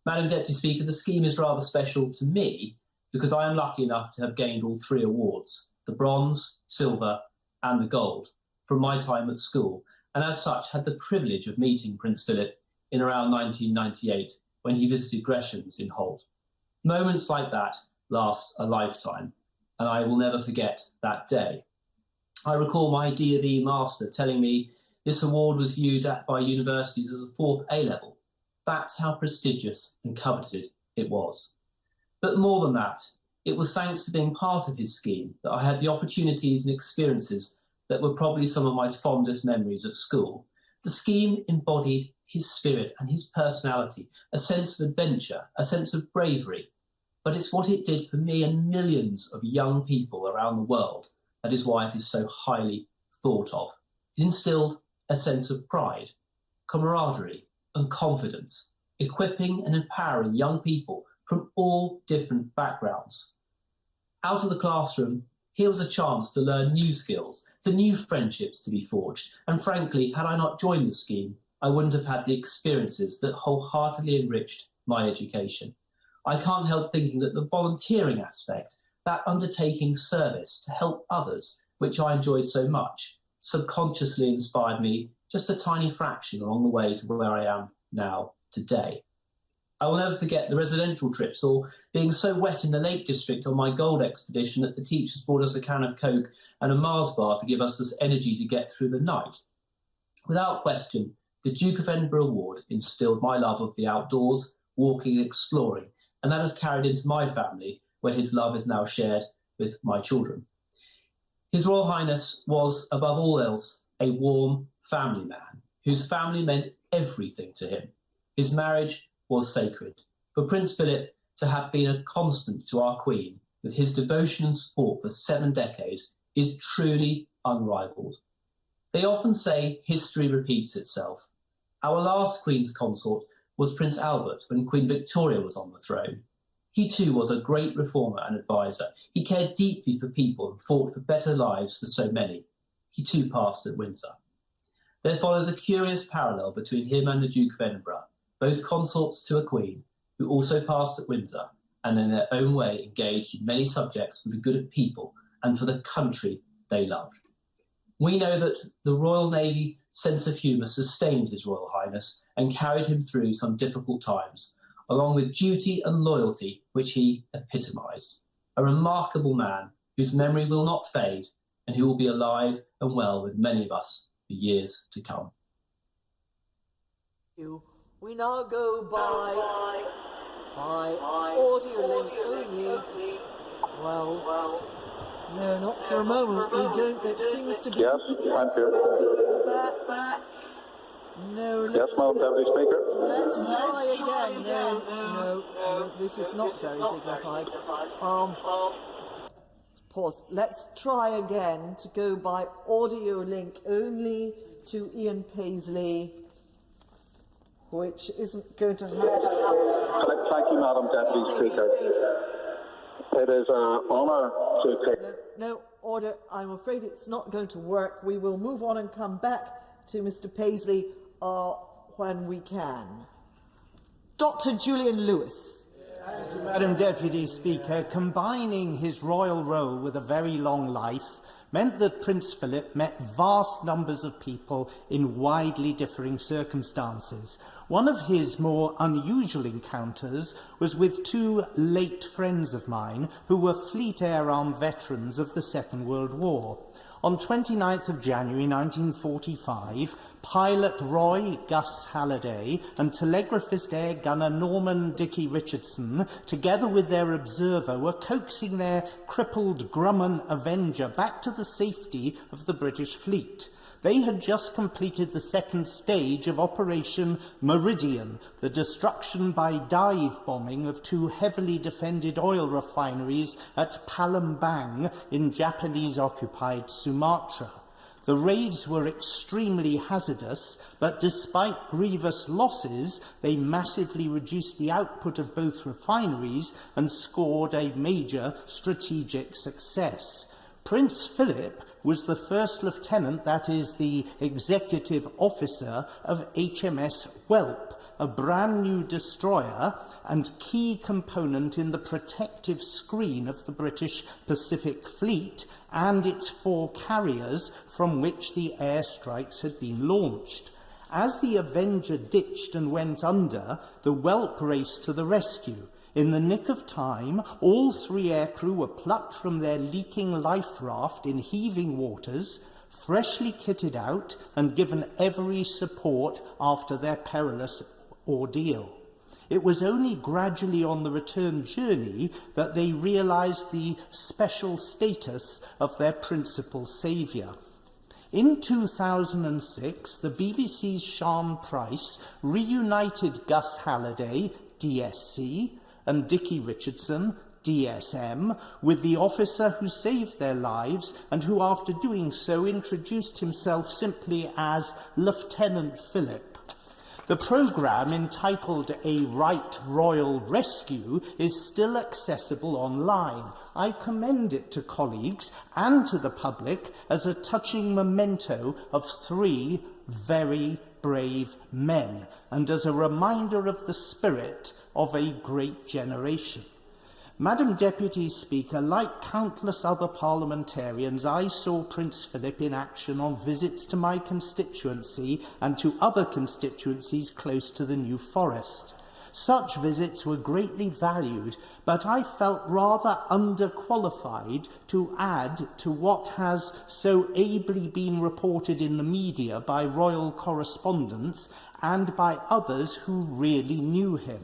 Madam Deputy Speaker, the scheme is rather special to me because I am lucky enough to have gained all three awards, the bronze, silver and the gold, from my time at school, and as such had the privilege of meeting Prince Philip in around 1998 when he visited Gresham's in Holt. Moments like that last a lifetime, and I will never forget that day. I recall my D.of.E. master telling me this award was viewed by universities as a fourth A-level. That's how prestigious and coveted it was. But more than that, it was thanks to being part of his scheme that I had the opportunities and experiences that were probably some of my fondest memories at school. The scheme embodied his spirit and his personality, a sense of adventure, a sense of bravery. But it's what it did for me and millions of young people around the world that is why it is so highly thought of. It instilled a sense of pride, camaraderie and confidence, equipping and empowering young people from all different backgrounds. Out of the classroom, Here was a chance to learn new skills, for new friendships to be forged, and frankly, had I not joined the scheme, I wouldn't have had the experiences that wholeheartedly enriched my education. I can't help thinking that the volunteering aspect, that undertaking service to help others, which I enjoyed so much, subconsciously inspired me just a tiny fraction along the way to where I am now today. I will never forget the residential trips or being so wet in the Lake District on my gold expedition that the teachers brought us a can of Coke and a Mars bar to give us this energy to get through the night. Without question, the Duke of Edinburgh Award instilled my love of the outdoors, walking and exploring, and that has carried into my family, where his love is now shared with my children. His Royal Highness was, above all else, a warm family man, whose family meant everything to him. His marriage was sacred. For Prince Philip to have been a constant to our Queen, with his devotion and support for 7 decades, is truly unrivaled. They often say history repeats itself. Our last Queen's consort was Prince Albert when Queen Victoria was on the throne. He too was a great reformer and advisor. He cared deeply for people and fought for better lives for so many. He too passed at Windsor. There follows a curious parallel between him and the Duke of Edinburgh, both consorts to a Queen, who also passed at Windsor, and in their own way engaged in many subjects for the good of people and for the country they loved. We know that the Royal Navy sense of humour sustained His Royal Highness and carried him through some difficult times, along with duty and loyalty which he epitomised. A remarkable man whose memory will not fade and who will be alive and well with many of us for years to come. We now go by audio link only. Well, no, not for a moment. We don't. That seems to be. Yes, I'm here. Back. No. Yes, Madam Deputy Speaker. Let's try again. No, this is not very dignified. Pause. Let's try again to go by audio link only to Ian Paisley, which isn't going to happen. Thank you, Madam Deputy Speaker. It is an honour to take... No, order. I'm afraid it's not going to work. We will move on and come back to Mr. Paisley when we can. Dr. Julian Lewis. Thank you, Madam Deputy Speaker. Combining his royal role with a very long life meant that Prince Philip met vast numbers of people in widely differing circumstances. One of his more unusual encounters was with 2 late friends of mine who were Fleet Air Arm veterans of the Second World War. On 29th of January 1945, pilot Roy Gus Halliday and telegraphist air gunner Norman Dickie Richardson, together with their observer, were coaxing their crippled Grumman Avenger back to the safety of the British fleet. They had just completed the 2nd stage of Operation Meridian, the destruction by dive bombing of 2 heavily defended oil refineries at Palembang in Japanese-occupied Sumatra. The raids were extremely hazardous, but despite grievous losses, they massively reduced the output of both refineries and scored a major strategic success. Prince Philip was the first lieutenant, that is, the executive officer of HMS Whelp, a brand new destroyer and key component in the protective screen of the British Pacific Fleet and its 4 carriers from which the airstrikes had been launched. As the Avenger ditched and went under, the Whelp raced to the rescue. In the nick of time, all 3 aircrew were plucked from their leaking life raft in heaving waters, freshly kitted out and given every support after their perilous ordeal. It was only gradually on the return journey that they realised the special status of their principal saviour. In 2006, the BBC's Sian Price reunited Gus Halliday, DSC, and Dickie Richardson, DSM, with the officer who saved their lives and who, after doing so, introduced himself simply as Lieutenant Philip. The programme, entitled A Right Royal Rescue, is still accessible online. I commend it to colleagues and to the public as a touching memento of 3 very brave men and as a reminder of the spirit of a great generation. Madam Deputy Speaker, like countless other parliamentarians, I saw Prince Philip in action on visits to my constituency and to other constituencies close to the New Forest. Such visits were greatly valued, but I felt rather underqualified to add to what has so ably been reported in the media by royal correspondents and by others who really knew him.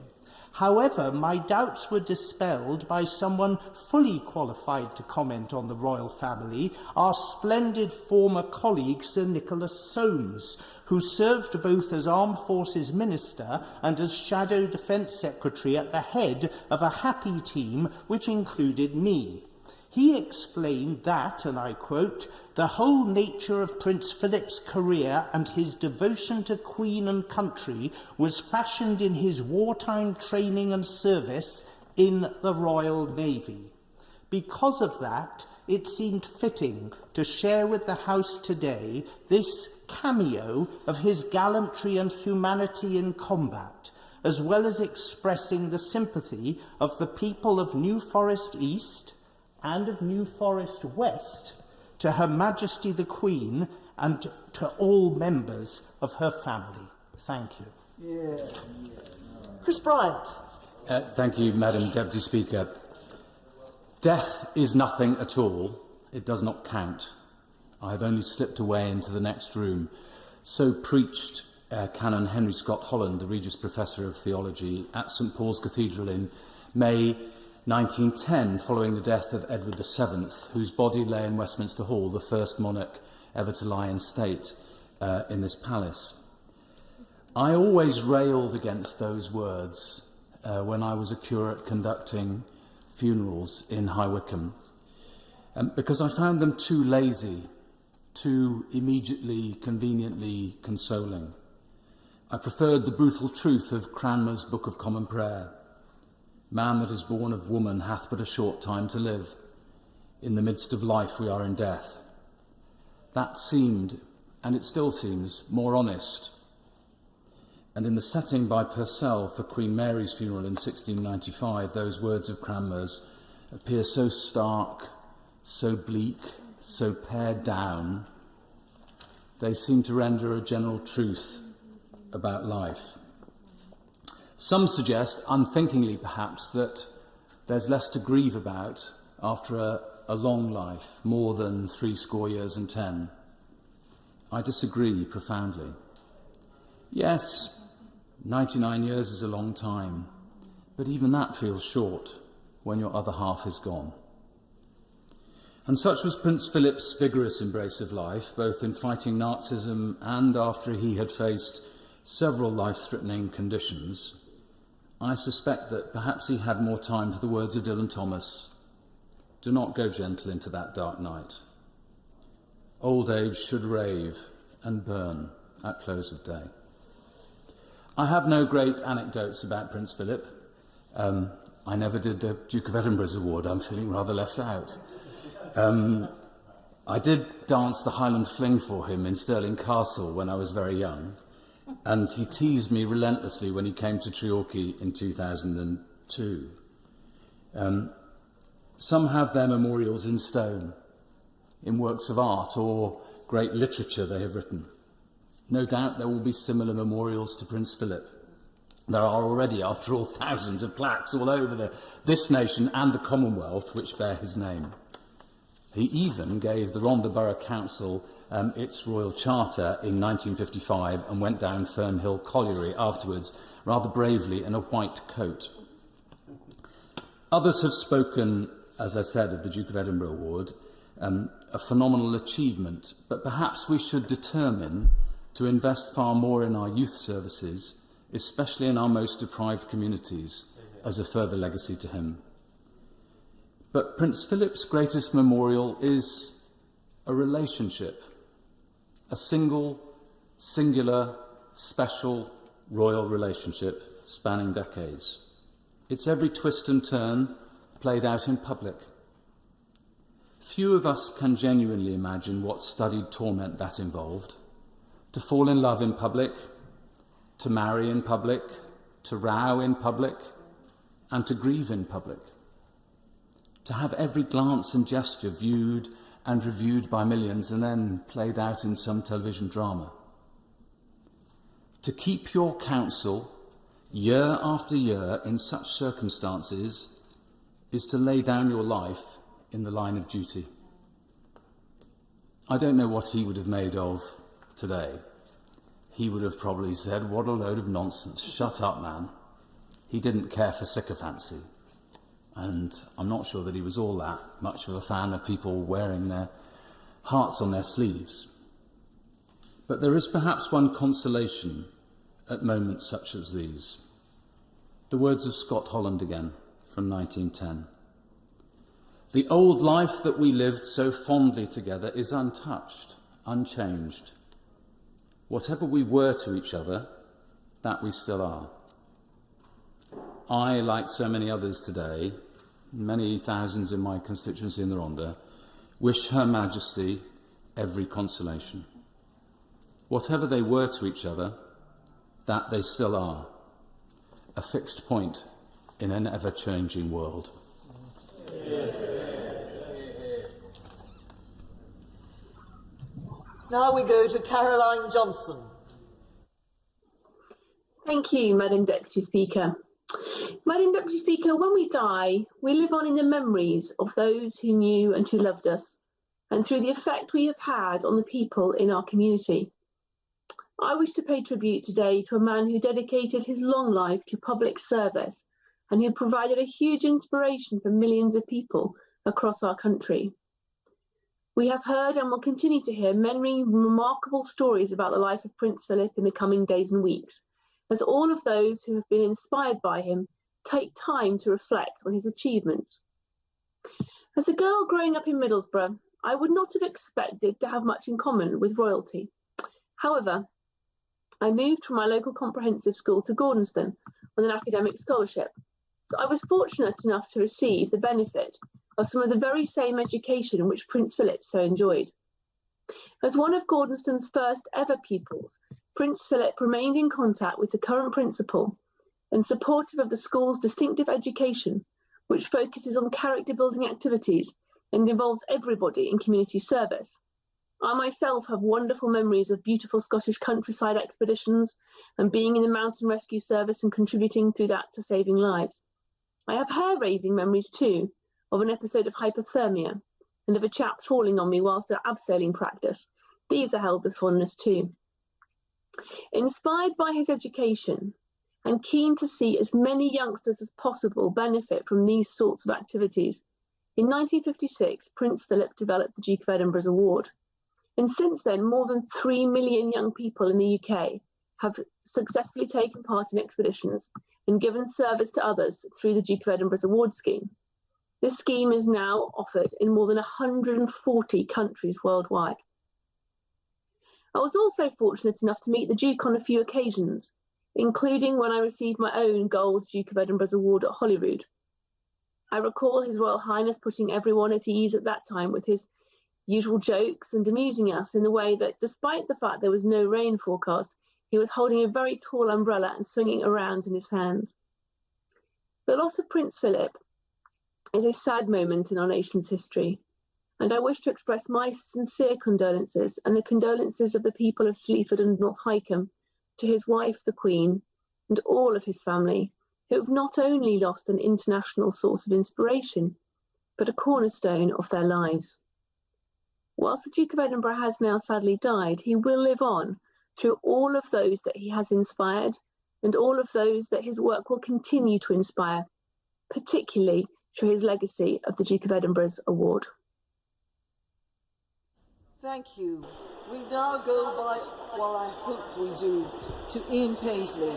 However, my doubts were dispelled by someone fully qualified to comment on the royal family, our splendid former colleague Sir Nicholas Soames, who served both as Armed Forces Minister and as Shadow Defence Secretary at the head of a happy team which included me. He explained that, and I quote, "the whole nature of Prince Philip's career and his devotion to Queen and country was fashioned in his wartime training and service in the Royal Navy. Because of that, it seemed fitting to share with the House today this cameo of his gallantry and humanity in combat, as well as expressing the sympathy of the people of New Forest East and of New Forest West to Her Majesty the Queen and to all members of her family." Thank you. Chris Bryant. Thank you, Madam Deputy Speaker. Death is nothing at all. It does not count. I have only slipped away into the next room. So preached Canon Henry Scott Holland, the Regius Professor of Theology at St Paul's Cathedral in May 1910, following the death of Edward VII, whose body lay in Westminster Hall, the first monarch ever to lie in state in this palace. I always railed against those words when I was a curate conducting funerals in High Wycombe, because I found them too lazy, too immediately, conveniently consoling. I preferred the brutal truth of Cranmer's Book of Common Prayer. Man that is born of woman hath but a short time to live. In the midst of life we are in death. That seemed, and it still seems, more honest. And in the setting by Purcell for Queen Mary's funeral in 1695, those words of Cranmer's appear so stark, so bleak, so pared down, they seem to render a general truth about life. Some suggest, unthinkingly perhaps, that there's less to grieve about after a long life, more than 70 years and 10. I disagree profoundly. Yes, 99 years is a long time, but even that feels short when your other half is gone. And such was Prince Philip's vigorous embrace of life, both in fighting Nazism and after he had faced several life-threatening conditions. I suspect that perhaps he had more time for the words of Dylan Thomas. Do not go gentle into that dark night. Old age should rave and burn at close of day. I have no great anecdotes about Prince Philip. I never did the Duke of Edinburgh's award. I'm feeling rather left out. I did dance the Highland Fling for him in Stirling Castle when I was very young, and he teased me relentlessly when he came to Treorchy in 2002. Some have their memorials in stone, in works of art or great literature they have written. No doubt there will be similar memorials to Prince Philip. There are already, after all, thousands of plaques all over this nation and the Commonwealth which bear his name. He even gave the Rhondda Borough Council its royal charter in 1955 and went down Fernhill Colliery afterwards, rather bravely in a white coat. Others have spoken, as I said, of the Duke of Edinburgh Award, a phenomenal achievement, but perhaps we should determine to invest far more in our youth services, especially in our most deprived communities, as a further legacy to him. But Prince Philip's greatest memorial is a relationship, a single, singular, special royal relationship spanning decades. Its every twist and turn played out in public. Few of us can genuinely imagine what studied torment that involved. To fall in love in public, to marry in public, to row in public, and to grieve in public. To have every glance and gesture viewed and reviewed by millions and then played out in some television drama. To keep your counsel year after year in such circumstances is to lay down your life in the line of duty. I don't know what he would have made of today. He would have probably said, "What a load of nonsense, shut up, man." He didn't care for sycophancy. And I'm not sure that he was all that much of a fan of people wearing their hearts on their sleeves. But there is perhaps one consolation at moments such as these. The words of Scott Holland again, from 1910. The old life that we lived so fondly together is untouched, unchanged. Whatever we were to each other, that we still are. I, like so many others today, many thousands in my constituency in the Rhondda, wish Her Majesty every consolation. Whatever they were to each other, that they still are. A fixed point in an ever-changing world. Now we go to Caroline Johnson. Thank you, Madam Deputy Speaker. Madam Deputy Speaker, when we die, we live on in the memories of those who knew and who loved us, and through the effect we have had on the people in our community. I wish to pay tribute today to a man who dedicated his long life to public service and who provided a huge inspiration for millions of people across our country. We have heard and will continue to hear many remarkable stories about the life of Prince Philip in the coming days and weeks, as all of those who have been inspired by him take time to reflect on his achievements. As a girl growing up in Middlesbrough, I would not have expected to have much in common with royalty. However, I moved from my local comprehensive school to Gordonston on an academic scholarship, so I was fortunate enough to receive the benefit of some of the very same education which Prince Philip so enjoyed. As one of Gordonston's first ever pupils, Prince Philip remained in contact with the current principal and supportive of the school's distinctive education, which focuses on character-building activities and involves everybody in community service. I myself have wonderful memories of beautiful Scottish countryside expeditions and being in the mountain rescue service and contributing through that to saving lives. I have hair-raising memories too, of an episode of hypothermia and of a chap falling on me whilst at abseiling practice. These are held with fondness too. Inspired by his education and keen to see as many youngsters as possible benefit from these sorts of activities, in 1956 Prince Philip developed the Duke of Edinburgh's award. And since then, more than 3 million young people in the UK have successfully taken part in expeditions and given service to others through the Duke of Edinburgh's award scheme. This scheme is now offered in more than 140 countries worldwide. I was also fortunate enough to meet the Duke on a few occasions, including when I received my own gold Duke of Edinburgh's award at Holyrood. I recall His Royal Highness putting everyone at ease at that time with his usual jokes and amusing us in the way that, despite the fact there was no rain forecast, he was holding a very tall umbrella and swinging it around in his hands. The loss of Prince Philip is a sad moment in our nation's history, and I wish to express my sincere condolences and the condolences of the people of Sleaford and North Hykeham to his wife, the Queen, and all of his family, who have not only lost an international source of inspiration, but a cornerstone of their lives. Whilst the Duke of Edinburgh has now sadly died, he will live on through all of those that he has inspired and all of those that his work will continue to inspire, particularly through his legacy of the Duke of Edinburgh's award. Thank you. We now go by, well, I hope we do, to Ian Paisley.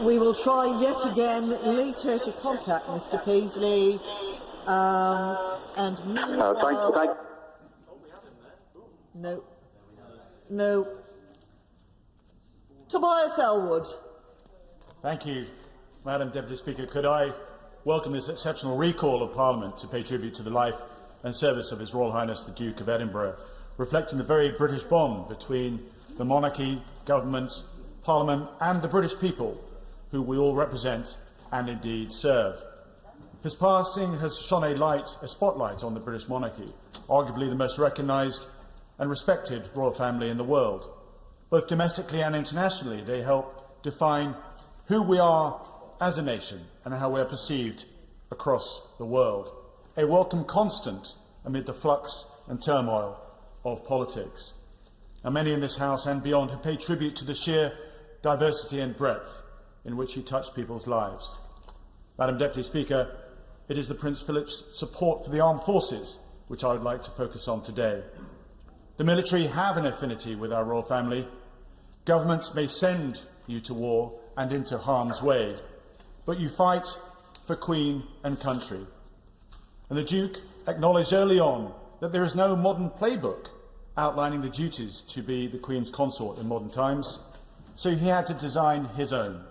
We will try yet again later to contact Mr. Paisley. And meanwhile, No. No. Tobias Elwood. Thank you, Madam Deputy Speaker. Could I welcome this exceptional recall of Parliament to pay tribute to the life and service of His Royal Highness the Duke of Edinburgh, reflecting the very British bond between the monarchy, government, Parliament and the British people, who we all represent and indeed serve. His passing has shone a spotlight on the British monarchy, arguably the most recognised and respected royal family in the world. Both domestically and internationally, they help define who we are as a nation and how we are perceived across the world. A welcome constant amid the flux and turmoil of politics. And many in this House and beyond have paid tribute to the sheer diversity and breadth in which he touched people's lives. Madam Deputy Speaker, it is the Prince Philip's support for the armed forces which I would like to focus on today. The military have an affinity with our royal family. Governments may send you to war and into harm's way, but you fight for Queen and country. And the Duke acknowledged early on that there is no modern playbook outlining the duties to be the Queen's consort in modern times, so he had to design his own.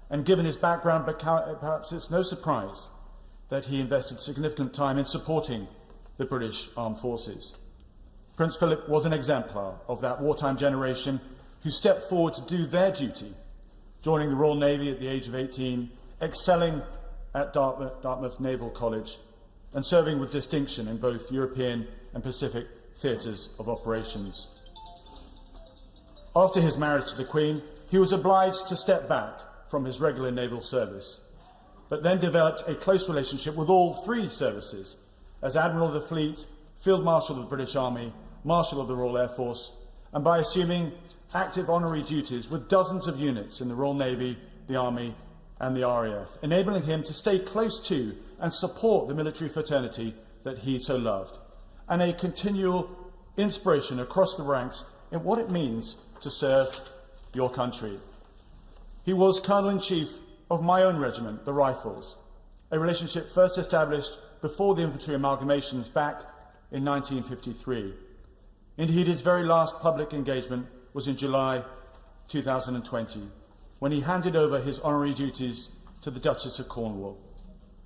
And given his background, perhaps it's no surprise that he invested significant time in supporting the British Armed Forces. Prince Philip was an exemplar of that wartime generation who stepped forward to do their duty, joining the Royal Navy at the age of 18, excelling at Dartmouth Naval College, and serving with distinction in both European and Pacific theatres of operations. After his marriage to the Queen, he was obliged to step back from his regular naval service, but then developed a close relationship with all three services, as Admiral of the Fleet, Field Marshal of the British Army, Marshal of the Royal Air Force, and by assuming active honorary duties with dozens of units in the Royal Navy, the Army and the RAF, enabling him to stay close to and support the military fraternity that he so loved, and a continual inspiration across the ranks in what it means to serve your country. He was Colonel-in-Chief of my own regiment, the Rifles, a relationship first established before the infantry amalgamations back in 1953. Indeed, his very last public engagement was in July 2020, when he handed over his honorary duties to the Duchess of Cornwall.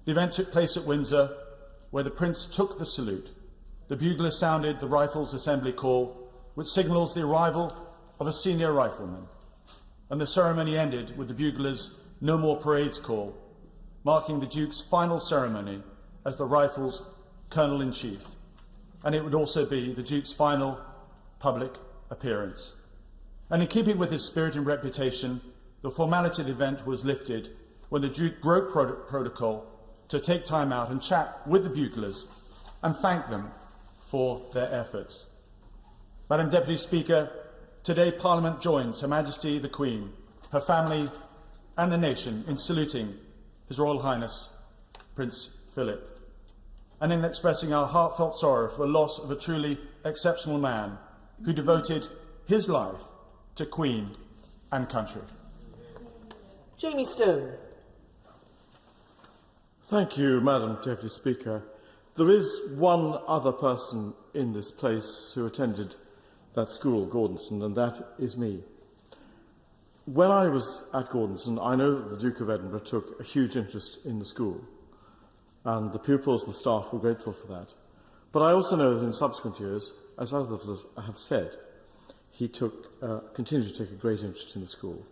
The event took place at Windsor, where the Prince took the salute. The bugler sounded the Rifles assembly call, which signals the arrival of a senior rifleman. And the ceremony ended with the bugler's "No More Parades" call, marking the Duke's final ceremony as the Rifles' Colonel-in-Chief. And it would also be the Duke's final public appearance. And in keeping with his spirit and reputation, the formality of the event was lifted when the Duke broke protocol to take time out and chat with the buglers and thank them for their efforts. Madam Deputy Speaker, today Parliament joins Her Majesty the Queen, her family and the nation in saluting His Royal Highness Prince Philip, and in expressing our heartfelt sorrow for the loss of a truly exceptional man who devoted his life to Queen and country. Jamie Stone. Thank you, Madam Deputy Speaker. There is one other person in this place who attended that school, Gordonstoun, and that is me. When I was at Gordonstoun, I know that the Duke of Edinburgh took a huge interest in the school, and the pupils, the staff were grateful for that. But I also know that in subsequent years, as others have said, he continued to take a great interest in the school.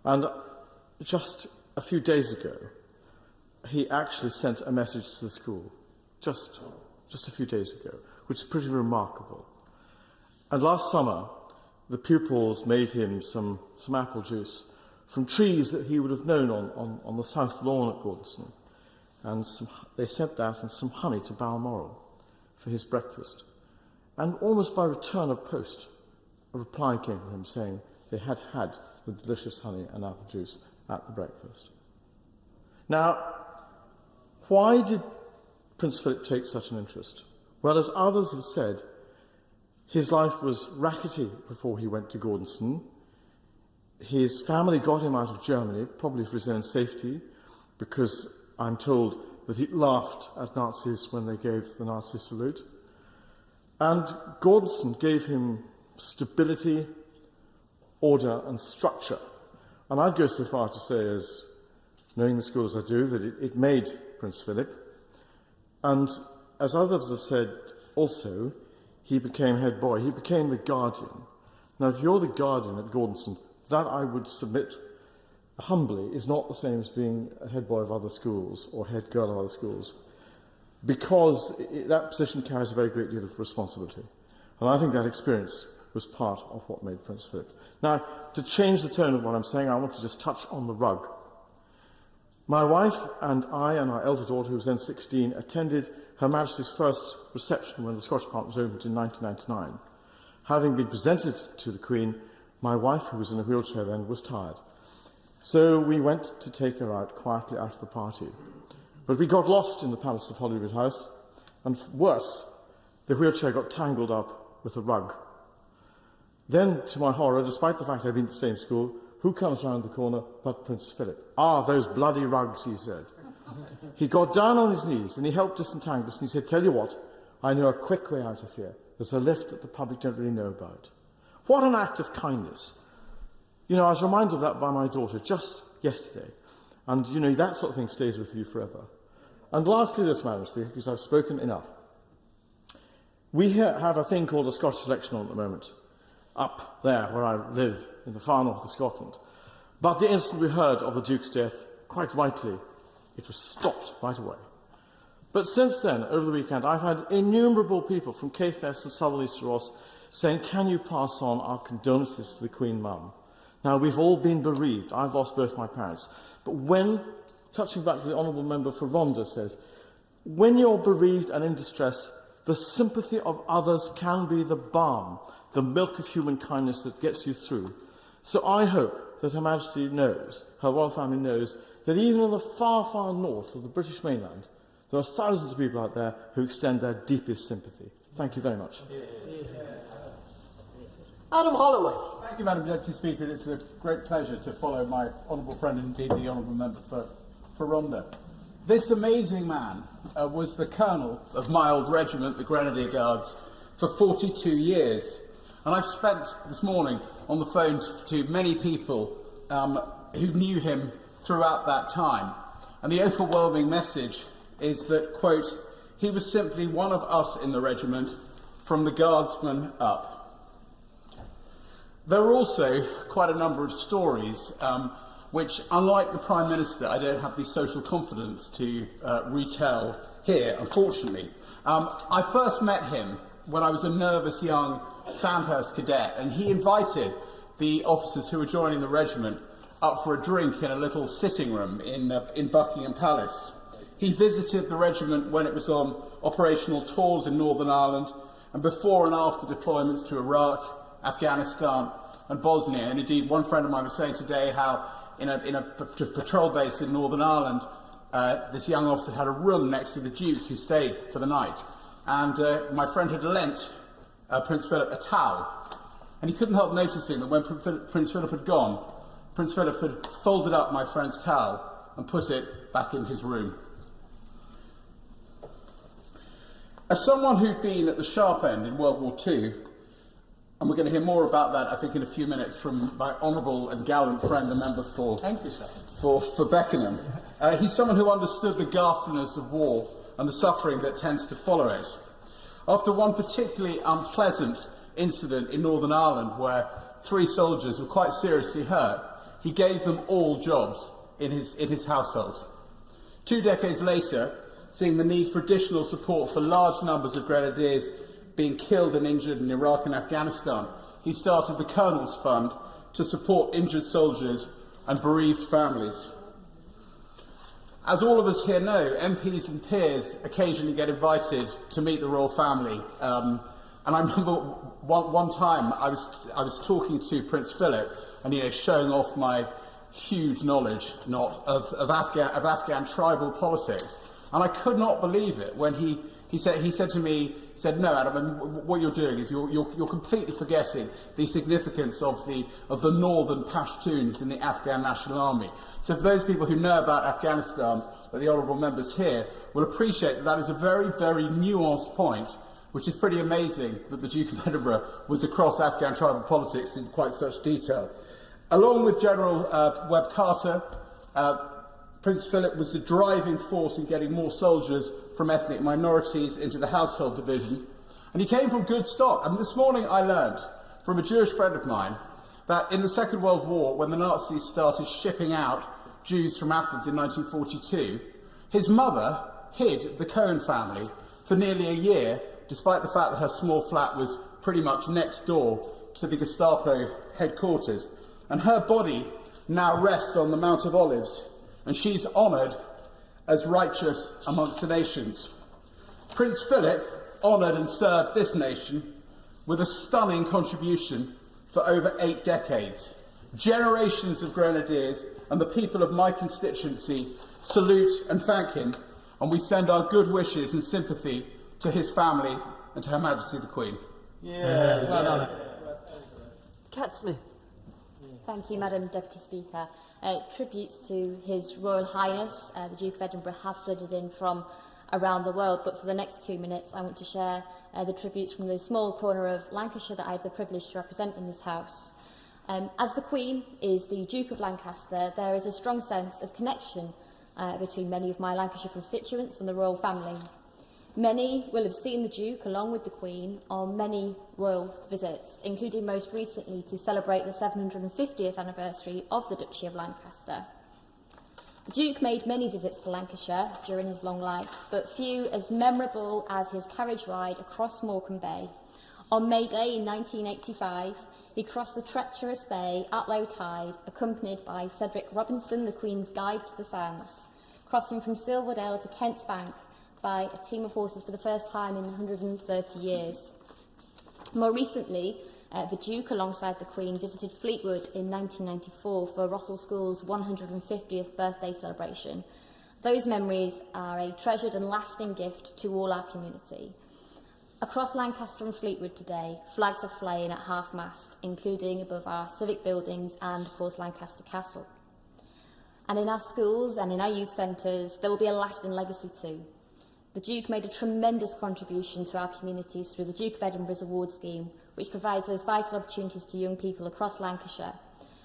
And just a few days ago, he actually sent a message to the school, just a few days ago, which is pretty remarkable. And last summer, the pupils made him some apple juice from trees that he would have known on the south lawn at Gordonstoun. And they sent that and some honey to Balmoral for his breakfast. And almost by return of post, a reply came from him saying they had had the delicious honey and apple juice at the breakfast. Now, why did Prince Philip take such an interest? Well, as others have said, his life was rackety before he went to Gordonstoun. His family got him out of Germany, probably for his own safety, because I'm told that he laughed at Nazis when they gave the Nazi salute. And Gordonson gave him stability, order and structure. And I'd go so far to say, as knowing the school as I do, that it made Prince Philip. And as others have said also, he became head boy. He became the guardian. Now, if you're the guardian at Gordonson, that I would submit humbly is not the same as being a head boy of other schools or head girl of other schools, because that position carries a very great deal of responsibility. And I think that experience was part of what made Prince Philip. Now, to change the tone of what I'm saying, I want to just touch on the rug. My wife and I and our elder daughter, who was then 16, attended Her Majesty's first reception when the Scottish Parliament was opened in 1999. Having been presented to the Queen, my wife, who was in a wheelchair then, was tired. So we went to take her out quietly out of the party. But we got lost in the Palace of Holyrood House, and worse, the wheelchair got tangled up with a rug. Then, to my horror, despite the fact I'd been to the same school, who comes round the corner but Prince Philip? Ah, those bloody rugs, he said. He got down on his knees and he helped disentangle us, and he said, "Tell you what, I know a quick way out of here. There's a lift that the public don't really know about." What an act of kindness. You know, I was reminded of that by my daughter just yesterday. And, you know, that sort of thing stays with you forever. And lastly, this, Madam Speaker, because I've spoken enough. We have a thing called a Scottish election on at the moment, up there where I live in the far north of Scotland. But the instant we heard of the Duke's death, quite rightly, it was stopped right away. But since then, over the weekend, I've had innumerable people from Caithness and Southern Easter Ross saying, "Can you pass on our condolences to the Queen Mum?" Now, we've all been bereaved. I've lost both my parents. But when, touching back to the Honourable Member for Rhondda says, when you're bereaved and in distress, the sympathy of others can be the balm, the milk of human kindness that gets you through. So I hope that Her Majesty knows, her royal family knows, that even in the far, far north of the British mainland, there are thousands of people out there who extend their deepest sympathy. Thank you very much. Adam Holloway. Thank you, Madam Deputy Speaker. It's a great pleasure to follow my honourable friend, indeed the honourable member for Rhondda. This amazing man was the colonel of my old regiment, the Grenadier Guards, for 42 years. And I've spent this morning on the phone to many people who knew him throughout that time. And the overwhelming message is that, quote, "He was simply one of us in the regiment, from the guardsmen up." There are also quite a number of stories which, unlike the Prime Minister, I don't have the social confidence to retell here, unfortunately. I first met him when I was a nervous young Sandhurst cadet, and he invited the officers who were joining the regiment up for a drink in a little sitting room in Buckingham Palace. He visited the regiment when it was on operational tours in Northern Ireland, and before and after deployments to Iraq, Afghanistan and Bosnia. And indeed, one friend of mine was saying today how in a patrol base in Northern Ireland, this young officer had a room next to the Duke who stayed for the night. And my friend had lent Prince Philip a towel. And he couldn't help noticing that when Prince Philip had gone, Prince Philip had folded up my friend's towel and put it back in his room. As someone who'd been at the sharp end in World War II, and we're going to hear more about that, I think, in a few minutes from my honourable and gallant friend, the member for Beckenham. He's someone who understood the ghastliness of war and the suffering that tends to follow it. After one particularly unpleasant incident in Northern Ireland where 3 soldiers were quite seriously hurt, he gave them all jobs in his household. 2 decades later, seeing the need for additional support for large numbers of grenadiers being killed and injured in Iraq and Afghanistan, he started the Colonel's Fund to support injured soldiers and bereaved families. As all of us here know, MPs and peers occasionally get invited to meet the royal family. And I remember one time I was talking to Prince Philip and showing off my huge knowledge of Afghan tribal politics. And I could not believe it when he said to me, "No, Adam, what you're doing is you're completely forgetting the significance of the northern Pashtuns in the Afghan National Army." So for those people who know about Afghanistan, that the honourable members here will appreciate that is a very, very nuanced point which is pretty amazing that the Duke of Edinburgh was across Afghan tribal politics in quite such detail. Along with General Webb Carter, Prince Philip was the driving force in getting more soldiers from ethnic minorities into the household division, and he came from good stock. And this morning I learned from a Jewish friend of mine that in the Second World War, when the Nazis started shipping out Jews from Athens in 1942, his mother hid the Cohen family for nearly a year, despite the fact that her small flat was pretty much next door to the Gestapo headquarters. And her body now rests on the Mount of Olives, and she's honoured as righteous amongst the nations. Prince Philip honoured and served this nation with a stunning contribution for over 8 decades. Generations of grenadiers and the people of my constituency salute and thank him, and we send our good wishes and sympathy to his family and to Her Majesty the Queen. Cat Smith. Thank you, Madam Deputy Speaker. Tributes to His Royal Highness, the Duke of Edinburgh, have flooded in from around the world, but for the next 2 minutes I want to share the tributes from the small corner of Lancashire that I have the privilege to represent in this House. As the Queen is the Duke of Lancaster, there is a strong sense of connection between many of my Lancashire constituents and the royal family. Many will have seen the Duke, along with the Queen, on many royal visits, including most recently to celebrate the 750th anniversary of the Duchy of Lancaster. The Duke made many visits to Lancashire during his long life, but few as memorable as his carriage ride across Morecambe Bay. On May Day in 1985, he crossed the treacherous bay at low tide, accompanied by Cedric Robinson, the Queen's guide to the sands, crossing from Silverdale to Kent's Bank by a team of horses for the first time in 130 years. More recently, the Duke, alongside the Queen, visited Fleetwood in 1994 for Russell School's 150th birthday celebration. Those memories are a treasured and lasting gift to all our community. Across Lancaster and Fleetwood today, flags are flying at half-mast, including above our civic buildings and, of course, Lancaster Castle. And in our schools and in our youth centres, there will be a lasting legacy too. The Duke made a tremendous contribution to our communities through the Duke of Edinburgh's award scheme, which provides those vital opportunities to young people across Lancashire.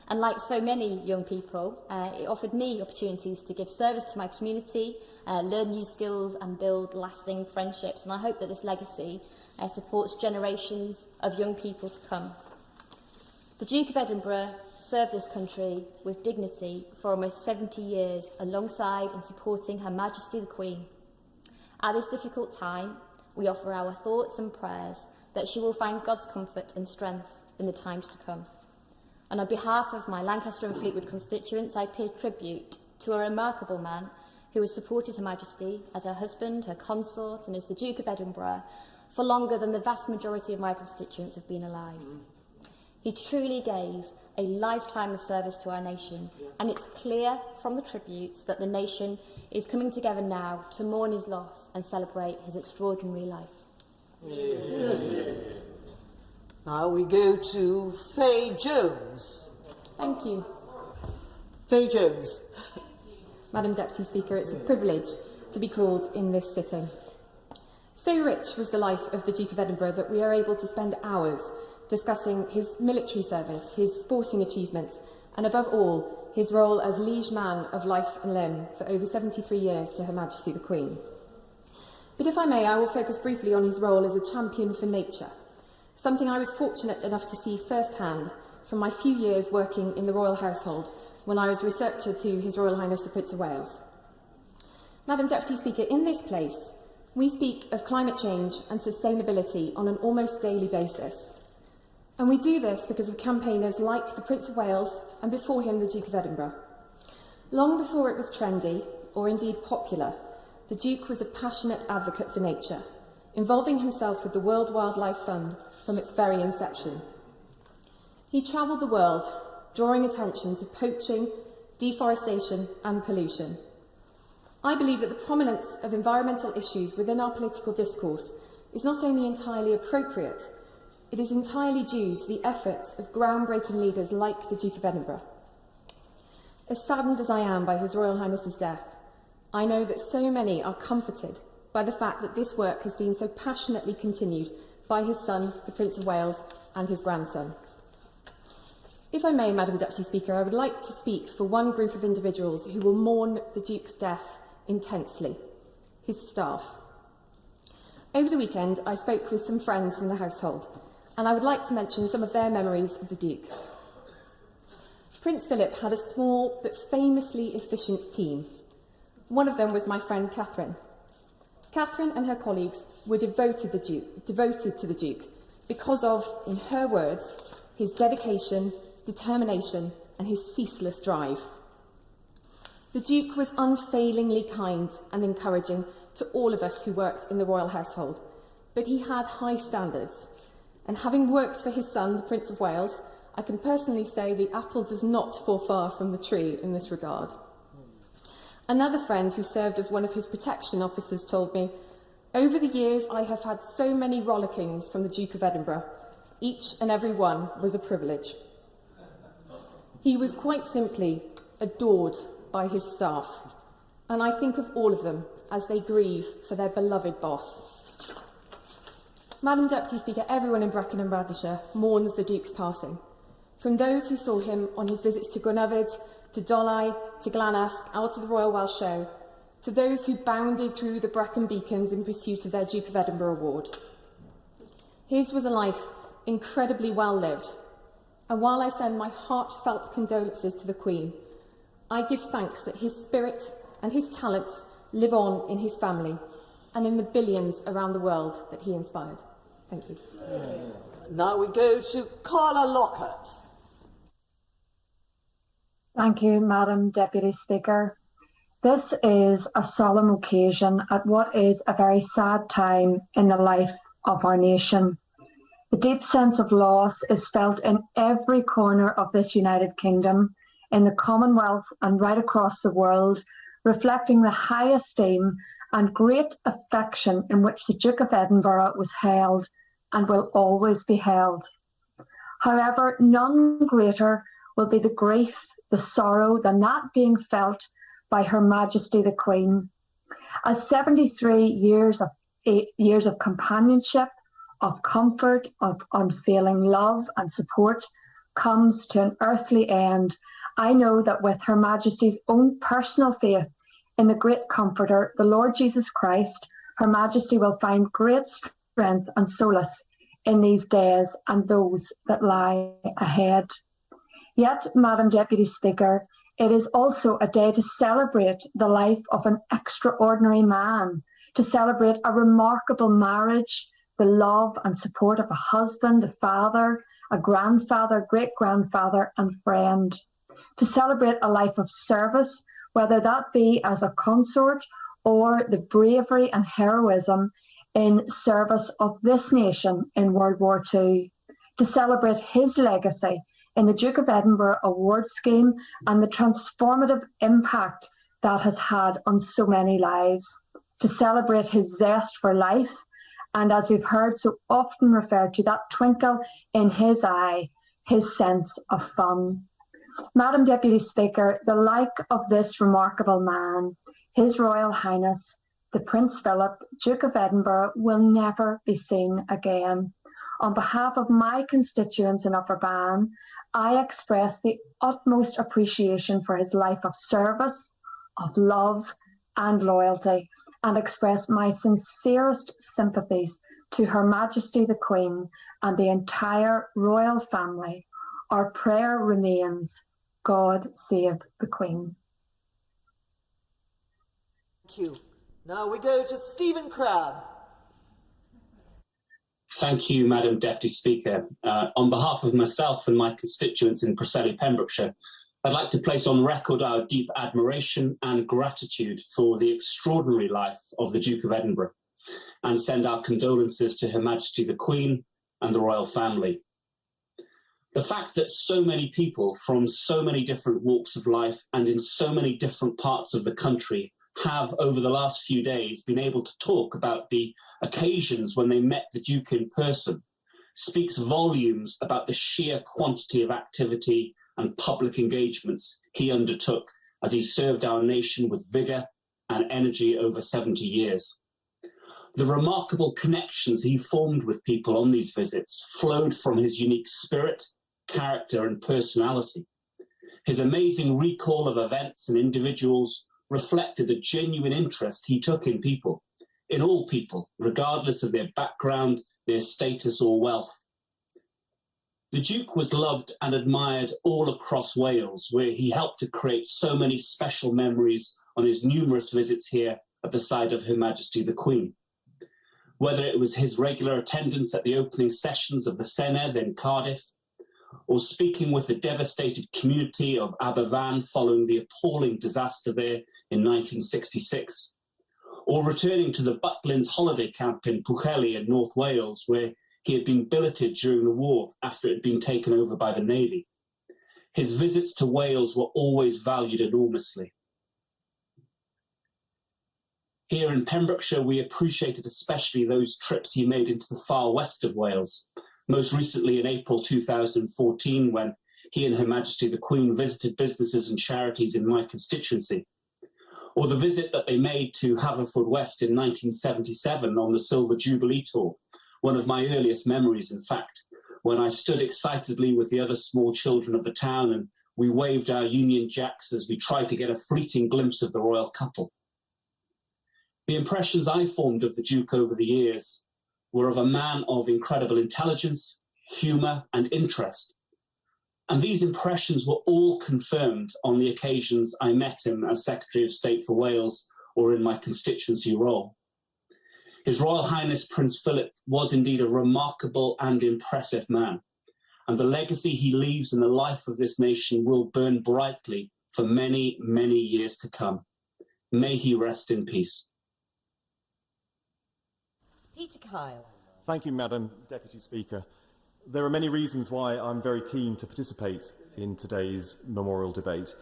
And like so many young people, it offered me opportunities to give service to my community, learn new skills and build lasting friendships. And I hope that this legacy supports generations of young people to come. The Duke of Edinburgh served this country with dignity for almost 70 years, alongside and supporting Her Majesty the Queen. At this difficult time, we offer our thoughts and prayers that she will find God's comfort and strength in the times to come. And on behalf of my Lancaster and Fleetwood constituents, I pay tribute to a remarkable man who has supported Her Majesty as her husband, her consort, and as the Duke of Edinburgh for longer than the vast majority of my constituents have been alive. He truly gave a lifetime of service to our nation, and it's clear from the tributes that the nation is coming together now to mourn his loss and celebrate his extraordinary life. Now we go to Faye Jones. Thank you. Faye Jones. Madam Deputy Speaker, it's a privilege to be called in this sitting. So rich was the life of the Duke of Edinburgh that we are able to spend hours discussing his military service, his sporting achievements, and above all, his role as liege man of life and limb for over 73 years to Her Majesty the Queen. But if I may, I will focus briefly on his role as a champion for nature, something I was fortunate enough to see firsthand from my few years working in the royal household when I was researcher to His Royal Highness the Prince of Wales. Madam Deputy Speaker, in this place, we speak of climate change and sustainability on an almost daily basis. And we do this because of campaigners like the Prince of Wales and before him the Duke of Edinburgh. Long before it was trendy, or indeed popular, the Duke was a passionate advocate for nature, involving himself with the World Wildlife Fund from its very inception. He travelled the world, drawing attention to poaching, deforestation and pollution. I believe that the prominence of environmental issues within our political discourse is not only entirely appropriate, it is entirely due to the efforts of groundbreaking leaders like the Duke of Edinburgh. As saddened as I am by His Royal Highness's death, I know that so many are comforted by the fact that this work has been so passionately continued by his son, the Prince of Wales, and his grandson. If I may, Madam Deputy Speaker, I would like to speak for one group of individuals who will mourn the Duke's death intensely, his staff. Over the weekend, I spoke with some friends from the household, and I would like to mention some of their memories of the Duke. Prince Philip had a small but famously efficient team. One of them was my friend Catherine. Catherine and her colleagues were devoted to the Duke because of, in her words, his dedication, determination and his ceaseless drive. The Duke was unfailingly kind and encouraging to all of us who worked in the royal household, but he had high standards. And having worked for his son, the Prince of Wales, I can personally say the apple does not fall far from the tree in this regard. Another friend who served as one of his protection officers told me, "Over the years I have had so many rollickings from the Duke of Edinburgh. Each and every one was a privilege." He was quite simply adored by his staff, and I think of all of them as they grieve for their beloved boss. Madam Deputy Speaker, everyone in Brecon and Radnorshire mourns the Duke's passing. From those who saw him on his visits to Gwynedd, to Dolai, to Glanask, out to the Royal Welsh Show, to those who bounded through the Brecon beacons in pursuit of their Duke of Edinburgh award. His was a life incredibly well lived, and while I send my heartfelt condolences to the Queen, I give thanks that his spirit and his talents live on in his family and in the billions around the world that he inspired. Thank you. Now we go to Carla Lockhart. Thank you, Madam Deputy Speaker. This is a solemn occasion at what is a very sad time in the life of our nation. The deep sense of loss is felt in every corner of this United Kingdom, in the Commonwealth and right across the world, reflecting the high esteem and great affection in which the Duke of Edinburgh was held and will always be held. However, none greater will be the grief, the sorrow than that being felt by Her Majesty the Queen. As 73 years of companionship, of comfort, of unfailing love and support comes to an earthly end, I know that with Her Majesty's own personal faith in the great Comforter, the Lord Jesus Christ, Her Majesty will find great strength and solace in these days and those that lie ahead. Yet, Madam Deputy Speaker, it is also a day to celebrate the life of an extraordinary man, to celebrate a remarkable marriage, the love and support of a husband, a father, a grandfather, great-grandfather and friend, to celebrate a life of service, whether that be as a consort or the bravery and heroism in service of this nation in World War II, to celebrate his legacy in the Duke of Edinburgh award scheme and the transformative impact that has had on so many lives, to celebrate his zest for life, and as we've heard so often referred to, that twinkle in his eye, his sense of fun. Madam Deputy Speaker, the like of this remarkable man, His Royal Highness, the Prince Philip, Duke of Edinburgh, will never be seen again. On behalf of my constituents in Upper Bann, I express the utmost appreciation for his life of service, of love and loyalty, and express my sincerest sympathies to Her Majesty the Queen and the entire royal family. Our prayer remains, God save the Queen. Thank you. Now we go to Stephen Crabb. Thank you, Madam Deputy Speaker. On behalf of myself and my constituents in Preseli, Pembrokeshire, I'd like to place on record our deep admiration and gratitude for the extraordinary life of the Duke of Edinburgh and send our condolences to Her Majesty the Queen and the royal family. The fact that so many people from so many different walks of life and in so many different parts of the country have over the last few days been able to talk about the occasions when they met the Duke in person speaks volumes about the sheer quantity of activity and public engagements he undertook as he served our nation with vigour and energy over 70 years. The remarkable connections he formed with people on these visits flowed from his unique spirit, character, and personality. His amazing recall of events and individuals reflected the genuine interest he took in people, in all people, regardless of their background, their status, or wealth. The Duke was loved and admired all across Wales, where he helped to create so many special memories on his numerous visits here at the side of Her Majesty the Queen. Whether it was his regular attendance at the opening sessions of the Senedd in Cardiff, or speaking with the devastated community of Aberfan following the appalling disaster there in 1966, or returning to the Butlins holiday camp in Pwllheli in North Wales, where he had been billeted during the war after it had been taken over by the Navy. His visits to Wales were always valued enormously. Here in Pembrokeshire, we appreciated especially those trips he made into the far west of Wales, most recently in April 2014, when he and Her Majesty the Queen visited businesses and charities in my constituency, or the visit that they made to Haverfordwest in 1977 on the Silver Jubilee Tour, one of my earliest memories, in fact, when I stood excitedly with the other small children of the town and we waved our Union Jacks as we tried to get a fleeting glimpse of the royal couple. The impressions I formed of the Duke over the years were of a man of incredible intelligence, humour, and interest. And these impressions were all confirmed on the occasions I met him as Secretary of State for Wales or in my constituency role. His Royal Highness Prince Philip was indeed a remarkable and impressive man, and the legacy he leaves in the life of this nation will burn brightly for many, many years to come. May he rest in peace. Peter Kyle. Thank you, Madam Deputy Speaker. There are many reasons why I'm very keen to participate in today's memorial debate.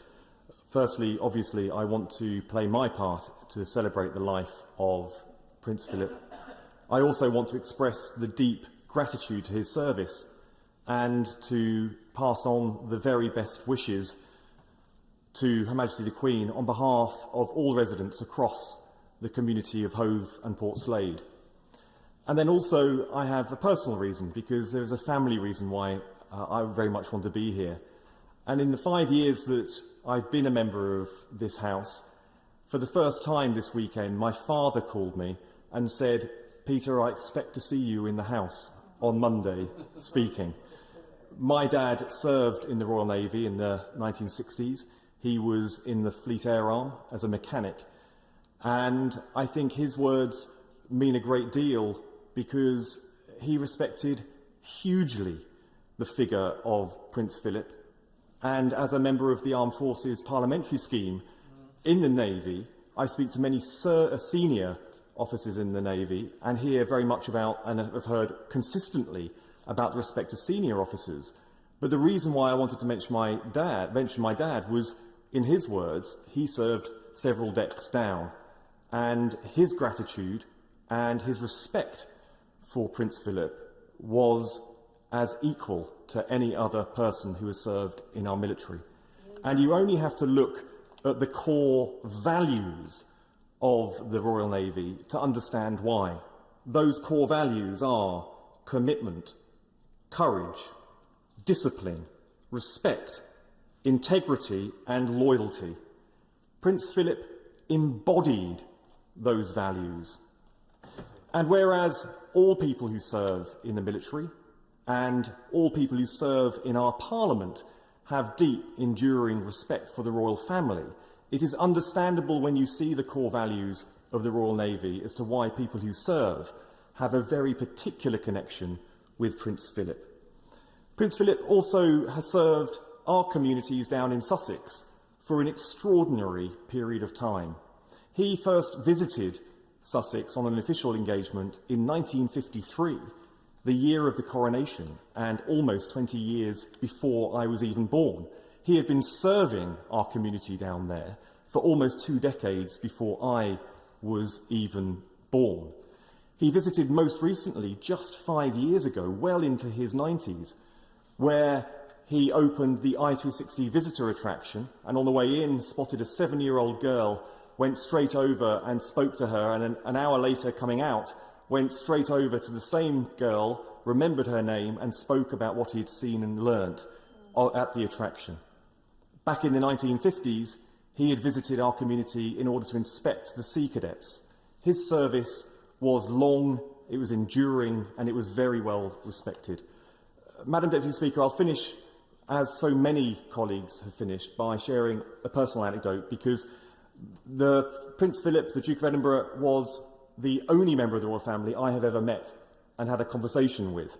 Firstly, obviously, I want to play my part to celebrate the life of Prince Philip. I also want to express the deep gratitude to his service and to pass on the very best wishes to Her Majesty the Queen on behalf of all residents across the community of Hove and Portslade. And then also I have a personal reason, because there's a family reason why I very much want to be here. And in the 5 years that I've been a member of this house, for the first time this weekend, my father called me and said, "Peter, I expect to see you in the house on Monday speaking." My dad served in the Royal Navy in the 1960s. He was in the Fleet Air Arm as a mechanic. And I think his words mean a great deal, because he respected hugely the figure of Prince Philip. And as a member of the Armed Forces Parliamentary Scheme in the Navy, I speak to many senior officers in the Navy and hear very much about, and have heard consistently about, the respect of senior officers. But the reason why I wanted to mention my dad was, in his words, he served several decks down, and his gratitude and his respect for Prince Philip was as equal to any other person who has served in our military. And you only have to look at the core values of the Royal Navy to understand why. Those core values are commitment, courage, discipline, respect, integrity, and loyalty. Prince Philip embodied those values. And whereas all people who serve in the military and all people who serve in our Parliament have deep, enduring respect for the royal family, it is understandable when you see the core values of the Royal Navy as to why people who serve have a very particular connection with Prince Philip. Prince Philip also has served our communities down in Sussex for an extraordinary period of time. He first visited Sussex on an official engagement in 1953, the year of the coronation, and almost 20 years before I was even born. He had been serving our community down there for almost 2 decades before I was even born. He visited most recently, just 5 years ago, well into his 90s, where he opened the I-360 visitor attraction, and on the way in spotted a 7-year-old girl went straight over and spoke to her, and an hour later coming out, went straight over to the same girl, remembered her name, and spoke about what he had seen and learnt at the attraction. Back in the 1950s, he had visited our community in order to inspect the Sea Cadets. His service was long, it was enduring, and it was very well respected. Madam Deputy Speaker, I'll finish, as so many colleagues have finished, by sharing a personal anecdote, because Prince Philip, the Duke of Edinburgh, was the only member of the royal family I have ever met and had a conversation with.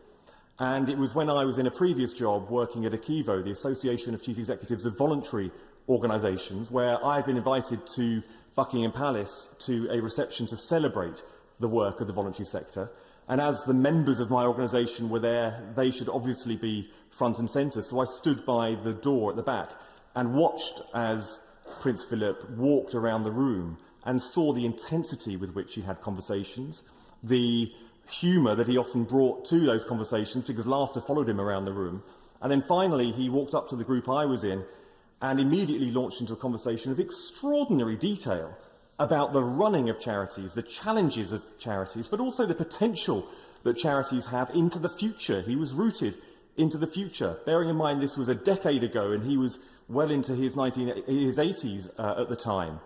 And it was when I was in a previous job working at ACIVO, the Association of Chief Executives of Voluntary Organisations, where I had been invited to Buckingham Palace to a reception to celebrate the work of the voluntary sector. And as the members of my organisation were there, they should obviously be front and centre. So I stood by the door at the back and watched as Prince Philip walked around the room and saw the intensity with which he had conversations, the humour that he often brought to those conversations, because laughter followed him around the room. And then finally he walked up to the group I was in and immediately launched into a conversation of extraordinary detail about the running of charities, the challenges of charities, but also the potential that charities have into the future. He was rooted into the future, bearing in mind this was a decade ago and he was well into his 80s at the time.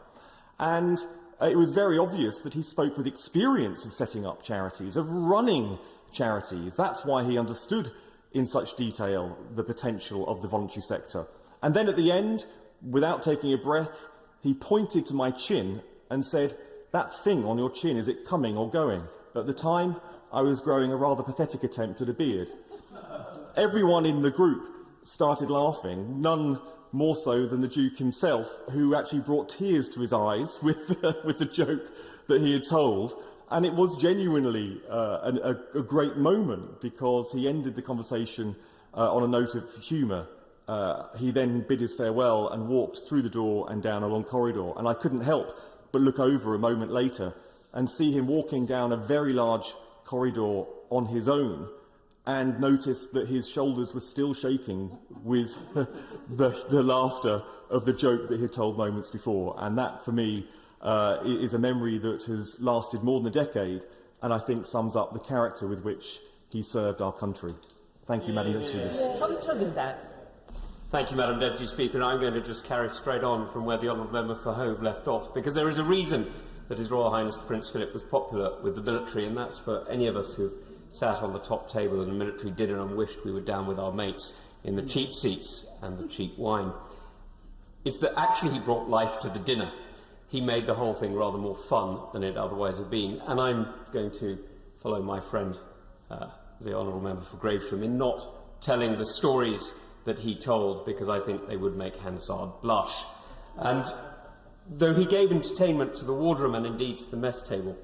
And it was very obvious that he spoke with experience of setting up charities, of running charities. That's why he understood in such detail the potential of the voluntary sector. And then at the end, without taking a breath, he pointed to my chin and said, "That thing on your chin, is it coming or going?" At the time, I was growing a rather pathetic attempt at a beard. Everyone in the group started laughing, none more so than the Duke himself, who actually brought tears to his eyes with the joke that he had told. And it was genuinely a great moment, because he ended the conversation on a note of humour. He then bid his farewell and walked through the door and down a long corridor. And I couldn't help but look over a moment later and see him walking down a very large corridor on his own, and noticed that his shoulders were still shaking with the laughter of the joke that he had told moments before. And that, for me, is a memory that has lasted more than a decade, and I think sums up the character with which he served our country. Thank you, Madam Deputy Speaker. Thank you, Madam Deputy Speaker. And I'm going to just carry straight on from where the Honourable Member for Hove left off, because there is a reason that His Royal Highness Prince Philip was popular with the military, and that's for any of us who've sat on the top table at a military dinner and wished we were down with our mates in the cheap seats and the cheap wine. It's that actually he brought life to the dinner. He made the whole thing rather more fun than it otherwise had been. And I'm going to follow my friend, the Honourable Member for Gravesham, in not telling the stories that he told, because I think they would make Hansard blush. And though he gave entertainment to the wardroom and indeed to the mess table,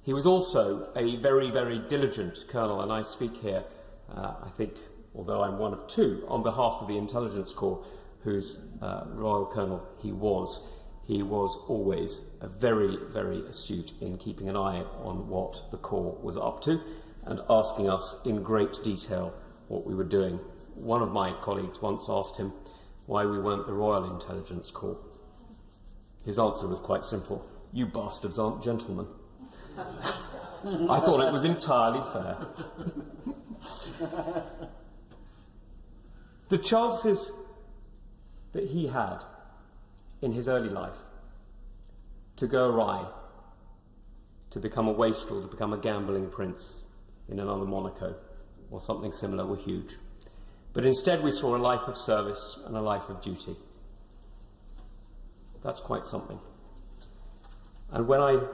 he was also a very, very diligent colonel, and I speak here, I think, although I'm one of two, on behalf of the Intelligence Corps, whose Royal Colonel he was. He was always very, very astute in keeping an eye on what the Corps was up to and asking us in great detail what we were doing. One of my colleagues once asked him why we weren't the Royal Intelligence Corps. His answer was quite simple: "You bastards aren't gentlemen." I thought it was entirely fair. The chances that he had in his early life to go awry, to become a wastrel, to become a gambling prince in another Monaco or something similar were huge. But instead we saw a life of service and a life of duty. That's quite something. And when I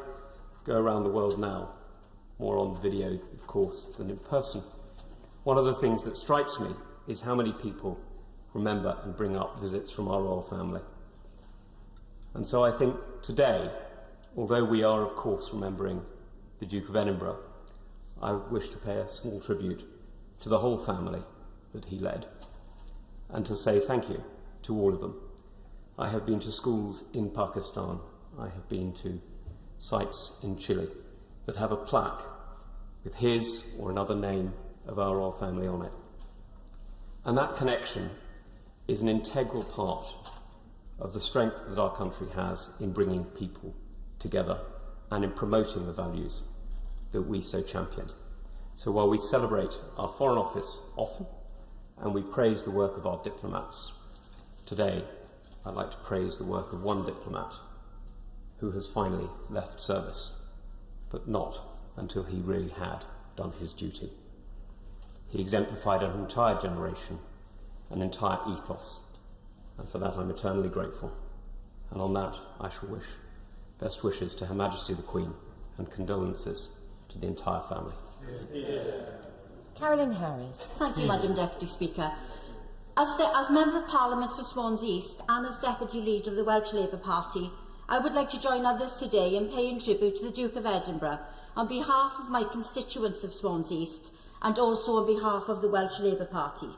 go around the world now, more on video, of course, than in person, one of the things that strikes me is how many people remember and bring up visits from our royal family. And so I think today, although we are, of course, remembering the Duke of Edinburgh, I wish to pay a small tribute to the whole family that he led, and to say thank you to all of them. I have been to schools in Pakistan, I have been to sites in Chile that have a plaque with his or another name of our royal family on it. And that connection is an integral part of the strength that our country has in bringing people together and in promoting the values that we so champion. So while we celebrate our Foreign Office often and we praise the work of our diplomats, today I'd like to praise the work of one diplomat who has finally left service, but not until he really had done his duty. He exemplified an entire generation, an entire ethos, and for that I'm eternally grateful. And on that I shall wish best wishes to Her Majesty the Queen and condolences to the entire family. Carolyn Harris. Thank you, Madam Deputy Speaker. As Member of Parliament for Swansea East and as Deputy Leader of the Welsh Labour Party, I would like to join others today in paying tribute to the Duke of Edinburgh on behalf of my constituents of Swansea East and also on behalf of the Welsh Labour Party.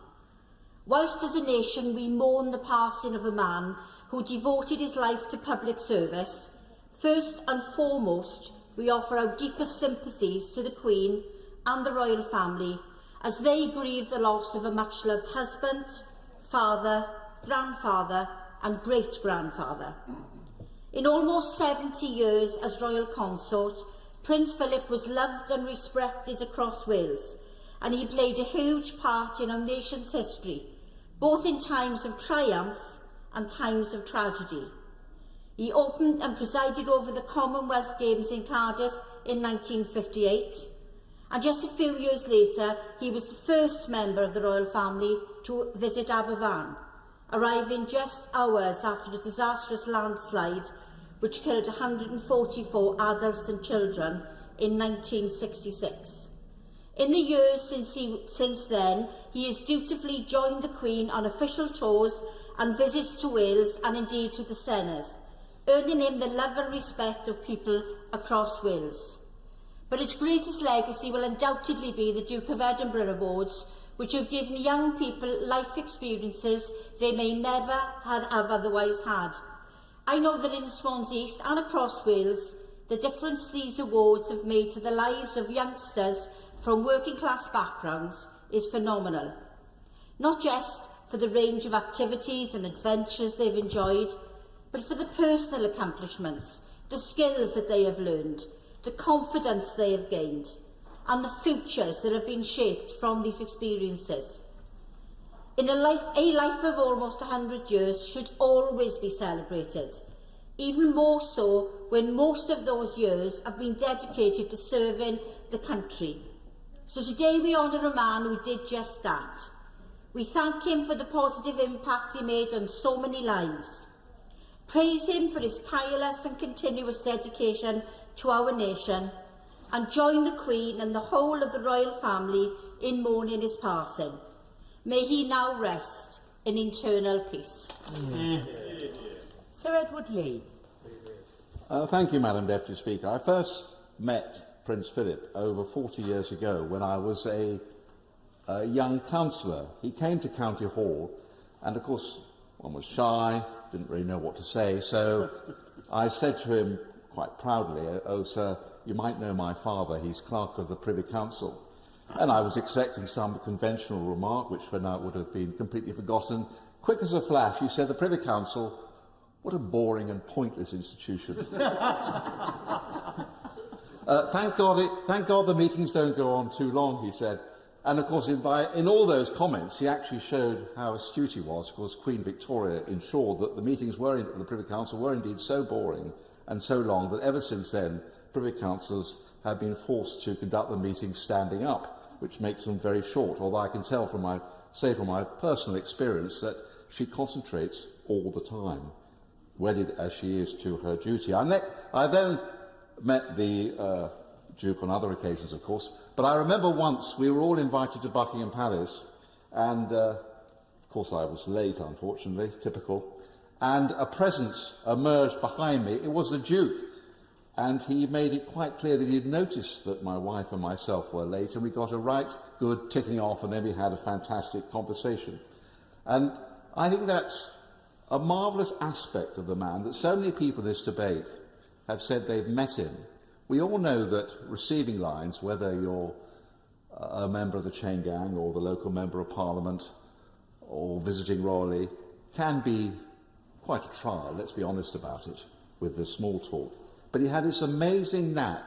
Whilst as a nation we mourn the passing of a man who devoted his life to public service, first and foremost we offer our deepest sympathies to the Queen and the royal family as they grieve the loss of a much-loved husband, father, grandfather and great-grandfather. In almost 70 years as royal consort, Prince Philip was loved and respected across Wales, and he played a huge part in our nation's history, both in times of triumph and times of tragedy. He opened and presided over the Commonwealth Games in Cardiff in 1958, and just a few years later he was the first member of the royal family to visit Aberfan, arriving just hours after a disastrous landslide which killed 144 adults and children in 1966. In the years since then, he has dutifully joined the Queen on official tours and visits to Wales and indeed to the Senedd, earning him the love and respect of people across Wales. But its greatest legacy will undoubtedly be the Duke of Edinburgh Awards, which have given young people life experiences they may never have otherwise had. I know that in Swansea East and across Wales, the difference these awards have made to the lives of youngsters from working class backgrounds is phenomenal. Not just for the range of activities and adventures they've enjoyed, but for the personal accomplishments, the skills that they have learned, the confidence they have gained, and the futures that have been shaped from these experiences. A life of almost 100 years should always be celebrated, even more so when most of those years have been dedicated to serving the country. So today we honour a man who did just that. We thank him for the positive impact he made on so many lives. Praise him for his tireless and continuous dedication to our nation, and join the Queen and the whole of the royal family in mourning his passing. May he now rest in eternal peace. Sir Edward Lee. Thank you, Madam Deputy Speaker. I first met Prince Philip over 40 years ago when I was a young councillor. He came to County Hall, and of course one was shy, didn't really know what to say, so I said to him quite proudly, "Oh sir, you might know my father, he's Clerk of the Privy Council." And I was expecting some conventional remark, which for now would have been completely forgotten. Quick as a flash, he said, "The Privy Council, what a boring and pointless institution." Thank God the meetings don't go on too long, he said. And of course, in all those comments, he actually showed how astute he was, because Queen Victoria ensured that the meetings of the Privy Council were indeed so boring and so long that ever since then, Privy Councillors have been forced to conduct the meetings standing up, which makes them very short, although I can tell from my personal experience that she concentrates all the time, wedded as she is to her duty. I then met the Duke on other occasions, of course, but I remember once we were all invited to Buckingham Palace, and of course I was late, unfortunately, typical, and a presence emerged behind me. It was the Duke, and he made it quite clear that he had noticed that my wife and myself were late, and we got a right good ticking off, and then we had a fantastic conversation. And I think that's a marvellous aspect of the man, that so many people in this debate have said they've met him. We all know that receiving lines, whether you're a member of the chain gang or the local member of Parliament or visiting royally, can be quite a trial, let's be honest about it, with the small talk. But he had this amazing knack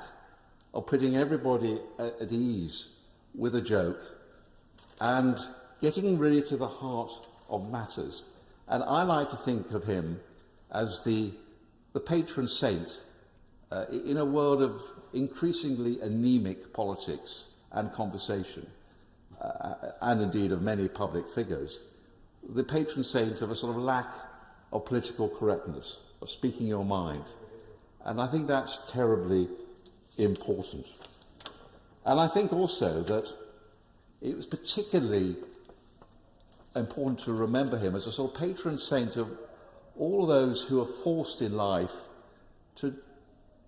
of putting everybody at ease with a joke and getting really to the heart of matters. And I like to think of him as the patron saint in a world of increasingly anemic politics and conversation, and indeed of many public figures, the patron saint of a sort of lack of political correctness, of speaking your mind. And I think that's terribly important. And I think also that it was particularly important to remember him as a sort of patron saint of all those who are forced in life to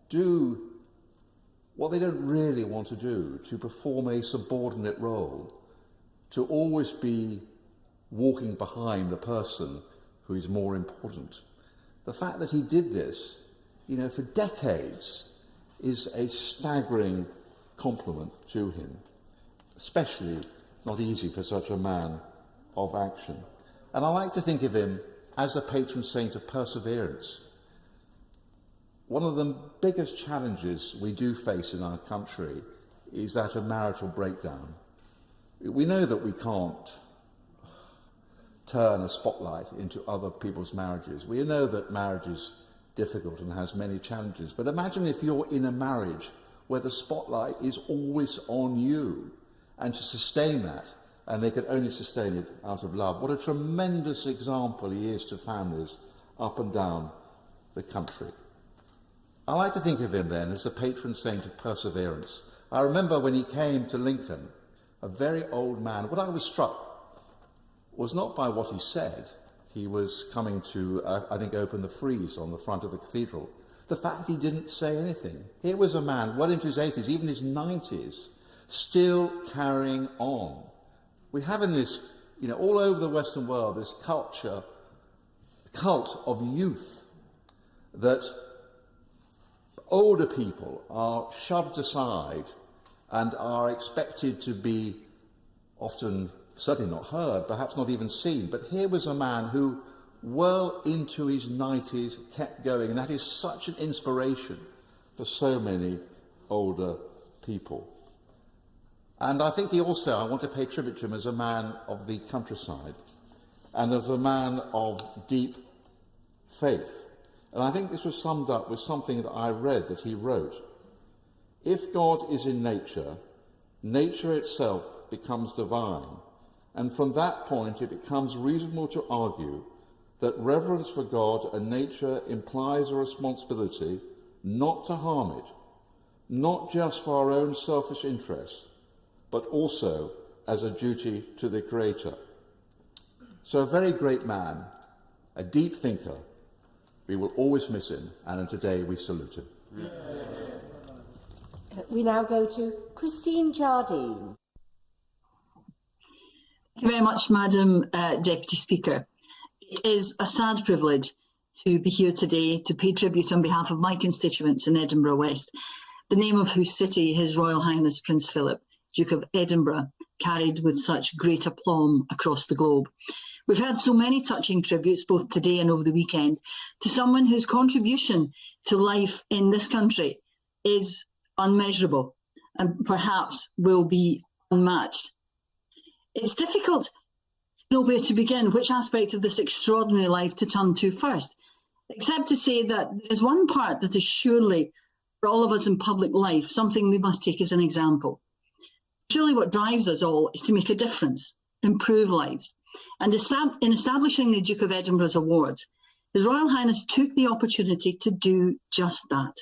do what they don't really want to do, to perform a subordinate role, to always be walking behind the person who is more important. The fact that he did this, for decades, is a staggering compliment to him, especially not easy for such a man of action. And I like to think of him as a patron saint of perseverance. One of the biggest challenges we do face in our country is that of marital breakdown. We know that we can't turn a spotlight into other people's marriages. We know that marriage is difficult and has many challenges. But imagine if you're in a marriage where the spotlight is always on you, and to sustain that, and they can only sustain it out of love. What a tremendous example he is to families up and down the country. I like to think of him then as the patron saint of perseverance. I remember when he came to Lincoln, a very old man. What I was struck was not by what he said. He was coming to, I think, open the frieze on the front of the cathedral. The fact he didn't say anything. Here was a man well into his 80s, even his 90s, still carrying on. We have in this, all over the Western world, this cult of youth, that older people are shoved aside and are expected to be often, certainly not heard, perhaps not even seen. But here was a man who, well into his 90s, kept going. And that is such an inspiration for so many older people. And I think I want to pay tribute to him as a man of the countryside and as a man of deep faith. And I think this was summed up with something that I read that he wrote. If God is in nature, nature itself becomes divine. And from that point, it becomes reasonable to argue that reverence for God and nature implies a responsibility not to harm it, not just for our own selfish interests, but also as a duty to the Creator. So a very great man, a deep thinker. We will always miss him, and today we salute him. We now go to Christine Jardine. Thank you very much, Madam Deputy Speaker. It is a sad privilege to be here today to pay tribute on behalf of my constituents in Edinburgh West, the name of whose city His Royal Highness Prince Philip, Duke of Edinburgh, carried with such great aplomb across the globe. We've had so many touching tributes, both today and over the weekend, to someone whose contribution to life in this country is unmeasurable and perhaps will be unmatched. It's difficult to know where to begin, which aspect of this extraordinary life to turn to first, except to say that there is one part that is surely, for all of us in public life, something we must take as an example. Surely what drives us all is to make a difference, improve lives. And in establishing the Duke of Edinburgh's awards, His Royal Highness took the opportunity to do just that.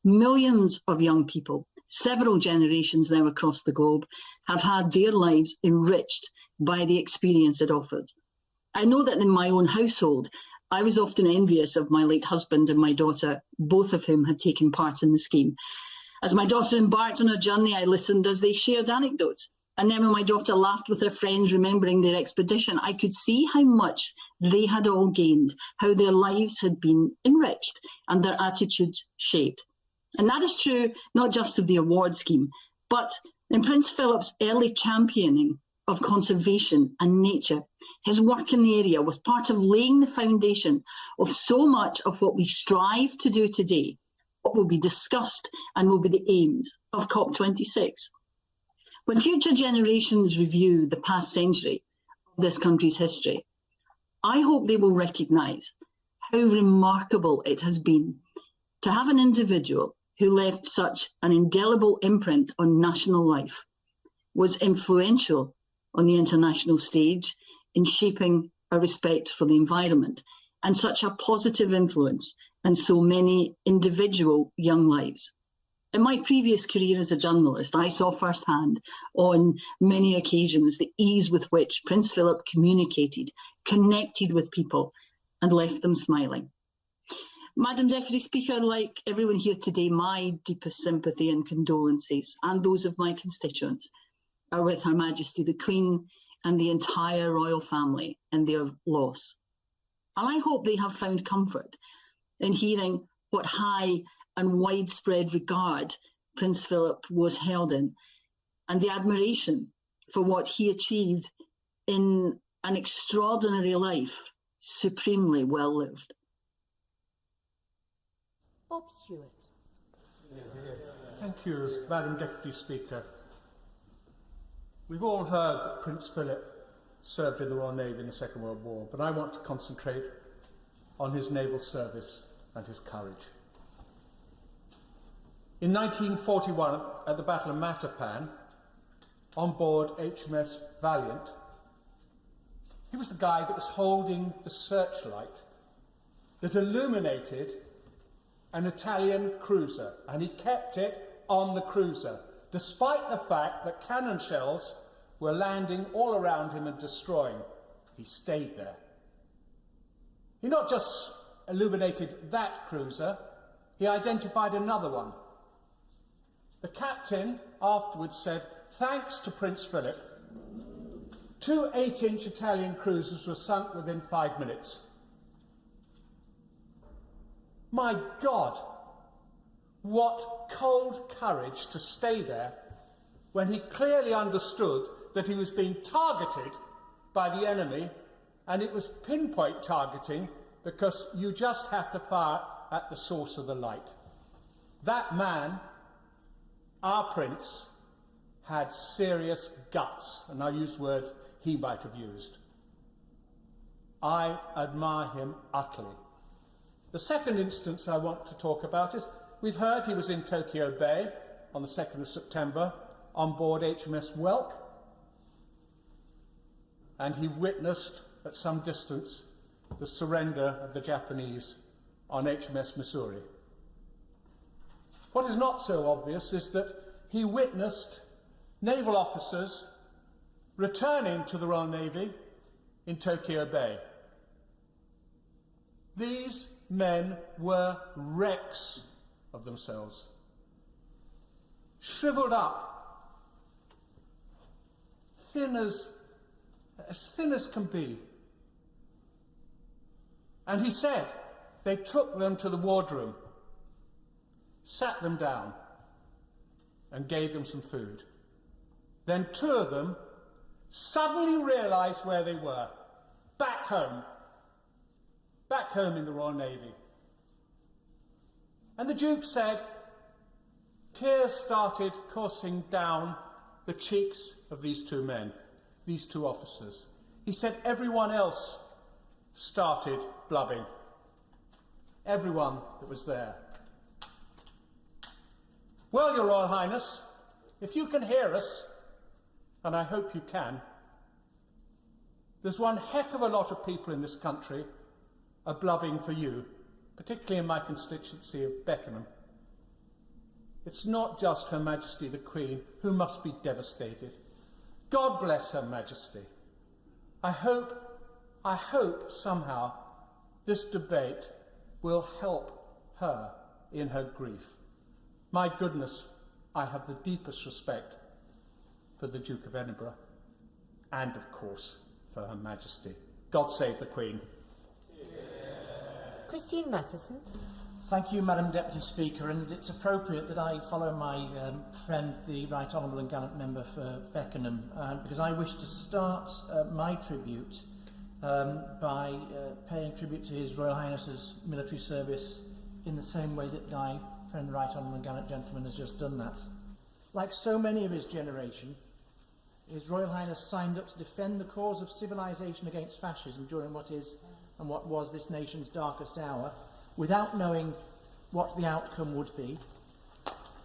Millions of young people, several generations now across the globe, have had their lives enriched by the experience it offered. I know that in my own household, I was often envious of my late husband and my daughter, both of whom had taken part in the scheme. As my daughter embarked on her journey, I listened as they shared anecdotes. And then when my daughter laughed with her friends, remembering their expedition, I could see how much they had all gained, how their lives had been enriched and their attitudes shaped. And that is true not just of the award scheme, but in Prince Philip's early championing of conservation and nature. His work in the area was part of laying the foundation of so much of what we strive to do today, what will be discussed and will be the aim of COP26. When future generations review the past century of this country's history, I hope they will recognise how remarkable it has been to have an individual who left such an indelible imprint on national life, was influential on the international stage in shaping a respect for the environment, and such a positive influence in so many individual young lives. In my previous career as a journalist, I saw firsthand on many occasions the ease with which Prince Philip communicated, connected with people, and left them smiling. Madam Deputy Speaker, like everyone here today, my deepest sympathy and condolences, and those of my constituents, are with Her Majesty the Queen and the entire royal family in their loss. And I hope they have found comfort in hearing what high and widespread regard Prince Philip was held in, and the admiration for what he achieved in an extraordinary life, supremely well lived. Bob Stewart. Thank you, Madam Deputy Speaker. We've all heard that Prince Philip served in the Royal Navy in the Second World War, but I want to concentrate on his naval service and his courage. In 1941, at the Battle of Matapan, on board HMS Valiant, he was the guy that was holding the searchlight that illuminated an Italian cruiser, and he kept it on the cruiser, despite the fact that cannon shells were landing all around him and destroying. He stayed there. He not just illuminated that cruiser, he identified another one. The captain afterwards said, thanks to Prince Philip, 2 8-inch Italian cruisers were sunk within 5 minutes. My God, what cold courage to stay there when he clearly understood that he was being targeted by the enemy, and it was pinpoint targeting because you just have to fire at the source of the light. That man, our prince, had serious guts, and I use words he might have used. I admire him utterly. The second instance I want to talk about is, we've heard he was in Tokyo Bay on the 2nd of September on board HMS Welk, and he witnessed at some distance the surrender of the Japanese on HMS Missouri. What is not so obvious is that he witnessed naval officers returning to the Royal Navy in Tokyo Bay. These men were wrecks of themselves, shriveled up, as thin as can be. And he said they took them to the wardroom, sat them down, and gave them some food. Then 2 of them suddenly realised where they were, back home in the Royal Navy. And the Duke said, tears started coursing down the cheeks of these 2 men, these 2 officers. He said everyone else started blubbing. Everyone that was there. Well, Your Royal Highness, if you can hear us, and I hope you can, there's one heck of a lot of people in this country are blubbing for you, particularly in my constituency of Beckenham. It's not just Her Majesty the Queen who must be devastated. God bless Her Majesty. I hope somehow this debate will help her in her grief. My goodness, I have the deepest respect for the Duke of Edinburgh and, of course, for Her Majesty. God save the Queen. Christine Matheson. Thank you, Madam Deputy Speaker, and it's appropriate that I follow my friend, the Right Honourable and Gallant Member for Beckenham, because I wish to start my tribute by paying tribute to His Royal Highness's military service in the same way that my friend, the Right Honourable and Gallant Gentleman, has just done that. Like so many of his generation, His Royal Highness signed up to defend the cause of civilisation against fascism during what is and what was this nation's darkest hour, without knowing what the outcome would be,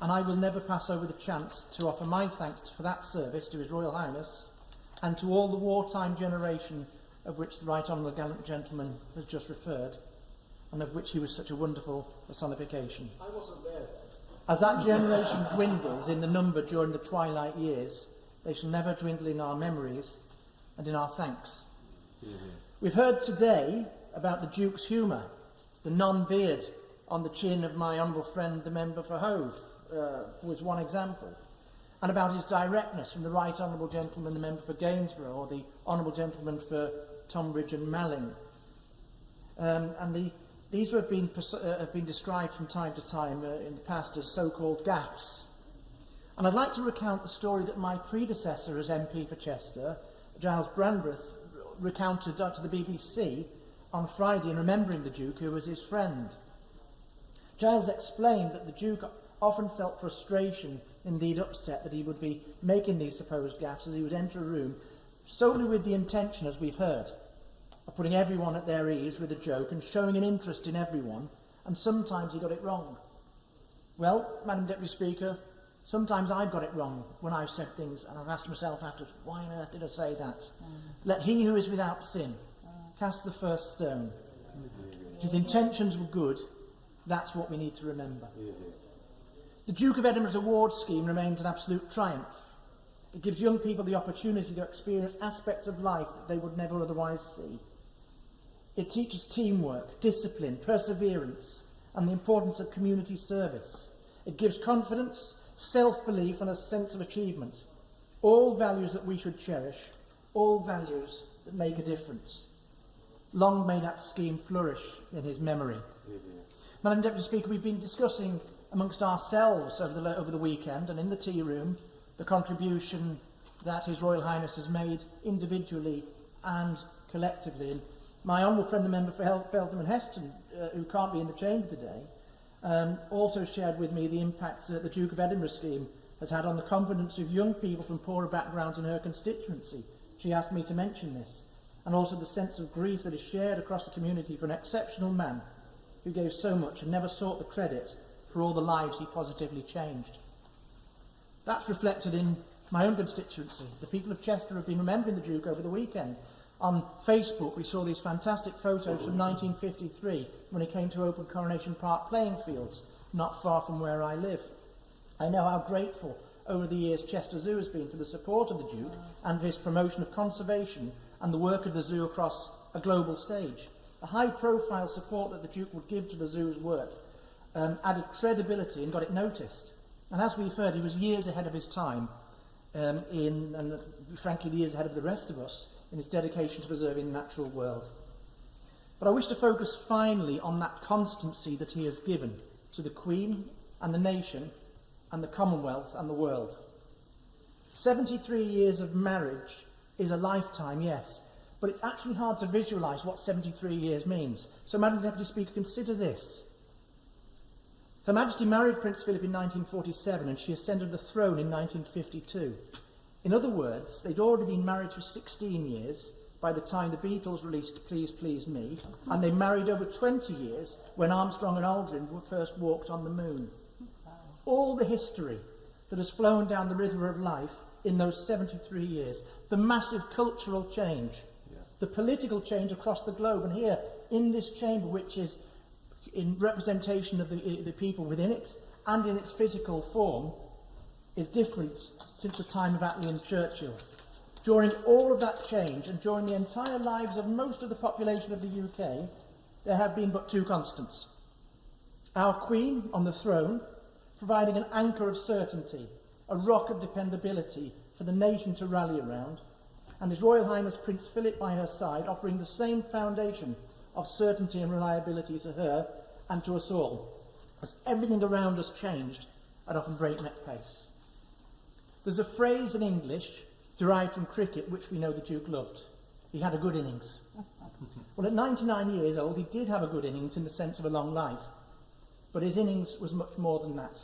and I will never pass over the chance to offer my thanks for that service to His Royal Highness and to all the wartime generation of which the Right Honourable Gallant Gentleman has just referred, and of which he was such a wonderful personification. I wasn't there. As that generation dwindles in the number during the twilight years, they shall never dwindle in our memories and in our thanks. We've heard today about the Duke's humour, the non-beard on the chin of my honourable friend, the member for Hove, was one example, and about his directness from the Right Honourable Gentleman, the member for Gainsborough, or the Honourable Gentleman for Tonbridge and Malling. These have been described from time to time in the past as so-called gaffes. And I'd like to recount the story that my predecessor as MP for Chester, Giles Brandreth, recounted to the BBC on Friday in remembering the Duke, who was his friend. Giles explained that the Duke often felt frustration, indeed upset, that he would be making these supposed gaffes as he would enter a room, solely with the intention, as we've heard, of putting everyone at their ease with a joke and showing an interest in everyone, and sometimes he got it wrong. Well, Madam Deputy Speaker, sometimes I've got it wrong when I've said things, and I've asked myself afterwards, why on earth did I say that? Let he who is without sin cast the first stone. His intentions were good. That's what we need to remember. The Duke of Edinburgh's award scheme remains an absolute triumph. It gives young people the opportunity to experience aspects of life that they would never otherwise see. It teaches teamwork, discipline, perseverance, and the importance of community service. It gives confidence, self-belief, and a sense of achievement. All values that we should cherish, all values that make a difference. Long may that scheme flourish in his memory. Madam Deputy Speaker, we've been discussing amongst ourselves over the weekend and in the tea room the contribution that His Royal Highness has made individually and collectively. And my honourable friend, the member for Feltham and Heston, who can't be in the chamber today, also shared with me the impact that the Duke of Edinburgh scheme has had on the confidence of young people from poorer backgrounds in her constituency. She asked me to mention this. And also the sense of grief that is shared across the community for an exceptional man who gave so much and never sought the credit for all the lives he positively changed. That's reflected in my own constituency. The people of Chester have been remembering the Duke over the weekend. On Facebook, we saw these fantastic photos from 1953 when he came to open Coronation Park playing fields, not far from where I live. I know how grateful over the years Chester Zoo has been for the support of the Duke and for his promotion of conservation and the work of the zoo across a global stage. The high-profile support that the Duke would give to the zoo's work added credibility and got it noticed. And as we've heard, he was years ahead of his time, and frankly years ahead of the rest of us, in his dedication to preserving the natural world. But I wish to focus finally on that constancy that he has given to the Queen and the nation and the Commonwealth and the world. 73 years of marriage is a lifetime, yes, but it's actually hard to visualise what 73 years means. So, Madam Deputy Speaker, consider this. Her Majesty married Prince Philip in 1947 and she ascended the throne in 1952. In other words, they'd already been married for 16 years by the time the Beatles released Please Please Me, and they married over 20 years when Armstrong and Aldrin first walked on the moon. All the history that has flown down the river of life in those 73 years, the massive cultural change, the political change across the globe, and here in this chamber, which is in representation of the people within it and in its physical form, is different since the time of Attlee and Churchill. During all of that change and during the entire lives of most of the population of the UK, there have been but two constants. Our Queen on the throne, providing an anchor of certainty, a rock of dependability for the nation to rally around, and His Royal Highness Prince Philip by her side, offering the same foundation of certainty and reliability to her and to us all, as everything around us changed at often breakneck pace. There's a phrase in English derived from cricket which we know the Duke loved. He had a good innings. Well, at 99 years old, he did have a good innings in the sense of a long life, but his innings was much more than that.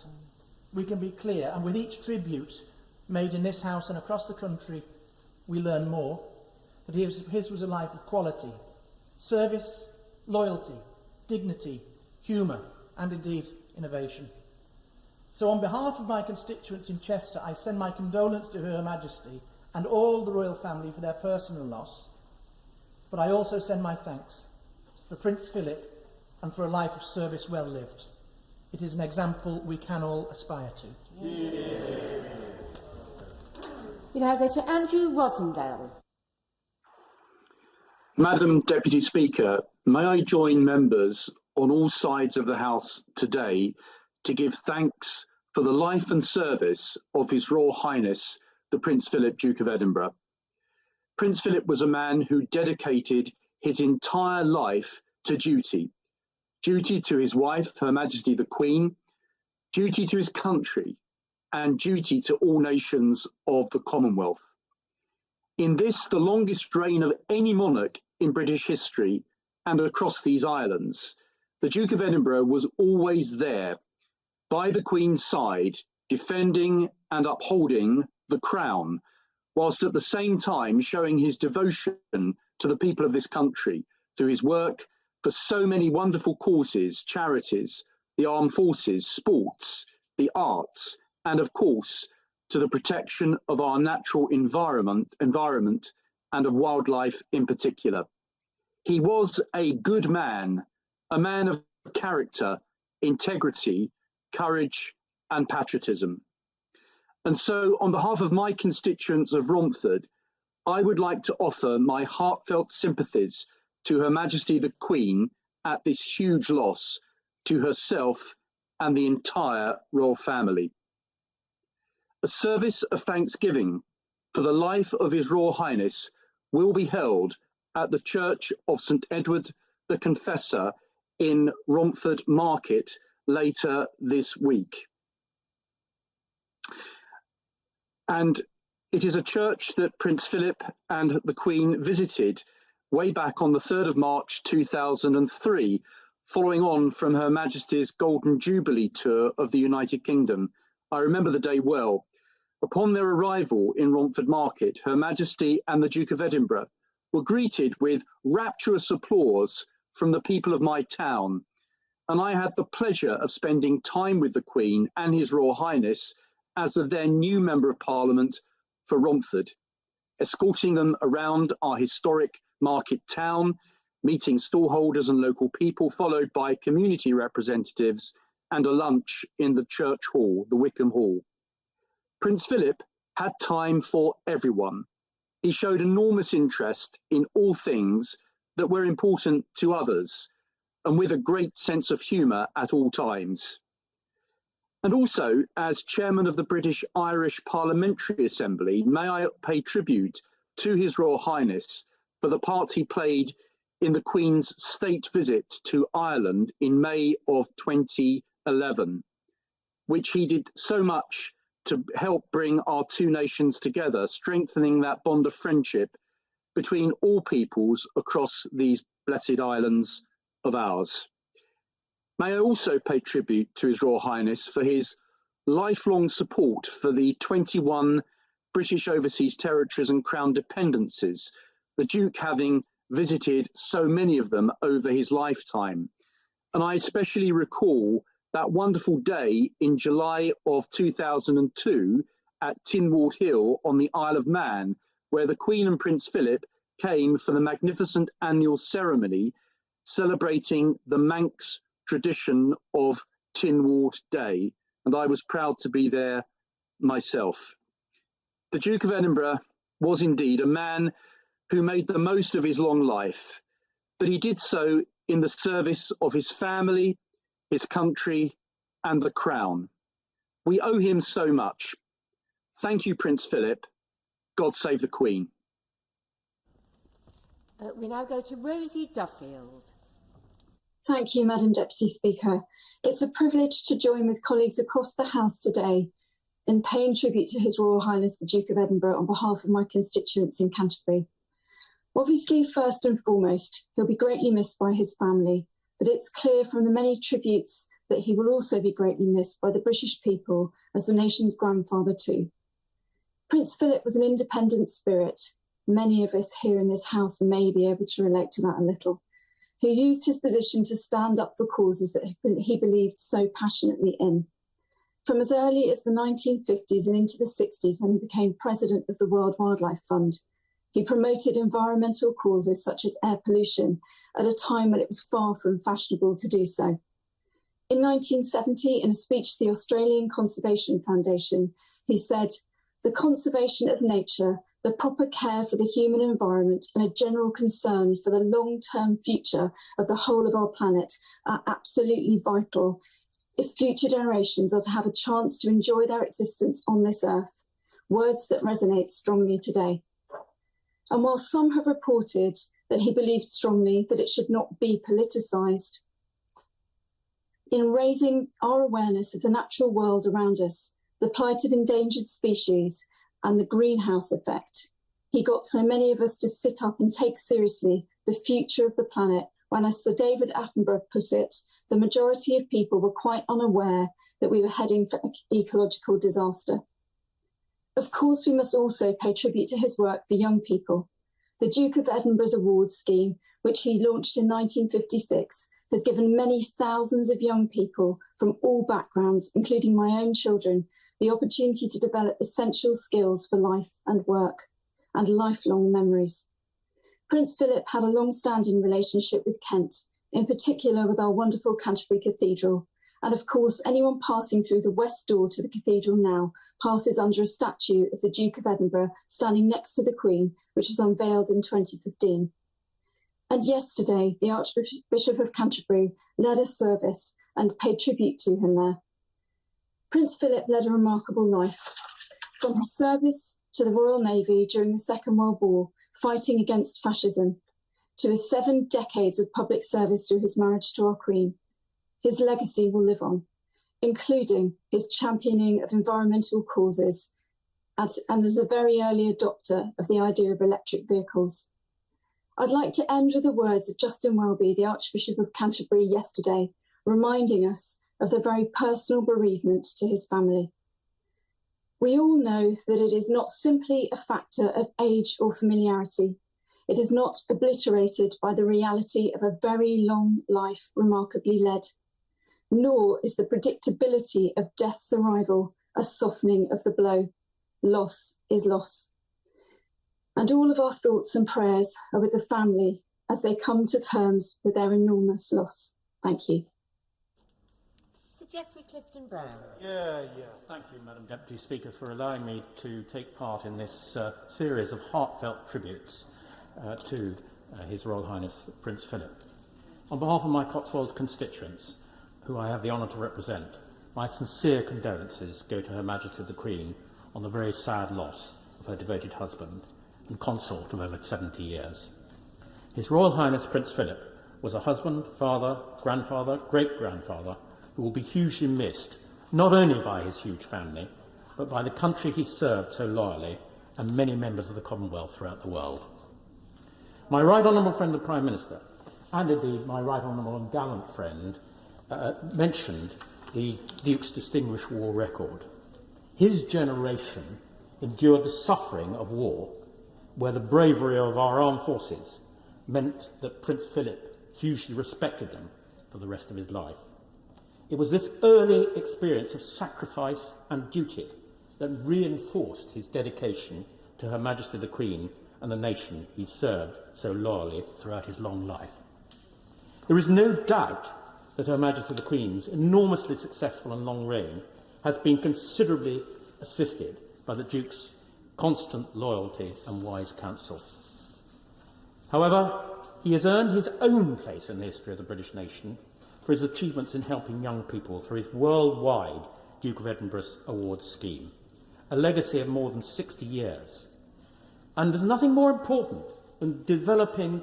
We can be clear, and with each tribute made in this house and across the country, we learn more, that his was a life of quality, service, loyalty, dignity, humour, and indeed innovation. So on behalf of my constituents in Chester, I send my condolence to Her Majesty and all the royal family for their personal loss, but I also send my thanks for Prince Philip and for a life of service well lived. It is an example we can all aspire to. We now go to Andrew Rosendale. Madam Deputy Speaker, may I join members on all sides of the House today to give thanks for the life and service of His Royal Highness, the Prince Philip, Duke of Edinburgh. Prince Philip was a man who dedicated his entire life to duty. Duty to his wife, Her Majesty the Queen, duty to his country, and duty to all nations of the Commonwealth. In this, the longest reign of any monarch in British history and across these islands, the Duke of Edinburgh was always there, by the Queen's side, defending and upholding the crown, whilst at the same time showing his devotion to the people of this country through his work for so many wonderful causes, charities, the armed forces, sports, the arts, and of course, to the protection of our natural environment and of wildlife in particular. He was a good man, a man of character, integrity, courage, and patriotism. And so, on behalf of my constituents of Romford, I would like to offer my heartfelt sympathies to Her Majesty the Queen at this huge loss to herself and the entire royal family. A service of thanksgiving for the life of His Royal Highness will be held at the Church of St Edward the Confessor in Romford Market later this week. And it is a church that Prince Philip and the Queen visited way back on the 3rd of March 2003, following on from Her Majesty's Golden Jubilee tour of the United Kingdom. I remember the day well. Upon their arrival in Romford Market, Her Majesty and the Duke of Edinburgh were greeted with rapturous applause from the people of my town, and I had the pleasure of spending time with the Queen and His Royal Highness as the then new Member of Parliament for Romford, escorting them around our historic market town, meeting stallholders and local people, followed by community representatives and a lunch in the church hall, the Wickham Hall. Prince Philip had time for everyone. He showed enormous interest in all things that were important to others, and with a great sense of humour at all times. And also, as chairman of the British Irish Parliamentary Assembly, may I pay tribute to His Royal Highness for the part he played in the Queen's state visit to Ireland in May of 2011, which he did so much to help bring our two nations together, strengthening that bond of friendship between all peoples across these blessed islands of ours. May I also pay tribute to His Royal Highness for his lifelong support for the 21 British overseas territories and crown dependencies, the Duke having visited so many of them over his lifetime. And I especially recall that wonderful day in July of 2002 at Tynwald Hill on the Isle of Man, where the Queen and Prince Philip came for the magnificent annual ceremony celebrating the Manx tradition of Tynwald Day, and I was proud to be there myself. The Duke of Edinburgh was indeed a man who made the most of his long life, but he did so in the service of his family, his country, and the crown. We owe him so much. Thank you, Prince Philip. God save the Queen. We now go to Rosie Duffield. Thank you, Madam Deputy Speaker. It's a privilege to join with colleagues across the House today in paying tribute to His Royal Highness the Duke of Edinburgh on behalf of my constituents in Canterbury. Obviously, first and foremost, he'll be greatly missed by his family, but it's clear from the many tributes that he will also be greatly missed by the British people as the nation's grandfather too. Prince Philip was an independent spirit. Many of us here in this House may be able to relate to that a little, who used his position to stand up for causes that he believed so passionately in. From as early as the 1950s and into the 60s, when he became president of the World Wildlife Fund, he promoted environmental causes such as air pollution at a time when it was far from fashionable to do so. In 1970, in a speech to the Australian Conservation Foundation, he said, "The conservation of nature, the proper care for the human environment, and a general concern for the long-term future of the whole of our planet are absolutely vital if future generations are to have a chance to enjoy their existence on this earth," words that resonate strongly today. And while some have reported that he believed strongly that it should not be politicised, in raising our awareness of the natural world around us, the plight of endangered species, and the greenhouse effect, he got so many of us to sit up and take seriously the future of the planet when, as Sir David Attenborough put it, the majority of people were quite unaware that we were heading for ecological disaster. Of course, we must also pay tribute to his work for young people. The Duke of Edinburgh's awards scheme, which he launched in 1956, has given many thousands of young people from all backgrounds, including my own children, the opportunity to develop essential skills for life and work and lifelong memories. Prince Philip had a long-standing relationship with Kent, in particular with our wonderful Canterbury Cathedral. And of course, anyone passing through the west door to the cathedral now passes under a statue of the Duke of Edinburgh standing next to the Queen, which was unveiled in 2015. And yesterday, the Archbishop of Canterbury led a service and paid tribute to him there. Prince Philip led a remarkable life. From his service to the Royal Navy during the Second World War, fighting against fascism, to his 7 decades of public service through his marriage to our Queen, his legacy will live on, including his championing of environmental causes and as a very early adopter of the idea of electric vehicles. I'd like to end with the words of Justin Welby, the Archbishop of Canterbury, yesterday, reminding us of the very personal bereavement to his family. We all know that it is not simply a factor of age or familiarity. It is not obliterated by the reality of a very long life remarkably led, nor is the predictability of death's arrival a softening of the blow. Loss is loss. And all of our thoughts and prayers are with the family as they come to terms with their enormous loss. Thank you. Sir Geoffrey Clifton Brown. Thank you, Madam Deputy Speaker, for allowing me to take part in this series of heartfelt tributes to His Royal Highness Prince Philip. On behalf of my Cotswolds constituents, who I have the honour to represent, my sincere condolences go to Her Majesty the Queen on the very sad loss of her devoted husband and consort of over 70 years. His Royal Highness Prince Philip was a husband, father, grandfather, great-grandfather who will be hugely missed, not only by his huge family, but by the country he served so loyally and many members of the Commonwealth throughout the world. My right honourable friend the Prime Minister, and indeed my right honourable and gallant friend, mentioned the Duke's distinguished war record. His generation endured the suffering of war, where the bravery of our armed forces meant that Prince Philip hugely respected them for the rest of his life. It was this early experience of sacrifice and duty that reinforced his dedication to Her Majesty the Queen and the nation he served so loyally throughout his long life. There is no doubt that Her Majesty the Queen's enormously successful and long reign has been considerably assisted by the Duke's constant loyalty and wise counsel. However, he has earned his own place in the history of the British nation for his achievements in helping young people through his worldwide Duke of Edinburgh Awards scheme, a legacy of more than 60 years. And there's nothing more important than developing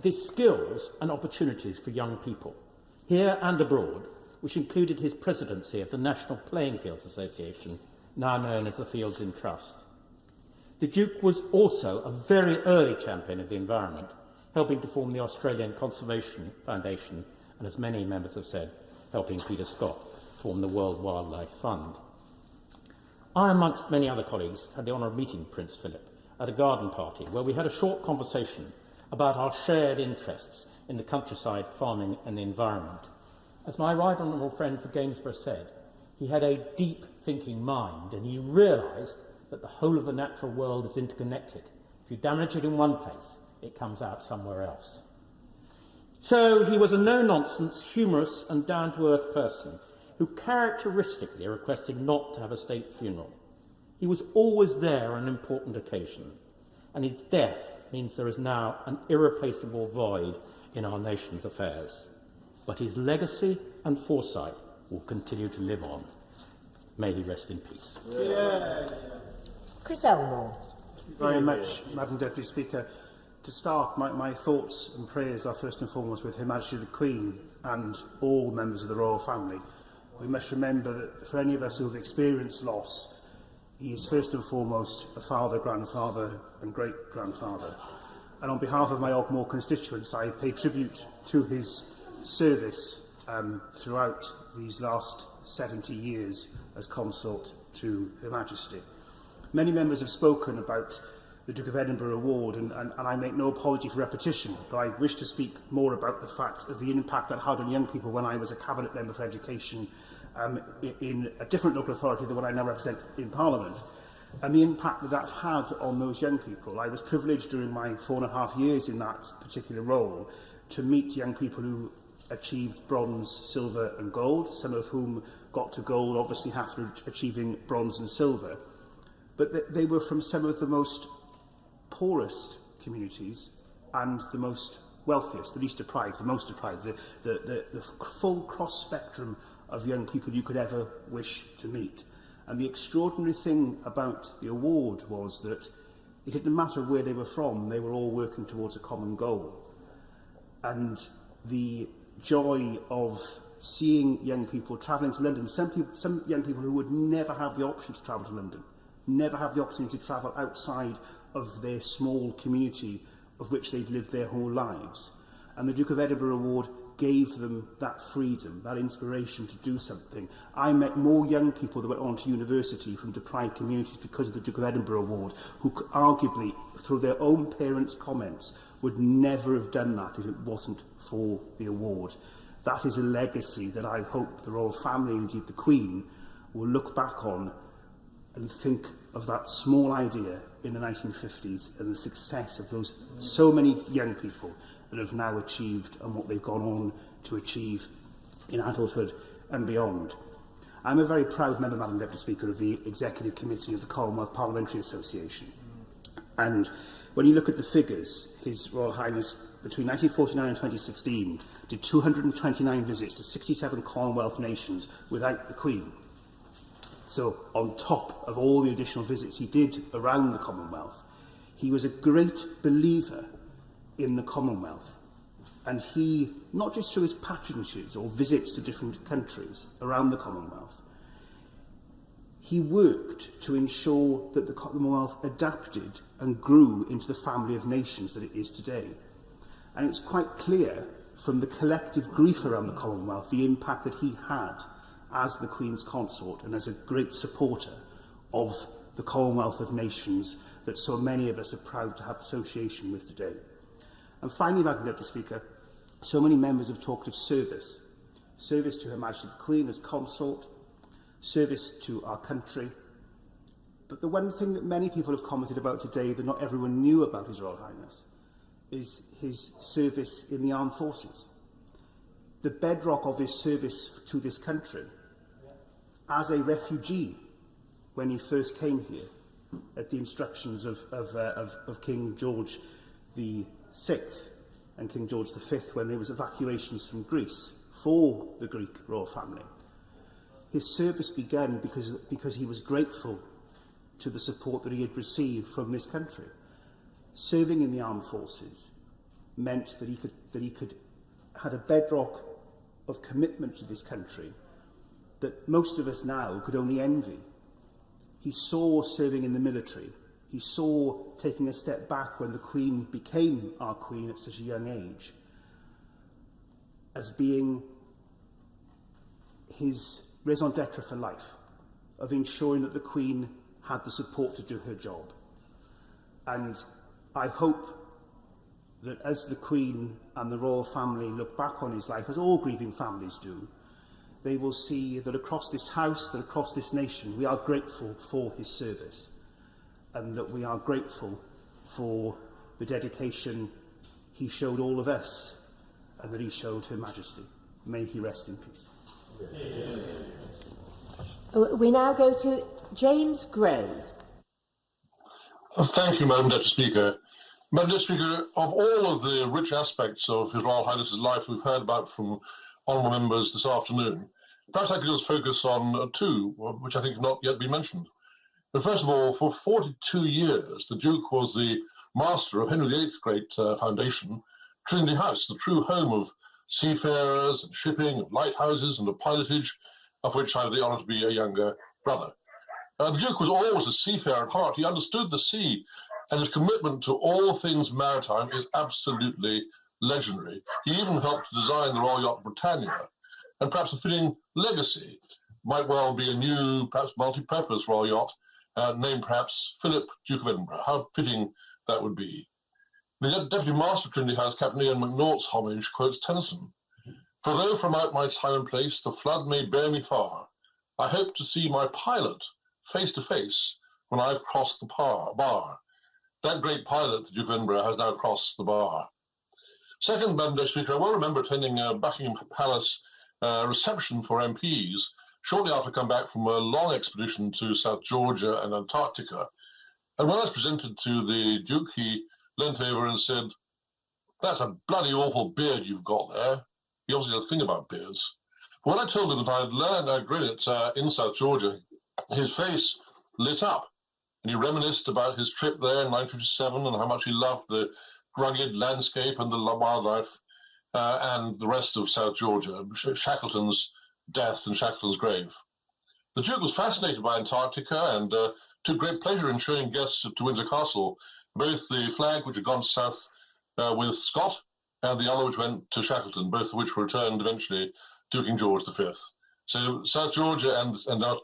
the skills and opportunities for young people, here and abroad, which included his presidency of the National Playing Fields Association, now known as the Fields in Trust. The Duke was also a very early champion of the environment, helping to form the Australian Conservation Foundation, and as many members have said, helping Peter Scott form the World Wildlife Fund. I, amongst many other colleagues, had the honour of meeting Prince Philip at a garden party where we had a short conversation about our shared interests in the countryside, farming and the environment. As my right honourable friend for Gainsborough said, he had a deep thinking mind and he realised that the whole of the natural world is interconnected. If you damage it in one place, it comes out somewhere else. So he was a no-nonsense, humorous and down-to-earth person who characteristically requested not to have a state funeral. He was always there on an important occasion, and his death means there is now an irreplaceable void in our nation's affairs. But his legacy and foresight will continue to live on. May he rest in peace. Chris Elmore. Thank you very much, Madam Deputy Speaker. To start, my thoughts and prayers are first and foremost with Her Majesty the Queen and all members of the royal family. We must remember that for any of us who have experienced loss, he is first and foremost a father, grandfather and great-grandfather. And on behalf of my Ogmore constituents, I pay tribute to his service throughout these last 70 years as consort to Her Majesty. Many members have spoken about the Duke of Edinburgh Award, and I make no apology for repetition, but I wish to speak more about the fact of the impact that had on young people when I was a Cabinet Member for Education in a different local authority than what I now represent in Parliament, and the impact that that had on those young people. I was privileged during my 4.5 years in that particular role to meet young people who achieved bronze, silver and gold, some of whom got to gold obviously after achieving bronze and silver, but they were from some of the most poorest communities and the most wealthiest, the least deprived, the most deprived, the full cross-spectrum of young people you could ever wish to meet. And the extraordinary thing about the award was that it didn't matter where they were from, they were all working towards a common goal. And the joy of seeing young people travelling to London, some young people who would never have the option to travel to London, never have the opportunity to travel outside of their small community of which they'd lived their whole lives. And the Duke of Edinburgh Award gave them that freedom, that inspiration to do something. I met more young people that went on to university from deprived communities because of the Duke of Edinburgh Award, who arguably, through their own parents' comments, would never have done that if it wasn't for the award. That is a legacy that I hope the royal family, indeed the Queen, will look back on and think of that small idea in the 1950s and the success of those so many young people that have now achieved and what they've gone on to achieve in adulthood and beyond. I'm a very proud member, Madam Deputy Speaker, of the Executive Committee of the Commonwealth Parliamentary Association. And when you look at the figures, His Royal Highness, between 1949 and 2016, did 229 visits to 67 Commonwealth nations without the Queen. So, on top of all the additional visits he did around the Commonwealth, he was a great believer in the Commonwealth. And he, not just through his patronages or visits to different countries around the Commonwealth, he worked to ensure that the Commonwealth adapted and grew into the family of nations that it is today. And it's quite clear from the collective grief around the Commonwealth the impact that he had as the Queen's consort and as a great supporter of the Commonwealth of Nations that so many of us are proud to have association with today. And finally, Madam Deputy Speaker, so many members have talked of service. Service to Her Majesty the Queen as consort, service to our country. But the one thing that many people have commented about today that not everyone knew about His Royal Highness is his service in the armed forces. The bedrock of his service to this country as a refugee when he first came here at the instructions of King George VI and King George V when there was evacuations from Greece for the Greek royal family. His service began because he was grateful to the support that he had received from this country. Serving in the armed forces meant that he had a bedrock of commitment to this country that most of us now could only envy. He saw serving in the military. He saw taking a step back when the Queen became our Queen at such a young age as being his raison d'etre for life, of ensuring that the Queen had the support to do her job. And I hope that as the Queen and the royal family look back on his life, as all grieving families do, they will see that across this house, that across this nation, we are grateful for his service, and that we are grateful for the dedication he showed all of us, and that he showed Her Majesty. May he rest in peace. We now go to James Gray. Thank you, Madam Deputy Speaker. Madam Deputy Speaker, of all of the rich aspects of His Royal Highness's life we've heard about from honourable members this afternoon, perhaps I could just focus on two, which I think have not yet been mentioned. But first of all, for 42 years, the Duke was the master of Henry VIII's great foundation, Trinity House, the true home of seafarers and shipping, of lighthouses and of pilotage, of which I had the honour to be a younger brother. The Duke was always a seafarer at heart. He understood the sea, and his commitment to all things maritime is absolutely legendary. He even helped to design the Royal Yacht Britannia, and perhaps a fitting legacy might well be a new, perhaps multi-purpose Royal Yacht, named perhaps Philip, Duke of Edinburgh. How fitting that would be. The Deputy Master of Trinity House, Captain Ian McNaught's homage, quotes Tennyson: "For though from out my time and place the flood may bear me far, I hope to see my pilot face to face when I've crossed the bar." That great pilot, the Duke of Edinburgh, has now crossed the bar. Second, Madam Deputy Speaker, I well remember attending a Buckingham Palace reception for MPs shortly after I come back from a long expedition to South Georgia and Antarctica. And when I was presented to the Duke, he leant over and said, "That's a bloody awful beard you've got there." He obviously had a thing about beards. But when I told him that I had learned how to grow it in South Georgia, his face lit up, and he reminisced about his trip there in 1957 and how much he loved the rugged landscape and the wildlife and the rest of South Georgia, Shackleton's death and Shackleton's grave. The Duke was fascinated by Antarctica and took great pleasure in showing guests to Windsor Castle both the flag which had gone south with Scott and the other which went to Shackleton, both of which were returned eventually to King George V. So South Georgia and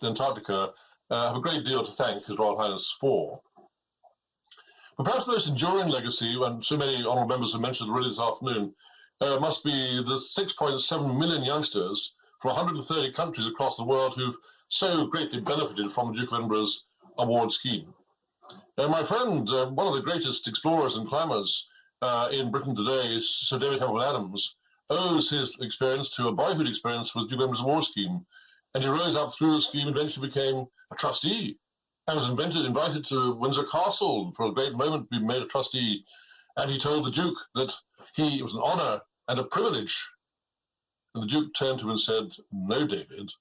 Antarctica have a great deal to thank His Royal Highness for. But perhaps the most enduring legacy, and so many honourable members have mentioned already this afternoon, must be the 6.7 million youngsters from 130 countries across the world who've so greatly benefited from the Duke of Edinburgh's award scheme. My friend, one of the greatest explorers and climbers in Britain today, is Sir David Hamilton-Adams, owes his experience to a boyhood experience with Duke of Edinburgh's award scheme. And he rose up through the scheme and eventually became a trustee and was invited to Windsor Castle for a great moment to be made a trustee. And he told the Duke that it was an honour and a privilege. And the Duke turned to him and said, "No, David,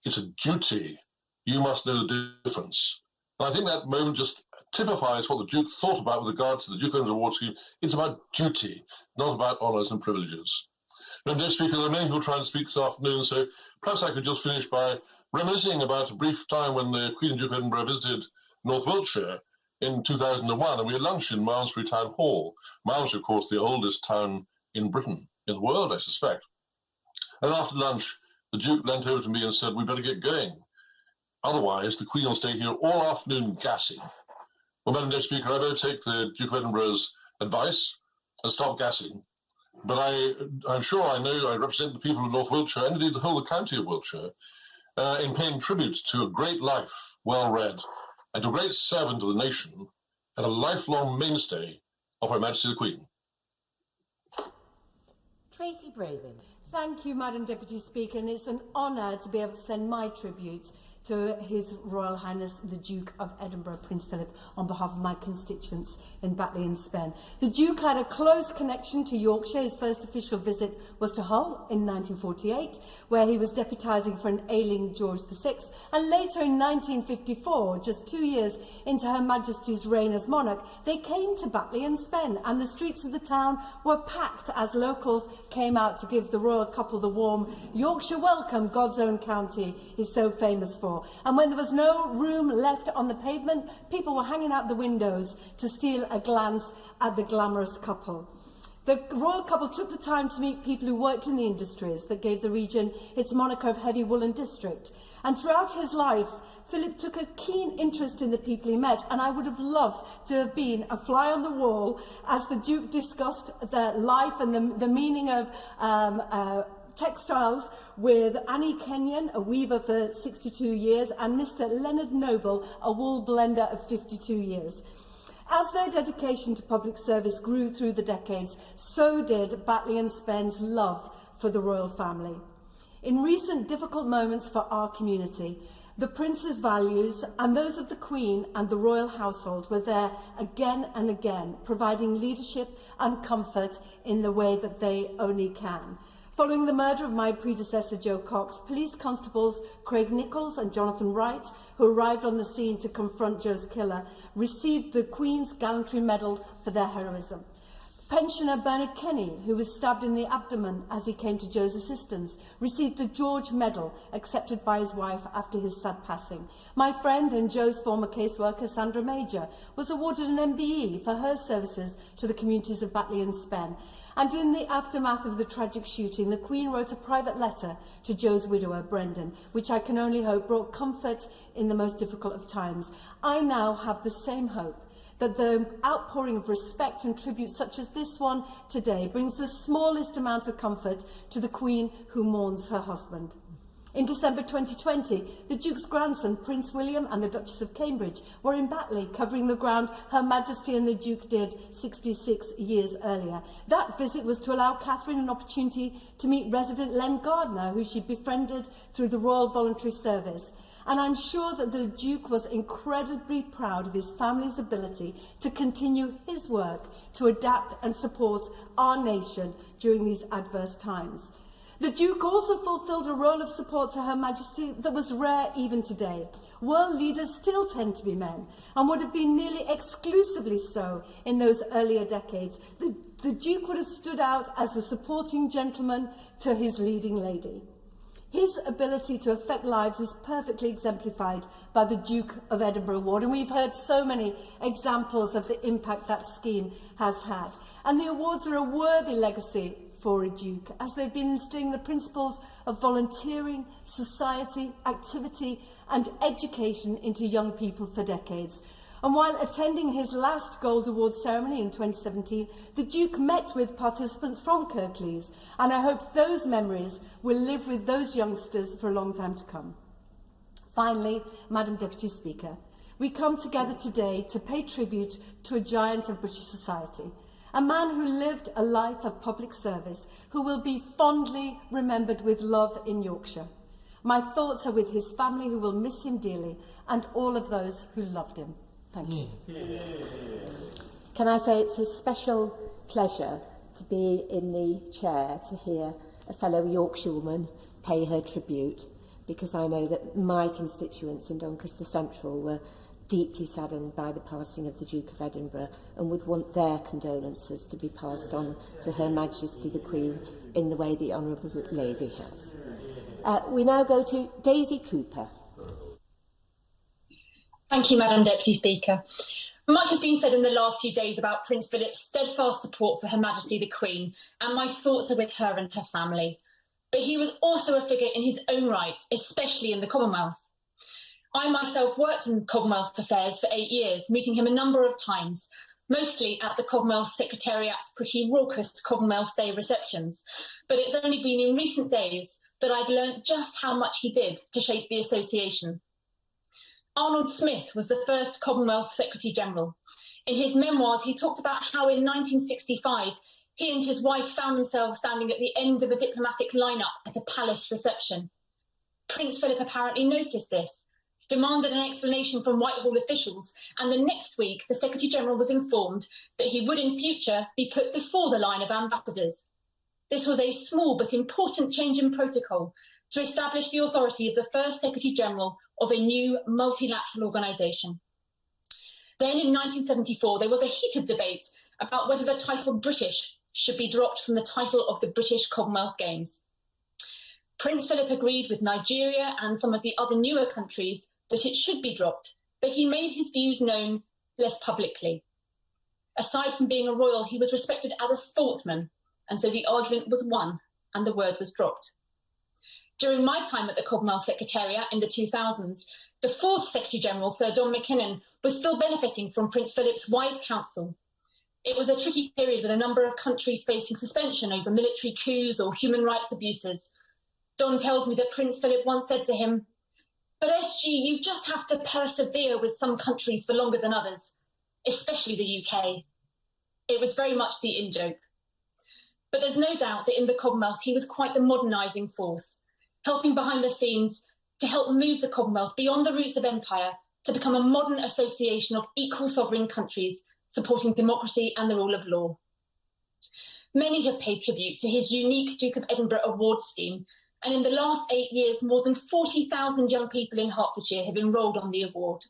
it's a duty. You must know the difference." And I think that moment just typifies what the Duke thought about with regard to the Duke of Edinburgh's award scheme. It's about duty, not about honours and privileges. Now, Mr. Speaker, there are many people trying to speak this afternoon, so perhaps I could just finish by reminiscing about a brief time when the Queen and Duke of Edinburgh visited North Wiltshire in 2001, and we had lunch in Malmesbury Town Hall. Malmesbury, of course, the oldest town in Britain, in the world, I suspect. And after lunch, the Duke leant over to me and said, "We better get going. Otherwise, the Queen will stay here all afternoon gassing." Well, Madam Deputy Speaker, I better take the Duke of Edinburgh's advice and stop gassing. But I'm sure I know I represent the people of North Wiltshire, and indeed the whole of the county of Wiltshire, in paying tribute to a great life, well read, and to a great servant of the nation, and a lifelong mainstay of Her Majesty the Queen. Tracy Brabin. Thank you, Madam Deputy Speaker, and it's an honour to be able to send my tribute to His Royal Highness the Duke of Edinburgh, Prince Philip, on behalf of my constituents in Batley and Spen. The Duke had a close connection to Yorkshire. His first official visit was to Hull in 1948, where he was deputising for an ailing George VI, and later in 1954, just 2 years into Her Majesty's reign as monarch, they came to Batley and Spen, and the streets of the town were packed as locals came out to give the royal couple the warm Yorkshire welcome God's own county is so famous for. And when there was no room left on the pavement, people were hanging out the windows to steal a glance at the glamorous couple. The royal couple took the time to meet people who worked in the industries that gave the region its moniker of heavy woolen district. And throughout his life, Philip took a keen interest in the people he met, and I would have loved to have been a fly on the wall as the Duke discussed the life and the meaning of textiles with Annie Kenyon, a weaver for 62 years, and Mr. Leonard Noble, a wool blender of 52 years. As their dedication to public service grew through the decades, so did Batley and Spen's love for the royal family. In recent difficult moments for our community, the Prince's values and those of the Queen and the royal household were there again and again, providing leadership and comfort in the way that they only can. Following the murder of my predecessor, Joe Cox, police constables Craig Nichols and Jonathan Wright, who arrived on the scene to confront Joe's killer, received the Queen's Gallantry Medal for their heroism. Pensioner Bernard Kenny, who was stabbed in the abdomen as he came to Joe's assistance, received the George Medal, accepted by his wife after his sad passing. My friend and Joe's former caseworker, Sandra Major, was awarded an MBE for her services to the communities of Batley and Spen. And in the aftermath of the tragic shooting, the Queen wrote a private letter to Joe's widower, Brendan, which I can only hope brought comfort in the most difficult of times. I now have the same hope that the outpouring of respect and tribute such as this one today brings the smallest amount of comfort to the Queen who mourns her husband. In December 2020, the Duke's grandson, Prince William, and the Duchess of Cambridge were in Batley, covering the ground Her Majesty and the Duke did 66 years earlier. That visit was to allow Catherine an opportunity to meet resident Len Gardner, who she befriended through the Royal Voluntary Service. And I'm sure that the Duke was incredibly proud of his family's ability to continue his work to adapt and support our nation during these adverse times. The Duke also fulfilled a role of support to Her Majesty that was rare even today. World leaders still tend to be men, and would have been nearly exclusively so in those earlier decades. The Duke would have stood out as the supporting gentleman to his leading lady. His ability to affect lives is perfectly exemplified by the Duke of Edinburgh Award, and we've heard so many examples of the impact that scheme has had. And the awards are a worthy legacy for a Duke, as they've been instilling the principles of volunteering, society, activity and education into young people for decades. And while attending his last Gold Award ceremony in 2017, the Duke met with participants from Kirklees, and I hope those memories will live with those youngsters for a long time to come. Finally, Madam Deputy Speaker, we come together today to pay tribute to a giant of British society, a man who lived a life of public service, who will be fondly remembered with love in Yorkshire. My thoughts are with his family, who will miss him dearly, and all of those who loved him. Thank you. Can I say it's a special pleasure to be in the chair to hear a fellow Yorkshirewoman pay her tribute, because I know that my constituents in Doncaster Central were deeply saddened by the passing of the Duke of Edinburgh and would want their condolences to be passed on to Her Majesty the Queen in the way the Honourable Lady has. We now go to Daisy Cooper. Thank you, Madam Deputy Speaker. Much has been said in the last few days about Prince Philip's steadfast support for Her Majesty the Queen, and my thoughts are with her and her family. But he was also a figure in his own right, especially in the Commonwealth. I myself worked in Commonwealth affairs for 8 years, meeting him a number of times, mostly at the Commonwealth Secretariat's pretty raucous Commonwealth Day receptions. But it's only been in recent days that I've learnt just how much he did to shape the association. Arnold Smith was the first Commonwealth Secretary-General. In his memoirs, he talked about how in 1965, he and his wife found themselves standing at the end of a diplomatic lineup at a palace reception. Prince Philip apparently noticed this demanded an explanation from Whitehall officials, and the next week the Secretary-General was informed that he would in future be put before the line of ambassadors. This was a small but important change in protocol to establish the authority of the first Secretary-General of a new multilateral organisation. Then in 1974, there was a heated debate about whether the title British should be dropped from the title of the British Commonwealth Games. Prince Philip agreed with Nigeria and some of the other newer countries that it should be dropped, but he made his views known less publicly. Aside from being a royal, he was respected as a sportsman, and so the argument was won and the word was dropped. During my time at the Commonwealth Secretariat in the 2000s, the fourth Secretary-General, Sir John Mackinnon, was still benefiting from Prince Philip's wise counsel. It was a tricky period with a number of countries facing suspension over military coups or human rights abuses. Don tells me that Prince Philip once said to him, "But SG, you just have to persevere with some countries for longer than others, especially the UK." It was very much the in-joke. But there's no doubt that in the Commonwealth he was quite the modernising force, helping behind the scenes to help move the Commonwealth beyond the roots of empire to become a modern association of equal sovereign countries supporting democracy and the rule of law. Many have paid tribute to his unique Duke of Edinburgh award scheme, and in the last 8 years, more than 40,000 young people in Hertfordshire have enrolled on the award.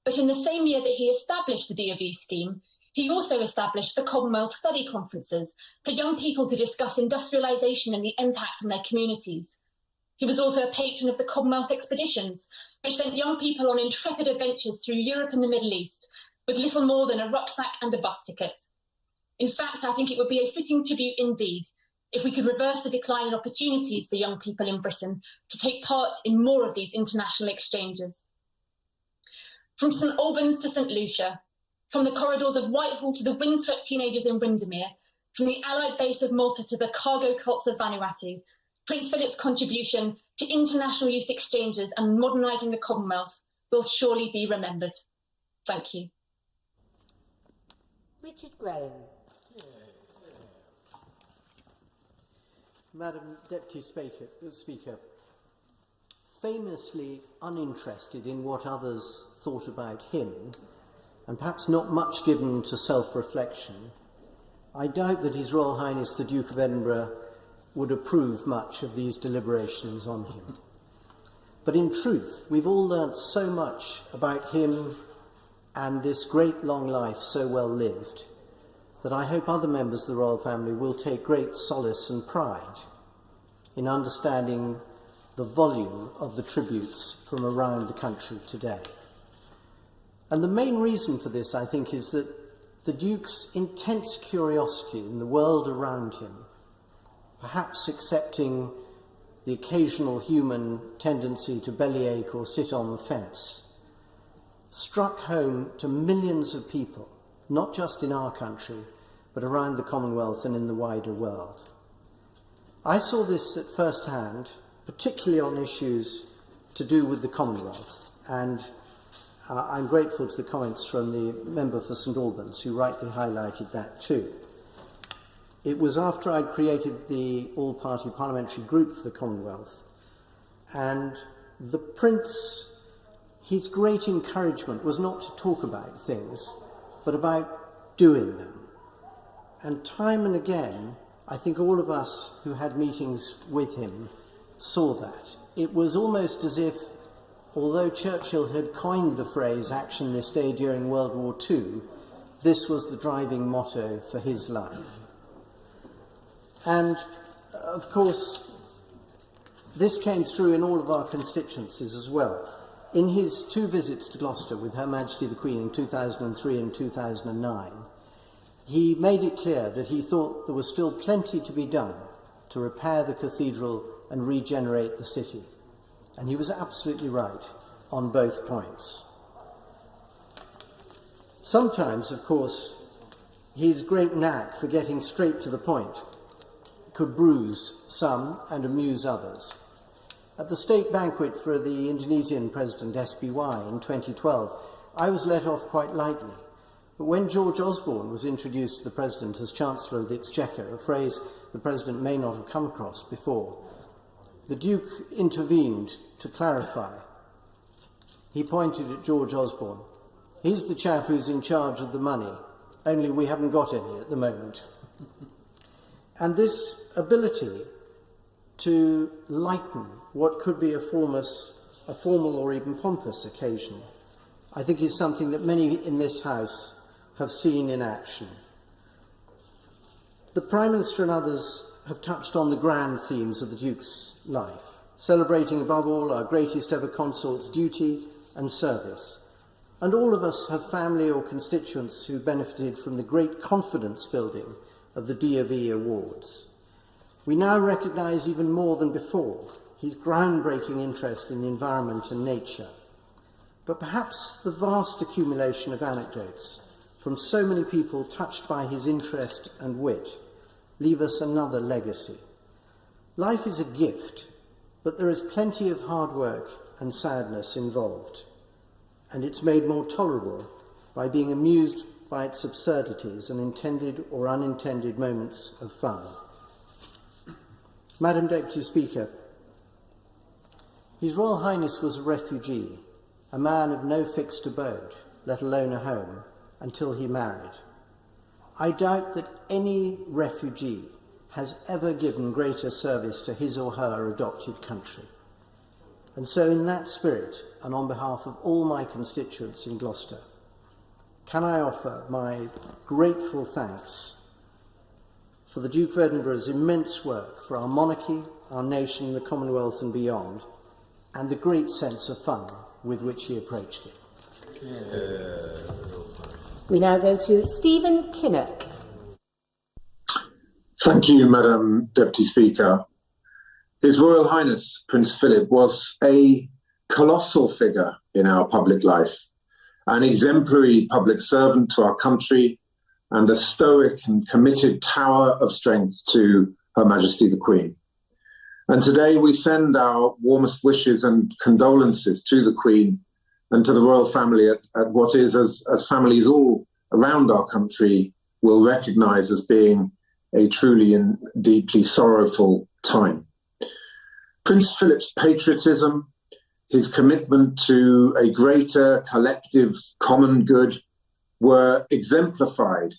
But in the same year that he established the DofE scheme, he also established the Commonwealth Study Conferences for young people to discuss industrialisation and the impact on their communities. He was also a patron of the Commonwealth Expeditions, which sent young people on intrepid adventures through Europe and the Middle East, with little more than a rucksack and a bus ticket. In fact, I think it would be a fitting tribute indeed if we could reverse the decline in opportunities for young people in Britain to take part in more of these international exchanges. From St Albans to St Lucia, from the corridors of Whitehall to the windswept teenagers in Windermere, from the Allied base of Malta to the cargo cults of Vanuatu, Prince Philip's contribution to international youth exchanges and modernising the Commonwealth will surely be remembered. Thank you. Richard Graham. Madam Deputy Speaker, famously uninterested in what others thought about him, and perhaps not much given to self-reflection, I doubt that His Royal Highness the Duke of Edinburgh would approve much of these deliberations on him. But in truth, we've all learnt so much about him and this great long life so well lived that I hope other members of the royal family will take great solace and pride in understanding the volume of the tributes from around the country today. And the main reason for this, I think, is that the Duke's intense curiosity in the world around him, perhaps accepting the occasional human tendency to bellyache or sit on the fence, struck home to millions of people, not just in our country, but around the Commonwealth and in the wider world. I saw this at first hand, particularly on issues to do with the Commonwealth, and I'm grateful to the comments from the member for St Albans, who rightly highlighted that too. It was after I'd created the all-party parliamentary group for the Commonwealth, and the Prince, his great encouragement was not to talk about things, but about doing them. And time and again, I think all of us who had meetings with him saw that. It was almost as if, although Churchill had coined the phrase "action this day" during World War II, this was the driving motto for his life. And, of course, this came through in all of our constituencies as well. In his 2 visits to Gloucester with Her Majesty the Queen in 2003 and 2009, he made it clear that he thought there was still plenty to be done to repair the cathedral and regenerate the city. And he was absolutely right on both points. Sometimes, of course, his great knack for getting straight to the point could bruise some and amuse others. At the state banquet for the Indonesian President SBY in 2012, I was let off quite lightly. But when George Osborne was introduced to the President as Chancellor of the Exchequer, a phrase the President may not have come across before, the Duke intervened to clarify. he pointed at George Osborne. He's the chap who's in charge of the money, only we haven't got any at the moment. And this ability to lighten what could be a formal or even pompous occasion, I think is something that many in this House have seen in action. The Prime Minister and others have touched on the grand themes of the Duke's life, celebrating above all our greatest ever consort's duty and service. And all of us have family or constituents who benefited from the great confidence building of the D of E awards. We now recognise even more than before his groundbreaking interest in the environment and nature. But perhaps the vast accumulation of anecdotes from so many people touched by his interest and wit leave us another legacy. Life is a gift, but there is plenty of hard work and sadness involved, and it's made more tolerable by being amused by its absurdities and intended or unintended moments of fun. Madam Deputy Speaker, His Royal Highness was a refugee, a man of no fixed abode, let alone a home, until he married. I doubt that any refugee has ever given greater service to his or her adopted country. And so in that spirit, and on behalf of all my constituents in Gloucester, can I offer my grateful thanks for the Duke of Edinburgh's immense work for our monarchy, our nation, the Commonwealth and beyond, and the great sense of fun with which he approached it. We now go to Stephen Kinnock. Thank you, Madam Deputy Speaker. His Royal Highness Prince Philip was a colossal figure in our public life, an exemplary public servant to our country, and a stoic and committed tower of strength to Her Majesty the Queen. And today we send our warmest wishes and condolences to the Queen and to the royal family at what is, as families all around our country will recognise as being a truly and deeply sorrowful time. Prince Philip's patriotism, his commitment to a greater collective common good, were exemplified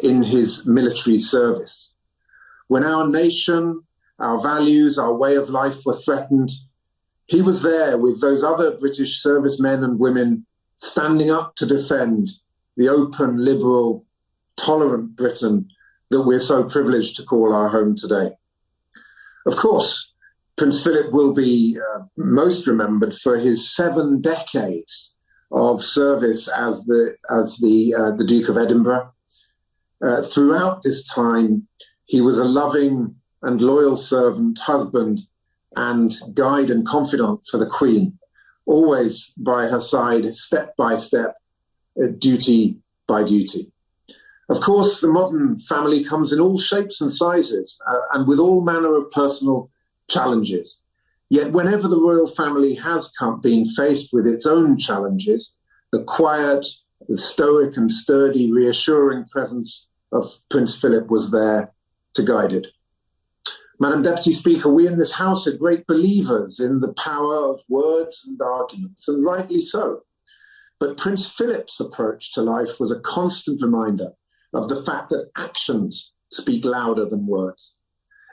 in his military service. When our nation, our values, our way of life were threatened, he was there with those other British servicemen and women standing up to defend the open, liberal, tolerant Britain that we're so privileged to call our home today. Of course, Prince Philip will be most remembered for his 7 decades of service as the Duke of Edinburgh. Throughout this time, he was a loving and loyal servant, husband, and guide and confidant for the Queen, always by her side, step by step, duty by duty. Of course, the modern family comes in all shapes and sizes and with all manner of personal challenges. Yet whenever the royal family has been faced with its own challenges, the quiet, the stoic and sturdy, reassuring presence of Prince Philip was there to guide it. Madam Deputy Speaker, we in this House are great believers in the power of words and arguments, and rightly so. But Prince Philip's approach to life was a constant reminder of the fact that actions speak louder than words.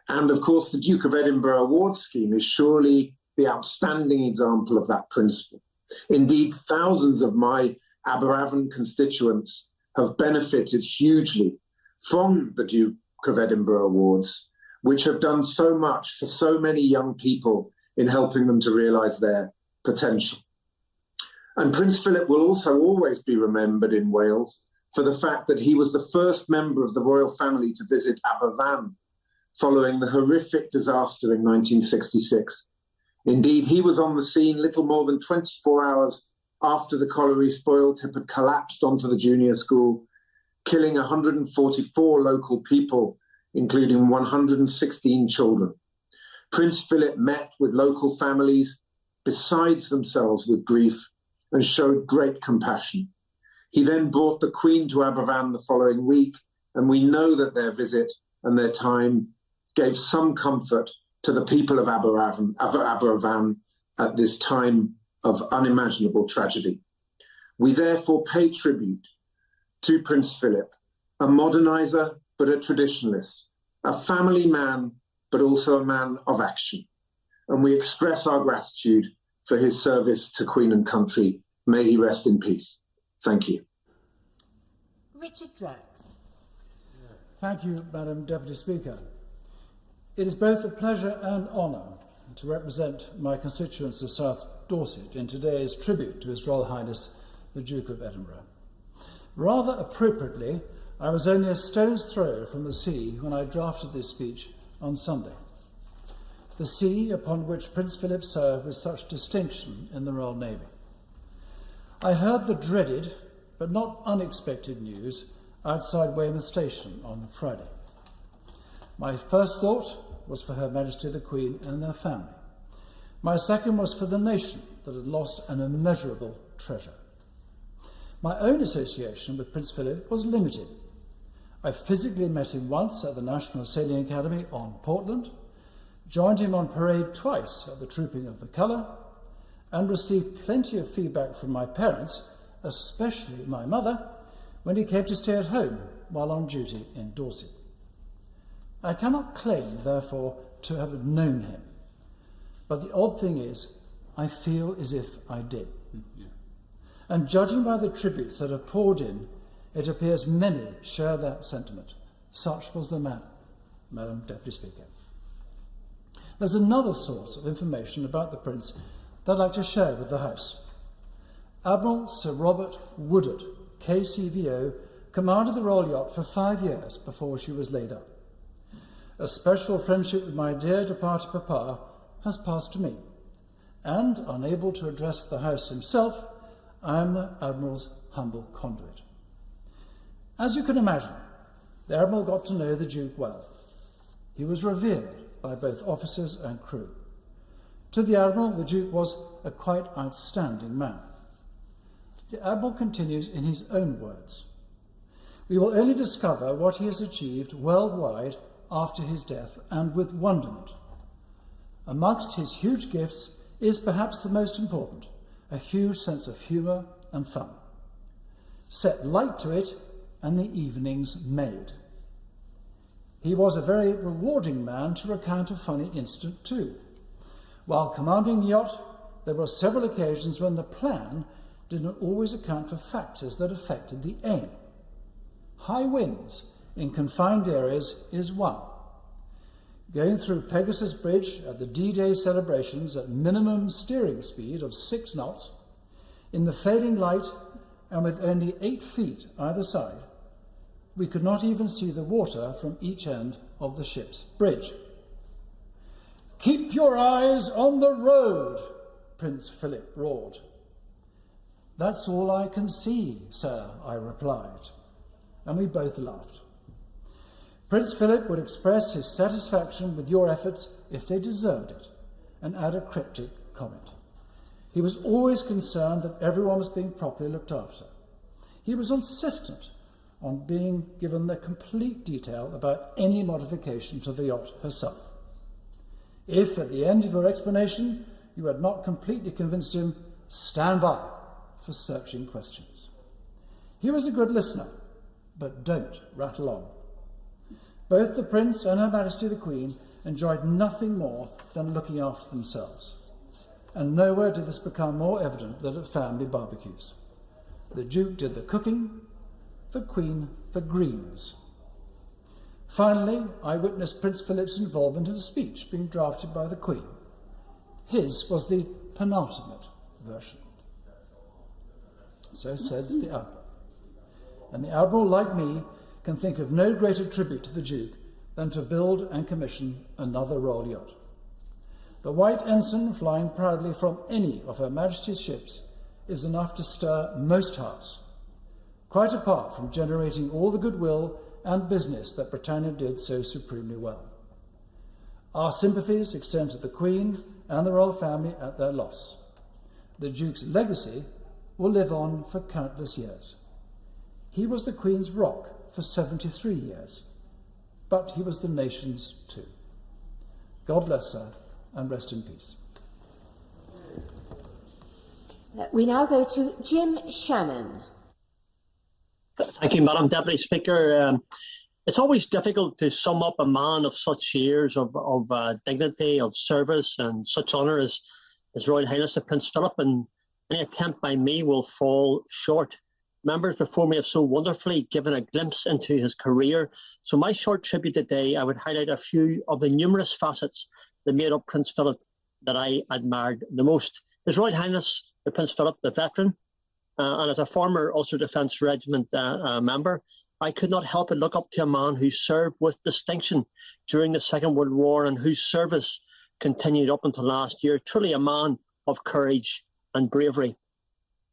And of course, the Duke of Edinburgh award scheme is surely the outstanding example of that principle. Indeed, thousands of my Aberavon constituents have benefited hugely from the Duke of Edinburgh Awards, which have done so much for so many young people in helping them to realise their potential. And Prince Philip will also always be remembered in Wales for the fact that he was the first member of the royal family to visit Aberfan following the horrific disaster in 1966. Indeed, he was on the scene little more than 24 hours after the colliery spoil tip had collapsed onto the junior school, killing 144 local people, including 116 children. Prince Philip met with local families, besides themselves with grief, and showed great compassion. He then brought the Queen to Aberfan the following week, and we know that their visit and their time gave some comfort to the people of Aberfan at this time of unimaginable tragedy. We therefore pay tribute to Prince Philip, a modernizer but a traditionalist, a family man but also a man of action. And we express our gratitude for his service to Queen and country. May he rest in peace. Thank you. Richard Drax. Thank you, Madam Deputy Speaker. It is both a pleasure and honour to represent my constituents of South Dorset in today's tribute to His Royal Highness the Duke of Edinburgh. Rather appropriately, I was only a stone's throw from the sea when I drafted this speech on Sunday. The sea upon which Prince Philip served with such distinction in the Royal Navy. I heard the dreaded but not unexpected news outside Weymouth Station on Friday. My first thought was for Her Majesty the Queen and their family. My second was for the nation that had lost an immeasurable treasure. My own association with Prince Philip was limited. I physically met him once at the National Sailing Academy on Portland, joined him on parade twice at the Trooping of the Colour, and received plenty of feedback from my parents, especially my mother, when he came to stay at home while on duty in Dorset. I cannot claim, therefore, to have known him, but the odd thing is, I feel as if I did. And judging by the tributes that have poured in, it appears many share that sentiment. Such was the man, Madam Deputy Speaker. There's another source of information about the Prince that I'd like to share with the House. Admiral Sir Robert Woodard, KCVO, commanded the Royal Yacht for 5 years before she was laid up. A special friendship with my dear departed Papa has passed to me, and, unable to address the House himself, I am the Admiral's humble conduit. As you can imagine, the Admiral got to know the Duke well. He was revered by both officers and crew. To the Admiral, the Duke was a quite outstanding man. The Admiral continues in his own words. We will only discover what he has achieved worldwide after his death, and with wonderment. Amongst his huge gifts is perhaps the most important, a huge sense of humour and fun. Set light to it, and the evenings made. He was a very rewarding man to recount a funny incident too. While commanding the yacht, there were several occasions when the plan did not always account for factors that affected the aim. High winds in confined areas is one. Going through Pegasus Bridge at the D-Day celebrations at minimum steering speed of 6 knots, in the failing light and with only 8 feet either side, we could not even see the water from each end of the ship's bridge. "Keep your eyes on the road," Prince Philip roared. "That's all I can see, sir," I replied, and we both laughed. Prince Philip would express his satisfaction with your efforts if they deserved it, and add a cryptic comment. He was always concerned that everyone was being properly looked after. He was insistent on being given the complete detail about any modification to the yacht herself. If, at the end of your explanation, you had not completely convinced him, stand by for searching questions. He was a good listener, but don't rattle on. Both the Prince and Her Majesty the Queen enjoyed nothing more than looking after themselves. And nowhere did this become more evident than at family barbecues. The Duke did the cooking, the Queen the greens. Finally, I witnessed Prince Philip's involvement in a speech being drafted by the Queen. His was the penultimate version. So says the Admiral. And the Admiral, like me, can think of no greater tribute to the Duke than to build and commission another royal yacht. The white ensign flying proudly from any of Her Majesty's ships is enough to stir most hearts, quite apart from generating all the goodwill and business that Britannia did so supremely well. Our sympathies extend to the Queen and the royal family at their loss. The Duke's legacy will live on for countless years. He was the Queen's rock for 73 years, but he was the nation's too. God bless her, and rest in peace. We now go to Jim Shannon. Thank you, Madam Deputy Speaker. It's always difficult to sum up a man of such years of dignity, of service and such honour as His Royal Highness the Prince Philip, and any attempt by me will fall short. Members before me have so wonderfully given a glimpse into his career, so my short tribute today, I would highlight a few of the numerous facets that made up Prince Philip that I admired the most. His Royal Highness the Prince Philip, the veteran, and as a former Ulster Defence Regiment member, I could not help but look up to a man who served with distinction during the Second World War and whose service continued up until last year. Truly a man of courage and bravery.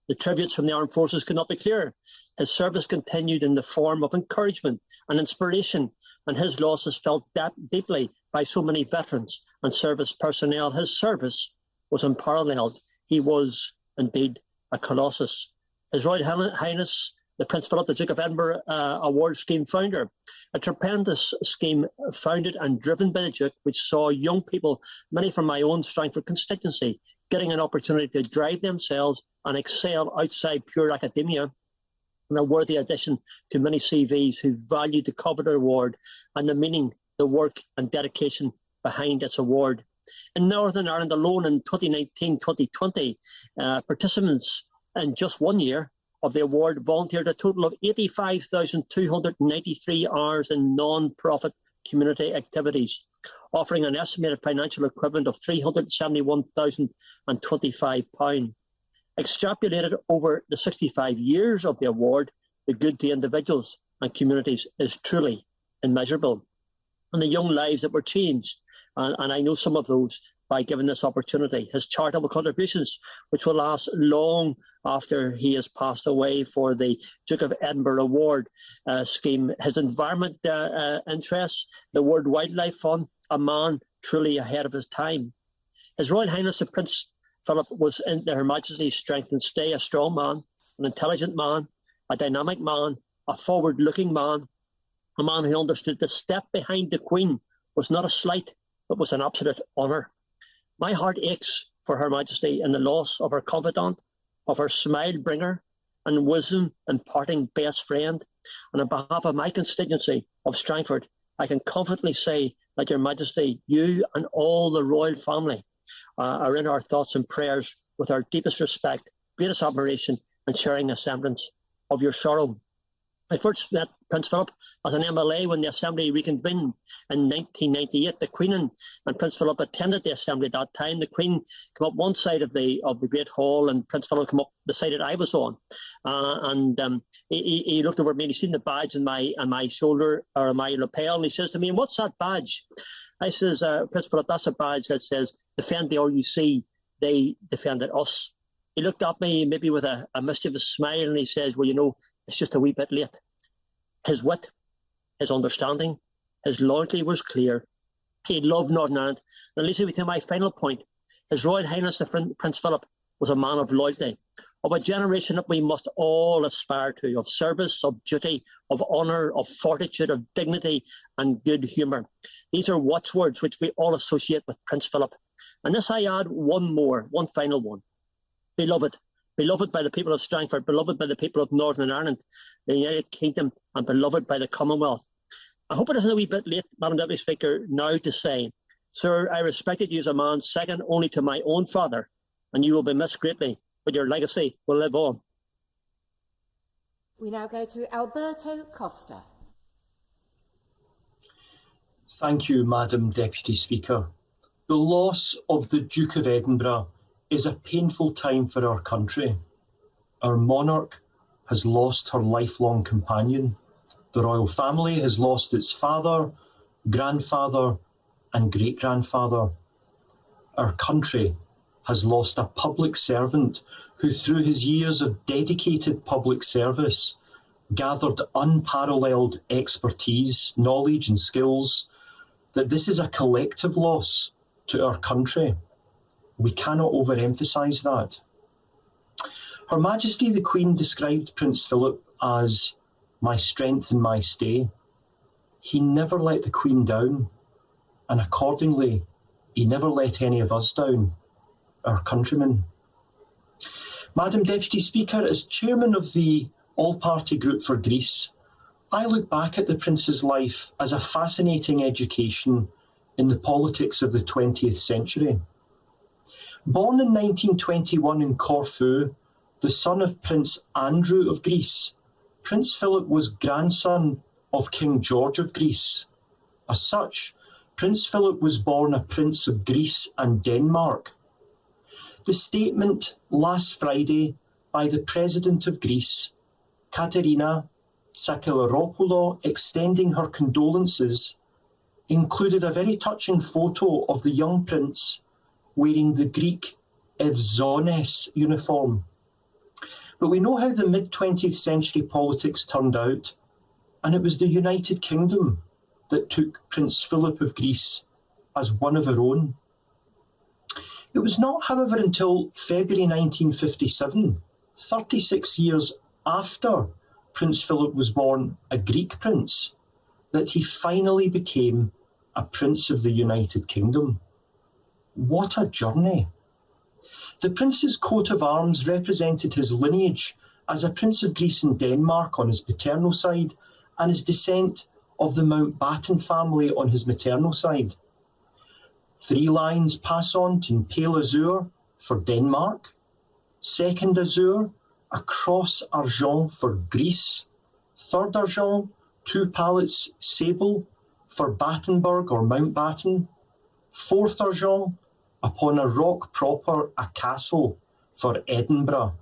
The tributes from the armed forces could not be clearer. His service continued in the form of encouragement and inspiration, and his loss is felt deeply by so many veterans and service personnel. His service was unparalleled. He was indeed a colossus. His Royal Highness the Prince Philip, the Duke of Edinburgh Award Scheme founder, a tremendous scheme founded and driven by the Duke, which saw young people, many from my own Strangford constituency, getting an opportunity to drive themselves and excel outside pure academia, and a worthy addition to many CVs who valued the coveted award and the meaning, the work and dedication behind its award. In Northern Ireland alone in 2019-2020, participants in just 1 year of the award volunteered a total of 85,293 hours in non-profit community activities, offering an estimated financial equivalent of £371,025. Extrapolated over the 65 years of the award, the good to individuals and communities is truly immeasurable. And the young lives that were changed, and I know some of those, by giving this opportunity. His charitable contributions, which will last long after he has passed away, for the Duke of Edinburgh Award scheme. His environment interests, the World Wildlife Fund, a man truly ahead of his time. His Royal Highness the Prince Philip was in Her Majesty's strength and stay, a strong man, an intelligent man, a dynamic man, a forward-looking man, a man who understood the step behind the Queen was not a slight, but was an absolute honour. My heart aches for Her Majesty in the loss of her confidant, of her smile bringer and wisdom imparting best friend. And on behalf of my constituency of Strangford, I can confidently say that Your Majesty, you and all the royal family are in our thoughts and prayers with our deepest respect, greatest admiration, and sharing a semblance of your sorrow. I first met Prince Philip as an MLA when the Assembly reconvened in 1998. The Queen and Prince Philip attended the Assembly at that time. The Queen came up one side of the Great Hall, and Prince Philip came up the side that I was on. He looked over at me and he seen the badge on my shoulder, or my lapel, and he says to me, "And what's that badge?" I says, "Prince Philip, that's a badge that says, defend the RUC, they defended us." He looked at me maybe with a mischievous smile, and he says, "Well, you know, it's just a wee bit late." His wit, his understanding, his loyalty was clear. He loved Northern Ireland. And leads me to my final point. His Royal Highness the Prince Philip was a man of loyalty, of a generation that we must all aspire to, of service, of duty, of honour, of fortitude, of dignity and good humour. These are watchwords which we all associate with Prince Philip. And this I add one final one. Beloved. Beloved by the people of Strangford, beloved by the people of Northern Ireland, the United Kingdom, and beloved by the Commonwealth. I hope it isn't a wee bit late, Madam Deputy Speaker, now to say, sir, I respected you as a man second only to my own father, and you will be missed greatly, but your legacy will live on. We now go to Alberto Costa. Thank you, Madam Deputy Speaker. The loss of the Duke of Edinburgh is a painful time for our country. Our monarch has lost her lifelong companion. The royal family has lost its father, grandfather, and great-grandfather. Our country has lost a public servant who, through his years of dedicated public service, gathered unparalleled expertise, knowledge, and skills. That this is a collective loss to our country. We cannot overemphasise that. Her Majesty the Queen described Prince Philip as my strength and my stay. He never let the Queen down, and accordingly, he never let any of us down, our countrymen. Madam Deputy Speaker, as chairman of the all-party group for Greece, I look back at the Prince's life as a fascinating education in the politics of the 20th century. Born in 1921 in Corfu, the son of Prince Andrew of Greece, Prince Philip was grandson of King George of Greece. As such, Prince Philip was born a Prince of Greece and Denmark. The statement last Friday by the President of Greece, Katerina Sakellaropoulou, extending her condolences, included a very touching photo of the young prince wearing the Greek Evzones uniform. But we know how the mid-20th century politics turned out, and it was the United Kingdom that took Prince Philip of Greece as one of our own. It was not, however, until February 1957, 36 years after Prince Philip was born a Greek prince, that he finally became a Prince of the United Kingdom. What a journey! The Prince's coat of arms represented his lineage as a Prince of Greece and Denmark on his paternal side, and his descent of the Mountbatten family on his maternal side. 3 lines pass on to pale azure for Denmark, second azure, a cross argent for Greece, third argent, 2 palettes sable for Battenberg or Mountbatten, fourth argent, upon a rock proper, a castle for Edinburgh.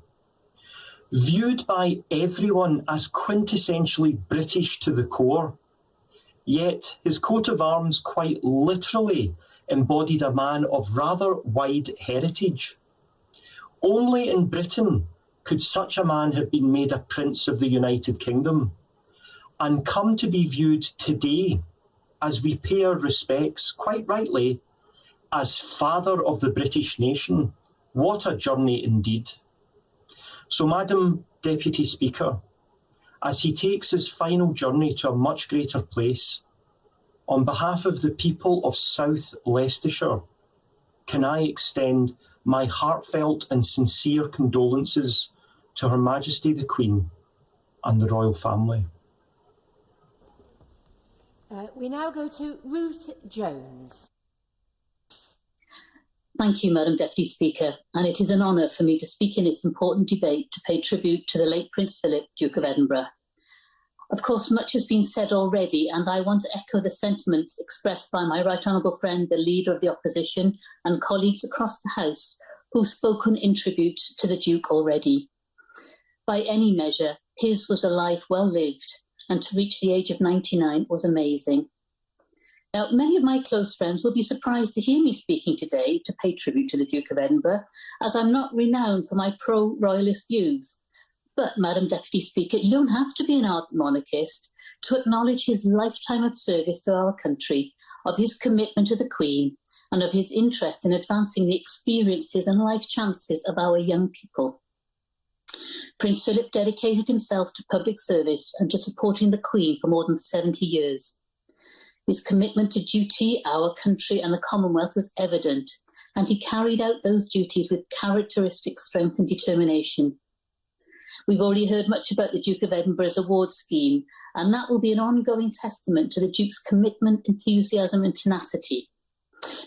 Viewed by everyone as quintessentially British to the core, yet his coat of arms quite literally embodied a man of rather wide heritage. Only in Britain could such a man have been made a Prince of the United Kingdom, and come to be viewed today as we pay our respects, quite rightly, as Father of the British nation. What a journey indeed. So, Madam Deputy Speaker, as he takes his final journey to a much greater place, on behalf of the people of South Leicestershire, can I extend my heartfelt and sincere condolences to Her Majesty the Queen and the royal family. We now go to Ruth Jones. Thank you, Madam Deputy Speaker, and it is an honour for me to speak in this important debate to pay tribute to the late Prince Philip, Duke of Edinburgh. Of course, much has been said already, and I want to echo the sentiments expressed by my right honourable friend, the Leader of the Opposition, and colleagues across the House who've spoken in tribute to the Duke already. By any measure, his was a life well lived, and to reach the age of 99 was amazing. Now, many of my close friends will be surprised to hear me speaking today to pay tribute to the Duke of Edinburgh, as I'm not renowned for my pro-royalist views. But, Madam Deputy Speaker, you don't have to be an ardent monarchist to acknowledge his lifetime of service to our country, of his commitment to the Queen, and of his interest in advancing the experiences and life chances of our young people. Prince Philip dedicated himself to public service and to supporting the Queen for more than 70 years. His commitment to duty, our country and the Commonwealth was evident, and he carried out those duties with characteristic strength and determination. We've already heard much about the Duke of Edinburgh's award scheme, and that will be an ongoing testament to the Duke's commitment, enthusiasm and tenacity.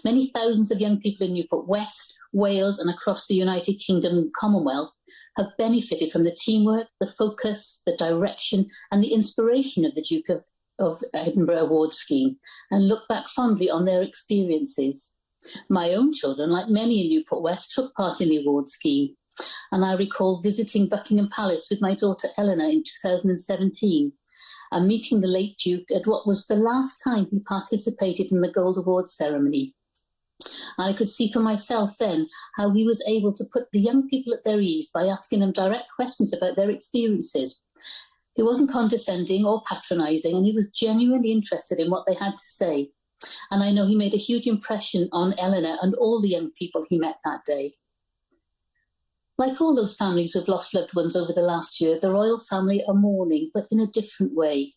Many thousands of young people in Newport West, Wales and across the United Kingdom and Commonwealth have benefited from the teamwork, the focus, the direction and the inspiration of the Duke of Edinburgh award scheme, and look back fondly on their experiences. My own children, like many in Newport West, took part in the award scheme, and I recall visiting Buckingham Palace with my daughter Eleanor in 2017 and meeting the late Duke at what was the last time he participated in the Gold Award ceremony. And I could see for myself then how he was able to put the young people at their ease by asking them direct questions about their experiences. He wasn't condescending or patronising, and he was genuinely interested in what they had to say. And I know he made a huge impression on Eleanor and all the young people he met that day. Like all those families who've lost loved ones over the last year, the royal family are mourning, but in a different way.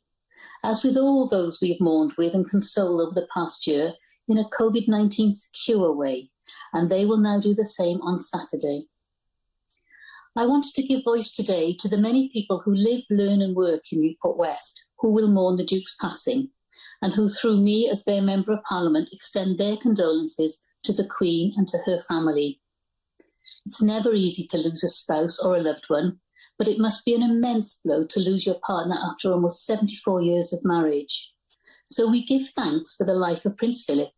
As with all those we've mourned with and consoled over the past year, in a COVID-19 secure way, and they will now do the same on Saturday. I wanted to give voice today to the many people who live, learn and work in Newport West, who will mourn the Duke's passing, and who, through me as their Member of Parliament, extend their condolences to the Queen and to her family. It's never easy to lose a spouse or a loved one, but it must be an immense blow to lose your partner after almost 74 years of marriage. So we give thanks for the life of Prince Philip.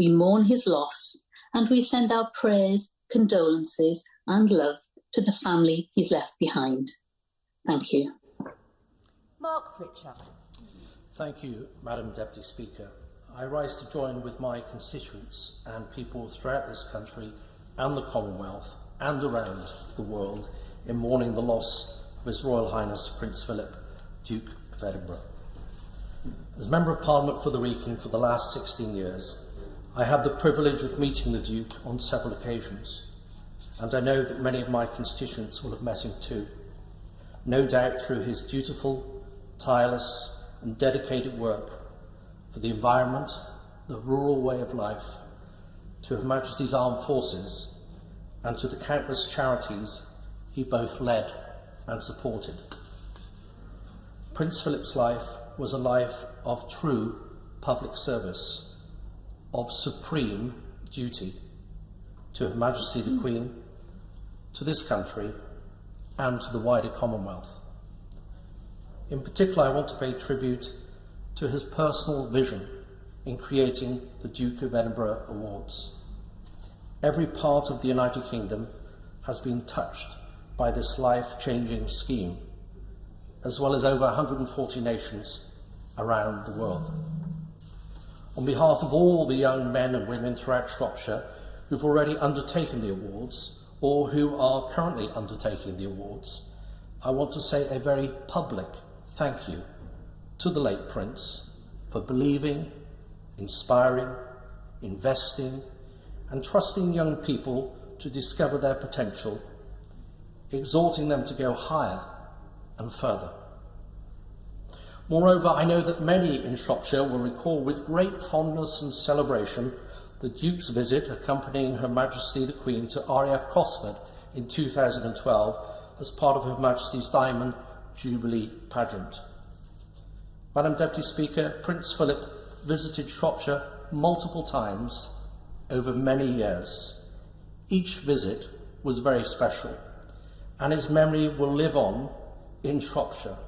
We mourn his loss, and we send our prayers, condolences and love to the family he's left behind. Thank you. Mark Pritchard. Thank you, Madam Deputy Speaker. I rise to join with my constituents and people throughout this country and the Commonwealth and around the world in mourning the loss of His Royal Highness Prince Philip, Duke of Edinburgh. As Member of Parliament for the Wrekin for the last 16 years, I had the privilege of meeting the Duke on several occasions, and I know that many of my constituents will have met him too, no doubt through his dutiful, tireless and dedicated work for the environment, the rural way of life, to Her Majesty's Armed Forces and to the countless charities he both led and supported. Prince Philip's life was a life of true public service, of supreme duty to Her Majesty the Queen, to this country and to the wider Commonwealth. In particular, I want to pay tribute to his personal vision in creating the Duke of Edinburgh Awards. Every part of the United Kingdom has been touched by this life-changing scheme, as well as over 140 nations around the world. On behalf of all the young men and women throughout Shropshire who've already undertaken the awards or who are currently undertaking the awards, I want to say a very public thank you to the late Prince for believing, inspiring, investing and trusting young people to discover their potential, exhorting them to go higher and further. Moreover, I know that many in Shropshire will recall with great fondness and celebration the Duke's visit accompanying Her Majesty the Queen to RAF Cosford in 2012 as part of Her Majesty's Diamond Jubilee pageant. Madam Deputy Speaker, Prince Philip visited Shropshire multiple times over many years. Each visit was very special, and his memory will live on in Shropshire.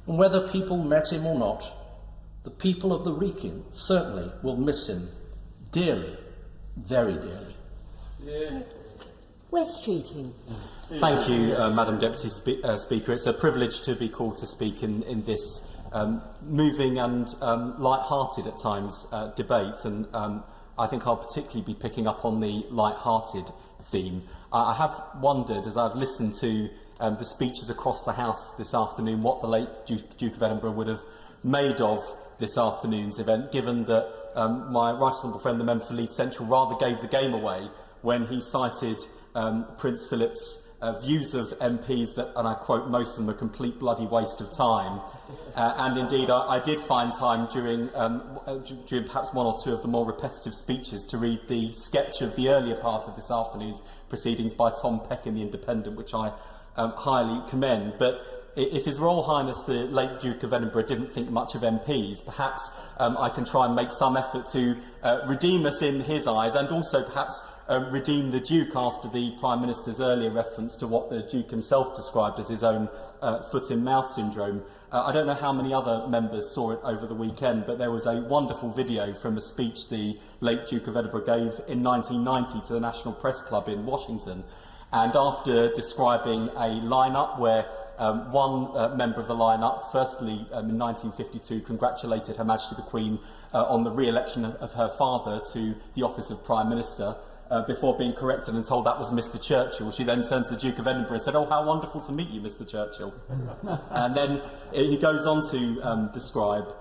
And whether people met him or not, the people of the Wrekin certainly will miss him dearly, very dearly. Yeah. West Streeting. Thank you, Madam Deputy Speaker. It's a privilege to be called to speak in this moving and light-hearted at times debate, and I think I'll particularly be picking up on the light-hearted theme. I have wondered, as I've listened to the speeches across the House this afternoon, what the late Duke of Edinburgh would have made of this afternoon's event, given that my right honourable friend, the member for Leeds Central, rather gave the game away when he cited Prince Philip's views of MPs that, and I quote, most of them a complete bloody waste of time. And indeed, I did find time during perhaps one or two of the more repetitive speeches to read the sketch of the earlier part of this afternoon's proceedings by Tom Peck in The Independent, which I highly commend. But if His Royal Highness the late Duke of Edinburgh didn't think much of MPs, perhaps I can try and make some effort to redeem us in his eyes, and also perhaps redeem the Duke after the Prime Minister's earlier reference to what the Duke himself described as his own foot-in-mouth syndrome. I don't know how many other members saw it over the weekend, but there was a wonderful video from a speech the late Duke of Edinburgh gave in 1990 to the National Press Club in Washington. And after describing a lineup where one member of the lineup, firstly in 1952, congratulated Her Majesty the Queen on the re-election of her father to the office of Prime Minister, before being corrected and told that was Mr. Churchill, she then turned to the Duke of Edinburgh and said, "Oh, how wonderful to meet you, Mr. Churchill." And then he goes on to describe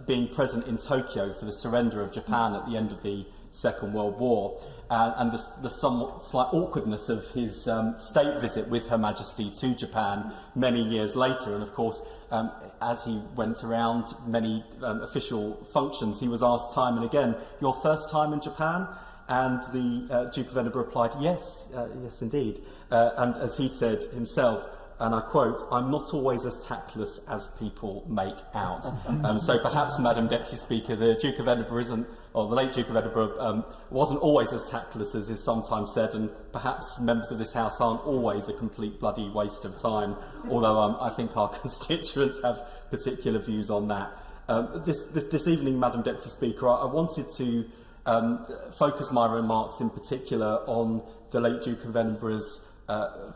being present in Tokyo for the surrender of Japan at the end of the Second World War, and the somewhat slight awkwardness of his state visit with Her Majesty to Japan many years later. And of course, as he went around many official functions, he was asked time and again, "Your first time in Japan?" And the Duke of Edinburgh replied, yes, yes indeed. And as he said himself, and I quote, "I'm not always as tactless as people make out." So perhaps, Madam Deputy Speaker, the Duke of Edinburgh isn't, or the late Duke of Edinburgh wasn't always as tactless as is sometimes said, and perhaps members of this House aren't always a complete bloody waste of time, although I think our constituents have particular views on that. This evening, Madam Deputy Speaker, I wanted to focus my remarks in particular on the late Duke of Edinburgh's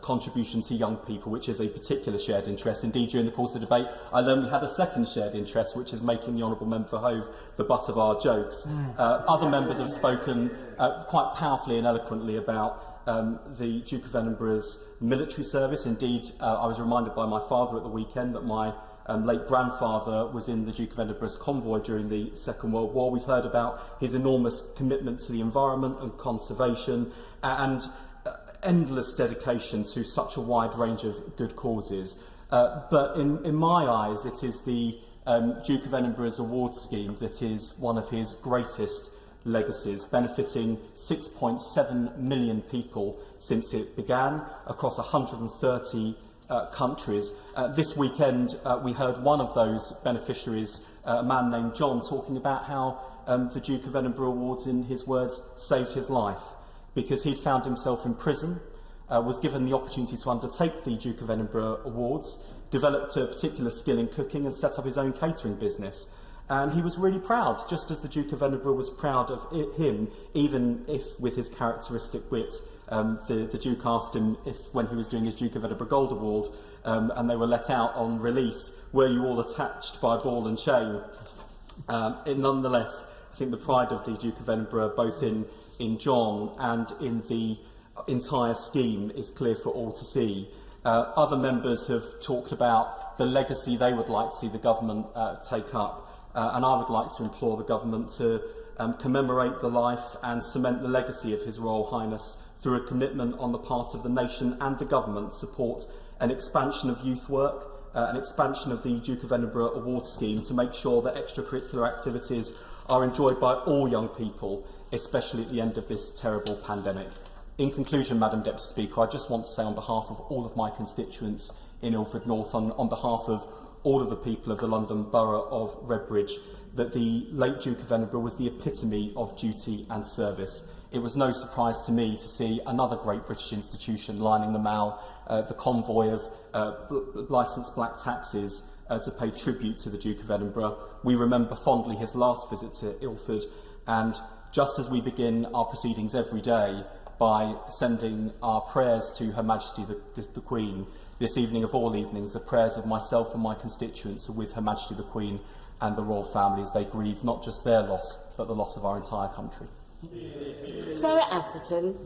contribution to young people, which is a particular shared interest. Indeed, during the course of the debate, I learned we had a second shared interest, which is making the Honourable Member for Hove the butt of our jokes. Other members have spoken quite powerfully and eloquently about the Duke of Edinburgh's military service. Indeed, I was reminded by my father at the weekend that my late grandfather was in the Duke of Edinburgh's convoy during the Second World War. We've heard about his enormous commitment to the environment and conservation, and endless dedication to such a wide range of good causes. But in my eyes, it is the Duke of Edinburgh's award scheme that is one of his greatest legacies, benefiting 6.7 million people since it began across 130 countries. This weekend, we heard one of those beneficiaries, a man named John, talking about how the Duke of Edinburgh Awards, in his words, saved his life, because he'd found himself in prison, was given the opportunity to undertake the Duke of Edinburgh Awards, developed a particular skill in cooking and set up his own catering business. And he was really proud, just as the Duke of Edinburgh was proud of him, even if with his characteristic wit. The Duke asked him if, when he was doing his Duke of Edinburgh Gold Award, and they were let out on release, were you all attached by ball and chain? Nonetheless, I think the pride of the Duke of Edinburgh, both in John and in the entire scheme, is clear for all to see. Other members have talked about the legacy they would like to see the government take up, and I would like to implore the government to commemorate the life and cement the legacy of His Royal Highness through a commitment on the part of the nation and the government to support an expansion of youth work, an expansion of the Duke of Edinburgh Award Scheme to make sure that extracurricular activities are enjoyed by all young people, especially at the end of this terrible pandemic. In conclusion, Madam Deputy Speaker, I just want to say on behalf of all of my constituents in Ilford North, on behalf of all of the people of the London Borough of Redbridge, that the late Duke of Edinburgh was the epitome of duty and service. It was no surprise to me to see another great British institution lining the Mall, the convoy of licensed black taxis, to pay tribute to the Duke of Edinburgh. We remember fondly his last visit to Ilford, and just as we begin our proceedings every day by sending our prayers to Her Majesty the Queen, this evening of all evenings, the prayers of myself and my constituents are with Her Majesty the Queen and the royal family as they grieve not just their loss, but the loss of our entire country. Sarah Atherton.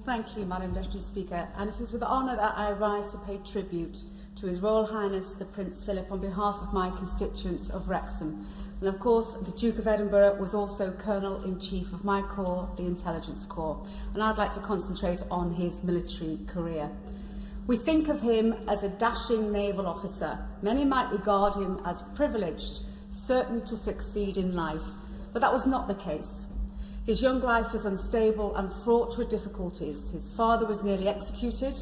Thank you, Madam Deputy Speaker, and it is with honour that I rise to pay tribute to His Royal Highness the Prince Philip on behalf of my constituents of Wrexham. And of course, the Duke of Edinburgh was also Colonel-in-Chief of my corps, the Intelligence Corps, and I'd like to concentrate on his military career. We think of him as a dashing naval officer. Many might regard him as privileged, certain to succeed in life, but that was not the case. His young life was unstable and fraught with difficulties. His father was nearly executed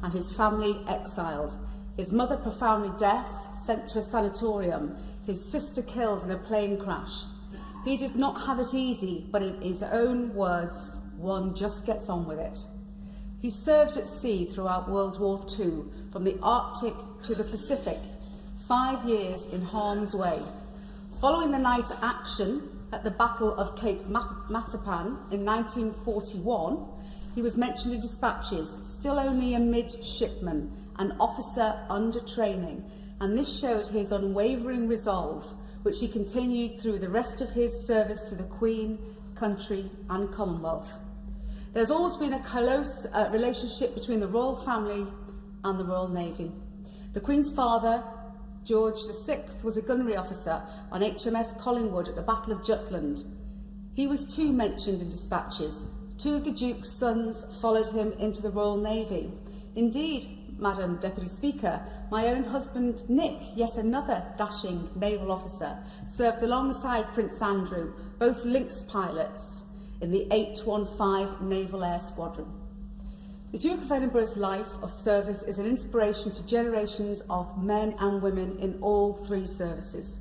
and his family exiled. His mother profoundly deaf, sent to a sanatorium. His sister killed in a plane crash. He did not have it easy, but in his own words, one just gets on with it. He served at sea throughout World War II, from the Arctic to the Pacific, 5 years in harm's way. Following the night action at the Battle of Cape Matapan in 1941, he was mentioned in dispatches, still only a midshipman, an officer under training, and this showed his unwavering resolve, which he continued through the rest of his service to the Queen, country and Commonwealth. There's always been a close relationship between the royal family and the Royal Navy. The Queen's father, George VI, was a gunnery officer on HMS Collingwood at the Battle of Jutland. He was too mentioned in dispatches. 2 of the Duke's sons followed him into the Royal Navy. Indeed, Madam Deputy Speaker, my own husband Nick, yet another dashing naval officer, served alongside Prince Andrew, both Lynx pilots. in the 815 Naval Air Squadron. The Duke of Edinburgh's life of service is an inspiration to generations of men and women in all three services.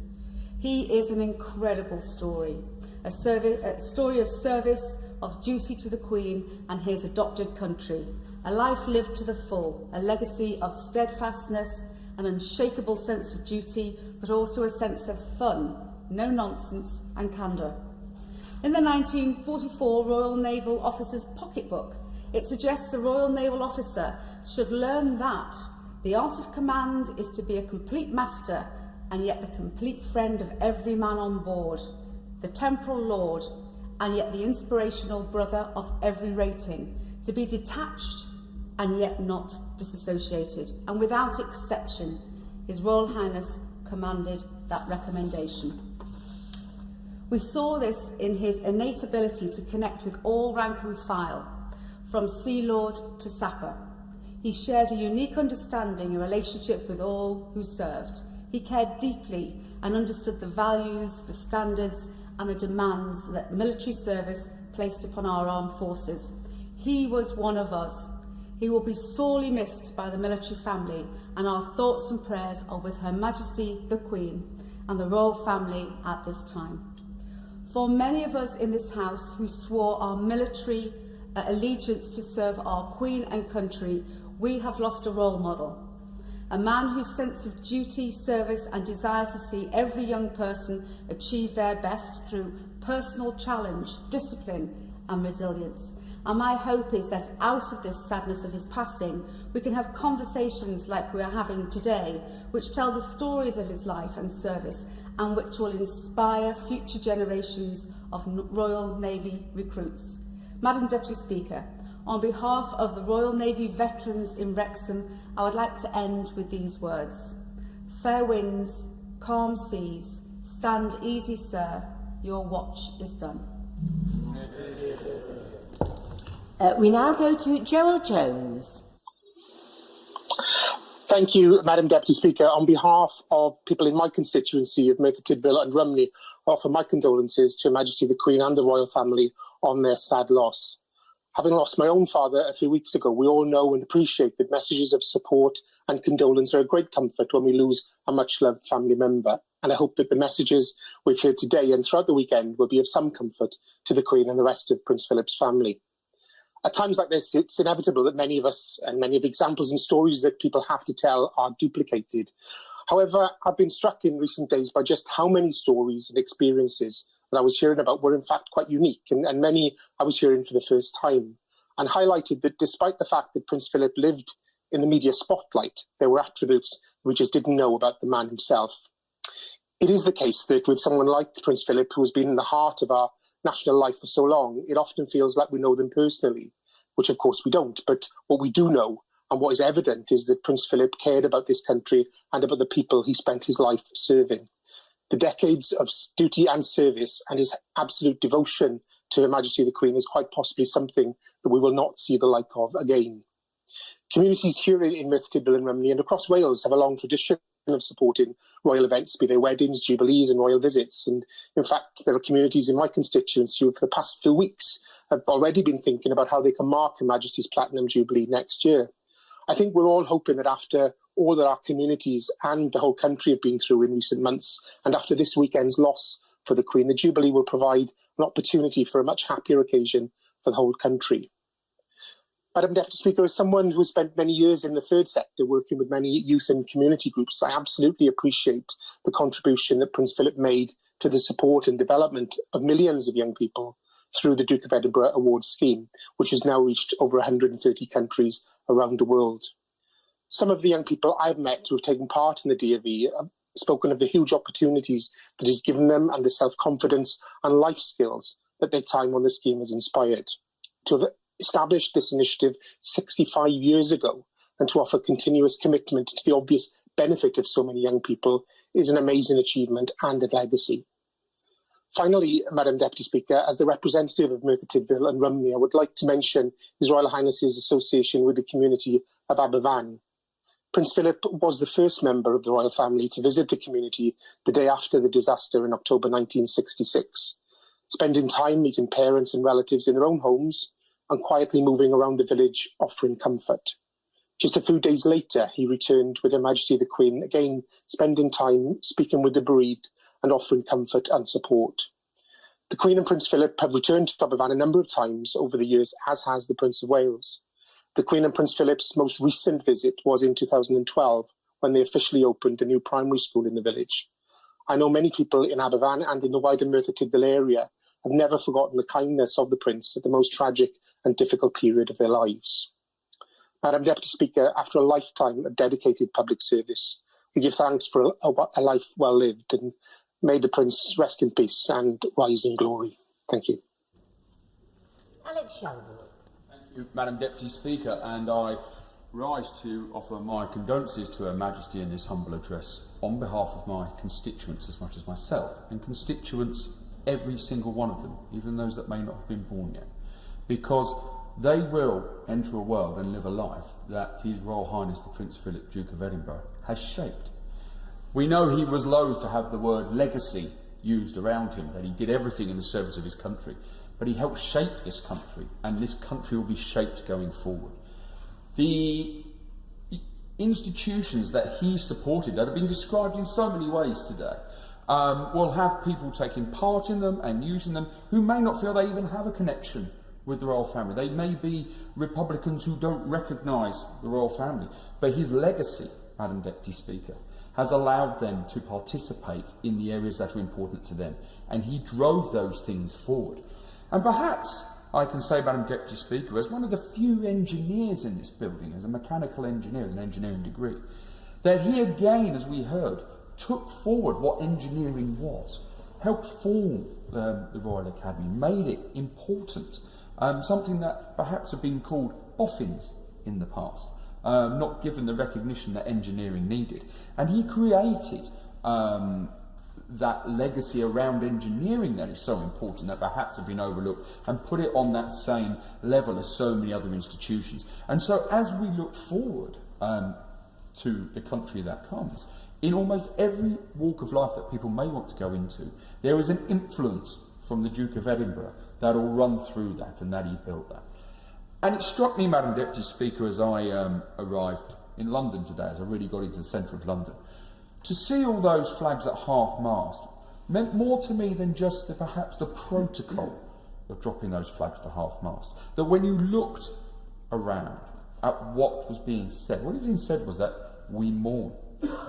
He is an incredible story, a story of service, of duty to the Queen and his adopted country, a life lived to the full, a legacy of steadfastness, an unshakable sense of duty, but also a sense of fun, no nonsense and candour. In the 1944 Royal Naval Officer's Pocketbook, it suggests a Royal Naval Officer should learn that the art of command is to be a complete master and yet the complete friend of every man on board, the temporal lord, and yet the inspirational brother of every rating, to be detached and yet not disassociated. And without exception, His Royal Highness commanded that recommendation. We saw this in his innate ability to connect with all rank and file, from Sea Lord to Sapper. He shared a unique understanding and relationship with all who served. He cared deeply and understood the values, the standards and the demands that military service placed upon our armed forces. He was one of us. He will be sorely missed by the military family, and our thoughts and prayers are with Her Majesty the Queen and the royal family at this time. For many of us in this House who swore our military allegiance to serve our Queen and country, we have lost a role model. A man whose sense of duty, service and desire to see every young person achieve their best through personal challenge, discipline and resilience. And my hope is that out of this sadness of his passing, we can have conversations like we are having today, which tell the stories of his life and service and which will inspire future generations of Royal Navy recruits. Madam Deputy Speaker, on behalf of the Royal Navy veterans in Wrexham, I would like to end with these words. Fair winds, calm seas, stand easy, sir, your watch is done. We now go to Gerald Jones. Thank you, Madam Deputy Speaker. On behalf of people in my constituency of Merthyr Tydfil and Rumney, I offer my condolences to Her Majesty the Queen and the royal family on their sad loss. Having lost my own father a few weeks ago, we all know and appreciate that messages of support and condolence are a great comfort when we lose a much-loved family member. And I hope that the messages we've heard today and throughout the weekend will be of some comfort to the Queen and the rest of Prince Philip's family. At times like this, it's inevitable that many of us and many of the examples and stories that people have to tell are duplicated. However, I've been struck in recent days by just how many stories and experiences that I was hearing about were in fact quite unique, and many I was hearing for the first time, and highlighted that despite the fact that Prince Philip lived in the media spotlight, there were attributes we just didn't know about the man himself. It is the case that with someone like Prince Philip, who has been in the heart of our national life for so long, it often feels like we know them personally, which of course we don't. But what we do know, and what is evident, is that Prince Philip cared about this country and about the people he spent his life serving. The decades of duty and service and his absolute devotion to Her Majesty the Queen is quite possibly something that we will not see the like of again. Communities here in Merthyr Tydfil and Rumney and across Wales have a long tradition of supporting royal events, be they weddings, jubilees and royal visits. And in fact, there are communities in my constituency who for the past few weeks have already been thinking about how they can mark Her Majesty's Platinum Jubilee next year. I think we're all hoping that after all that our communities and the whole country have been through in recent months, and after this weekend's loss for the Queen, the Jubilee will provide an opportunity for a much happier occasion for the whole country. Madam Deputy Speaker, as someone who has spent many years in the third sector working with many youth and community groups, I absolutely appreciate the contribution that Prince Philip made to the support and development of millions of young people through the Duke of Edinburgh Awards scheme, which has now reached over 130 countries around the world. Some of the young people I've met who have taken part in the DAV have spoken of the huge opportunities that has given them and the self-confidence and life skills that their time on the scheme has inspired. To have established this initiative 65 years ago and to offer continuous commitment to the obvious benefit of so many young people is an amazing achievement and a legacy. Finally, Madam Deputy Speaker, as the representative of Merthyr Tydfil and Rumney, I would like to mention His Royal Highness's association with the community of Aberfan. Prince Philip was the first member of the royal family to visit the community the day after the disaster in October 1966. spending time meeting parents and relatives in their own homes and quietly moving around the village offering comfort. Just a few days later, he returned with Her Majesty the Queen, again spending time speaking with the bereaved and offering comfort and support. The Queen and Prince Philip have returned to Aberfan a number of times over the years, as has the Prince of Wales. The Queen and Prince Philip's most recent visit was in 2012, when they officially opened a new primary school in the village. I know many people in Aberfan and in the wider Merthyr Tydfil area have never forgotten the kindness of the Prince at the most tragic and difficult period of their lives. Madam Deputy Speaker, after a lifetime of dedicated public service, we give thanks for a life well lived, and may the Prince rest in peace and rise in glory. Thank you. Alex Shelby. Thank you, Madam Deputy Speaker, and I rise to offer my condolences to Her Majesty in this humble address on behalf of my constituents as much as myself, and constituents, every single one of them, even those that may not have been born yet, because they will enter a world and live a life that His Royal Highness the Prince Philip, Duke of Edinburgh, has shaped. We know he was loath to have the word legacy used around him, that he did everything in the service of his country, but he helped shape this country, and this country will be shaped going forward. The institutions that he supported, that have been described in so many ways today, will have people taking part in them and using them who may not feel they even have a connection with the royal family. They may be Republicans who don't recognise the royal family, but his legacy, Madam Deputy Speaker, has allowed them to participate in the areas that are important to them, and he drove those things forward. And perhaps I can say, Madam Deputy Speaker, as one of the few engineers in this building, as a mechanical engineer with an engineering degree, that he again, as we heard, took forward what engineering was, helped form the Royal Academy, made it important, something that perhaps had been called boffins in the past, not given the recognition that engineering needed. And he created that legacy around engineering that is so important, that perhaps have been overlooked, and put it on that same level as so many other institutions. And so as we look forward to the country that comes, in almost every walk of life that people may want to go into, there is an influence from the Duke of Edinburgh that will run through that, and that he built that. And it struck me, Madam Deputy Speaker, as I arrived in London today, as I really got into the centre of London, to see all those flags at half-mast meant more to me than just perhaps the protocol of dropping those flags to half-mast. That when you looked around at what was being said, what was being said was that we mourn.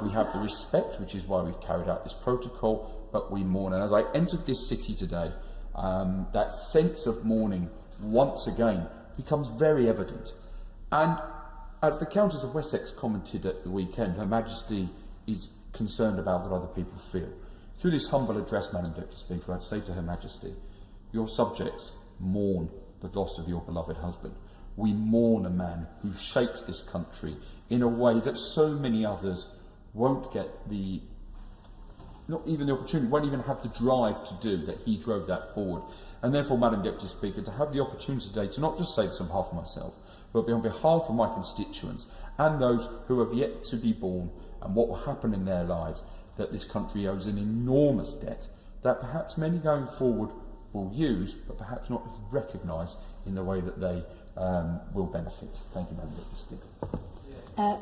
We have the respect, which is why we've carried out this protocol, but we mourn. And as I entered this city today, that sense of mourning once again becomes very evident. And as the Countess of Wessex commented at the weekend, Her Majesty is concerned about what other people feel. Through this humble address, Madam Deputy Speaker, I'd say to Her Majesty, your subjects mourn the loss of your beloved husband. We mourn a man who shaped this country in a way that so many others won't get not even the opportunity, won't even have the drive to do, that he drove that forward. And therefore, Madam Deputy Speaker, to have the opportunity today to not just say this on behalf of myself, but on behalf of my constituents and those who have yet to be born, and what will happen in their lives, that this country owes an enormous debt that perhaps many going forward will use, but perhaps not recognise in the way that they will benefit. Thank you, Madam Deputy Speaker.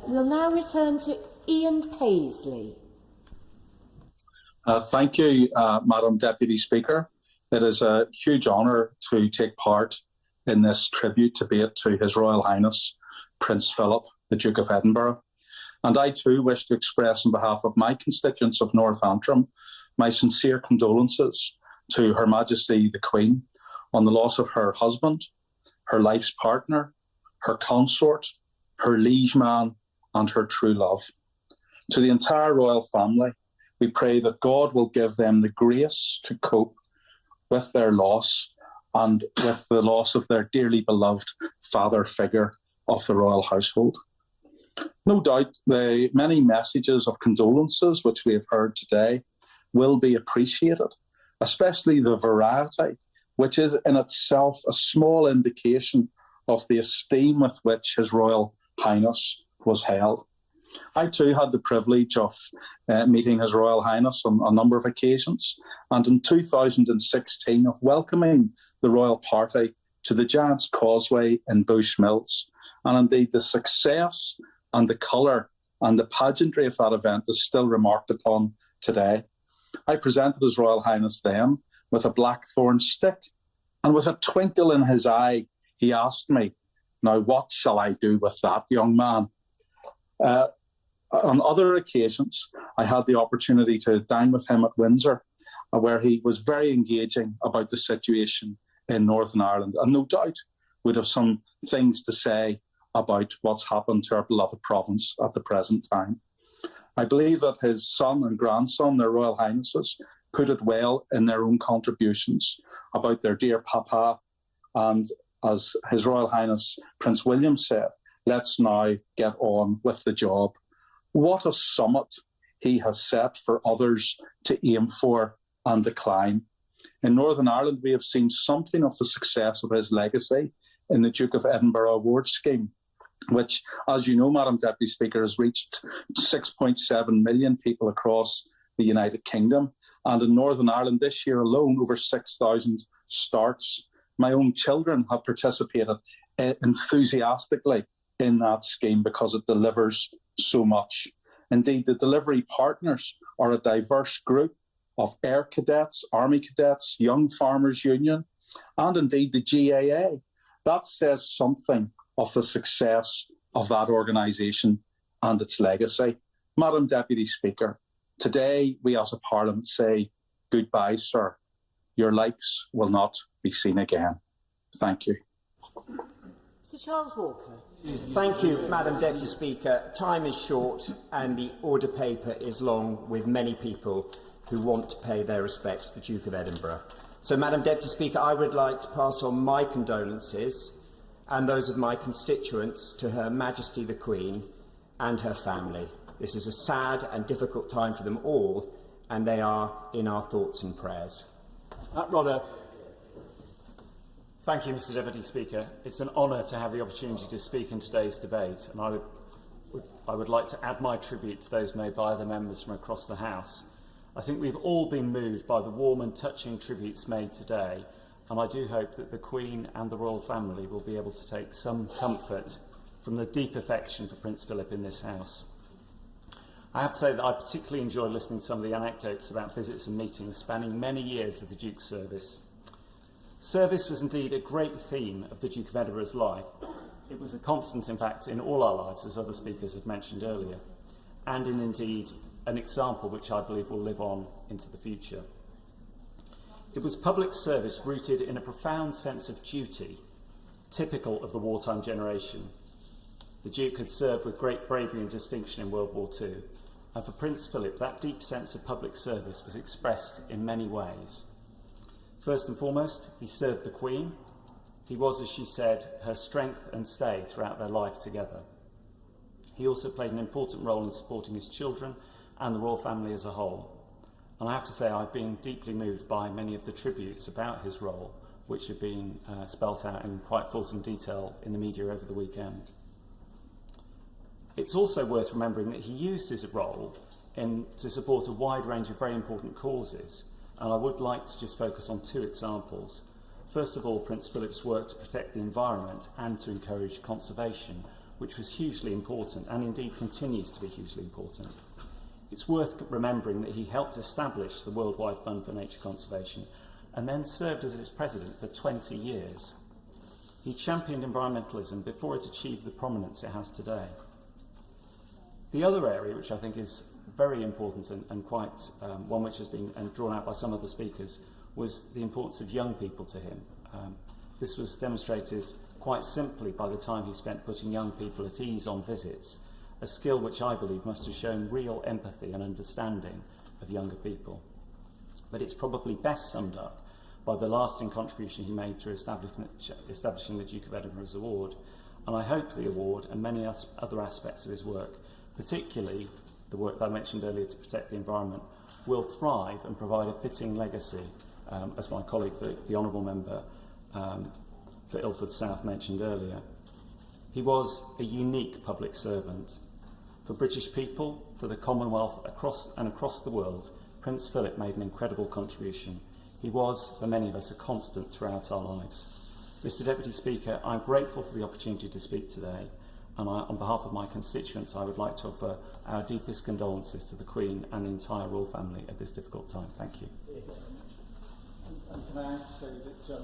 We'll now return to Ian Paisley. Thank you, Madam Deputy Speaker. It is a huge honour to take part in this tribute debate to His Royal Highness Prince Philip, the Duke of Edinburgh. And I too wish to express on behalf of my constituents of North Antrim my sincere condolences to Her Majesty the Queen on the loss of her husband, her life's partner, her consort, her liege man, and her true love. To the entire royal family, we pray that God will give them the grace to cope with their loss and with the loss of their dearly beloved father figure of the royal household. No doubt the many messages of condolences which we have heard today will be appreciated, especially the variety, which is in itself a small indication of the esteem with which His Royal Highness was held. I too had the privilege of meeting His Royal Highness on a number of occasions, and in 2016 of welcoming the Royal Party to the Giant's Causeway in Bushmills. And indeed the success and the colour and the pageantry of that event is still remarked upon today. I presented His Royal Highness then with a blackthorn stick, and with a twinkle in his eye, he asked me, "Now what shall I do with that, young man?" On other occasions, I had the opportunity to dine with him at Windsor, where he was very engaging about the situation in Northern Ireland, and no doubt would have some things to say about what's happened to our beloved province at the present time. I believe that his son and grandson, their Royal Highnesses, put it well in their own contributions about their dear Papa, and as His Royal Highness Prince William said, let's now get on with the job. What a summit he has set for others to aim for and to climb. In Northern Ireland, we have seen something of the success of his legacy in the Duke of Edinburgh Award Scheme, which, as you know, Madam Deputy Speaker, has reached 6.7 million people across the United Kingdom. And in Northern Ireland this year alone, over 6,000 starts. My own children have participated enthusiastically in that scheme because it delivers so much. Indeed, the delivery partners are a diverse group of Air Cadets, Army Cadets, Young Farmers Union, and indeed the GAA. That says something of the success of that organisation and its legacy. Madam Deputy Speaker, today we as a Parliament say, goodbye, sir. Your likes will not be seen again. Thank you. Sir Charles Walker. Thank you, Madam Deputy Speaker. Time is short and the order paper is long, with many people who want to pay their respects to the Duke of Edinburgh. So, Madam Deputy Speaker, I would like to pass on my condolences and those of my constituents to Her Majesty the Queen and her family. This is a sad and difficult time for them all, and they are in our thoughts and prayers. Thank you, Mr. Deputy Speaker. It's an honour to have the opportunity to speak in today's debate, and I would like to add my tribute to those made by other members from across the House. I think we've all been moved by the warm and touching tributes made today, and I do hope that the Queen and the royal family will be able to take some comfort from the deep affection for Prince Philip in this House. I have to say that I particularly enjoyed listening to some of the anecdotes about visits and meetings spanning many years of the Duke's service. Service was indeed a great theme of the Duke of Edinburgh's life. It was a constant, in fact, in all our lives, as other speakers have mentioned earlier, and indeed an example which I believe will live on into the future. It was public service rooted in a profound sense of duty, typical of the wartime generation. The Duke had served with great bravery and distinction in World War II, and for Prince Philip, that deep sense of public service was expressed in many ways. First and foremost, he served the Queen. He was, as she said, her strength and stay throughout their life together. He also played an important role in supporting his children and the royal family as a whole. And I have to say, I've been deeply moved by many of the tributes about his role, which have been spelt out in quite fulsome detail in the media over the weekend. It's also worth remembering that he used his role to support a wide range of very important causes, and I would like to just focus on two examples. First of all, Prince Philip's work to protect the environment and to encourage conservation, which was hugely important and indeed continues to be hugely important. It's worth remembering that he helped establish the Worldwide Fund for Nature Conservation and then served as its president for 20 years. He championed environmentalism before it achieved the prominence it has today. The other area, which I think is very important and quite one which has been drawn out by some of the speakers, was the importance of young people to him. This was demonstrated quite simply by the time he spent putting young people at ease on visits, a skill which I believe must have shown real empathy and understanding of younger people. But it's probably best summed up by the lasting contribution he made to establishing the Duke of Edinburgh's award, and I hope the award and many other aspects of his work, particularly the work that I mentioned earlier to protect the environment, will thrive and provide a fitting legacy, as my colleague, the Honourable Member for Ilford South mentioned earlier. He was a unique public servant. For British people, for the Commonwealth, across the world, Prince Philip made an incredible contribution. He was, for many of us, a constant throughout our lives. Mr Deputy Speaker, I'm grateful for the opportunity to speak today, and on behalf of my constituents, I would like to offer our deepest condolences to the Queen and the entire royal family at this difficult time. Thank you. And can I say that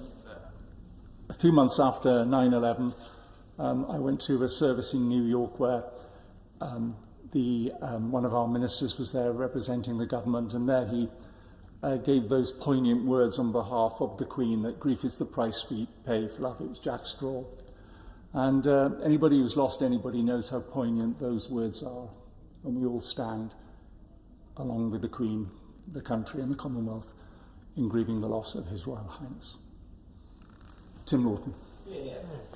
a few months after 9/11, I went to a service in New York where one of our ministers was there representing the government, and there he gave those poignant words on behalf of the Queen that grief is the price we pay for love. It was Jack Straw. And anybody who's lost anybody knows how poignant those words are. And we all stand, along with the Queen, the country and the Commonwealth, in grieving the loss of His Royal Highness. Tim Norton.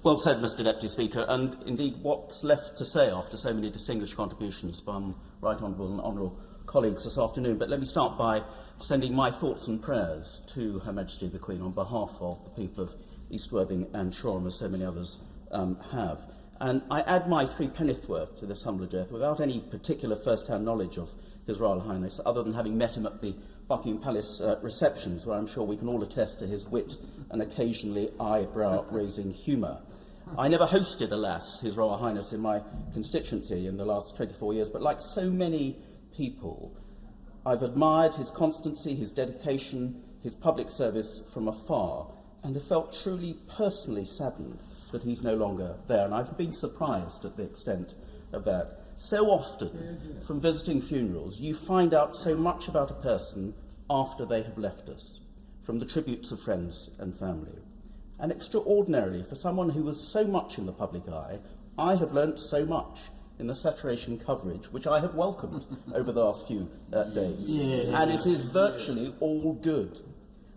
Well said, Mr Deputy Speaker, and indeed what's left to say after so many distinguished contributions from Right Honourable and Honourable colleagues this afternoon. But let me start by sending my thoughts and prayers to Her Majesty the Queen on behalf of the people of East Worthing and Shoreham, as so many others have. And I add my threepennyworth worth to this humble address without any particular first-hand knowledge of His Royal Highness, other than having met him at the Buckingham Palace receptions, where I'm sure we can all attest to his wit and occasionally eyebrow-raising humour. I never hosted, alas, His Royal Highness in my constituency in the last 24 years, but like so many people, I've admired his constancy, his dedication, his public service from afar, and have felt truly personally saddened that he's no longer there. And I've been surprised at the extent of that. So often, from visiting funerals, you find out so much about a person after they have left us, from the tributes of friends and family. And extraordinarily, for someone who was so much in the public eye, I have learnt so much in the saturation coverage, which I have welcomed over the last few days. And it is virtually all good.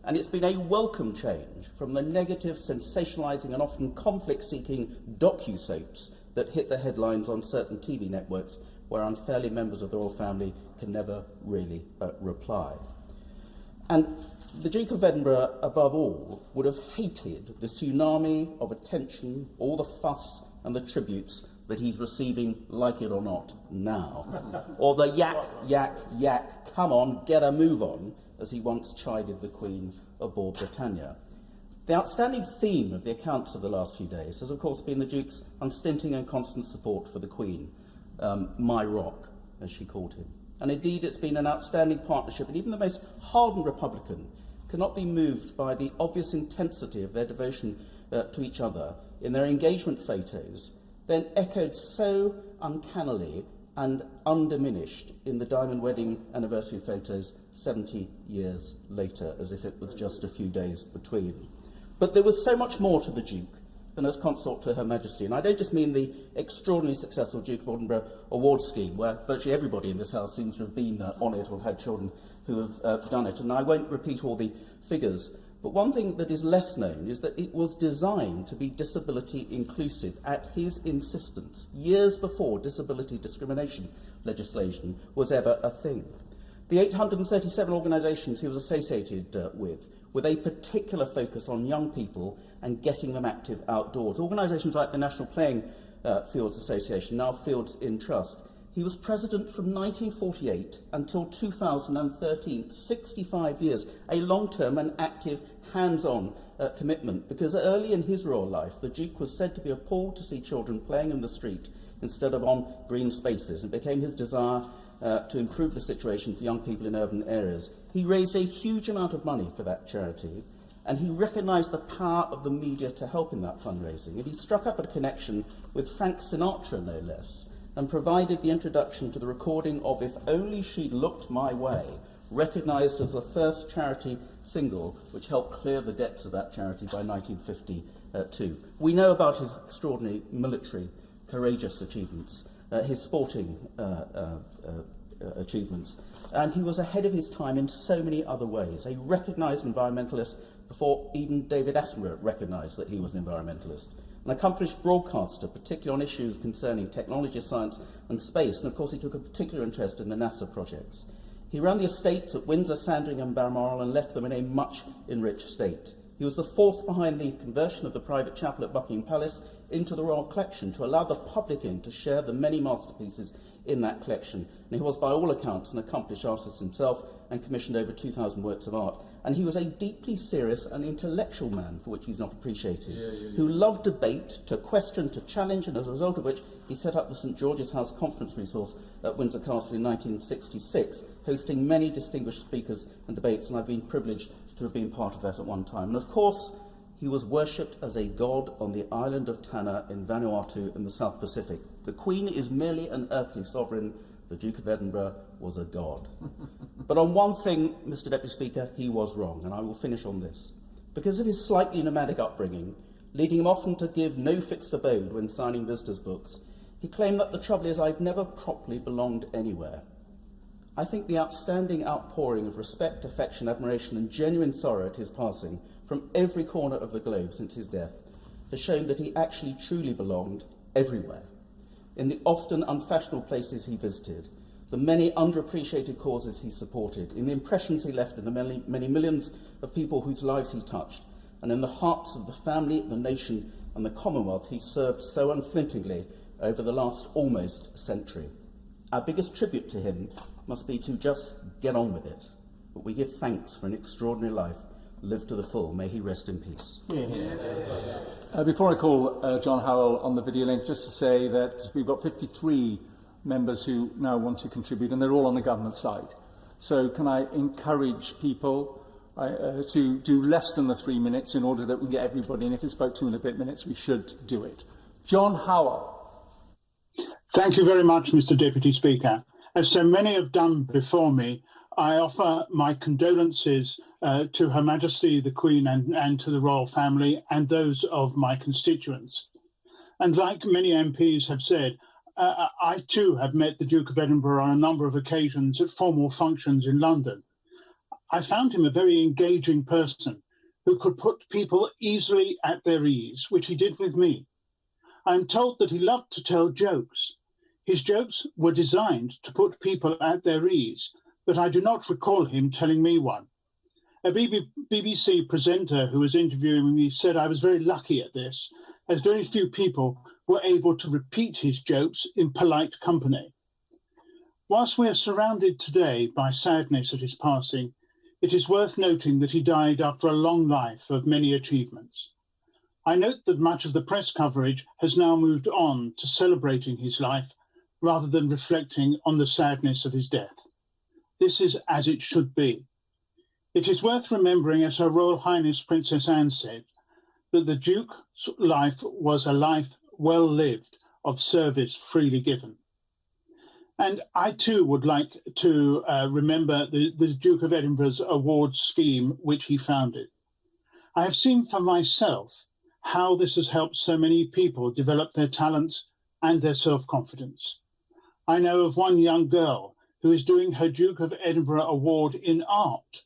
And it's been a welcome change from the negative, sensationalising and often conflict-seeking docu-soaps that hit the headlines on certain TV networks where unfairly members of the royal family can never really reply. And the Duke of Edinburgh, above all, would have hated the tsunami of attention, all the fuss and the tributes that he's receiving, like it or not, now. Or the yak, come on, get a move on, as he once chided the Queen aboard Britannia. The outstanding theme of the accounts of the last few days has, of course, been the Duke's unstinting and constant support for the Queen, my rock, as she called him. And indeed, it's been an outstanding partnership, and even the most hardened Republican cannot be moved by the obvious intensity of their devotion to each other in their engagement photos, then echoed so uncannily and undiminished in the diamond wedding anniversary photos 70 years later, as if it was just a few days between. But there was so much more to the Duke than as consort to Her Majesty, and I don't just mean the extraordinarily successful Duke of Edinburgh award scheme, where virtually everybody in this House seems to have been on it or have had children who have done it, and I won't repeat all the figures. But one thing that is less known is that it was designed to be disability inclusive at his insistence, years before disability discrimination legislation was ever a thing. The 837 organisations he was associated with a particular focus on young people and getting them active outdoors. Organisations like the National Playing Fields Association, now Fields in Trust. He was president from 1948 until 2013, 65 years, a long-term and active hands-on commitment, because early in his royal life, the Duke was said to be appalled to see children playing in the street instead of on green spaces, and it became his desire to improve the situation for young people in urban areas. He raised a huge amount of money for that charity, and he recognised the power of the media to help in that fundraising, and he struck up a connection with Frank Sinatra, no less, and provided the introduction to the recording of If Only She'd Looked My Way, recognised as the first charity single which helped clear the debts of that charity by 1952. We know about his extraordinary military, courageous achievements, his sporting achievements, and he was ahead of his time in so many other ways, a recognised environmentalist before even David Attenborough recognised that he was an environmentalist, an accomplished broadcaster, particularly on issues concerning technology, science and space, and of course he took a particular interest in the NASA projects. He ran the estates at Windsor, Sandringham and Balmoral and left them in a much enriched state. He was the force behind the conversion of the private chapel at Buckingham Palace into the royal collection to allow the public in to share the many masterpieces in that collection. And he was, by all accounts, an accomplished artist himself and commissioned over 2,000 works of art. And he was a deeply serious and intellectual man, for which he's not appreciated, who loved debate, to question, to challenge, and as a result of which he set up the St George's House Conference Resource at Windsor Castle in 1966, hosting many distinguished speakers and debates, and I've been privileged to have been part of that at one time. And of course, he was worshipped as a god on the island of Tanna in Vanuatu in the South Pacific. The Queen is merely an earthly sovereign. The Duke of Edinburgh was a god. But on one thing, Mr Deputy Speaker, he was wrong, and I will finish on this. Because of his slightly nomadic upbringing, leading him often to give no fixed abode when signing visitors' books, he claimed that the trouble is I've never properly belonged anywhere. I think the outstanding outpouring of respect, affection, admiration and genuine sorrow at his passing from every corner of the globe since his death has shown that he actually truly belonged everywhere. In the often unfashionable places he visited, the many underappreciated causes he supported, in the impressions he left in the many millions of people whose lives he touched, and in the hearts of the family, the nation and the Commonwealth he served so unflinchingly over the last almost century. Our biggest tribute to him must be to just get on with it. But we give thanks for an extraordinary life lived to the full. May he rest in peace. Before I call John Howell on the video link, just to say that we've got 53 members who now want to contribute, and they're all on the government side. So can I encourage people to do less than the 3 minutes in order that we can get everybody, and if it's about 2 and a bit minutes, we should do it. John Howell. Thank you very much, Mr Deputy Speaker. As so many have done before me, I offer my condolences to Her Majesty the Queen and to the royal family and those of my constituents. And like many MPs have said, I too have met the Duke of Edinburgh on a number of occasions at formal functions in London. I found him a very engaging person who could put people easily at their ease, which he did with me. I'm told that he loved to tell jokes. His jokes were designed to put people at their ease, but I do not recall him telling me one. A BBC presenter who was interviewing me said I was very lucky at this, as very few people were able to repeat his jokes in polite company. Whilst we are surrounded today by sadness at his passing, it is worth noting that he died after a long life of many achievements. I note that much of the press coverage has now moved on to celebrating his life rather than reflecting on the sadness of his death. This is as it should be. It is worth remembering, as Her Royal Highness Princess Anne said, that the Duke's life was a life well lived, of service freely given. And I too would like to remember the Duke of Edinburgh's awards scheme, which he founded. I have seen for myself how this has helped so many people develop their talents and their self-confidence. I know of one young girl who is doing her Duke of Edinburgh award in art,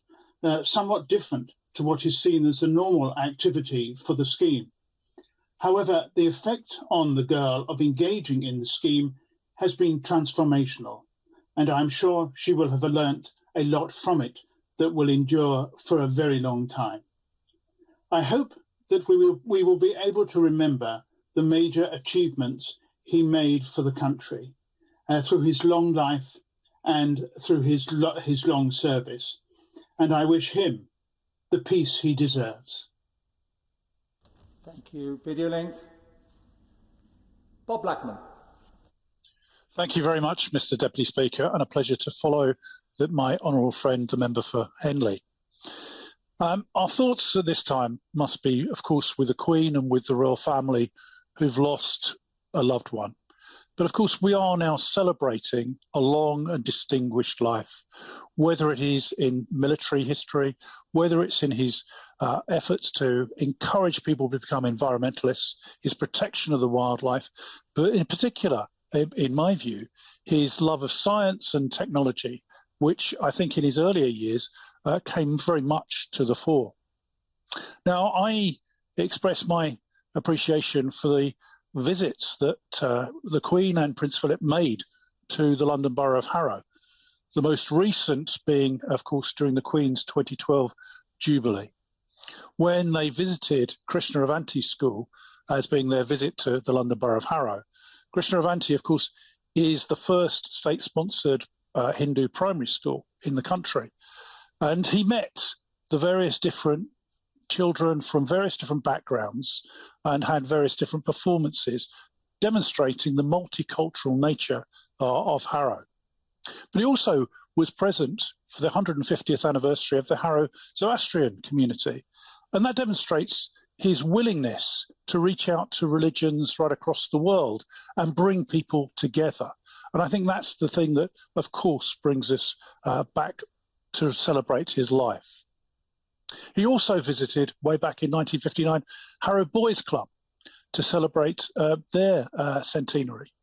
somewhat different to what is seen as the normal activity for the scheme. However, the effect on the girl of engaging in the scheme has been transformational, and I'm sure she will have learnt a lot from it that will endure for a very long time. I hope that we will be able to remember the major achievements he made for the country through his long life and through his long service. And I wish him the peace he deserves. Thank you. Video link. Bob Blackman. Thank you very much, Mr Deputy Speaker, and a pleasure to follow my honourable friend, the member for Henley. Our thoughts at this time must be, of course, with the Queen and with the royal family who've lost a loved one. But of course, we are now celebrating a long and distinguished life, whether it is in military history, whether it's in his efforts to encourage people to become environmentalists, his protection of the wildlife, but in particular, in my view, his love of science and technology, which I think in his earlier years came very much to the fore. Now, I express my appreciation for the visits that the Queen and Prince Philip made to the London Borough of Harrow, the most recent being, of course, during the Queen's 2012 Jubilee. when they visited Krishna Avanti School as being their visit to the London Borough of Harrow. Krishna Avanti, of course, is the first state-sponsored Hindu primary school in the country. And he met the various different children from various different backgrounds and had various different performances demonstrating the multicultural nature of Harrow. But he also was present for the 150th anniversary of the Harrow Zoroastrian community. And that demonstrates his willingness to reach out to religions right across the world and bring people together. And I think that's the thing that, of course, brings us back to celebrate his life. He also visited, way back in 1959, Harrow Boys Club to celebrate their centenary.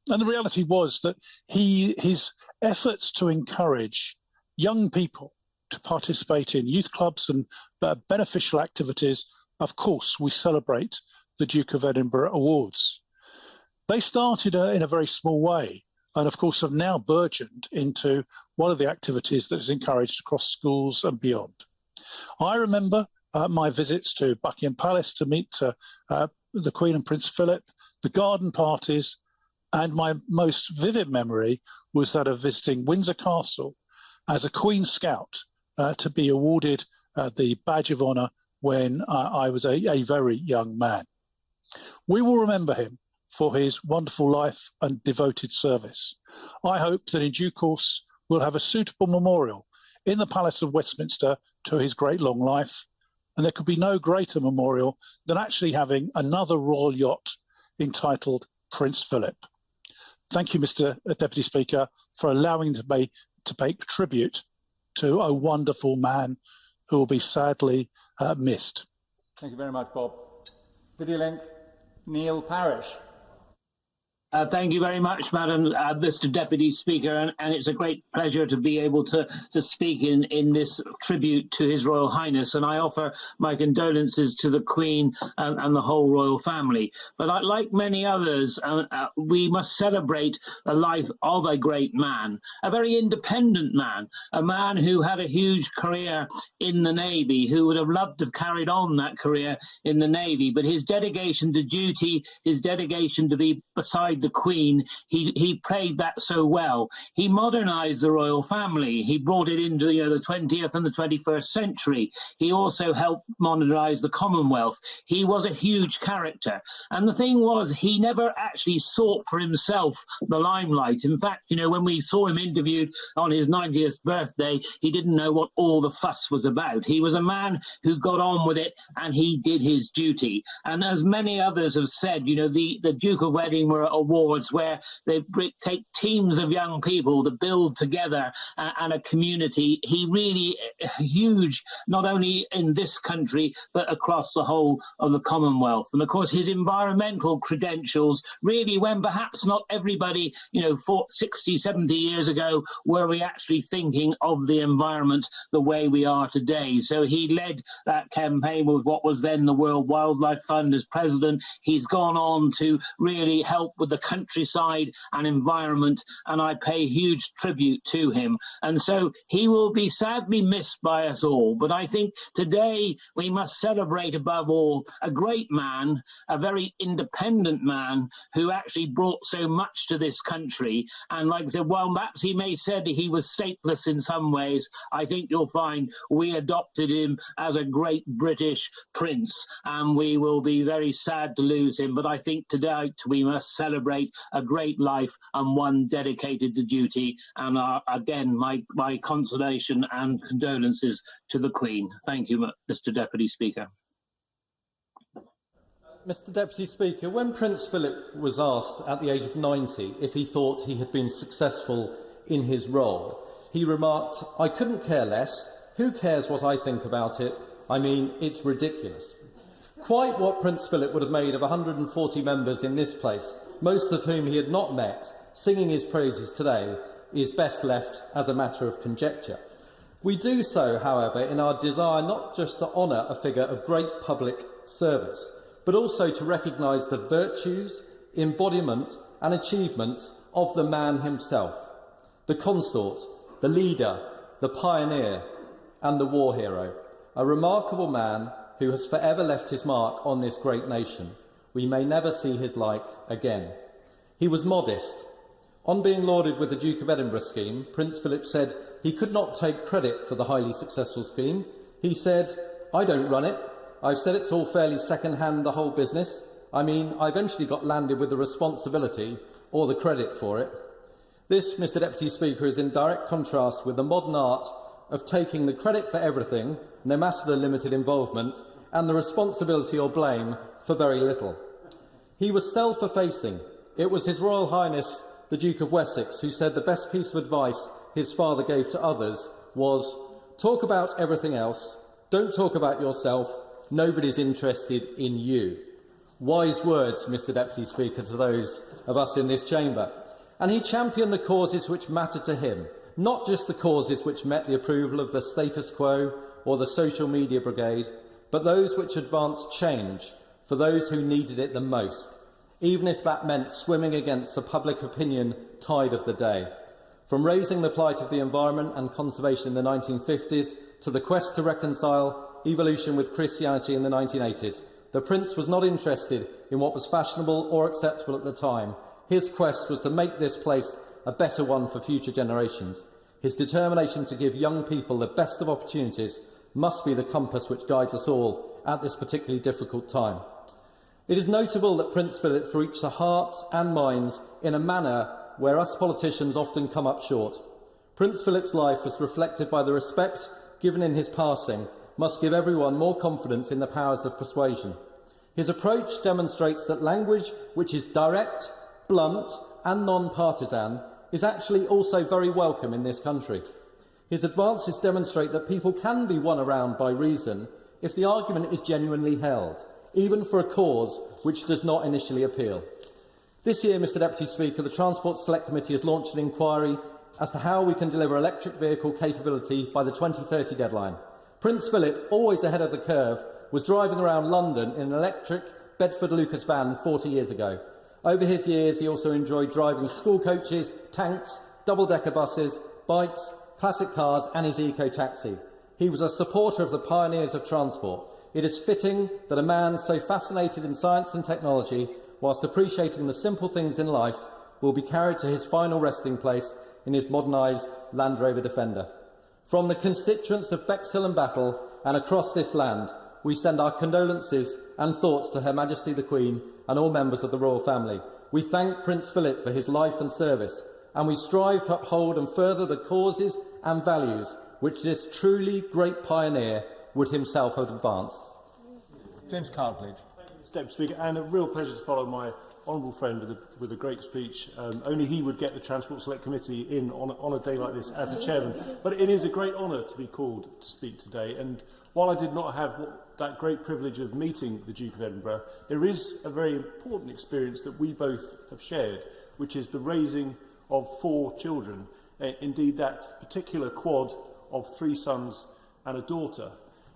And the reality was that his efforts to encourage young people to participate in youth clubs and beneficial activities, of course, we celebrate the Duke of Edinburgh Awards. They started in a very small way and, of course, have now burgeoned into one of the activities that is encouraged across schools and beyond. I remember my visits to Buckingham Palace to meet the Queen and Prince Philip, the garden parties, and my most vivid memory was that of visiting Windsor Castle as a Queen Scout to be awarded the Badge of Honour when I was a very young man. We will remember him for his wonderful life and devoted service. I hope that in due course we'll have a suitable memorial in the Palace of Westminster to his great long life, and there could be no greater memorial than actually having another royal yacht entitled Prince Philip. Thank you, Mr. Deputy Speaker, for allowing me to pay tribute to a wonderful man who will be sadly missed. Thank you very much, Bob. Video link, Neil Parish. Thank you very much, Mr. Deputy Speaker, and it's a great pleasure to be able to speak in this tribute to His Royal Highness, and I offer my condolences to the Queen and the whole royal family. But like many others, we must celebrate the life of a great man, a very independent man, a man who had a huge career in the Navy, who would have loved to have carried on that career in the Navy, but his dedication to duty, his dedication to be beside the Queen, he played that so well. He modernized the royal family. He brought it into the 20th and the 21st century. He also helped modernize the Commonwealth. He was a huge character. And the thing was, he never actually sought for himself the limelight. In fact, when we saw him interviewed on his 90th birthday, he didn't know what all the fuss was about. He was a man who got on with it and he did his duty. And as many others have said, the Duke of Edinburgh Awards, where they take teams of young people to build together and a community. He really huge, not only in this country, but across the whole of the Commonwealth. And of course, his environmental credentials really, when perhaps not everybody, 60, 70 years ago, were we actually thinking of the environment the way we are today. So he led that campaign with what was then the World Wildlife Fund as president. He's gone on to really help with the countryside and environment, and I pay huge tribute to him. And so he will be sadly missed by us all. But I think today we must celebrate above all a great man, a very independent man who actually brought so much to this country. And like I said, while perhaps he may said he was stateless in some ways, I think you'll find we adopted him as a great British prince, and we will be very sad to lose him. But I think today we must celebrate a great life and one dedicated to duty. And again, my consolation and condolences to the Queen. Thank you, Mr. Deputy Speaker. Mr. Deputy Speaker, when Prince Philip was asked at the age of 90 if he thought he had been successful in his role, he remarked, "I couldn't care less. Who cares what I think about it? I mean, it's ridiculous." Quite what Prince Philip would have made of 140 members in this place, most of whom he had not met, singing his praises today, is best left as a matter of conjecture. We do so, however, in our desire not just to honour a figure of great public service, but also to recognise the virtues, embodiment and achievements of the man himself, the consort, the leader, the pioneer and the war hero. a remarkable man who has forever left his mark on this great nation. We may never see his like again. He was modest. On being lauded with the Duke of Edinburgh scheme, Prince Philip said he could not take credit for the highly successful scheme. He said, "I don't run it. I've said it's all fairly second-hand, the whole business. I mean, I eventually got landed with the responsibility or the credit for it." This, Mr. Deputy Speaker, is in direct contrast with the modern art of taking the credit for everything, no matter the limited involvement, and the responsibility or blame for very little. He was self-effacing. It was His Royal Highness the Duke of Wessex who said the best piece of advice his father gave to others was, "Talk about everything else, don't talk about yourself, nobody's interested in you." Wise words, Mr. Deputy Speaker, to those of us in this chamber. And he championed the causes which mattered to him, not just the causes which met the approval of the status quo or the social media brigade, but those which advanced change for those who needed it the most, even if that meant swimming against the public opinion tide of the day. From raising the plight of the environment and conservation in the 1950s to the quest to reconcile evolution with Christianity in the 1980s, the Prince was not interested in what was fashionable or acceptable at the time. His quest was to make this place a better one for future generations. His determination to give young people the best of opportunities must be the compass which guides us all at this particularly difficult time. It is notable that Prince Philip reached the hearts and minds in a manner where us politicians often come up short. Prince Philip's life, as reflected by the respect given in his passing, must give everyone more confidence in the powers of persuasion. His approach demonstrates that language which is direct, blunt and non-partisan is actually also very welcome in this country. His advances demonstrate that people can be won around by reason if the argument is genuinely held, even for a cause which does not initially appeal. This year, Mr. Deputy Speaker, the Transport Select Committee has launched an inquiry as to how we can deliver electric vehicle capability by the 2030 deadline. Prince Philip, always ahead of the curve, was driving around London in an electric Bedford Lucas van 40 years ago. Over his years, he also enjoyed driving school coaches, tanks, double-decker buses, bikes, classic cars and his eco-taxi. He was a supporter of the pioneers of transport. It is fitting that a man so fascinated in science and technology, whilst appreciating the simple things in life, will be carried to his final resting place in his modernised Land Rover Defender. From the constituents of Bexhill and Battle and across this land, we send our condolences and thoughts to Her Majesty the Queen and all members of the royal family. We thank Prince Philip for his life and service, and we strive to uphold and further the causes and values which this truly great pioneer would himself have advanced. James Cartledge. Mr. Deputy Speaker, and a real pleasure to follow my honourable friend with a great speech. Only he would get the Transport Select Committee in on a day like this as the chairman. But it is a great honour to be called to speak today. And while I did not have that great privilege of meeting the Duke of Edinburgh, there is a very important experience that we both have shared, which is the raising of 4 children. Indeed, that particular quad of 3 sons and a daughter.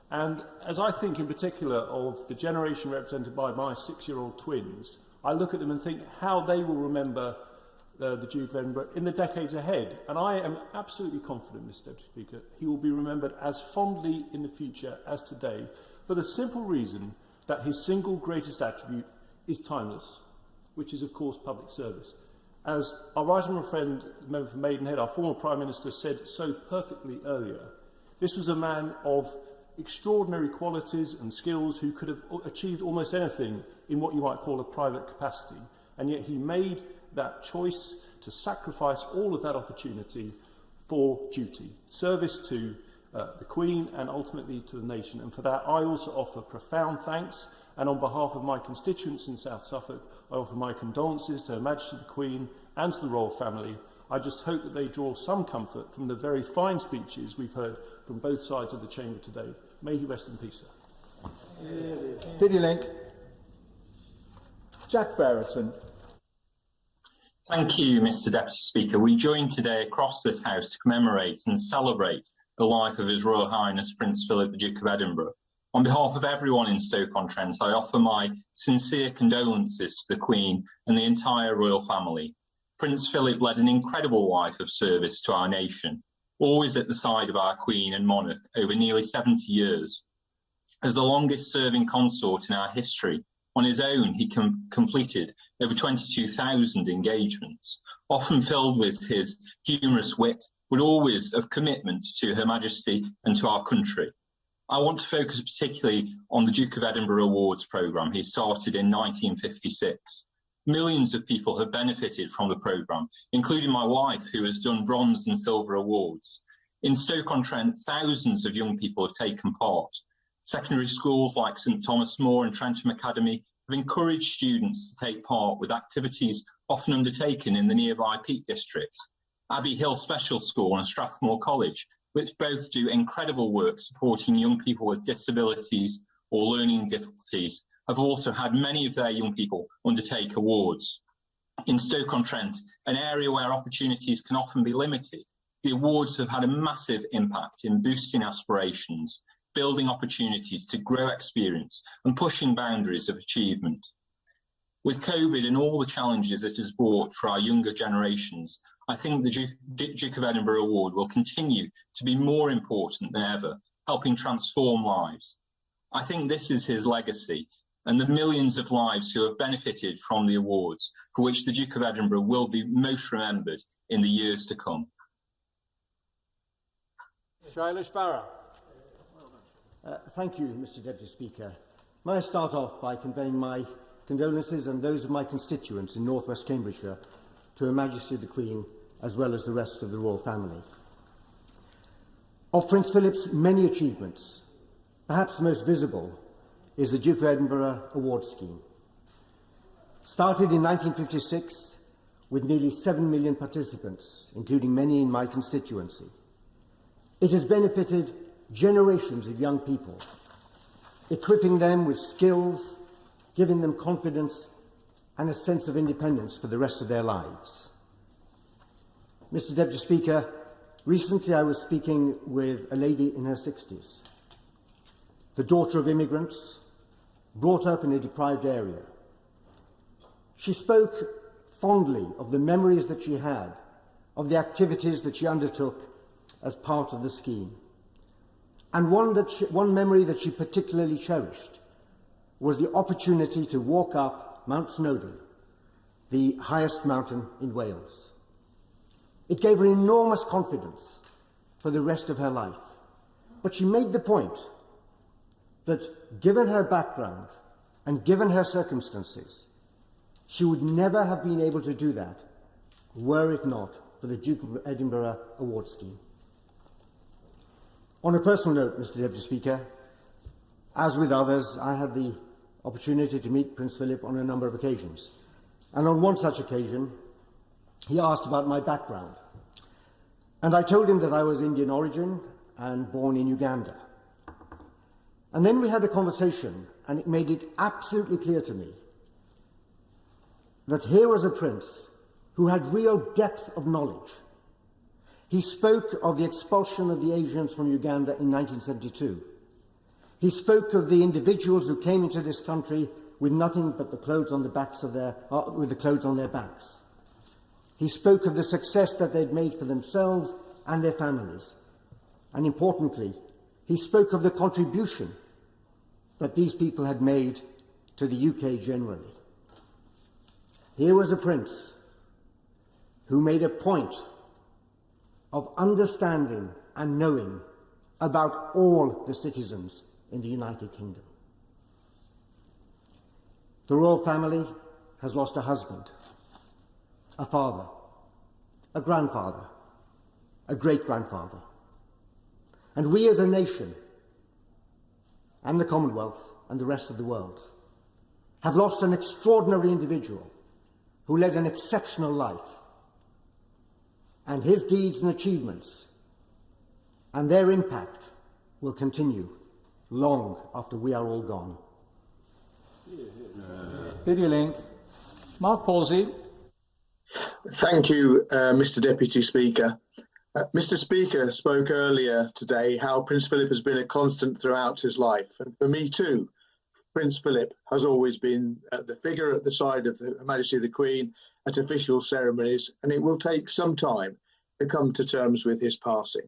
And as I think in particular of the generation represented by my 6-year-old twins, I look at them and think how they will remember the Duke of Edinburgh in the decades ahead. And I am absolutely confident, Mr. Deputy Speaker, he will be remembered as fondly in the future as today, for the simple reason that his single greatest attribute is timeless, which is, of course, public service. As our right honourable friend, the member for Maidenhead, our former Prime Minister, said so perfectly earlier, this was a man of extraordinary qualities and skills who could have achieved almost anything in what you might call a private capacity. And yet he made that choice to sacrifice all of that opportunity for duty, service to the Queen and ultimately to the nation. And for that, I also offer profound thanks. And on behalf of my constituents in South Suffolk, I offer my condolences to Her Majesty the Queen and to the royal family. I just hope that they draw some comfort from the very fine speeches we've heard from both sides of the chamber today. May he rest in peace, sir. Diddy Link. Jack Brereton. Thank you, Mr. Deputy Speaker. We join today across this House to commemorate and celebrate the life of His Royal Highness Prince Philip, the Duke of Edinburgh. On behalf of everyone in Stoke-on-Trent, I offer my sincere condolences to the Queen and the entire royal family. Prince Philip led an incredible life of service to our nation. always at the side of our Queen and monarch over nearly 70 years. As the longest serving consort in our history, on his own he completed over 22,000 engagements, often filled with his humorous wit, but always of commitment to Her Majesty and to our country. I want to focus particularly on the Duke of Edinburgh Awards programme he started in 1956. Millions of people have benefited from the programme, including my wife, who has done bronze and silver awards. In Stoke-on-Trent, thousands of young people have taken part. Secondary schools like St Thomas More and Trentham Academy have encouraged students to take part with activities often undertaken in the nearby Peak District. Abbey Hill Special School and Strathmore College, which both do incredible work supporting young people with disabilities or learning difficulties, have also had many of their young people undertake awards. In Stoke-on-Trent, an area where opportunities can often be limited, the awards have had a massive impact in boosting aspirations, building opportunities to grow experience and pushing boundaries of achievement. With COVID and all the challenges it has brought for our younger generations, I think the Duke of Edinburgh Award will continue to be more important than ever, helping transform lives. I think this is his legacy, and the millions of lives who have benefited from the awards, for which the Duke of Edinburgh will be most remembered in the years to come. Shailesh Farah. Thank you, Mr. Deputy Speaker. May I start off by conveying my condolences and those of my constituents in North West Cambridgeshire to Her Majesty the Queen, as well as the rest of the royal family. Of Prince Philip's many achievements, perhaps the most visible is the Duke of Edinburgh Award Scheme. Started in 1956 with nearly 7 million participants, including many in my constituency. It has benefited generations of young people, equipping them with skills, giving them confidence and a sense of independence for the rest of their lives. Mr. Deputy Speaker, recently I was speaking with a lady in her 60s, the daughter of immigrants, brought up in a deprived area. She spoke fondly of the memories that she had, of the activities that she undertook as part of the scheme. And one memory that she particularly cherished was the opportunity to walk up Mount Snowdon, the highest mountain in Wales. It gave her enormous confidence for the rest of her life. But she made the point that, given her background and given her circumstances, she would never have been able to do that were it not for the Duke of Edinburgh Award Scheme. On a personal note, Mr. Deputy Speaker, as with others, I had the opportunity to meet Prince Philip on a number of occasions. And on one such occasion, he asked about my background. And I told him that I was Indian origin and born in Uganda. And then we had a conversation, and it made it absolutely clear to me that here was a prince who had real depth of knowledge. He spoke of the expulsion of the Asians from Uganda in 1972. He spoke of the individuals who came into this country with nothing but the clothes on the backs of with the clothes on their backs. He spoke of the success that they'd made for themselves and their families. And importantly, he spoke of the contribution that these people had made to the UK generally. Here was a prince who made a point of understanding and knowing about all the citizens in the United Kingdom. The royal family has lost a husband, a father, a grandfather, a great-grandfather. And we as a nation, and the Commonwealth and the rest of the world, have lost an extraordinary individual who led an exceptional life. And his deeds and achievements and their impact will continue long after we are all gone. Video link. Mark Palsy. Thank you, Mr. Deputy Speaker. Mr. Speaker spoke earlier today how Prince Philip has been a constant throughout his life. And for me too, Prince Philip has always been the figure at the side of Her Majesty the Queen at official ceremonies, and it will take some time to come to terms with his passing.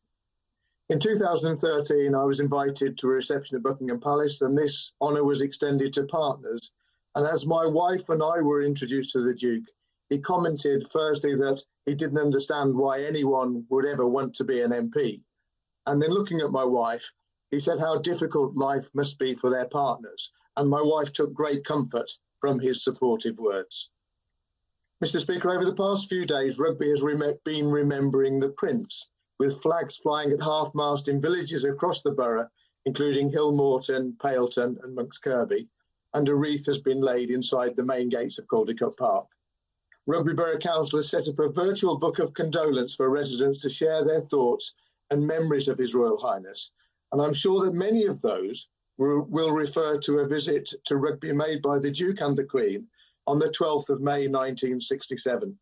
In 2013, I was invited to a reception at Buckingham Palace, and this honour was extended to partners. And as my wife and I were introduced to the Duke, he commented firstly that he didn't understand why anyone would ever want to be an MP. And then looking at my wife, he said how difficult life must be for their partners. And my wife took great comfort from his supportive words. Mr. Speaker, over the past few days, Rugby has been remembering the Prince, with flags flying at half-mast in villages across the borough, including Hill Morton, Paleton and Monks Kirby, and a wreath has been laid inside the main gates of Caldicott Park. Rugby Borough Council has set up a virtual book of condolence for residents to share their thoughts and memories of His Royal Highness, and I'm sure that many of those will refer to a visit to Rugby made by the Duke and the Queen on the 12th of May 1967.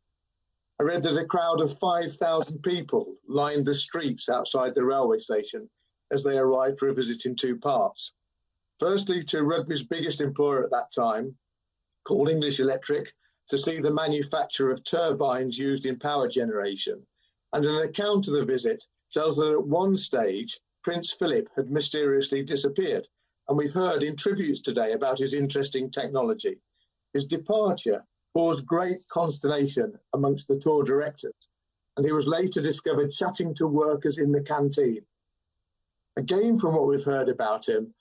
I read that a crowd of 5,000 people lined the streets outside the railway station as they arrived for a visit in two parts. Firstly, to Rugby's biggest employer at that time, called English Electric, to see the manufacture of turbines used in power generation. And an account of the visit tells that at one stage, Prince Philip had mysteriously disappeared. And we've heard in tributes today about his interesting technology. His departure caused great consternation amongst the tour directors, and he was later discovered chatting to workers in the canteen. Again, from what we've heard about him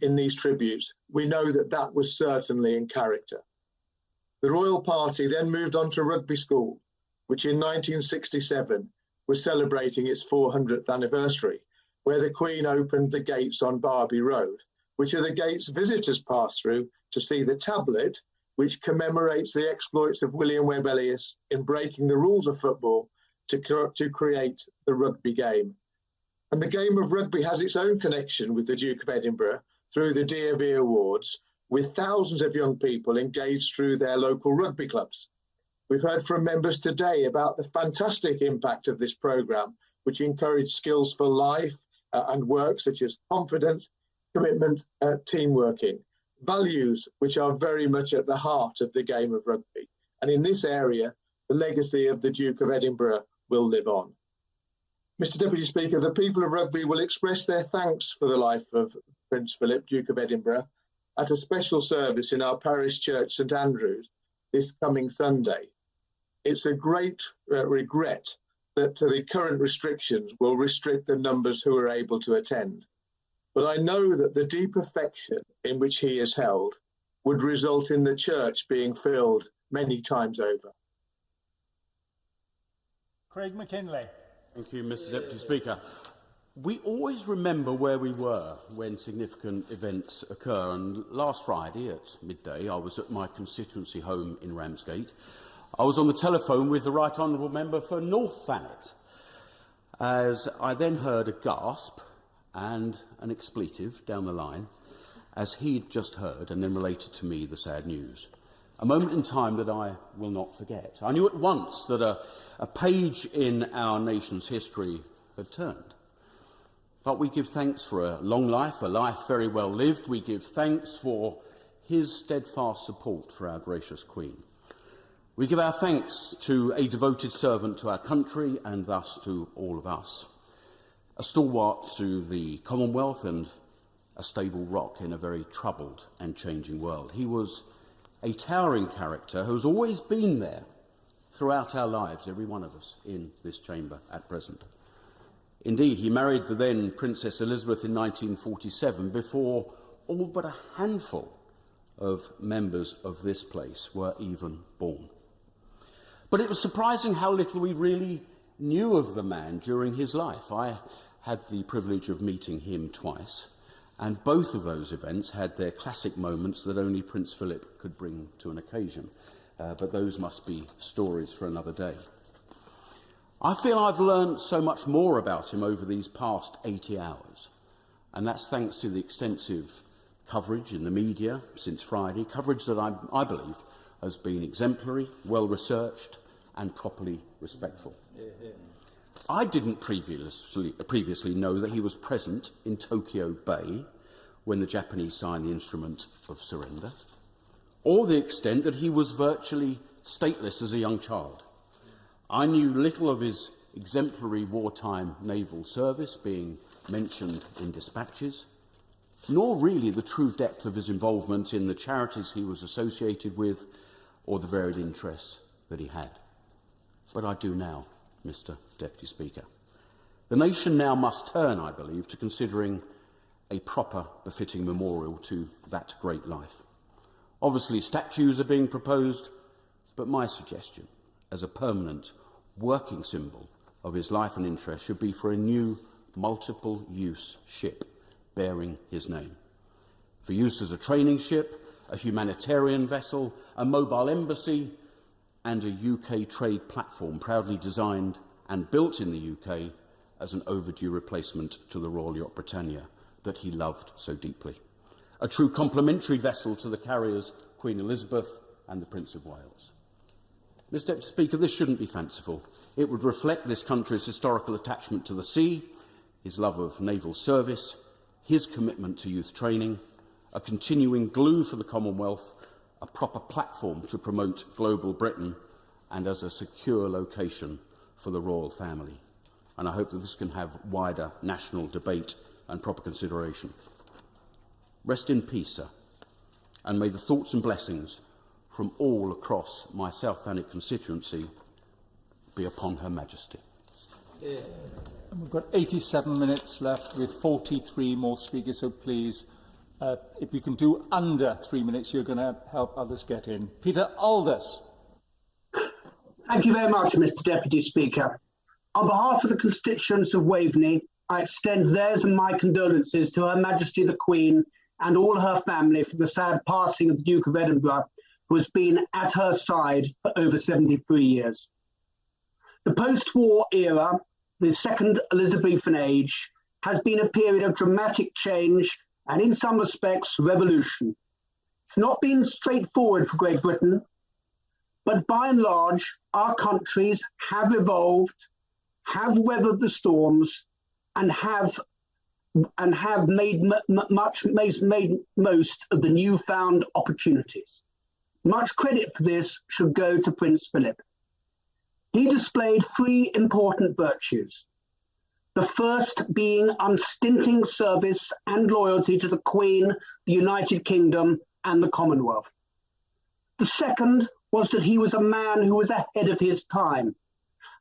in these tributes, we know that that was certainly in character. The royal party then moved on to Rugby School, which in 1967 was celebrating its 400th anniversary, where the Queen opened the gates on Barbie Road, which are the gates visitors pass through to see the tablet, which commemorates the exploits of William Webb Elliot in breaking the rules of football to create the rugby game. And the game of rugby has its own connection with the Duke of Edinburgh through the DAV Awards, with thousands of young people engaged through their local rugby clubs. We've heard from members today about the fantastic impact of this programme, which encouraged skills for life and work such as confidence, commitment, teamworking. Values which are very much at the heart of the game of rugby. And in this area, the legacy of the Duke of Edinburgh will live on. Mr. Deputy Speaker, the people of Rugby will express their thanks for the life of Prince Philip, Duke of Edinburgh, at a special service in our parish church, St Andrews, this coming Sunday. It's a great regret that the current restrictions will restrict the numbers who are able to attend. But I know that the deep affection in which he is held would result in the church being filled many times over. Craig McKinley. Thank you, Mr. Deputy Speaker. We always remember where we were when significant events occur, and last Friday at midday I was at my constituency home in Ramsgate. I was on the telephone with the Right Honourable Member for North Thanet, as I then heard a gasp and an expletive down the line, as he'd just heard and then related to me the sad news. A moment in time that I will not forget. I knew at once that a page in our nation's history had turned. But we give thanks for a long life, a life very well lived. We give thanks for his steadfast support for our gracious Queen. We give our thanks to a devoted servant to our country and thus to all of us. A stalwart to the Commonwealth and a stable rock in a very troubled and changing world. He was a towering character who's always been there throughout our lives, every one of us in this chamber at present. Indeed, he married the then Princess Elizabeth in 1947 before all but a handful of members of this place were even born. But it was surprising how little we really knew of the man during his life. I had the privilege of meeting him twice, and both of those events had their classic moments that only Prince Philip could bring to an occasion. But those must be stories for another day. I feel I've learned so much more about him over these past 80 hours, and that's thanks to the extensive coverage in the media since Friday, coverage that I believe has been exemplary, well-researched and properly respectful. I didn't previously know that he was present in Tokyo Bay when the Japanese signed the instrument of surrender, or the extent that he was virtually stateless as a young child. I knew little of his exemplary wartime naval service being mentioned in dispatches, nor really the true depth of his involvement in the charities he was associated with or the varied interests that he had. But I do now, Mr. Deputy Speaker. The nation now must turn, I believe, to considering a proper, befitting memorial to that great life. Obviously, statues are being proposed, but my suggestion, as a permanent, working symbol of his life and interest, should be for a new, multiple-use ship bearing his name, for use as a training ship, a humanitarian vessel, a mobile embassy, and a UK trade platform proudly designed and built in the UK as an overdue replacement to the Royal Yacht Britannia that he loved so deeply. A true complementary vessel to the carriers Queen Elizabeth and the Prince of Wales. Mr. Deputy Speaker, this shouldn't be fanciful. It would reflect this country's historical attachment to the sea, his love of naval service, his commitment to youth training, a continuing glue for the Commonwealth, a proper platform to promote global Britain, and as a secure location for the royal family. And I hope that this can have wider national debate and proper consideration. Rest in peace, sir, and may the thoughts and blessings from all across my South Thanet constituency be upon Her Majesty. And we've got 87 minutes left with 43 more speakers, so please, if you can do under 3 minutes, you're going to help others get in. Peter Aldous. Thank you very much, Mr. Deputy Speaker. On behalf of the constituents of Waveney, I extend theirs and my condolences to Her Majesty the Queen and all her family for the sad passing of the Duke of Edinburgh, who has been at her side for over 73 years. The post-war era, the second Elizabethan age, has been a period of dramatic change and, in some respects, revolution. It's not been straightforward for Great Britain, but by and large, our countries have evolved, have weathered the storms, and have made most of the newfound opportunities. Much credit for this should go to Prince Philip. He displayed three important virtues. The first being unstinting service and loyalty to the Queen, the United Kingdom, and the Commonwealth. The second was that he was a man who was ahead of his time.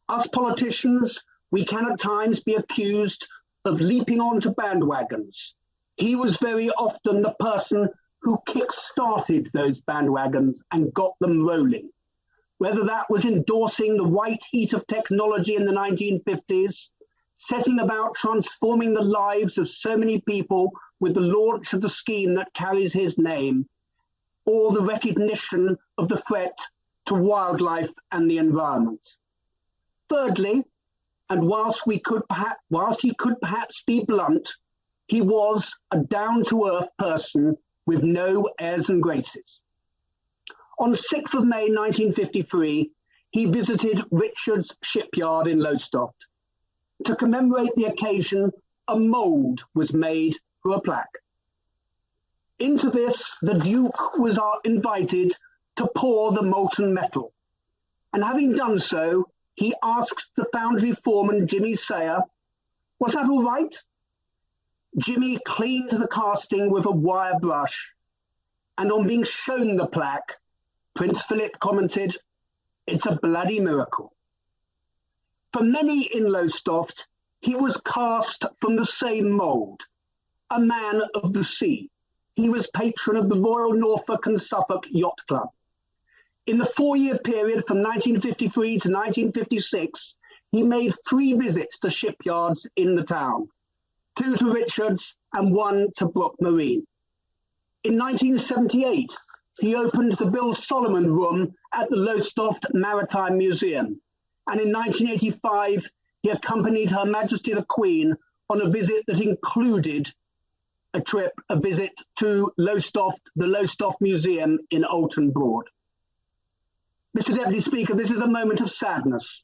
Us politicians, we can at times be accused of leaping onto bandwagons. He was very often the person who kick-started those bandwagons and got them rolling. Whether that was endorsing the white heat of technology in the 1950s, setting about transforming the lives of so many people with the launch of the scheme that carries his name, or the recognition of the threat to wildlife and the environment. Thirdly, and whilst he could perhaps be blunt, he was a down-to-earth person with no airs and graces. On 6th of May 1953, he visited Richard's shipyard in Lowestoft. To commemorate the occasion, a mould was made for a plaque. Into this, the Duke was invited to pour the molten metal. And having done so, he asked the foundry foreman, Jimmy Sayer, "Was that all right?" Jimmy cleaned the casting with a wire brush, and on being shown the plaque, Prince Philip commented, "It's a bloody miracle." For many in Lowestoft, he was cast from the same mould, a man of the sea. He was patron of the Royal Norfolk and Suffolk Yacht Club. In the 4-year period from 1953 to 1956, he made 3 visits to shipyards in the town, 2 to Richards and 1 to Brook Marine. In 1978, he opened the Bill Solomon Room at the Lowestoft Maritime Museum. And in 1985, he accompanied Her Majesty the Queen on a visit that included a visit to Lowestoft, the Lowestoft Museum in Alton Broad. Mr. Deputy Speaker, this is a moment of sadness,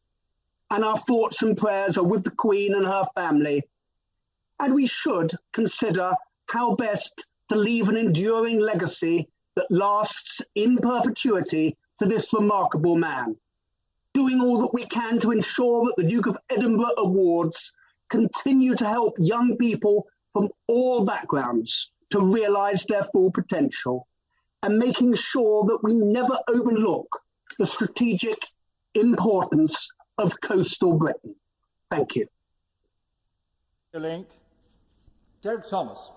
and our thoughts and prayers are with the Queen and her family, and we should consider how best to leave an enduring legacy that lasts in perpetuity to this remarkable man. doing all that we can to ensure that the Duke of Edinburgh Awards continue to help young people from all backgrounds to realise their full potential, and making sure that we never overlook the strategic importance of coastal Britain. Thank you. Link. Derek Thomas.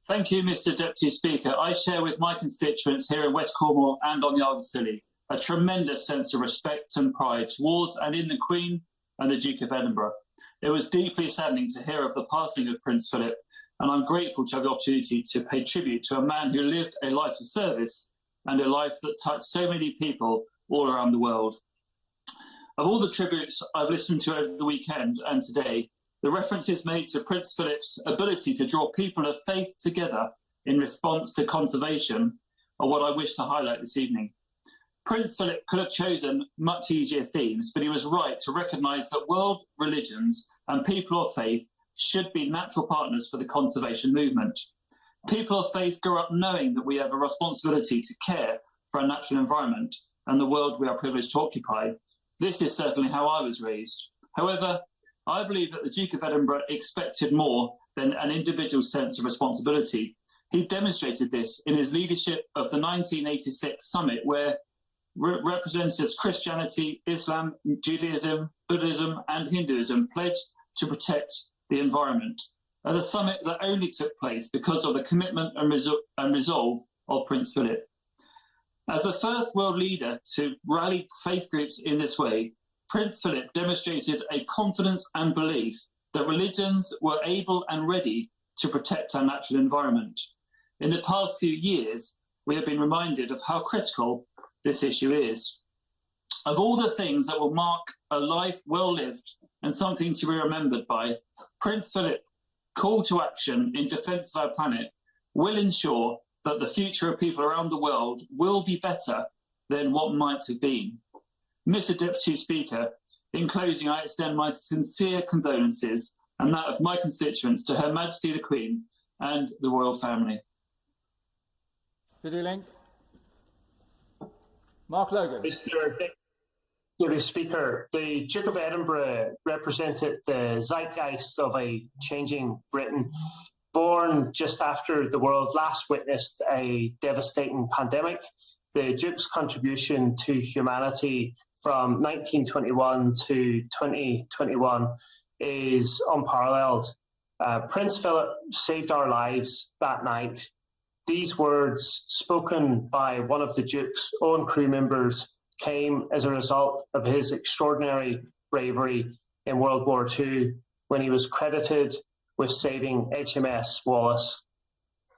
Thank you, Mr. Deputy Speaker. I share with my constituents here in West Cornwall and on the Isle of Scilly a tremendous sense of respect and pride towards and in the Queen and the Duke of Edinburgh. It was deeply saddening to hear of the passing of Prince Philip, and I'm grateful to have the opportunity to pay tribute to a man who lived a life of service and a life that touched so many people all around the world. Of all the tributes I've listened to over the weekend and today, the references made to Prince Philip's ability to draw people of faith together in response to conservation are what I wish to highlight this evening. Prince Philip could have chosen much easier themes, but he was right to recognise that world religions and people of faith should be natural partners for the conservation movement. People of faith grow up knowing that we have a responsibility to care for our natural environment and the world we are privileged to occupy. This is certainly how I was raised. However, I believe that the Duke of Edinburgh expected more than an individual sense of responsibility. He demonstrated this in his leadership of the 1986 summit, where representatives Christianity, Islam, Judaism, Buddhism and Hinduism pledged to protect the environment. At a summit that only took place because of the commitment and resolve of Prince Philip. As the first world leader to rally faith groups in this way, Prince Philip demonstrated a confidence and belief that religions were able and ready to protect our natural environment. In the past few years, we have been reminded of how critical this issue is. Of all the things that will mark a life well lived and something to be remembered by, Prince Philip's call to action in defence of our planet will ensure that the future of people around the world will be better than what might have been. Mr. Deputy Speaker, in closing, I extend my sincere condolences and that of my constituents to Her Majesty the Queen and the royal family. Video link. Mark Logan. Mr. Deputy Speaker, the Duke of Edinburgh represented the zeitgeist of a changing Britain. Born just after the world last witnessed a devastating pandemic, the Duke's contribution to humanity from 1921 to 2021 is unparalleled. Prince Philip saved our lives that night. These words, spoken by one of the Duke's own crew members, came as a result of his extraordinary bravery in World War II when he was credited with saving HMS Wallace.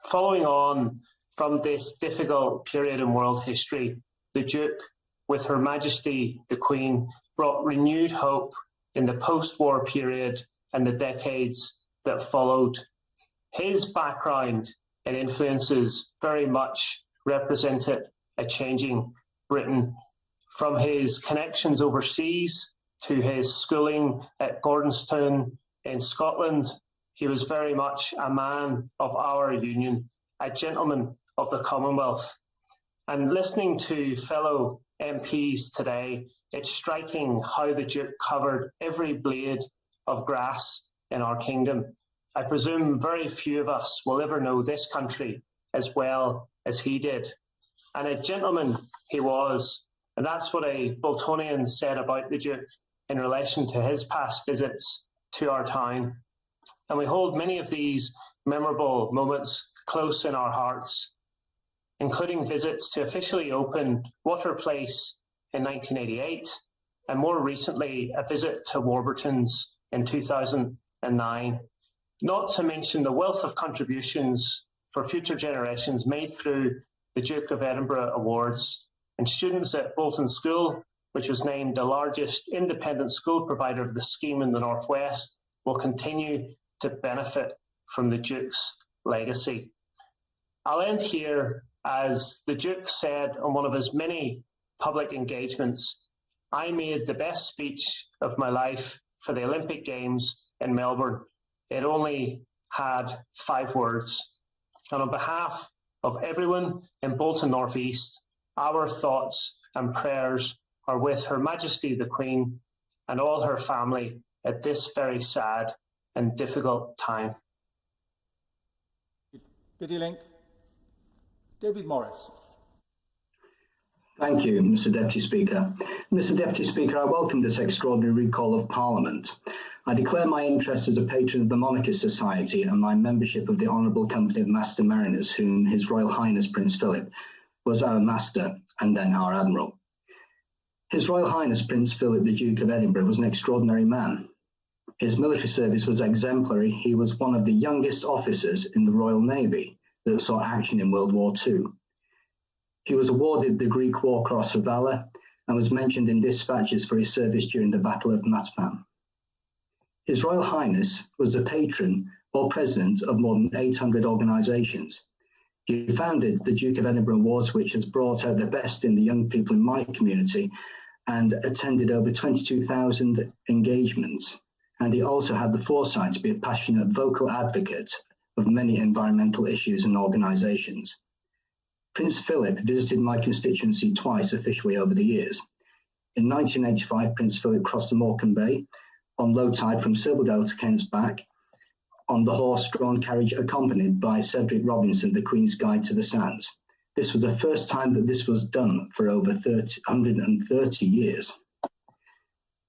Following on from this difficult period in world history, the Duke, with Her Majesty the Queen, brought renewed hope in the post-war period and the decades that followed. His background and influences very much represented a changing Britain. From his connections overseas to his schooling at Gordonstoun in Scotland, he was very much a man of our union, a gentleman of the Commonwealth. And listening to fellow MPs today, it's striking how the Duke covered every blade of grass in our kingdom. I presume very few of us will ever know this country as well as he did. And a gentleman he was, and that's what a Boltonian said about the Duke in relation to his past visits to our town. And we hold many of these memorable moments close in our hearts, including visits to officially open Water Place in 1988, and more recently, a visit to Warburton's in 2009. Not to mention the wealth of contributions for future generations made through the Duke of Edinburgh Awards. And students at Bolton School, which was named the largest independent school provider of the scheme in the Northwest, will continue to benefit from the Duke's legacy. I'll end here. As the Duke said on one of his many public engagements, I made the best speech of my life for the Olympic Games in Melbourne. It only had 5 words. And on behalf of everyone in Bolton North East, our thoughts and prayers are with Her Majesty the Queen and all her family at this very sad and difficult time. Biddy Link. David Morris. Thank you, Mr. Deputy Speaker. Mr. Deputy Speaker, I welcome this extraordinary recall of Parliament. I declare my interest as a patron of the Monarchy Society and my membership of the Honourable Company of Master Mariners, whom His Royal Highness Prince Philip was our Master and then our Admiral. His Royal Highness Prince Philip, the Duke of Edinburgh, was an extraordinary man. His military service was exemplary. He was one of the youngest officers in the Royal Navy that saw action in World War II. He was awarded the Greek War Cross for Valour and was mentioned in dispatches for his service during the Battle of Matpan. His Royal Highness was the patron or president of more than 800 organisations. He founded the Duke of Edinburgh Awards, which has brought out the best in the young people in my community, and attended over 22,000 engagements. And he also had the foresight to be a passionate vocal advocate of many environmental issues and organisations. Prince Philip visited my constituency twice officially over the years. In 1985, Prince Philip crossed the Morecambe Bay on low tide from Silverdale to Kent's Back on the horse-drawn carriage accompanied by Cedric Robinson, the Queen's Guide to the Sands. This was the first time that this was done for over 130 years.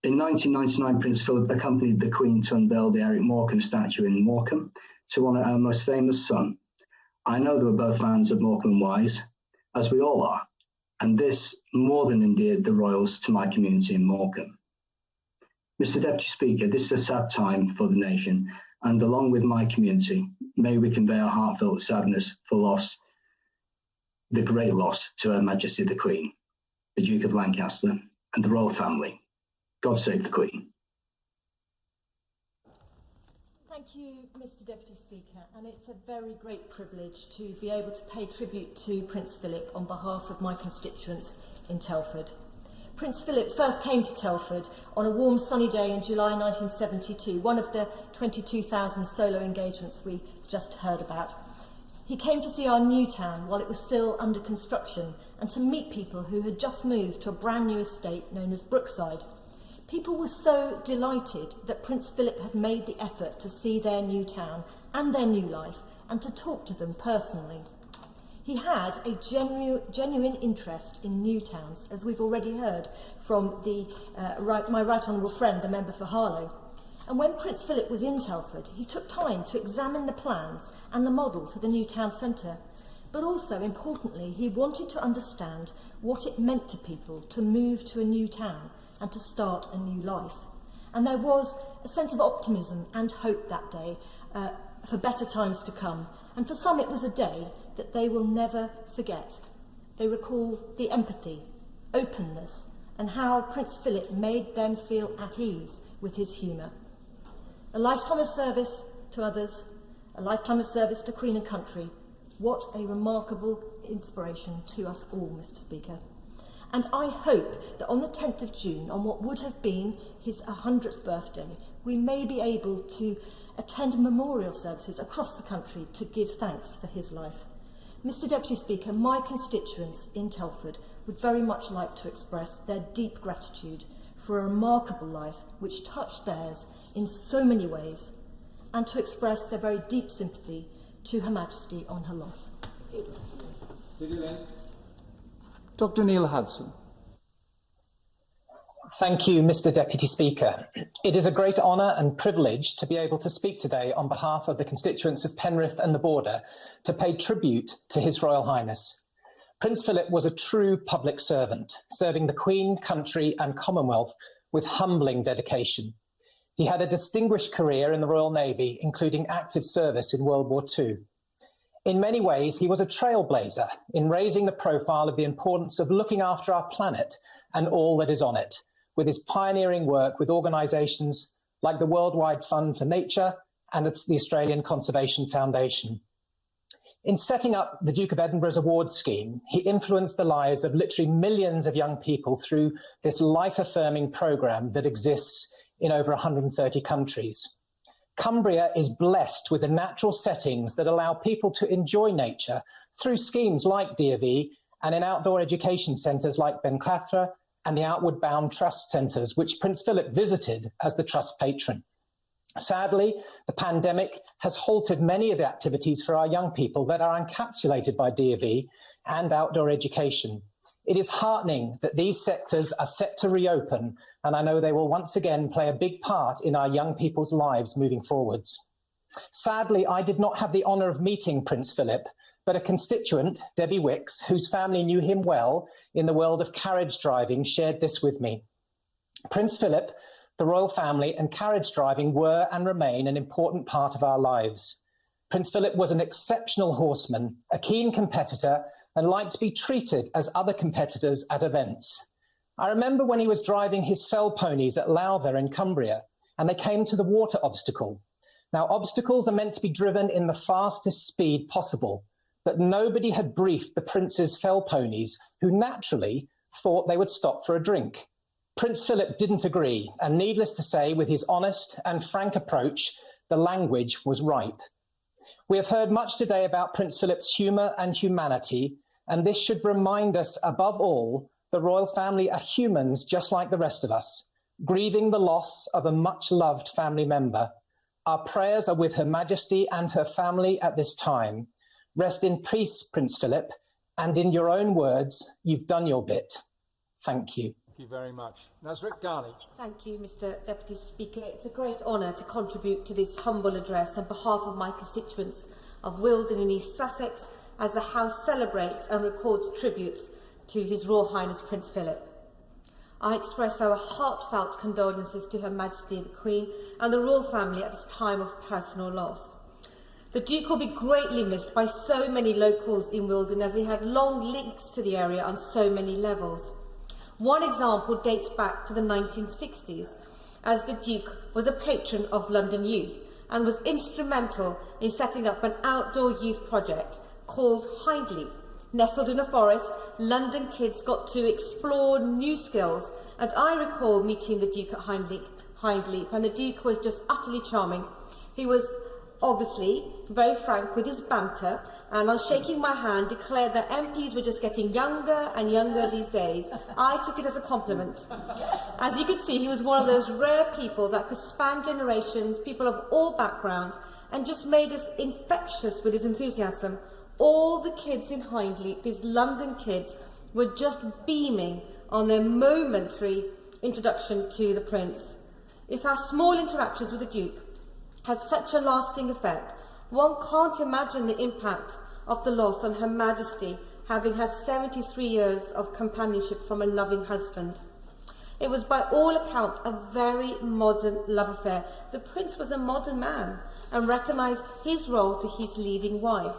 In 1999, Prince Philip accompanied the Queen to unveil the Eric Morecambe statue in Morecambe to honour our most famous son. I know they were both fans of Morecambe and Wise, as we all are, and this more than endeared the royals to my community in Morecambe. Mr. Deputy Speaker, this is a sad time for the nation, and along with my community, may we convey our heartfelt sadness for loss, the great loss to Her Majesty the Queen, the Duke of Lancaster, and the royal family. God save the Queen. Thank you, Mr. Deputy Speaker, and it's a very great privilege to be able to pay tribute to Prince Philip on behalf of my constituents in Telford. Prince Philip first came to Telford on a warm sunny day in July 1972, one of the 22,000 solo engagements we just heard about. He came to see our new town while it was still under construction and to meet people who had just moved to a brand new estate known as Brookside. People were so delighted that Prince Philip had made the effort to see their new town and their new life and to talk to them personally. He had a genuine interest in new towns, as we've already heard from my right honourable friend, the member for Harlow. And when Prince Philip was in Telford, he took time to examine the plans and the model for the new town centre. But also, importantly, he wanted to understand what it meant to people to move to a new town and to start a new life. And there was a sense of optimism and hope that day for better times to come. And for some, it was a day that they will never forget. They recall the empathy, openness, and how Prince Philip made them feel at ease with his humour. A lifetime of service to others, a lifetime of service to Queen and country. What a remarkable inspiration to us all, Mr. Speaker. And I hope that on the 10th of June, on what would have been his 100th birthday, we may be able to attend memorial services across the country to give thanks for his life. Mr. Deputy Speaker, my constituents in Telford would very much like to express their deep gratitude for a remarkable life which touched theirs in so many ways, and to express their very deep sympathy to Her Majesty on her loss. Dr. Neil Hudson. Thank you, Mr. Deputy Speaker. It is a great honour and privilege to be able to speak today on behalf of the constituents of Penrith and the Border to pay tribute to His Royal Highness. Prince Philip was a true public servant, serving the Queen, country and Commonwealth with humbling dedication. He had a distinguished career in the Royal Navy, including active service in World War II. In many ways, he was a trailblazer in raising the profile of the importance of looking after our planet and all that is on it, with his pioneering work with organisations like the Worldwide Fund for Nature and the Australian Conservation Foundation. In setting up the Duke of Edinburgh's award scheme, he influenced the lives of literally millions of young people through this life-affirming programme that exists in over 130 countries. Cumbria is blessed with the natural settings that allow people to enjoy nature through schemes like DofE and in outdoor education centres like Benclathra and the Outward Bound Trust centres, which Prince Philip visited as the Trust patron. Sadly, the pandemic has halted many of the activities for our young people that are encapsulated by D&V and outdoor education. It is heartening that these sectors are set to reopen, and I know they will once again play a big part in our young people's lives moving forwards. Sadly, I did not have the honour of meeting Prince Philip, but a constituent, Debbie Wicks, whose family knew him well in the world of carriage driving, shared this with me. Prince Philip, the royal family, and carriage driving were and remain an important part of our lives. Prince Philip was an exceptional horseman, a keen competitor, and liked to be treated as other competitors at events. I remember when he was driving his fell ponies at Lowther in Cumbria, and they came to the water obstacle. Now, obstacles are meant to be driven in the fastest speed possible, but nobody had briefed the prince's fell ponies, who naturally thought they would stop for a drink. Prince Philip didn't agree, and needless to say, with his honest and frank approach, the language was ripe. We have heard much today about Prince Philip's humour and humanity, and this should remind us, above all, the royal family are humans just like the rest of us, grieving the loss of a much-loved family member. Our prayers are with Her Majesty and her family at this time. Rest in peace, Prince Philip, and in your own words, you've done your bit. Thank you. Thank you very much. Nasrit Ghani. Thank you, Mr. Deputy Speaker. It's a great honour to contribute to this humble address on behalf of my constituents of Wilden in East Sussex as the House celebrates and records tributes to His Royal Highness Prince Philip. I express our heartfelt condolences to Her Majesty the Queen and the royal family at this time of personal loss. The Duke will be greatly missed by so many locals in Wilden, as he had long links to the area on so many levels. One example dates back to the 1960s, as the Duke was a patron of London youth and was instrumental in setting up an outdoor youth project called Hindleap. Nestled in a forest, London kids got to explore new skills, and I recall meeting the Duke at Hindleap, and the Duke was just utterly charming. He was obviously very frank with his banter, and on shaking my hand declared that MPs were just getting younger and younger these days. I took it as a compliment. As you could see, he was one of those rare people that could span generations, people of all backgrounds, and just made us infectious with his enthusiasm. All the kids in Hindleap, these London kids, were just beaming on their momentary introduction to the Prince. If our small interactions with the Duke had such a lasting effect, one can't imagine the impact of the loss on Her Majesty, having had 73 years of companionship from a loving husband. It was by all accounts a very modern love affair. The Prince was a modern man and recognised his role to his leading wife.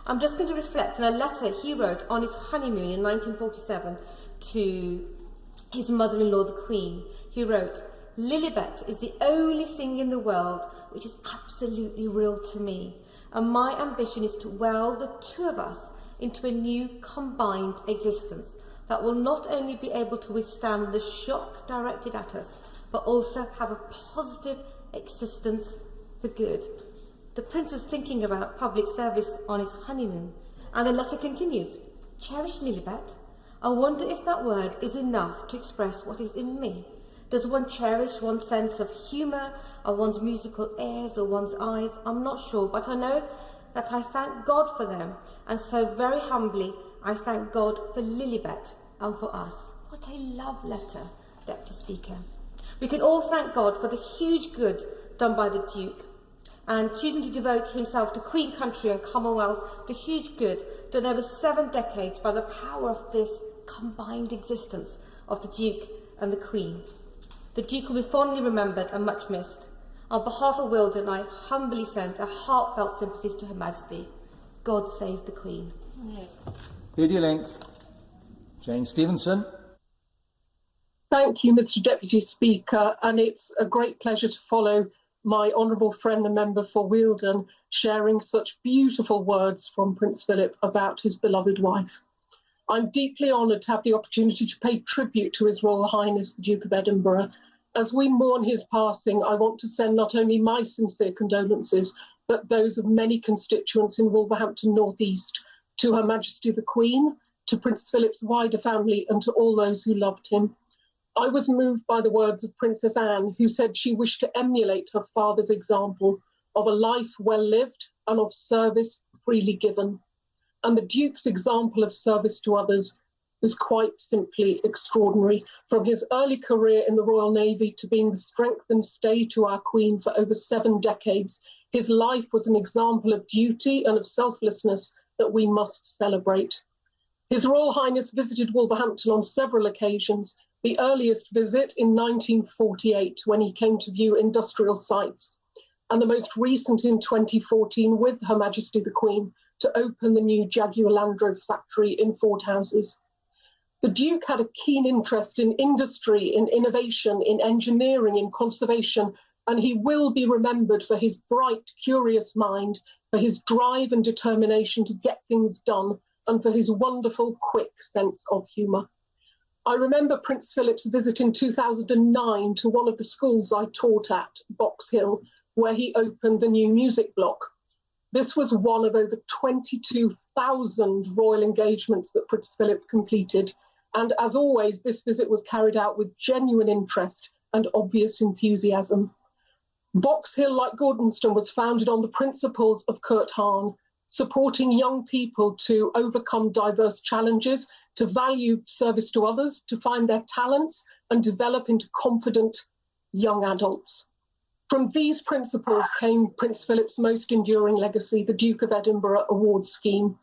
I'm just going to reflect on a letter he wrote on his honeymoon in 1947 to his mother-in-law, the Queen. He wrote, "Lilibet is the only thing in the world which is absolutely real to me, and my ambition is to weld the two of us into a new combined existence that will not only be able to withstand the shocks directed at us, but also have a positive existence for good." The Prince was thinking about public service on his honeymoon, and the letter continues, "Cherish Lilibet. I wonder if that word is enough to express what is in me. Does one cherish one's sense of humour, or one's musical airs, or one's eyes? I'm not sure, but I know that I thank God for them, and so very humbly I thank God for Lilibet and for us." What a love letter, Deputy Speaker. We can all thank God for the huge good done by the Duke, and choosing to devote himself to Queen Country and Commonwealth, the huge good done over 7 decades by the power of this combined existence of the Duke and the Queen. The Duke will be fondly remembered and much missed. On behalf of Wilden, I humbly send a heartfelt sympathies to Her Majesty. God save the Queen. Lydia Link. Jane Stevenson. Thank you, Mr. Deputy Speaker, and it's a great pleasure to follow my honourable friend and member for Wilden sharing such beautiful words from Prince Philip about his beloved wife. I'm deeply honoured to have the opportunity to pay tribute to His Royal Highness the Duke of Edinburgh. As we mourn his passing, I want to send not only my sincere condolences, but those of many constituents in Wolverhampton North East to Her Majesty the Queen, to Prince Philip's wider family and to all those who loved him. I was moved by the words of Princess Anne, who said she wished to emulate her father's example of a life well lived and of service freely given. And the Duke's example of service to others was quite simply extraordinary. From his early career in the Royal Navy to being the strength and stay to our Queen for over 7 decades, his life was an example of duty and of selflessness that we must celebrate. His Royal Highness visited Wolverhampton on several occasions, the earliest visit in 1948 when he came to view industrial sites, and the most recent in 2014 with Her Majesty the Queen to open the new Jaguar Land Rover factory in Ford Houses. The Duke had a keen interest in industry, in innovation, in engineering, in conservation, and he will be remembered for his bright, curious mind, for his drive and determination to get things done, and for his wonderful, quick sense of humour. I remember Prince Philip's visit in 2009 to one of the schools I taught at, Box Hill, where he opened the new music block. This was one of over 22,000 royal engagements that Prince Philip completed, and as always, this visit was carried out with genuine interest and obvious enthusiasm. Box Hill, like Gordonstoun, was founded on the principles of Kurt Hahn, supporting young people to overcome diverse challenges, to value service to others, to find their talents and develop into confident young adults. From these principles came Prince Philip's most enduring legacy, the Duke of Edinburgh Award Scheme.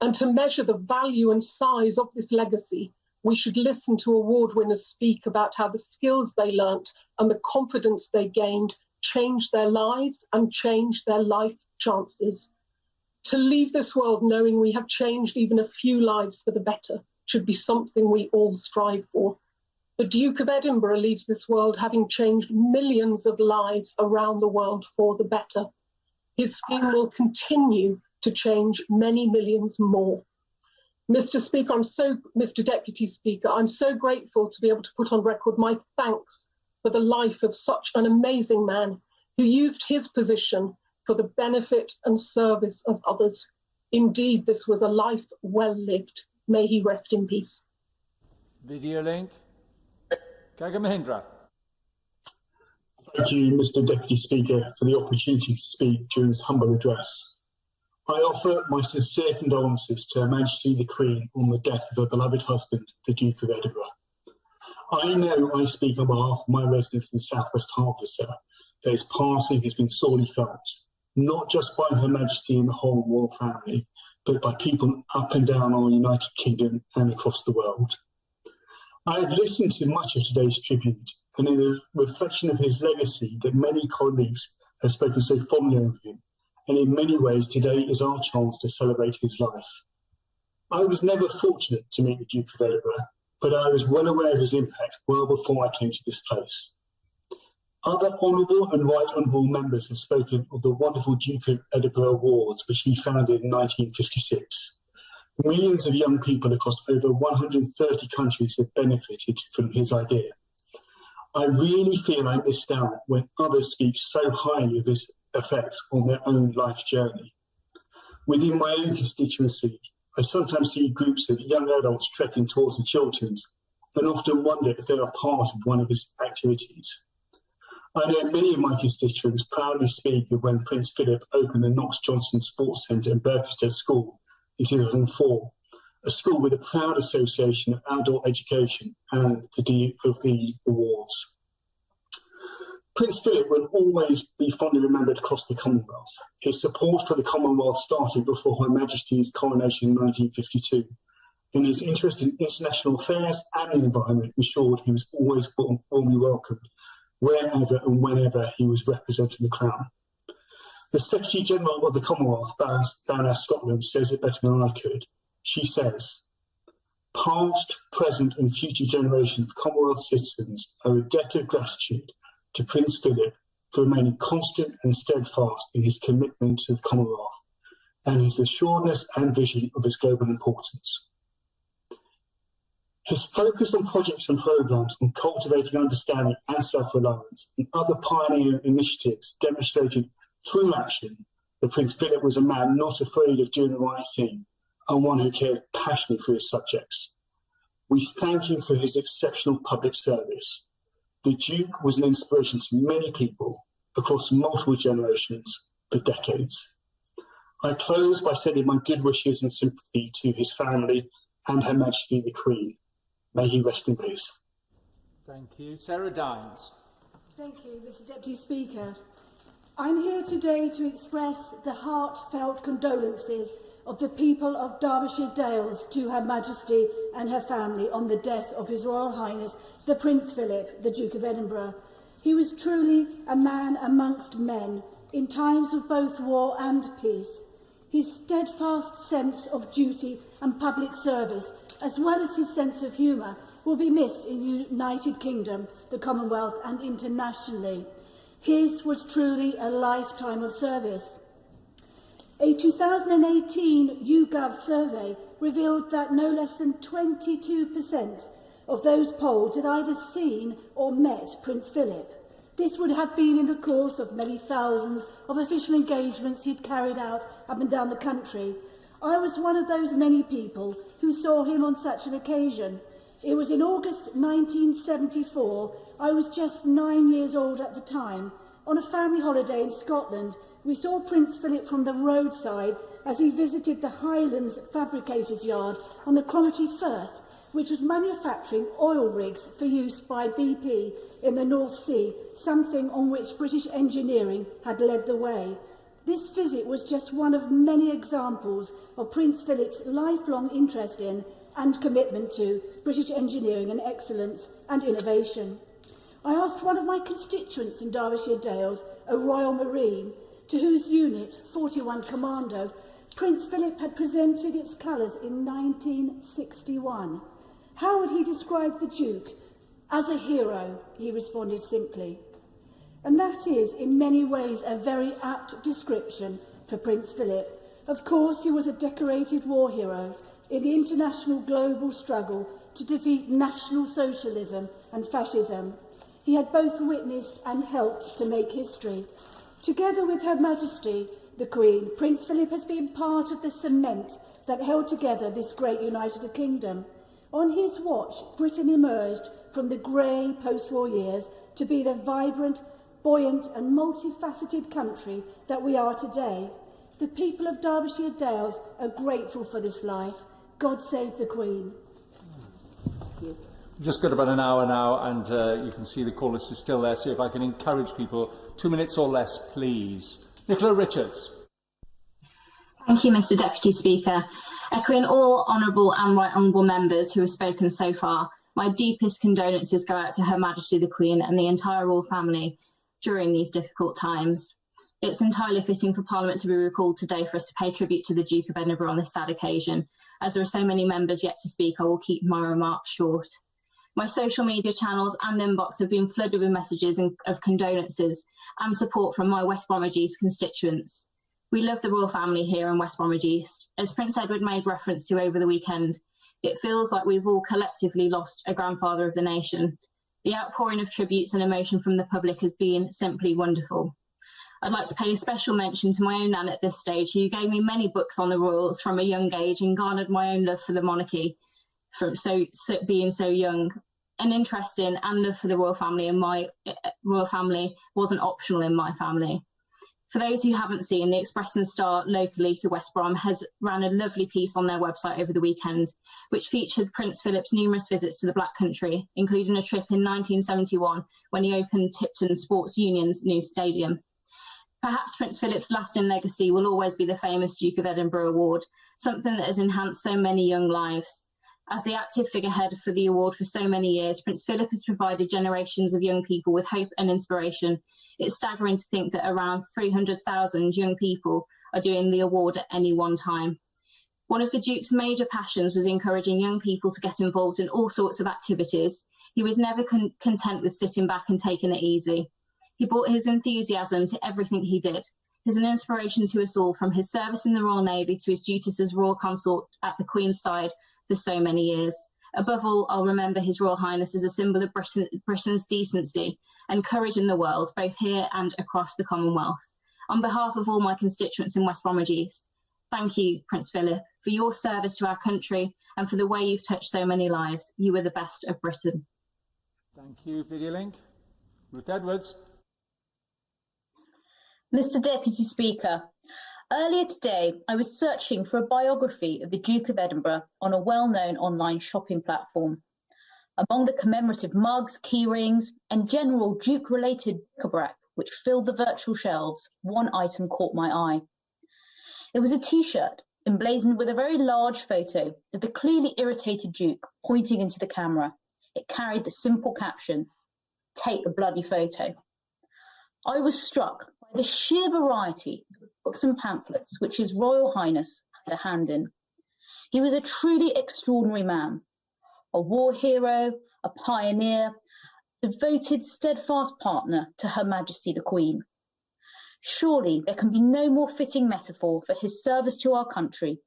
And to measure the value and size of this legacy, we should listen to award winners speak about how the skills they learnt and the confidence they gained changed their lives and changed their life chances. To leave this world knowing we have changed even a few lives for the better should be something we all strive for. The Duke of Edinburgh leaves this world having changed millions of lives around the world for the better. His scheme will continue to change many millions more. Mr. Speaker, Mr. Deputy Speaker, I'm so grateful to be able to put on record my thanks for the life of such an amazing man who used his position for the benefit and service of others. Indeed, this was a life well lived. May he rest in peace. Video link. Gagan Mahindra. Thank you, Mr. Deputy Speaker, for the opportunity to speak during this humble address. I offer my sincere condolences to Her Majesty the Queen on the death of her beloved husband, the Duke of Edinburgh. I know I speak on behalf of my residents in the South West Hertfordshire that his passing has been sorely felt, not just by Her Majesty and the whole royal family, but by people up and down our United Kingdom and across the world. I have listened to much of today's tribute, and in a reflection of his legacy that many colleagues have spoken so fondly of him, and in many ways today is our chance to celebrate his life. I was never fortunate to meet the Duke of Edinburgh, but I was well aware of his impact well before I came to this place. Other honourable and right honourable members have spoken of the wonderful Duke of Edinburgh Awards, which he founded in 1956. Millions of young people across over 130 countries have benefited from his idea. I really feel I missed out when others speak so highly of his effects on their own life journey. Within my own constituency, I sometimes see groups of young adults trekking towards the Chilterns and often wonder if they are part of one of his activities. I know many of my constituents proudly speak of when Prince Philip opened the Knox Johnson Sports Centre in Berkhamsted School in 2004, a school with a proud association of adult education and the Duke of the Awards. Prince Philip will always be fondly remembered across the Commonwealth. His support for the Commonwealth started before Her Majesty's coronation in 1952, and his interest in international affairs and the environment ensured he was always warmly welcomed wherever and whenever he was representing the Crown. The Secretary-General of the Commonwealth, Baroness Scotland, says it better than I could. She says, "Past, present and future generations of Commonwealth citizens owe a debt of gratitude to Prince Philip for remaining constant and steadfast in his commitment to the Commonwealth and his assuredness and vision of its global importance. His focus on projects and programmes on cultivating understanding and self-reliance and other pioneering initiatives demonstrated through action that Prince Philip was a man not afraid of doing the right thing, and one who cared passionately for his subjects. We thank him for his exceptional public service. The Duke was an inspiration to many people across multiple generations for decades. I close by sending my good wishes and sympathy to his family and Her Majesty the Queen. May he rest in peace. Thank you. Sarah Dines. Thank you, Mr. Deputy Speaker. I'm here today to express the heartfelt condolences of the people of Derbyshire Dales to Her Majesty and her family on the death of His Royal Highness, the Prince Philip, the Duke of Edinburgh. He was truly a man amongst men in times of both war and peace. His steadfast sense of duty and public service, as well as his sense of humour, will be missed in the United Kingdom, the Commonwealth and internationally. His was truly a lifetime of service. A 2018 YouGov survey revealed that no less than 22% of those polled had either seen or met Prince Philip. This would have been in the course of many thousands of official engagements he'd carried out up and down the country. I was one of those many people who saw him on such an occasion. It was in August 1974. I was just 9 years old at the time. On a family holiday in Scotland, we saw Prince Philip from the roadside as he visited the Highlands Fabricators Yard on the Cromarty Firth, which was manufacturing oil rigs for use by BP in the North Sea, something on which British engineering had led the way. This visit was just one of many examples of Prince Philip's lifelong interest in and commitment to British engineering and excellence and innovation. I asked one of my constituents in Derbyshire Dales, a Royal Marine, to whose unit, 41 Commando, Prince Philip had presented its colours in 1961. How would he describe the Duke? As a hero, he responded simply. And that is, in many ways, a very apt description for Prince Philip. Of course, he was a decorated war hero in the international global struggle to defeat National Socialism and fascism. He had both witnessed and helped to make history. Together with Her Majesty, the Queen, Prince Philip has been part of the cement that held together this great United Kingdom. On his watch, Britain emerged from the grey post-war years to be the vibrant, buoyant and multifaceted country that we are today. The people of Derbyshire Dales are grateful for this life. God save the Queen. We've just got about an hour now, and you can see the call list is still there, so if I can encourage people, 2 minutes or less, please. Nicola Richards. Thank you, Mr. Deputy Speaker. Echoing all honourable and right honourable members who have spoken so far, my deepest condolences go out to Her Majesty the Queen and the entire royal family during these difficult times. It's entirely fitting for Parliament to be recalled today for us to pay tribute to the Duke of Edinburgh on this sad occasion. As there are so many members yet to speak, I will keep my remarks short. My social media channels and inbox have been flooded with messages of condolences and support from my West Bromwich East constituents. We love the royal family here in West Bromwich East. As Prince Edward made reference to over the weekend, it feels like we've all collectively lost a grandfather of the nation. The outpouring of tributes and emotion from the public has been simply wonderful. I'd like to pay a special mention to my own nan at this stage, who gave me many books on the royals from a young age and garnered my own love for the monarchy from being so young. An interest in and love for the royal family and my royal family wasn't optional in my family. For those who haven't seen, the Express and Star locally to West Brom has ran a lovely piece on their website over the weekend, which featured Prince Philip's numerous visits to the Black Country, including a trip in 1971 when he opened Tipton Sports Union's new stadium. Perhaps Prince Philip's lasting legacy will always be the famous Duke of Edinburgh Award, something that has enhanced so many young lives. As the active figurehead for the award for so many years, Prince Philip has provided generations of young people with hope and inspiration. It's staggering to think that around 300,000 young people are doing the award at any one time. One of the Duke's major passions was encouraging young people to get involved in all sorts of activities. He was never content with sitting back and taking it easy. He brought his enthusiasm to everything he did. He's an inspiration to us all, from his service in the Royal Navy to his duties as Royal Consort at the Queen's side for so many years. Above all, I'll remember His Royal Highness as a symbol of Britain's decency and courage in the world, both here and across the Commonwealth. On behalf of all my constituents in West Bromwich East, thank you, Prince Philip. for your service to our country and for the way you've touched so many lives. You are the best of Britain. Thank you, Video Link. Ruth Edwards. Mr. Deputy Speaker, earlier today I was searching for a biography of the Duke of Edinburgh on a well-known online shopping platform. Among the commemorative mugs, keyrings, and general Duke-related bric-a-brac which filled the virtual shelves, one item caught my eye. It was a T-shirt emblazoned with a very large photo of the clearly irritated Duke pointing into the camera. It carried the simple caption, "Take the bloody photo." I was struck by the sheer variety of books and pamphlets which His Royal Highness had a hand in. He was a truly extraordinary man, a war hero, a pioneer, a devoted, steadfast partner to Her Majesty the Queen. Surely there can be no more fitting metaphor for his service to our country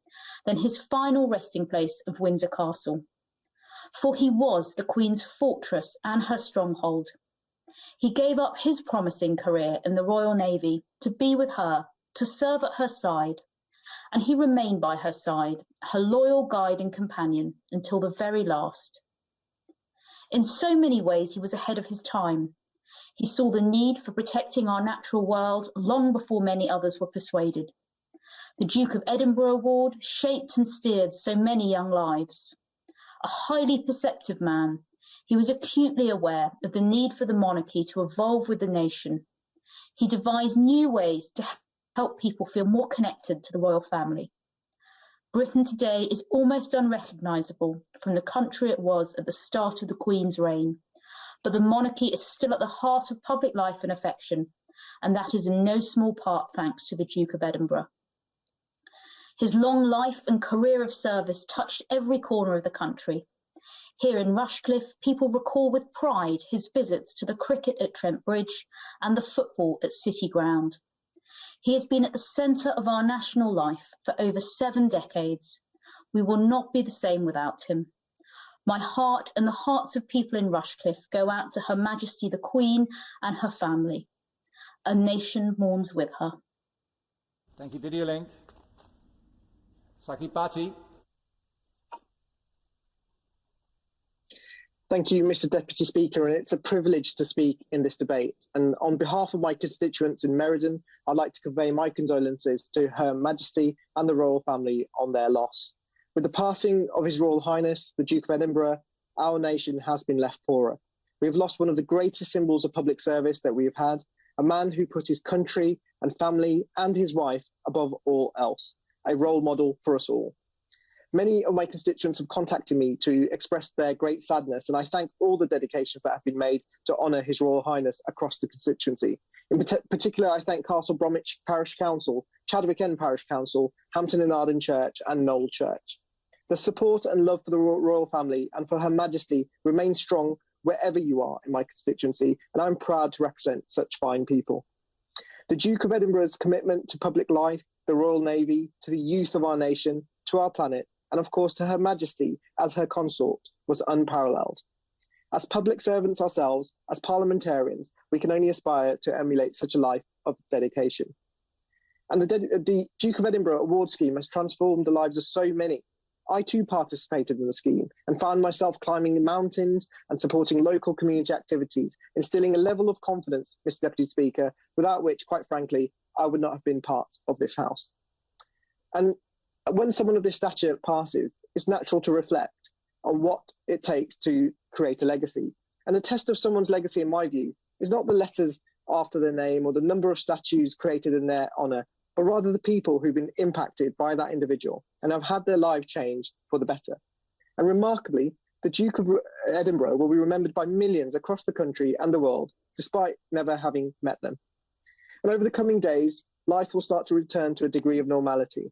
than his final resting place of Windsor Castle. For he was the Queen's fortress and her stronghold. He gave up his promising career in the Royal Navy to be with her, to serve at her side, and he remained by her side, her loyal guide and companion until the very last. In so many ways he was ahead of his time. He saw the need for protecting our natural world long before many others were persuaded. The Duke of Edinburgh Award shaped and steered so many young lives. A highly perceptive man, he was acutely aware of the need for the monarchy to evolve with the nation. He devised new ways to help people feel more connected to the royal family. Britain today is almost unrecognisable from the country it was at the start of the Queen's reign, but the monarchy is still at the heart of public life and affection, and that is in no small part thanks to the Duke of Edinburgh. His long life and career of service touched every corner of the country. Here in Rushcliffe, people recall with pride his visits to the cricket at Trent Bridge and the football at City Ground. He has been at the centre of our national life for over 7 decades. We will not be the same without him. My heart and the hearts of people in Rushcliffe go out to Her Majesty the Queen and her family. A nation mourns with her. Thank you, Video Link. Saki Bhatti. Thank you, Mr. Deputy Speaker, and it's a privilege to speak in this debate. And on behalf of my constituents in Meriden, I'd like to convey my condolences to Her Majesty and the royal family on their loss. With the passing of His Royal Highness, the Duke of Edinburgh, our nation has been left poorer. We have lost one of the greatest symbols of public service that we have had, a man who put his country and family and his wife above all else, a role model for us all. Many of my constituents have contacted me to express their great sadness, and I thank all the dedications that have been made to honour His Royal Highness across the constituency. In particular, I thank Castle Bromwich Parish Council, Chadwick End Parish Council, Hampton and Arden Church and Knoll Church. The support and love for the royal family and for Her Majesty remains strong wherever you are in my constituency, and I'm proud to represent such fine people. The Duke of Edinburgh's commitment to public life, the Royal Navy, to the youth of our nation, to our planet, and of course to Her Majesty as her consort was unparalleled. As public servants ourselves, as parliamentarians, we can only aspire to emulate such a life of dedication. And the Duke of Edinburgh award scheme has transformed the lives of so many. I too participated in the scheme and found myself climbing mountains and supporting local community activities, instilling a level of confidence, Mr. Deputy Speaker, without which, quite frankly, I would not have been part of this House. And when someone of this stature passes, it's natural to reflect on what it takes to create a legacy. And the test of someone's legacy, in my view, is not the letters after their name or the number of statues created in their honour, but rather the people who've been impacted by that individual and have had their lives changed for the better. And remarkably, the Duke of Edinburgh will be remembered by millions across the country and the world, despite never having met them. And over the coming days, life will start to return to a degree of normality.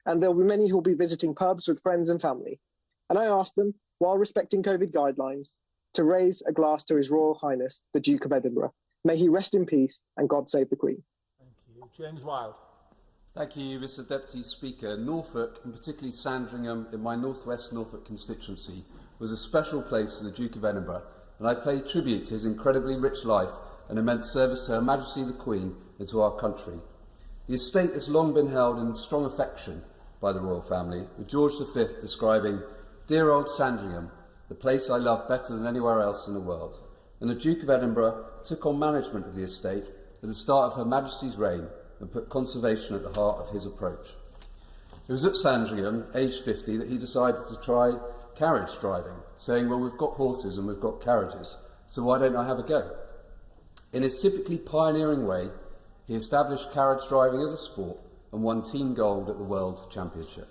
And there will be many who will be visiting pubs with friends and family. And I ask them, while respecting COVID guidelines, to raise a glass to His Royal Highness, the Duke of Edinburgh. May he rest in peace and God save the Queen. Thank you. James Wilde. Thank you, Mr. Deputy Speaker. Norfolk, and particularly Sandringham in my northwest Norfolk constituency, was a special place for the Duke of Edinburgh, and I pay tribute to his incredibly rich life and immense service to Her Majesty the Queen and to our country. The estate has long been held in strong affection, by the royal family, with George V describing "dear old Sandringham, the place I love better than anywhere else in the world," and the Duke of Edinburgh took on management of the estate at the start of Her Majesty's reign and put conservation at the heart of his approach. It was at Sandringham, aged 50, that he decided to try carriage driving, saying, "Well, we've got horses and we've got carriages, so why don't I have a go?" In his typically pioneering way, he established carriage driving as a sport and won team gold at the World Championship.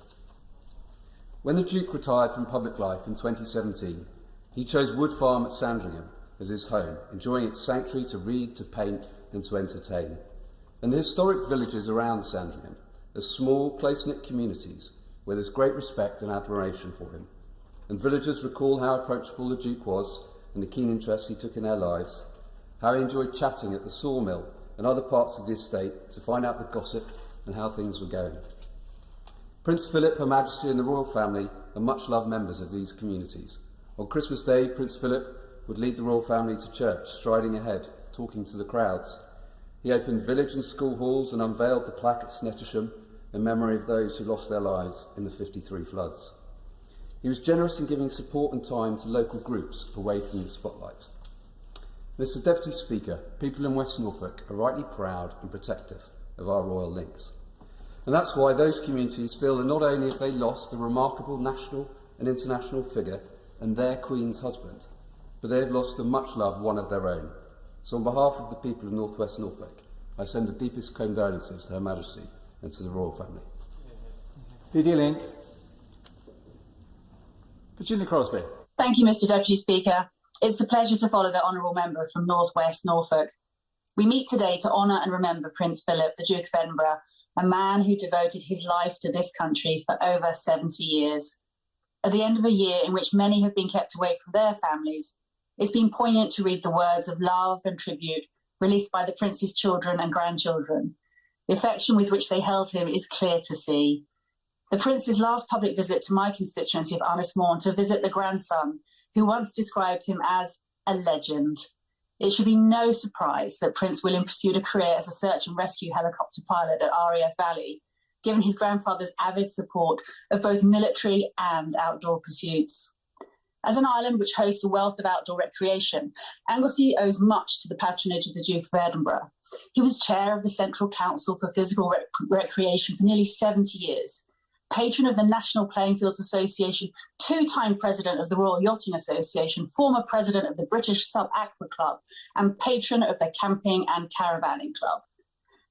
When the Duke retired from public life in 2017, he chose Wood Farm at Sandringham as his home, enjoying its sanctuary to read, to paint and to entertain. And the historic villages around Sandringham are small, close-knit communities where there's great respect and admiration for him. And villagers recall how approachable the Duke was and the keen interest he took in their lives, how he enjoyed chatting at the sawmill and other parts of the estate to find out the gossip and how things were going. Prince Philip, Her Majesty and the royal family are much-loved members of these communities. On Christmas Day, Prince Philip would lead the royal family to church, striding ahead, talking to the crowds. He opened village and school halls and unveiled the plaque at Snettisham in memory of those who lost their lives in the 53 floods. He was generous in giving support and time to local groups away from the spotlight. Mr. Deputy Speaker, people in West Norfolk are rightly proud and protective of our royal links. And that's why those communities feel that not only have they lost a remarkable national and international figure and their Queen's husband, but they have lost a much-loved one of their own. So on behalf of the people of North West Norfolk, I send the deepest condolences to Her Majesty and to the royal family. PD Link. Virginia Crosby. Thank you, Mr. Deputy Speaker. It's a pleasure to follow the honourable member from North West Norfolk. We meet today to honour and remember Prince Philip, the Duke of Edinburgh, a man who devoted his life to this country for over 70 years. At the end of a year in which many have been kept away from their families, it's been poignant to read the words of love and tribute released by the Prince's children and grandchildren. The affection with which they held him is clear to see. The Prince's last public visit to my constituency of Anismore to visit the grandson, who once described him as a legend. It should be no surprise that Prince William pursued a career as a search and rescue helicopter pilot at RAF Valley, given his grandfather's avid support of both military and outdoor pursuits. As an island which hosts a wealth of outdoor recreation, Anglesey owes much to the patronage of the Duke of Edinburgh. He was chair of the Central Council for Physical Recreation for nearly 70 years, patron of the National Playing Fields Association, two-time president of the Royal Yachting Association, former president of the British Sub-Aqua Club, and patron of the Camping and Caravanning Club.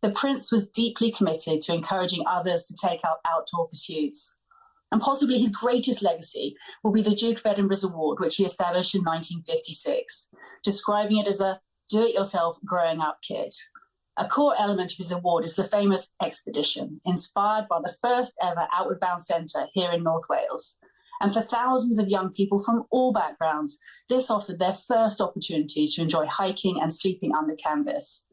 The Prince was deeply committed to encouraging others to take up outdoor pursuits. And possibly his greatest legacy will be the Duke of Edinburgh's Award, which he established in 1956, describing it as a do-it-yourself growing up kit. A core element of his award is the famous expedition, inspired by the first ever Outward Bound Centre here in North Wales. And for thousands of young people from all backgrounds, this offered their first opportunity to enjoy hiking and sleeping under canvas.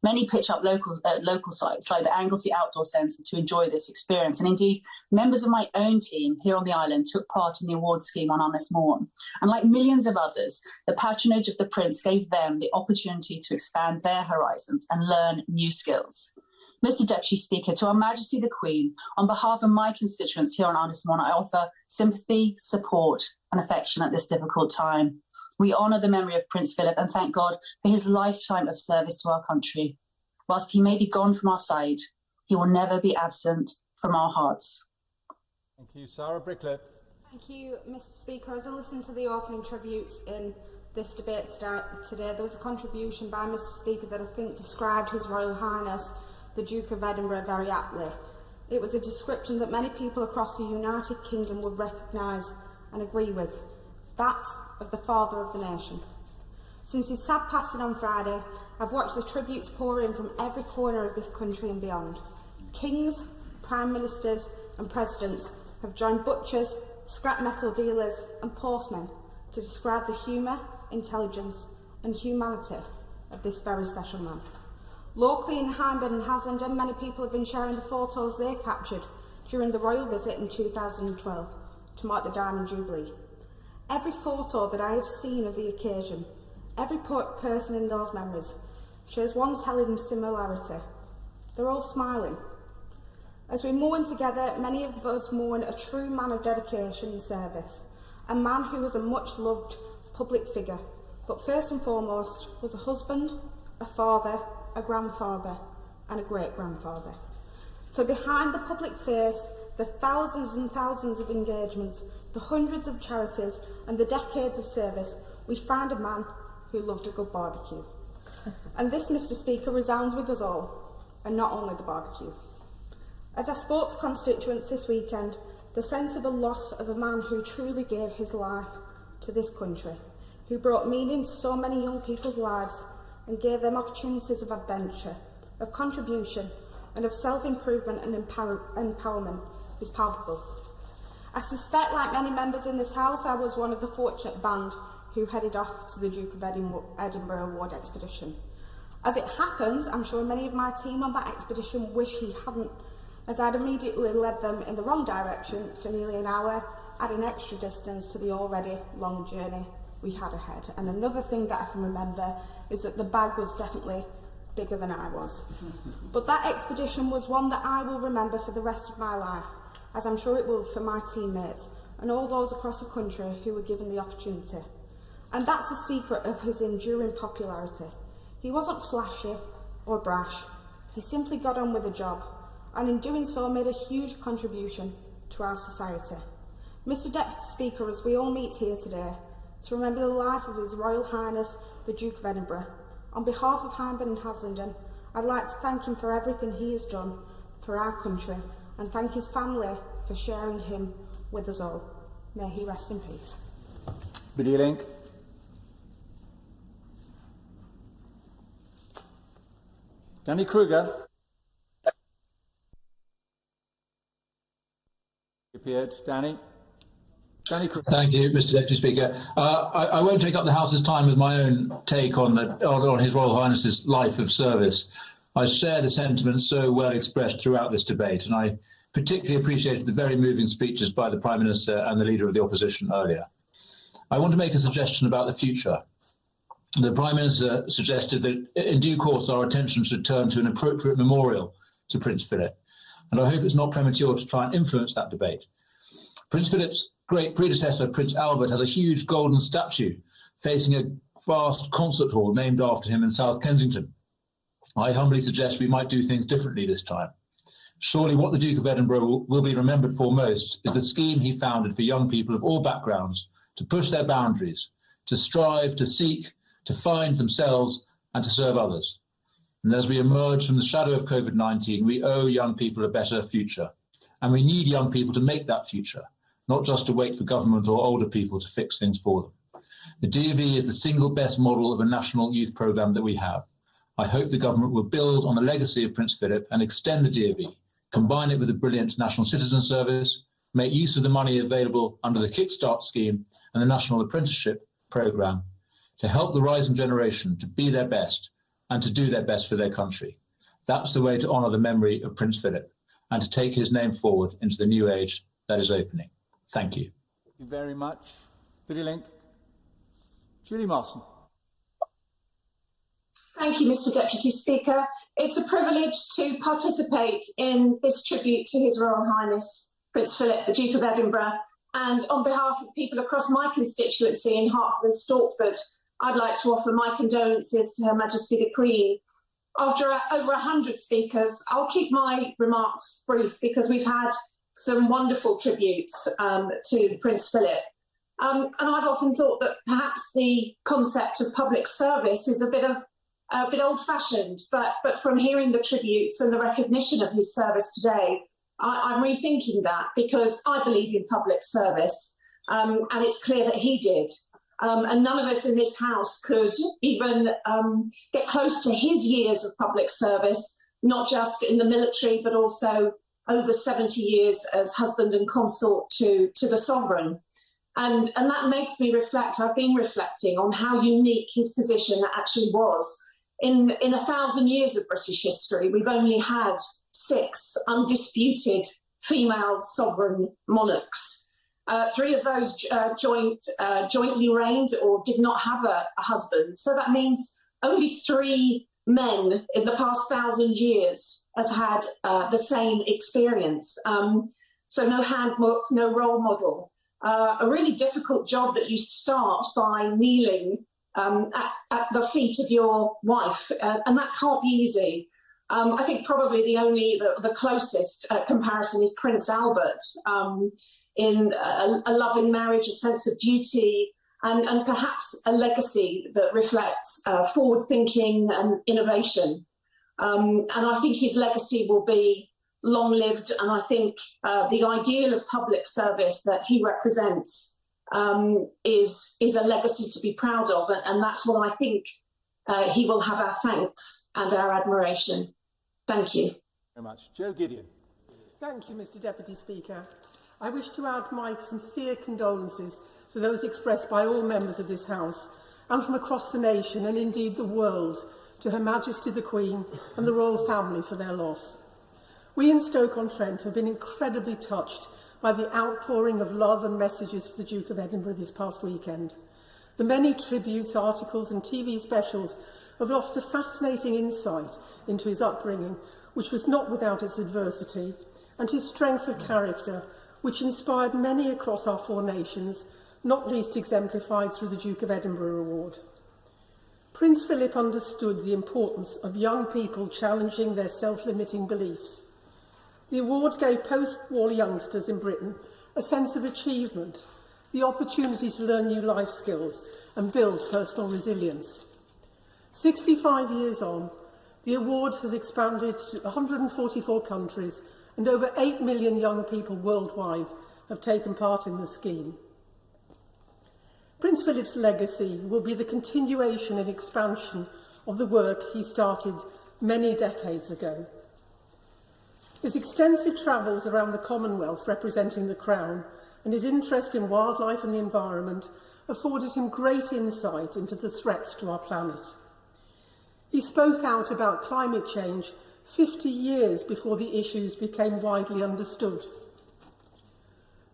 Many pitch up local sites like the Anglesey Outdoor Centre to enjoy this experience. And indeed, members of my own team here on the island took part in the award scheme on Anismore. And like millions of others, the patronage of the Prince gave them the opportunity to expand their horizons and learn new skills. Mr. Deputy Speaker, to Her Majesty the Queen, on behalf of my constituents here on Anismore, I offer sympathy, support and affection at this difficult time. We honour the memory of Prince Philip and thank God for his lifetime of service to our country. Whilst he may be gone from our side, he will never be absent from our hearts. Thank you. Sarah Brickley. Thank you, Mr. Speaker. As I listened to the opening tributes in this debate today, there was a contribution by Mr. Speaker that I think described His Royal Highness, the Duke of Edinburgh, very aptly. It was a description that many people across the United Kingdom would recognise and agree with, that of the father of the nation. Since his sad passing on Friday, I've watched the tributes pour in from every corner of this country and beyond. Kings, prime ministers and presidents have joined butchers, scrap metal dealers and postmen to describe the humour, intelligence and humanity of this very special man. Locally in Hindbed and Haslingden, many people have been sharing the photos they captured during the royal visit in 2012 to mark the Diamond Jubilee. Every photo that I have seen of the occasion, every person in those memories, shares one telling similarity. They're all smiling. As we mourn together, many of us mourn a true man of dedication and service, a man who was a much-loved public figure, but first and foremost was a husband, a father, a grandfather and a great-grandfather. For behind the public face, the thousands and thousands of engagements, the hundreds of charities and the decades of service, we find a man who loved a good barbecue. And this, Mr. Speaker, resounds with us all, and not only the barbecue. As I spoke to constituents this weekend, the sense of a loss of a man who truly gave his life to this country, who brought meaning to so many young people's lives and gave them opportunities of adventure, of contribution and of self-improvement and empowerment is palpable. I suspect, like many members in this House, I was one of the fortunate band who headed off to the Duke of Edinburgh Award expedition. As it happens, I'm sure many of my team on that expedition wish he hadn't, as I'd immediately led them in the wrong direction for nearly an hour, adding extra distance to the already long journey we had ahead. And another thing that I can remember is that the bag was definitely bigger than I was. But that expedition was one that I will remember for the rest of my life, as I'm sure it will for my teammates and all those across the country who were given the opportunity. And that's the secret of his enduring popularity. He wasn't flashy or brash. He simply got on with the job, and in doing so made a huge contribution to our society. Mr. Deputy Speaker, as we all meet here today to remember the life of His Royal Highness the Duke of Edinburgh, on behalf of Hyndburn and Haslingden, I'd like to thank him for everything he has done for our country and thank his family for sharing him with us all. May he rest in peace. Video link. Danny Kruger. Appeared. Danny. Thank you, Mr. Deputy Speaker. I won't take up the House's time with my own take on His Royal Highness's life of service. I share the sentiments so well expressed throughout this debate, and I particularly appreciated the very moving speeches by the Prime Minister and the Leader of the Opposition earlier. I want to make a suggestion about the future. The Prime Minister suggested that in due course our attention should turn to an appropriate memorial to Prince Philip, and I hope it's not premature to try and influence that debate. Prince Philip's great predecessor, Prince Albert, has a huge golden statue facing a vast concert hall named after him in South Kensington. I humbly suggest we might do things differently this time. Surely what the Duke of Edinburgh will be remembered for most is the scheme he founded for young people of all backgrounds to push their boundaries, to strive, to seek, to find themselves and to serve others. And as we emerge from the shadow of COVID-19, we owe young people a better future. And we need young people to make that future, not just to wait for government or older people to fix things for them. The DV is the single best model of a national youth programme that we have. I hope the government will build on the legacy of Prince Philip and extend the DV, combine it with a brilliant National Citizen Service, make use of the money available under the Kickstart scheme and the National Apprenticeship Programme to help the rising generation to be their best and to do their best for their country. That's the way to honour the memory of Prince Philip and to take his name forward into the new age that is opening. Thank you. Thank you very much. Video link. Julie Marson. Thank you, Mr. Deputy Speaker. It's a privilege to participate in this tribute to His Royal Highness Prince Philip, the Duke of Edinburgh. And on behalf of people across my constituency in Hertford and Stortford, I'd like to offer my condolences to Her Majesty the Queen. After over 100 speakers, I'll keep my remarks brief because we've had some wonderful tributes to Prince Philip. And I've often thought that perhaps the concept of public service is a bit old-fashioned, but from hearing the tributes and the recognition of his service today, I'm rethinking that because I believe in public service, and it's clear that he did. And none of us in this House could even get close to his years of public service, not just in the military, but also over 70 years as husband and consort to the sovereign. And that makes me reflect. I've been reflecting on how unique his position actually was. In 1,000 years of British history, we've only had 6 undisputed female sovereign monarchs. 3 of those jointly reigned or did not have a husband. So that means only 3 men in the past 1,000 years has had the same experience. So no handbook, no role model. A really difficult job that you start by kneeling at the feet of your wife, and that can't be easy. I think probably the closest comparison is Prince Albert in a loving marriage, a sense of duty, and perhaps a legacy that reflects forward thinking and innovation. And I think his legacy will be long-lived, and I think the ideal of public service that he represents is a legacy to be proud of, and that's what I think he will have our thanks and our admiration. Thank you. Very much. Joe Gideon. Thank you, Mr. Deputy Speaker. I wish to add my sincere condolences to those expressed by all members of this House and from across the nation and indeed the world to Her Majesty the Queen and the royal family for their loss. We in Stoke-on-Trent have been incredibly touched by the outpouring of love and messages for the Duke of Edinburgh this past weekend. The many tributes, articles and TV specials have offered a fascinating insight into his upbringing, which was not without its adversity, and his strength of character, which inspired many across our four nations, not least exemplified through the Duke of Edinburgh Award. Prince Philip understood the importance of young people challenging their self-limiting beliefs. The award gave post-war youngsters in Britain a sense of achievement, the opportunity to learn new life skills and build personal resilience. 65 years on, the award has expanded to 144 countries and over 8 million young people worldwide have taken part in the scheme. Prince Philip's legacy will be the continuation and expansion of the work he started many decades ago. His extensive travels around the Commonwealth representing the Crown and his interest in wildlife and the environment afforded him great insight into the threats to our planet. He spoke out about climate change 50 years before the issues became widely understood.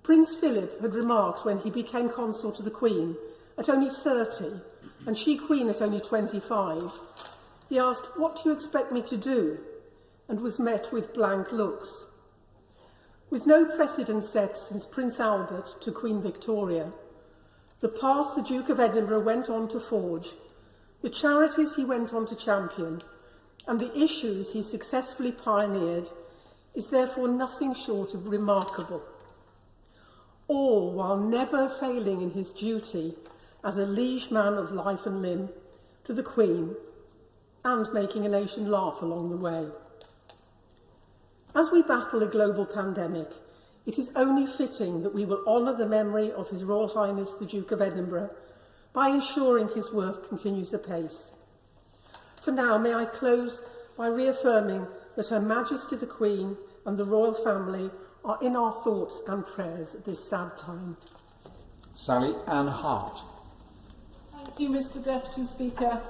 Prince Philip had remarked when he became consort to the Queen at only 30 and she Queen at only 25, he asked, "What do you expect me to do?" and was met with blank looks. With no precedent set since Prince Albert to Queen Victoria, the path the Duke of Edinburgh went on to forge, the charities he went on to champion, and the issues he successfully pioneered is therefore nothing short of remarkable. All while never failing in his duty as a liege man of life and limb to the Queen and making a nation laugh along the way. As we battle a global pandemic, it is only fitting that we will honour the memory of His Royal Highness the Duke of Edinburgh by ensuring his work continues apace. For now, may I close by reaffirming that Her Majesty the Queen and the royal family are in our thoughts and prayers at this sad time. Sally Ann Hart. Thank you, Mr. Deputy Speaker.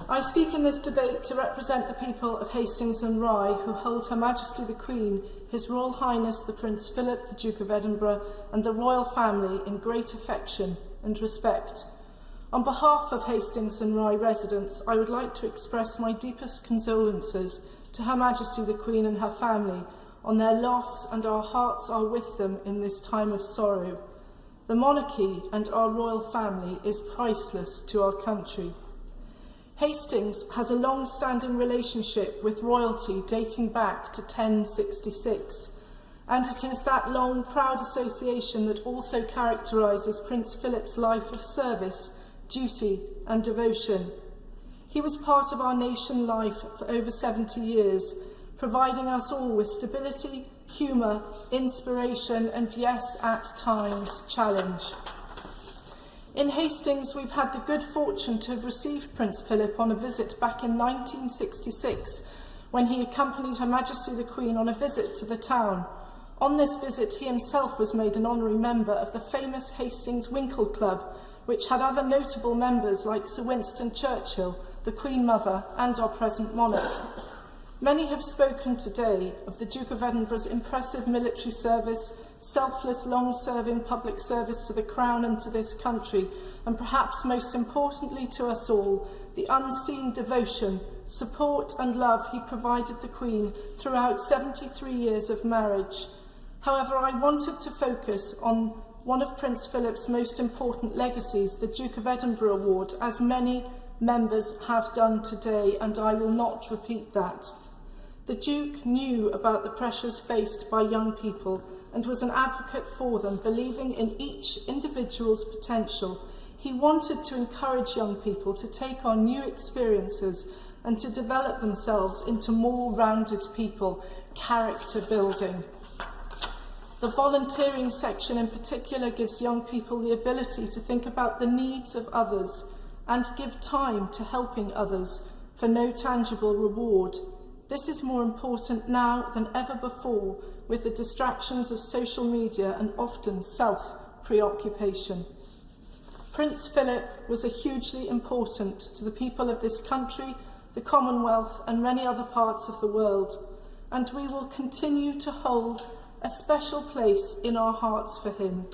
I speak in this debate to represent the people of Hastings and Rye who hold Her Majesty the Queen, His Royal Highness the Prince Philip, the Duke of Edinburgh, and the royal family in great affection and respect. On behalf of Hastings and Rye residents, I would like to express my deepest condolences to Her Majesty the Queen and her family on their loss, and our hearts are with them in this time of sorrow. The monarchy and our royal family is priceless to our country. Hastings has a long-standing relationship with royalty dating back to 1066, and it is that long, proud association that also characterises Prince Philip's life of service, duty and devotion. He was part of our nation life for over 70 years, providing us all with stability, humour, inspiration and, yes, at times, challenge. In Hastings, we've had the good fortune to have received Prince Philip on a visit back in 1966, when he accompanied Her Majesty the Queen on a visit to the town. On this visit, he himself was made an honorary member of the famous Hastings Winkle Club, which had other notable members like Sir Winston Churchill, the Queen Mother, and our present monarch. Many have spoken today of the Duke of Edinburgh's impressive military service, selfless, long-serving public service to the Crown and to this country, and perhaps most importantly to us all, the unseen devotion, support and love he provided the Queen throughout 73 years of marriage. However, I wanted to focus on one of Prince Philip's most important legacies, the Duke of Edinburgh Award, as many members have done today, and I will not repeat that. The Duke knew about the pressures faced by young people and was an advocate for them, believing in each individual's potential. He wanted to encourage young people to take on new experiences and to develop themselves into more rounded people, character building. The volunteering section in particular gives young people the ability to think about the needs of others and give time to helping others for no tangible reward. This is more important now than ever before, with the distractions of social media and often self-preoccupation. Prince Philip was hugely important to the people of this country, the Commonwealth and many other parts of the world, and we will continue to hold a special place in our hearts for him.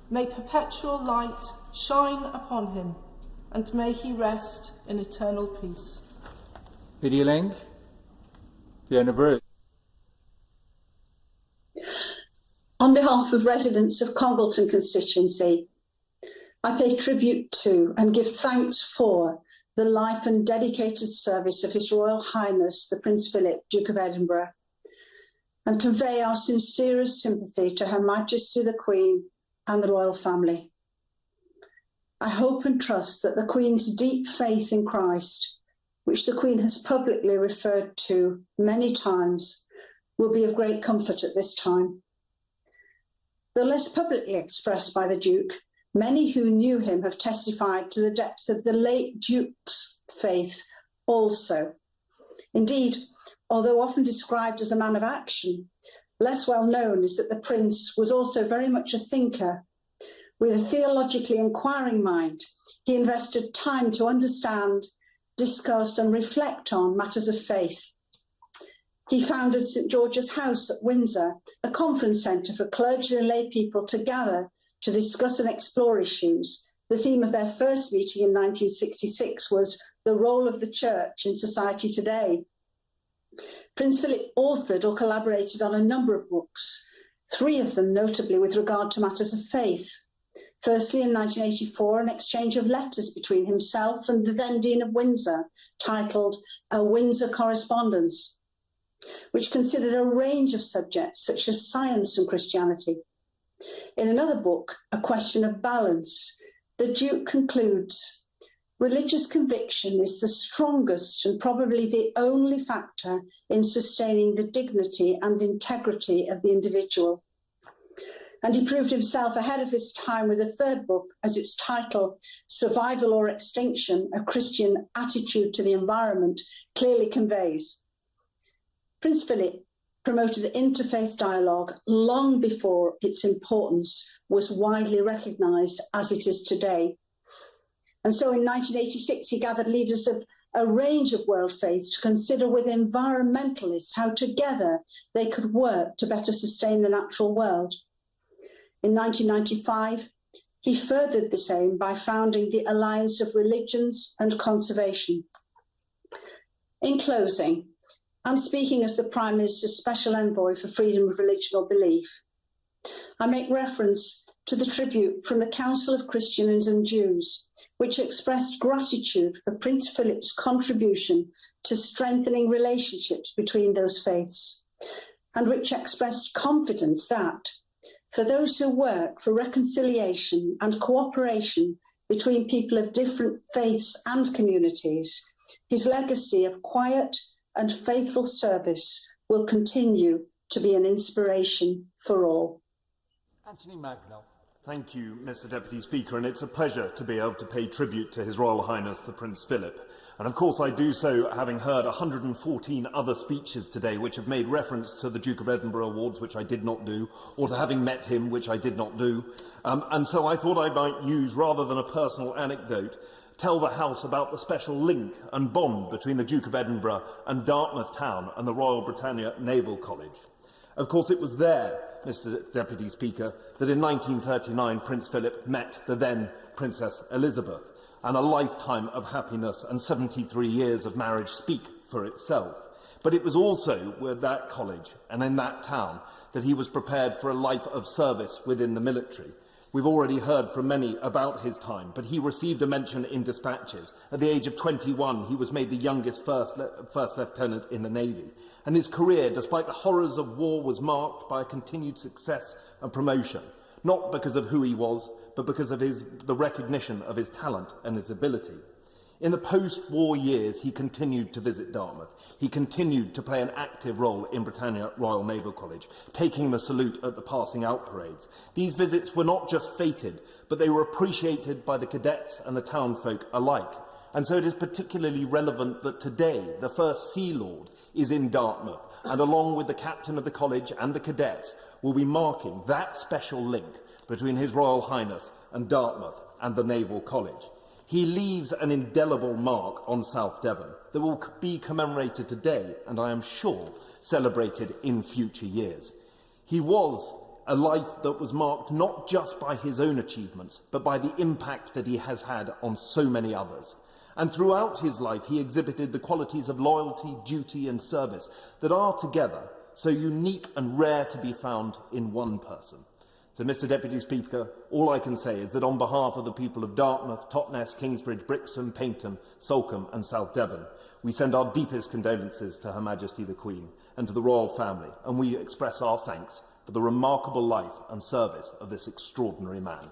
May perpetual light shine upon him, and may he rest in eternal peace. Biddy Ling, Fiona Brew. On behalf of residents of Congleton constituency, I pay tribute to and give thanks for the life and dedicated service of His Royal Highness the Prince Philip, Duke of Edinburgh, and convey our sincerest sympathy to Her Majesty the Queen and the royal family. I hope and trust that the Queen's deep faith in Christ, which the Queen has publicly referred to many times, will be of great comfort at this time. Though less publicly expressed by the Duke, many who knew him have testified to the depth of the late Duke's faith also. Indeed, although often described as a man of action, less well known is that the Prince was also very much a thinker. With a theologically inquiring mind, he invested time to understand, discuss and reflect on matters of faith. He founded St George's House at Windsor, a conference centre for clergy and lay people to gather to discuss and explore issues. The theme of their first meeting in 1966 was the role of the Church in society today. Prince Philip authored or collaborated on a number of books, 3 of them notably with regard to matters of faith. Firstly, in 1984, an exchange of letters between himself and the then Dean of Windsor, titled A Windsor Correspondence, which considered a range of subjects such as science and Christianity. In another book, A Question of Balance, the Duke concludes, religious conviction is the strongest and probably the only factor in sustaining the dignity and integrity of the individual. And he proved himself ahead of his time with a third book, as its title, Survival or Extinction, A Christian Attitude to the Environment, clearly conveys. Prince Philip promoted interfaith dialogue long before its importance was widely recognised as it is today. And so in 1986, he gathered leaders of a range of world faiths to consider with environmentalists how together they could work to better sustain the natural world. In 1995, he furthered this aim by founding the Alliance of Religions and Conservation. In closing, and speaking as the Prime Minister's Special Envoy for Freedom of Religion or Belief, I make reference to the tribute from the Council of Christians and Jews, which expressed gratitude for Prince Philip's contribution to strengthening relationships between those faiths, and which expressed confidence that, for those who work for reconciliation and cooperation between people of different faiths and communities, his legacy of quiet and faithful service will continue to be an inspiration for all. Anthony Magnell. Thank you, Mr. Deputy Speaker, and it's a pleasure to be able to pay tribute to His Royal Highness the Prince Philip. And of course I do so having heard 114 other speeches today which have made reference to the Duke of Edinburgh Awards, which I did not do, or to having met him, which I did not do. And so I thought I might use, rather than a personal anecdote, tell the House about the special link and bond between the Duke of Edinburgh and Dartmouth Town and the Royal Britannia Naval College. Of course, it was there, Mr. Deputy Speaker, that in 1939 Prince Philip met the then Princess Elizabeth. and a lifetime of happiness and 73 years of marriage speak for itself. But it was also with that college and in that town that he was prepared for a life of service within the military. We've already heard from many about his time, but he received a mention in dispatches. At the age of 21, he was made the youngest first lieutenant in the Navy. And his career, despite the horrors of war, was marked by a continued success and promotion, not because of who he was, but because of the recognition of his talent and his ability. In the post-war years, he continued to visit Dartmouth. He continued to play an active role in Britannia Royal Naval College, taking the salute at the passing out parades. These visits were not just feted, but they were appreciated by the cadets and the townfolk alike. And so it is particularly relevant that today the First Sea Lord is in Dartmouth, and along with the captain of the college and the cadets, will be marking that special link between His Royal Highness and Dartmouth and the Naval College. He leaves an indelible mark on South Devon that will be commemorated today and, I am sure, celebrated in future years. He was a life that was marked not just by his own achievements, but by the impact that he has had on so many others. And throughout his life, he exhibited the qualities of loyalty, duty and service that are together so unique and rare to be found in one person. So, Mr. Deputy Speaker, all I can say is that on behalf of the people of Dartmouth, Totnes, Kingsbridge, Brixham, Paynton, Salcombe and South Devon, we send our deepest condolences to Her Majesty the Queen and to the royal family, and we express our thanks for the remarkable life and service of this extraordinary man.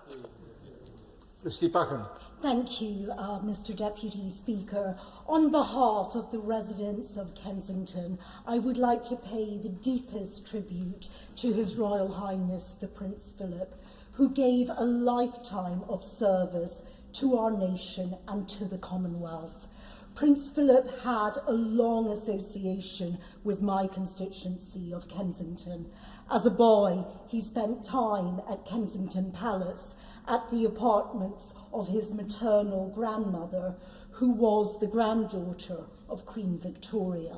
Mr. Buchan. Thank you, Mr. Deputy Speaker. On behalf of the residents of Kensington, I would like to pay the deepest tribute to His Royal Highness the Prince Philip, who gave a lifetime of service to our nation and to the Commonwealth. Prince Philip had a long association with my constituency of Kensington. As a boy, he spent time at Kensington Palace at the apartments of his maternal grandmother, who was the granddaughter of Queen Victoria.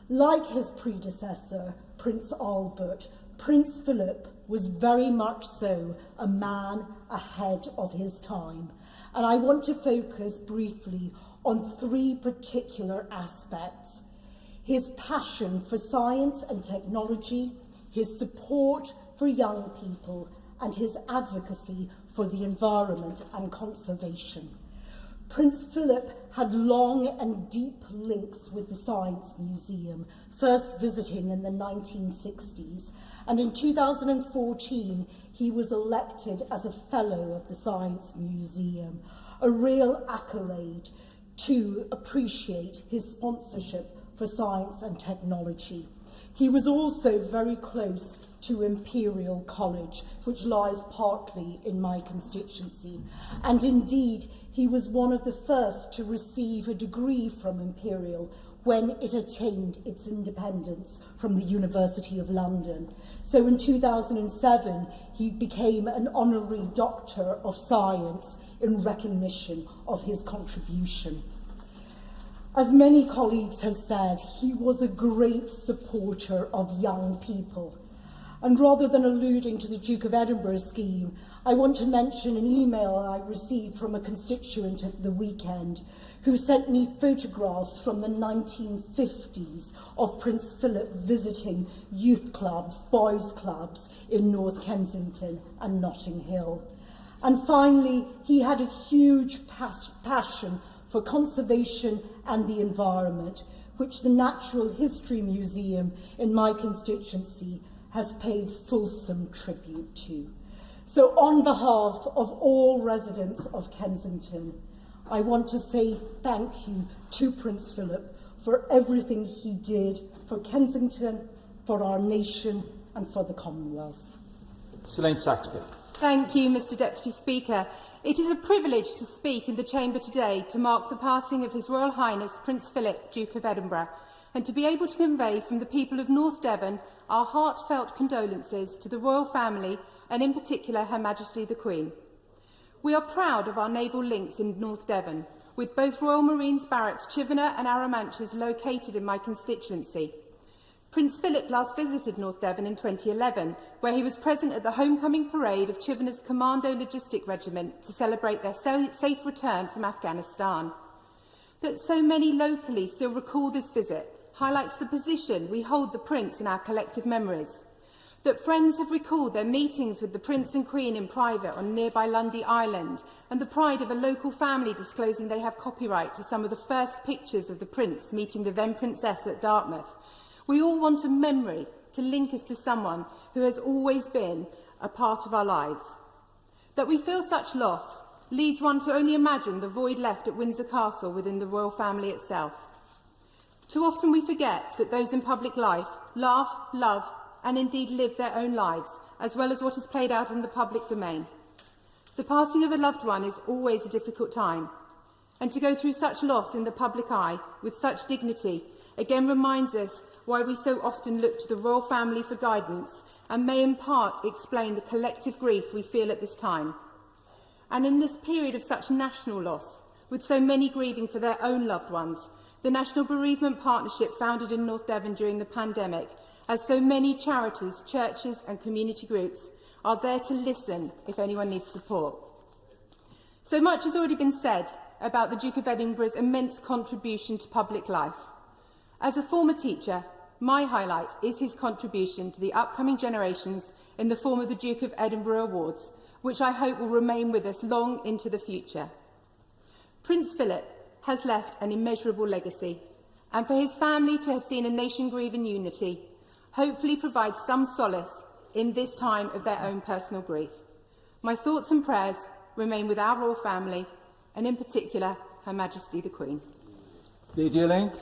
Like his predecessor, Prince Albert, Prince Philip was very much so a man ahead of his time. And I want to focus briefly on three particular aspects: his passion for science and technology, his support for young people, and his advocacy for the environment and conservation. Prince Philip had long and deep links with the Science Museum, first visiting in the 1960s, and in 2014 he was elected as a Fellow of the Science Museum, a real accolade to appreciate his sponsorship for science and technology. He was also very close to Imperial College, which lies partly in my constituency. And indeed, he was one of the first to receive a degree from Imperial when it attained its independence from the University of London. So in 2007, he became an honorary Doctor of Science in recognition of his contribution. As many colleagues have said, he was a great supporter of young people. And rather than alluding to the Duke of Edinburgh scheme, I want to mention an email I received from a constituent at the weekend who sent me photographs from the 1950s of Prince Philip visiting youth clubs, boys' clubs in North Kensington and Notting Hill. And finally, he had a huge passion for conservation and the environment, which the Natural History Museum in my constituency has paid fulsome tribute to. So on behalf of all residents of Kensington, I want to say thank you to Prince Philip for everything he did for Kensington, for our nation and for the Commonwealth. Elaine Saxby. Thank you, Mr. Deputy Speaker. It is a privilege to speak in the Chamber today to mark the passing of His Royal Highness Prince Philip, Duke of Edinburgh, and to be able to convey from the people of North Devon our heartfelt condolences to the royal family and in particular Her Majesty the Queen. We are proud of our naval links in North Devon, with both Royal Marines Barracks Chivenor and Arromanches located in my constituency. Prince Philip last visited North Devon in 2011, where he was present at the homecoming parade of Chivener's Commando Logistic Regiment to celebrate their safe return from Afghanistan. That so many locally still recall this visit highlights the position we hold the Prince in our collective memories. That friends have recalled their meetings with the Prince and Queen in private on nearby Lundy Island, and the pride of a local family disclosing they have copyright to some of the first pictures of the Prince meeting the then Princess at Dartmouth. We all want a memory to link us to someone who has always been a part of our lives. That we feel such loss leads one to only imagine the void left at Windsor Castle within the royal family itself. Too often we forget that those in public life laugh, love, and indeed live their own lives, as well as what is played out in the public domain. The passing of a loved one is always a difficult time, and to go through such loss in the public eye with such dignity again reminds us why we so often look to the royal family for guidance, and may in part explain the collective grief we feel at this time. And in this period of such national loss, with so many grieving for their own loved ones, the National Bereavement Partnership, founded in North Devon during the pandemic, as so many charities, churches and community groups, are there to listen if anyone needs support. So much has already been said about the Duke of Edinburgh's immense contribution to public life. As a former teacher, my highlight is his contribution to the upcoming generations in the form of the Duke of Edinburgh Awards, which I hope will remain with us long into the future. Prince Philip has left an immeasurable legacy, and for his family to have seen a nation grieve in unity hopefully provides some solace in this time of their own personal grief. My thoughts and prayers remain with our royal family, and in particular, Her Majesty the Queen. Lydia Link.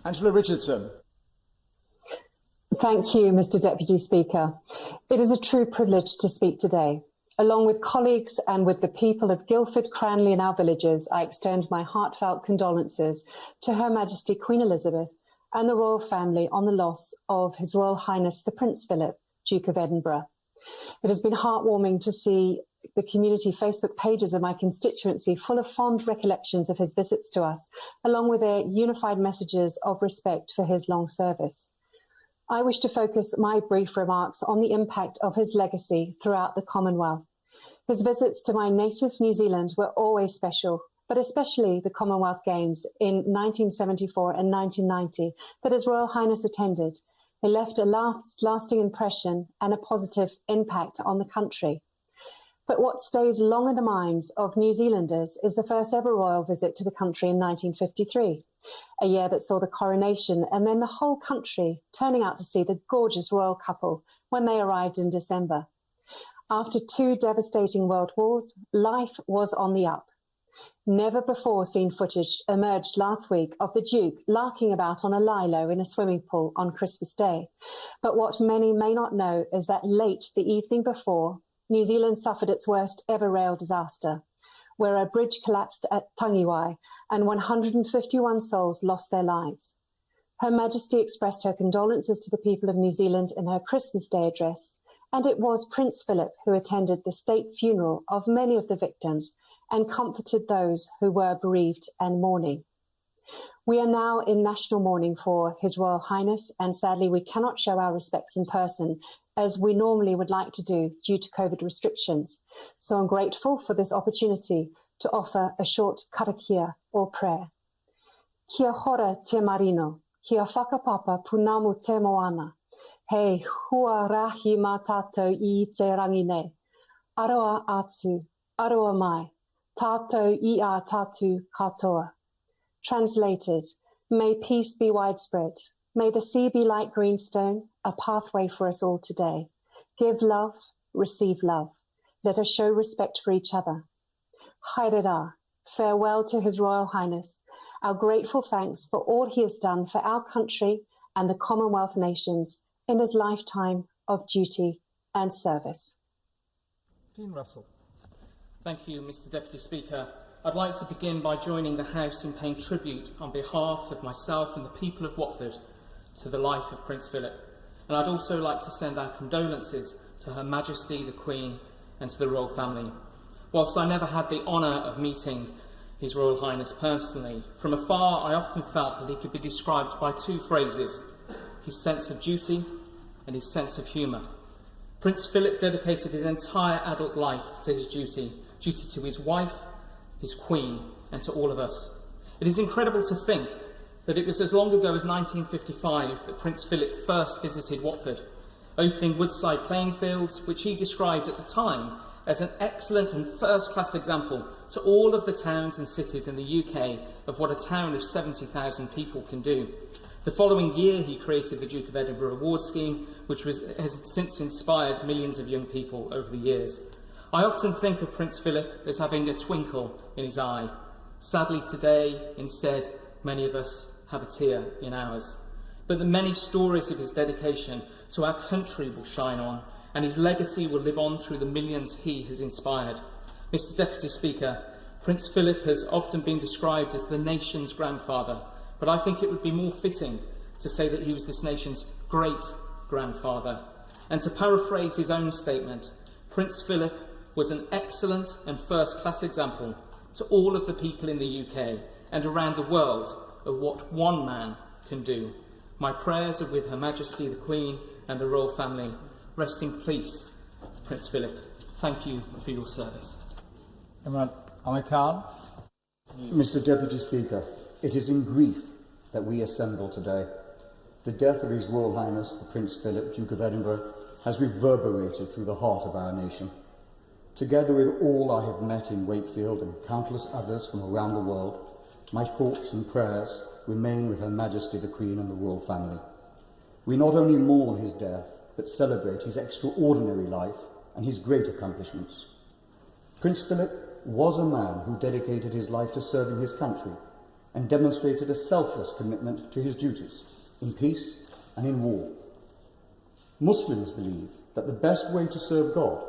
Angela Richardson. Thank you, Mr. Deputy Speaker. It is a true privilege to speak today. Along with colleagues and with the people of Guildford, Cranley and our villages, I extend my heartfelt condolences to Her Majesty Queen Elizabeth and the royal family on the loss of His Royal Highness the Prince Philip, Duke of Edinburgh. It has been heartwarming to see the community Facebook pages of my constituency full of fond recollections of his visits to us, along with their unified messages of respect for his long service. I wish to focus my brief remarks on the impact of his legacy throughout the Commonwealth. His visits to my native New Zealand were always special, but especially the Commonwealth Games in 1974 and 1990 that His Royal Highness attended. They left a lasting impression and a positive impact on the country. But what stays long in the minds of New Zealanders is the first ever royal visit to the country in 1953, a year that saw the coronation and then the whole country turning out to see the gorgeous royal couple when they arrived in December. After 2 devastating world wars, life was on the up. Never before seen footage emerged last week of the Duke larking about on a lilo in a swimming pool on Christmas Day. But what many may not know is that late the evening before, New Zealand suffered its worst ever rail disaster, where a bridge collapsed at Tangiwai and 151 souls lost their lives. Her Majesty expressed her condolences to the people of New Zealand in her Christmas Day address, and it was Prince Philip who attended the state funeral of many of the victims and comforted those who were bereaved and mourning. We are now in national mourning for His Royal Highness, and sadly we cannot show our respects in person as we normally would like to do due to COVID restrictions. So I'm grateful for this opportunity to offer a short karakia or prayer. Kia hora te marino, kia whakapapa punamu te moana. Hei hua rahi mā tātou I te rangine. Aroa atu, aroa mai, tātou I a tātou katoa. Translated, may peace be widespread. May the sea be like greenstone, a pathway for us all today. Give love, receive love. Let us show respect for each other. Haere, farewell to His Royal Highness. Our grateful thanks for all he has done for our country and the Commonwealth nations in his lifetime of duty and service. Dean Russell. Thank you, Mr. Deputy Speaker. I'd like to begin by joining the House in paying tribute on behalf of myself and the people of Watford to the life of Prince Philip. And I'd also like to send our condolences to Her Majesty the Queen and to the royal family. Whilst I never had the honour of meeting His Royal Highness personally, from afar I often felt that he could be described by 2 phrases: his sense of duty and his sense of humour. Prince Philip dedicated his entire adult life to his duty to his wife, his queen, and to all of us. It is incredible to think that it was as long ago as 1955 that Prince Philip first visited Watford, opening Woodside playing fields, which he described at the time as an excellent and first-class example to all of the towns and cities in the UK of what a town of 70,000 people can do. The following year, he created the Duke of Edinburgh Award Scheme, which has since inspired millions of young people over the years. I often think of Prince Philip as having a twinkle in his eye. Sadly today, instead, many of us have a tear in ours. But the many stories of his dedication to our country will shine on, and his legacy will live on through the millions he has inspired. Mr. Deputy Speaker, Prince Philip has often been described as the nation's grandfather, but I think it would be more fitting to say that he was this nation's great-grandfather. And to paraphrase his own statement, Prince Philip was an excellent and first-class example to all of the people in the UK and around the world of what one man can do. My prayers are with Her Majesty the Queen and the royal family. Rest in peace, Prince Philip. Thank you for your service. Mr. Deputy Speaker, it is in grief that we assemble today. The death of His Royal Highness the Prince Philip, Duke of Edinburgh, has reverberated through the heart of our nation. Together with all I have met in Wakefield and countless others from around the world, my thoughts and prayers remain with Her Majesty the Queen and the royal family. We not only mourn his death, but celebrate his extraordinary life and his great accomplishments. Prince Philip was a man who dedicated his life to serving his country and demonstrated a selfless commitment to his duties in peace and in war. Muslims believe that the best way to serve God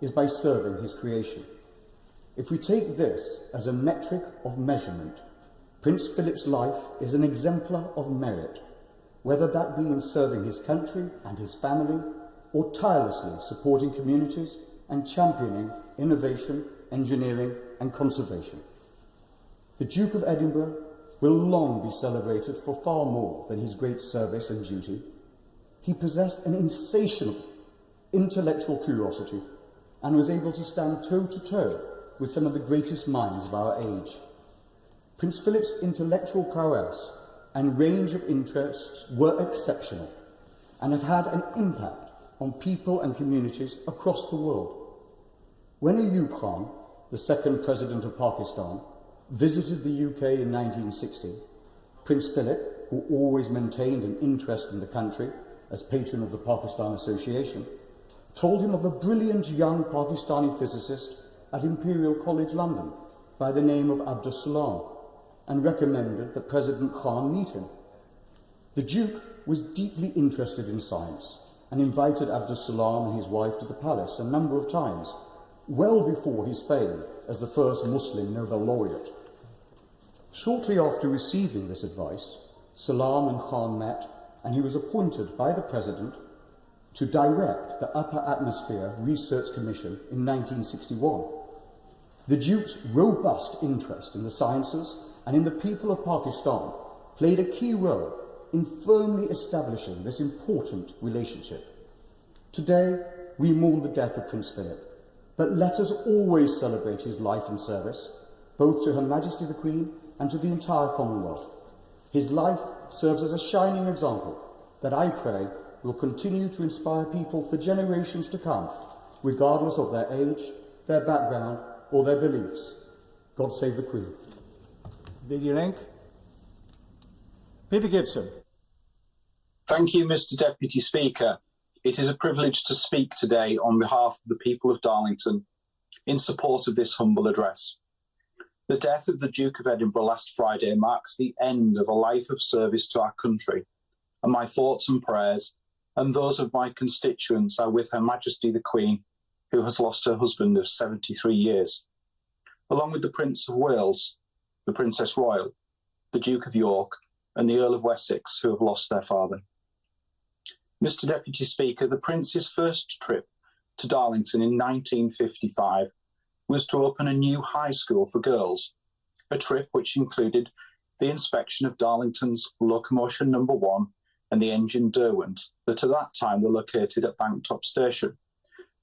is by serving his creation. If we take this as a metric of measurement, Prince Philip's life is an exemplar of merit, whether that be in serving his country and his family, or tirelessly supporting communities and championing innovation, engineering and conservation. The Duke of Edinburgh will long be celebrated for far more than his great service and duty. He possessed an insatiable intellectual curiosity and was able to stand toe-to-toe with some of the greatest minds of our age. Prince Philip's intellectual prowess and range of interests were exceptional and have had an impact on people and communities across the world. When Ayub Khan, the second president of Pakistan, visited the UK in 1960, Prince Philip, who always maintained an interest in the country as patron of the Pakistan Association, told him of a brilliant young Pakistani physicist at Imperial College London by the name of Abdus Salam, and recommended that President Khan meet him. The Duke was deeply interested in science and invited Abdus Salam and his wife to the palace a number of times, well before his fame as the first Muslim Nobel laureate. Shortly after receiving this advice, Salam and Khan met, and he was appointed by the President to direct the Upper Atmosphere Research Commission in 1961. The Duke's robust interest in the sciences and in the people of Pakistan played a key role in firmly establishing this important relationship. Today, we mourn the death of Prince Philip, but let us always celebrate his life and service, both to Her Majesty the Queen and to the entire Commonwealth. His life serves as a shining example that I pray will continue to inspire people for generations to come, regardless of their age, their background, or their beliefs. God save the Queen. Video link. Peter Gibson. Thank you, Mr. Deputy Speaker. It is a privilege to speak today on behalf of the people of Darlington in support of this humble address. The death of the Duke of Edinburgh last Friday marks the end of a life of service to our country, and my thoughts and prayers and those of my constituents are with Her Majesty the Queen, who has lost her husband of 73 years, along with the Prince of Wales, the Princess Royal, the Duke of York, and the Earl of Wessex, who have lost their father. Mr. Deputy Speaker, the Prince's first trip to Darlington in 1955 was to open a new high school for girls, a trip which included the inspection of Darlington's Locomotion No. 1 and the engine Derwent that at that time were located at Banktop Station,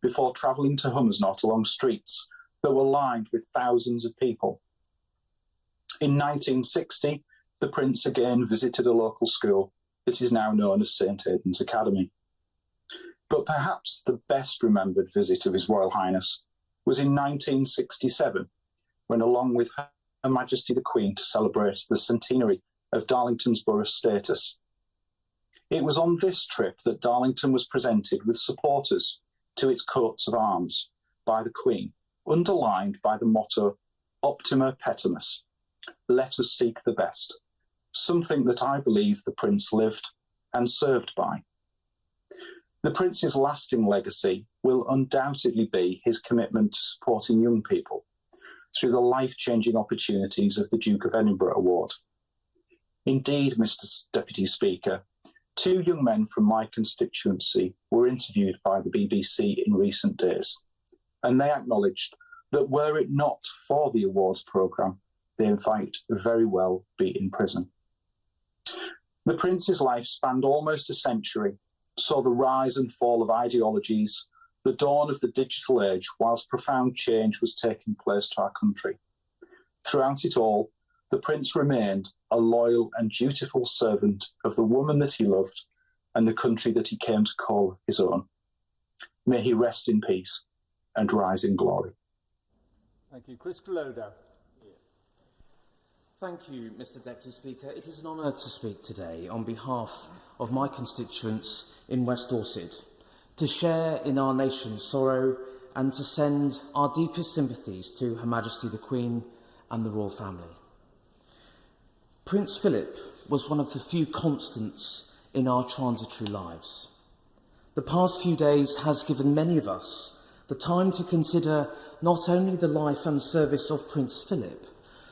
before travelling to Hummersnott along streets that were lined with thousands of people. In 1960, the Prince again visited a local school that is now known as St Aidan's Academy. But perhaps the best remembered visit of His Royal Highness was in 1967, when along with Her Majesty the Queen to celebrate the centenary of Darlington's borough status. It was on this trip that Darlington was presented with supporters to its coats of arms by the Queen, underlined by the motto, Optima Petimus, let us seek the best, something that I believe the Prince lived and served by. The Prince's lasting legacy will undoubtedly be his commitment to supporting young people through the life-changing opportunities of the Duke of Edinburgh Award. Indeed, Mr. Deputy Speaker, 2 young men from my constituency were interviewed by the BBC in recent days, and they acknowledged that were it not for the awards programme, they in fact very well be in prison. The Prince's life spanned almost a century, saw the rise and fall of ideologies, the dawn of the digital age, whilst profound change was taking place to our country. Throughout it all, the Prince remained a loyal and dutiful servant of the woman that he loved and the country that he came to call his own. May he rest in peace and rise in glory. Thank you. Chris Calodo. Thank you, Mr. Deputy Speaker. It is an honour to speak today on behalf of my constituents in West Dorset, to share in our nation's sorrow and to send our deepest sympathies to Her Majesty the Queen and the royal family. Prince Philip was one of the few constants in our transitory lives. The past few days has given many of us the time to consider not only the life and service of Prince Philip,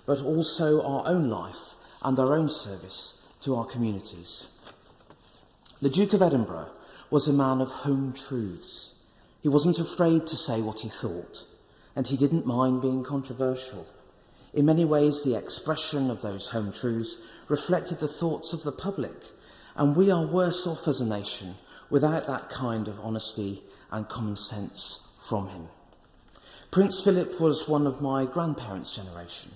but also our own life and our own service to our communities. The Duke of Edinburgh was a man of home truths. He wasn't afraid to say what he thought, and he didn't mind being controversial. In many ways, the expression of those home truths reflected the thoughts of the public, and we are worse off as a nation without that kind of honesty and common sense from him. Prince Philip was one of my grandparents' generation.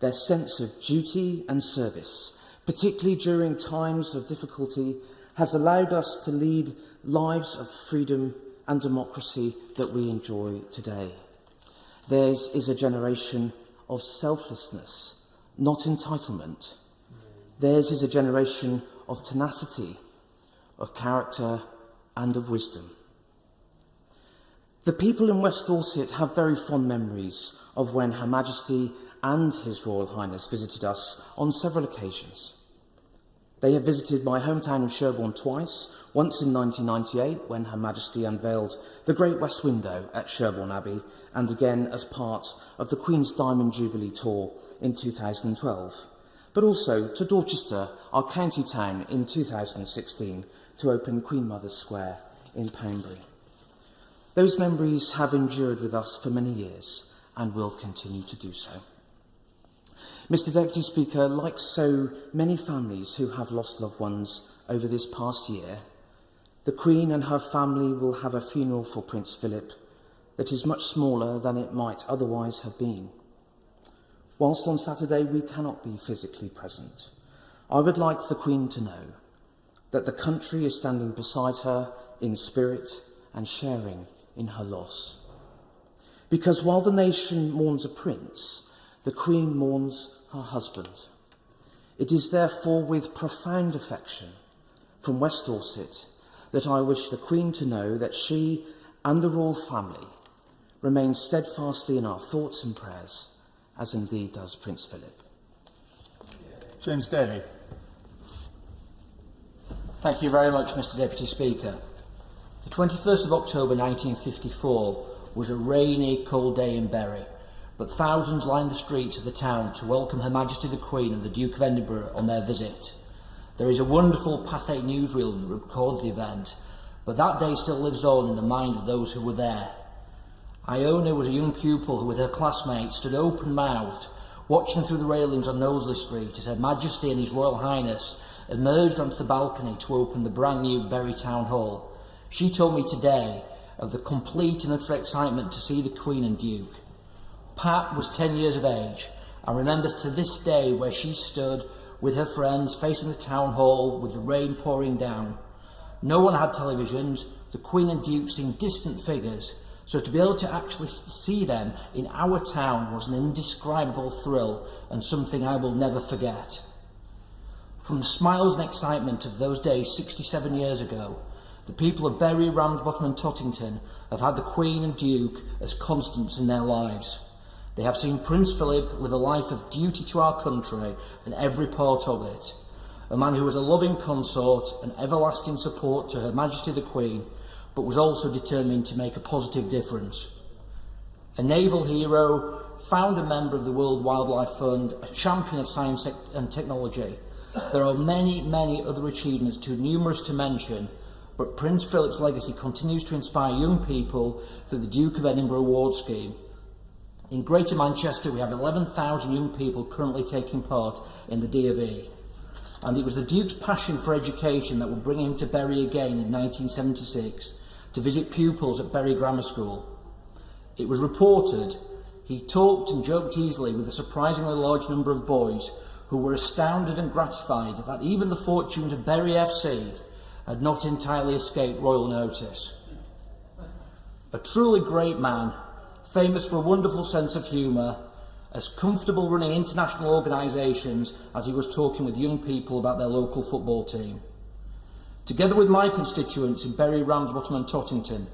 Their sense of duty and service, particularly during times of difficulty, has allowed us to lead lives of freedom and democracy that we enjoy today. Theirs is a generation of selflessness, not entitlement. Theirs is a generation of tenacity, of character, and of wisdom. The people in West Dorset have very fond memories of when Her Majesty and His Royal Highness visited us on several occasions. They have visited my hometown of Sherborne twice, once in 1998 when Her Majesty unveiled the Great West Window at Sherborne Abbey, and again as part of the Queen's Diamond Jubilee Tour in 2012, but also to Dorchester, our county town, in 2016 to open Queen Mother's Square in Poundbury. Those memories have endured with us for many years and will continue to do so. Mr. Deputy Speaker, like so many families who have lost loved ones over this past year, the Queen and her family will have a funeral for Prince Philip that is much smaller than it might otherwise have been. Whilst on Saturday we cannot be physically present, I would like the Queen to know that the country is standing beside her in spirit and sharing in her loss. Because while the nation mourns a prince, the Queen mourns her husband. It is therefore with profound affection from West Dorset that I wish the Queen to know that she and the royal family remain steadfastly in our thoughts and prayers, as indeed does Prince Philip. James Daly. Thank you very much, Mr. Deputy Speaker. The 21st of October 1954 was a rainy, cold day in Bury, but thousands lined the streets of the town to welcome Her Majesty the Queen and the Duke of Edinburgh on their visit. There is a wonderful Pathé newsreel that records the event, but that day still lives on in the mind of those who were there. Iona was a young pupil who, with her classmates, stood open-mouthed, watching through the railings on Knowsley Street as Her Majesty and His Royal Highness emerged onto the balcony to open the brand new Bury Town Hall, she told me today of the complete and utter excitement to see the Queen and Duke. Pat was 10 years of age and remembers to this day where she stood with her friends facing the town hall with the rain pouring down. No one had televisions, the Queen and Duke seemed distant figures, so to be able to actually see them in our town was an indescribable thrill and something I will never forget. From the smiles and excitement of those days 67 years ago, the people of Bury, Ramsbottom and Tottington have had the Queen and Duke as constants in their lives. They have seen Prince Philip live a life of duty to our country and every part of it. A man who was a loving consort and everlasting support to Her Majesty the Queen, but was also determined to make a positive difference. A naval hero, founder member of the World Wildlife Fund, a champion of science and technology. There are many, many other achievements too numerous to mention, but Prince Philip's legacy continues to inspire young people through the Duke of Edinburgh Award Scheme. In Greater Manchester, we have 11,000 young people currently taking part in the D of E. And it was the Duke's passion for education that would bring him to Bury again in 1976 to visit pupils at Bury Grammar School. It was reported he talked and joked easily with a surprisingly large number of boys who were astounded and gratified that even the fortunes of Bury FC had not entirely escaped royal notice. A truly great man, famous for a wonderful sense of humour, as comfortable running international organisations as he was talking with young people about their local football team. Together with my constituents in Bury, Ramsbottom and Tottington,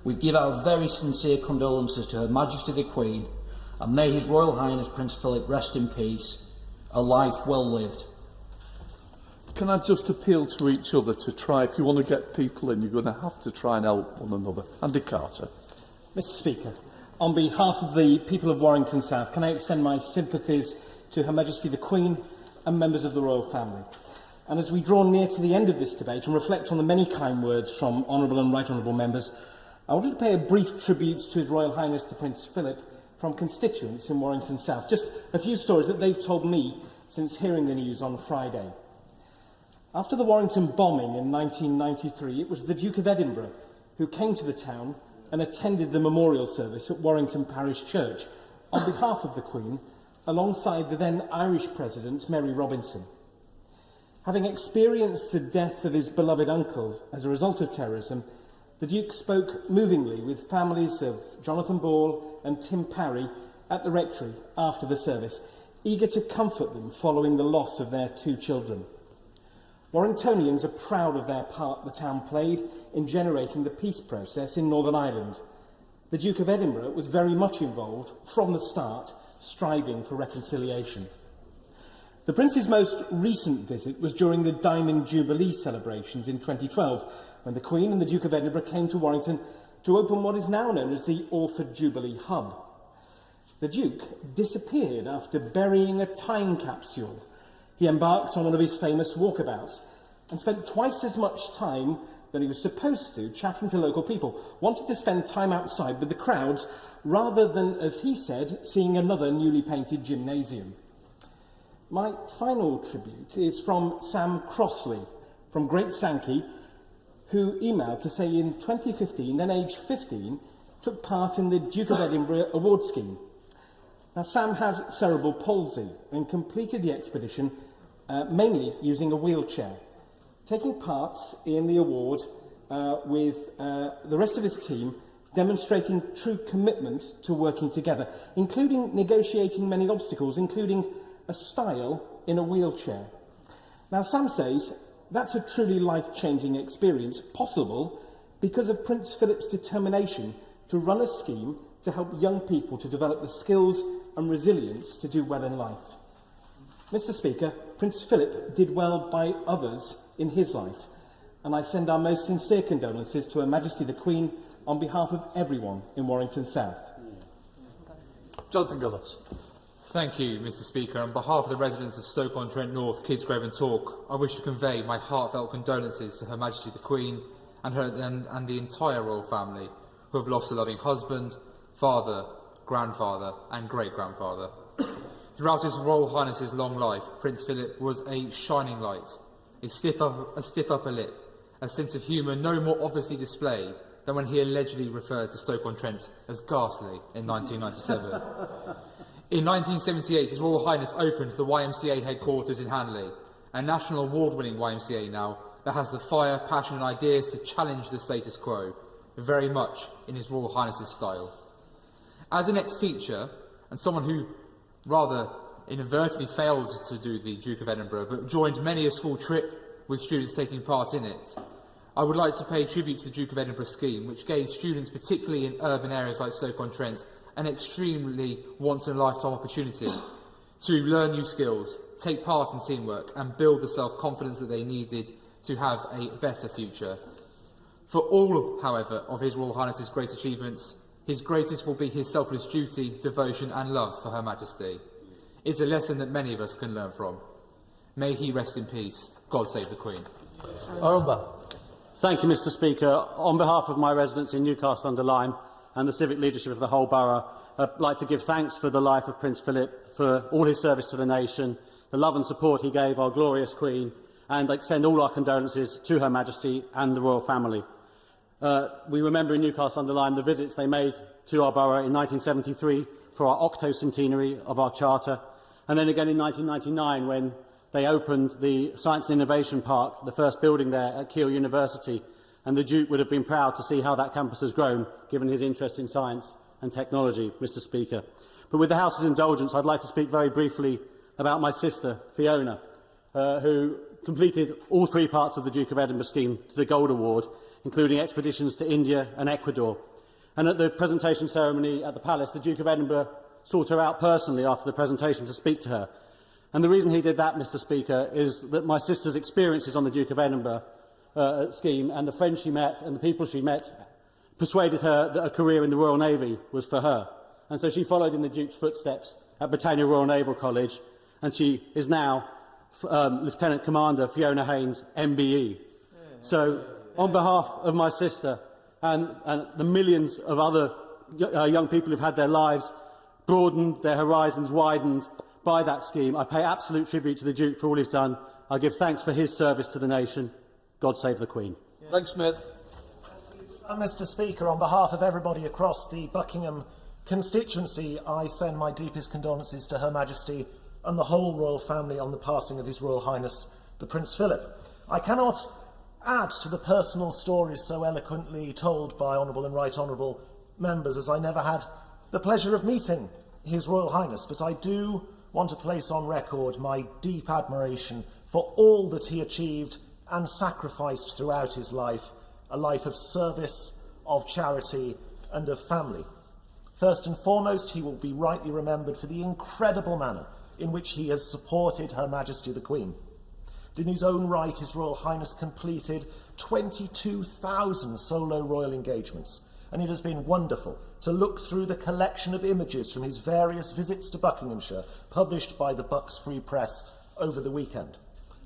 we give our very sincere condolences to Her Majesty the Queen, and may His Royal Highness Prince Philip rest in peace. A life well lived. Can I just appeal to each other to try, if you want to get people in, you're going to have to try and help one another. Andy Carter. Mr. Speaker, on behalf of the people of Warrington South, can I extend my sympathies to Her Majesty the Queen and members of the royal family. And as we draw near to the end of this debate and reflect on the many kind words from honourable and right honourable members, I wanted to pay a brief tribute to His Royal Highness the Prince Philip from constituents in Warrington South. Just a few stories that they've told me since hearing the news on Friday. After the Warrington bombing in 1993, it was the Duke of Edinburgh who came to the town and attended the memorial service at Warrington Parish Church on behalf of the Queen, alongside the then Irish President, Mary Robinson. Having experienced the death of his beloved uncle as a result of terrorism, the Duke spoke movingly with families of Jonathan Ball and Tim Parry at the rectory after the service, eager to comfort them following the loss of their two children. Warringtonians are proud of their part the town played in generating the peace process in Northern Ireland. The Duke of Edinburgh was very much involved from the start, striving for reconciliation. The Prince's most recent visit was during the Diamond Jubilee celebrations in 2012, when the Queen and the Duke of Edinburgh came to Warrington to open what is now known as the Orford Jubilee Hub. The Duke disappeared after burying a time capsule. He embarked on one of his famous walkabouts and spent twice as much time than he was supposed to chatting to local people, wanted to spend time outside with the crowds rather than, as he said, seeing another newly painted gymnasium. My final tribute is from Sam Crossley, from Great Sankey, who emailed to say in 2015, then aged 15, took part in the Duke of Edinburgh award scheme. Now, Sam has cerebral palsy and completed the expedition mainly using a wheelchair, taking part in the award with the rest of his team, demonstrating true commitment to working together, including negotiating many obstacles, including a stile in a wheelchair. Now, Sam says that's a truly life-changing experience, possible because of Prince Philip's determination to run a scheme to help young people to develop the skills and resilience to do well in life. Mr. Speaker, Prince Philip did well by others in his life, and I send our most sincere condolences to Her Majesty the Queen on behalf of everyone in Warrington South. Jonathan Gillis. Thank you, Mr. Speaker. On behalf of the residents of Stoke-on-Trent North, Kidsgrove and Tork, I wish to convey my heartfelt condolences to Her Majesty the Queen and the entire royal family, who have lost a loving husband, father, grandfather and great-grandfather. Throughout His Royal Highness's long life, Prince Philip was a shining light, a stiff upper lip, a sense of humour no more obviously displayed than when he allegedly referred to Stoke-on-Trent as ghastly in 1997. In 1978, His Royal Highness opened the YMCA headquarters in Hanley, a national award-winning YMCA now that has the fire, passion and ideas to challenge the status quo, very much in His Royal Highness's style. As an ex-teacher, and someone who rather inadvertently failed to do the Duke of Edinburgh, but joined many a school trip with students taking part in it, I would like to pay tribute to the Duke of Edinburgh scheme, which gave students, particularly in urban areas like Stoke-on-Trent, an extremely once-in-a-lifetime opportunity to learn new skills, take part in teamwork and build the self-confidence that they needed to have a better future. For all, however, of His Royal Highness's great achievements, his greatest will be his selfless duty, devotion and love for Her Majesty. It's a lesson that many of us can learn from. May he rest in peace. God save the Queen. Thank you, Mr. Speaker. On behalf of my residents in Newcastle-under-Lyme and the civic leadership of the whole borough, I'd like to give thanks for the life of Prince Philip, for all his service to the nation, the love and support he gave our glorious Queen, and extend all our condolences to Her Majesty and the royal family. We remember in Newcastle-under-Lyme the visits they made to our borough in 1973 for our octocentenary of our charter, and then again in 1999 when they opened the Science and Innovation Park, the first building there at Keele University, and the Duke would have been proud to see how that campus has grown, given his interest in science and technology, Mr. Speaker. But with the House's indulgence, I'd like to speak very briefly about my sister, Fiona, who completed all three parts of the Duke of Edinburgh scheme to the Gold Award, including expeditions to India and Ecuador. And at the presentation ceremony at the Palace, the Duke of Edinburgh sought her out personally after the presentation to speak to her. And the reason he did that, Mr. Speaker, is that my sister's experiences on the Duke of Edinburgh scheme and the friends she met and the people she met persuaded her that a career in the Royal Navy was for her. And so she followed in the Duke's footsteps at Britannia Royal Naval College, and she is now Lieutenant Commander Fiona Haynes, MBE. So, on behalf of my sister and the millions of other young people who've had their lives broadened, their horizons widened by that scheme, I pay absolute tribute to the Duke for all he's done. I give thanks for his service to the nation. God save the Queen. Greg Smith. Mr. Speaker, on behalf of everybody across the Buckingham constituency, I send my deepest condolences to Her Majesty and the whole royal family on the passing of His Royal Highness, the Prince Philip. I cannot add to the personal stories so eloquently told by Honourable and Right Honourable members, as I never had the pleasure of meeting His Royal Highness, but I do want to place on record my deep admiration for all that he achieved and sacrificed throughout his life, a life of service, of charity and of family. First and foremost, he will be rightly remembered for the incredible manner in which he has supported Her Majesty the Queen. In his own right, His Royal Highness completed 22,000 solo royal engagements, and it has been wonderful to look through the collection of images from his various visits to Buckinghamshire, published by the Bucks Free Press over the weekend.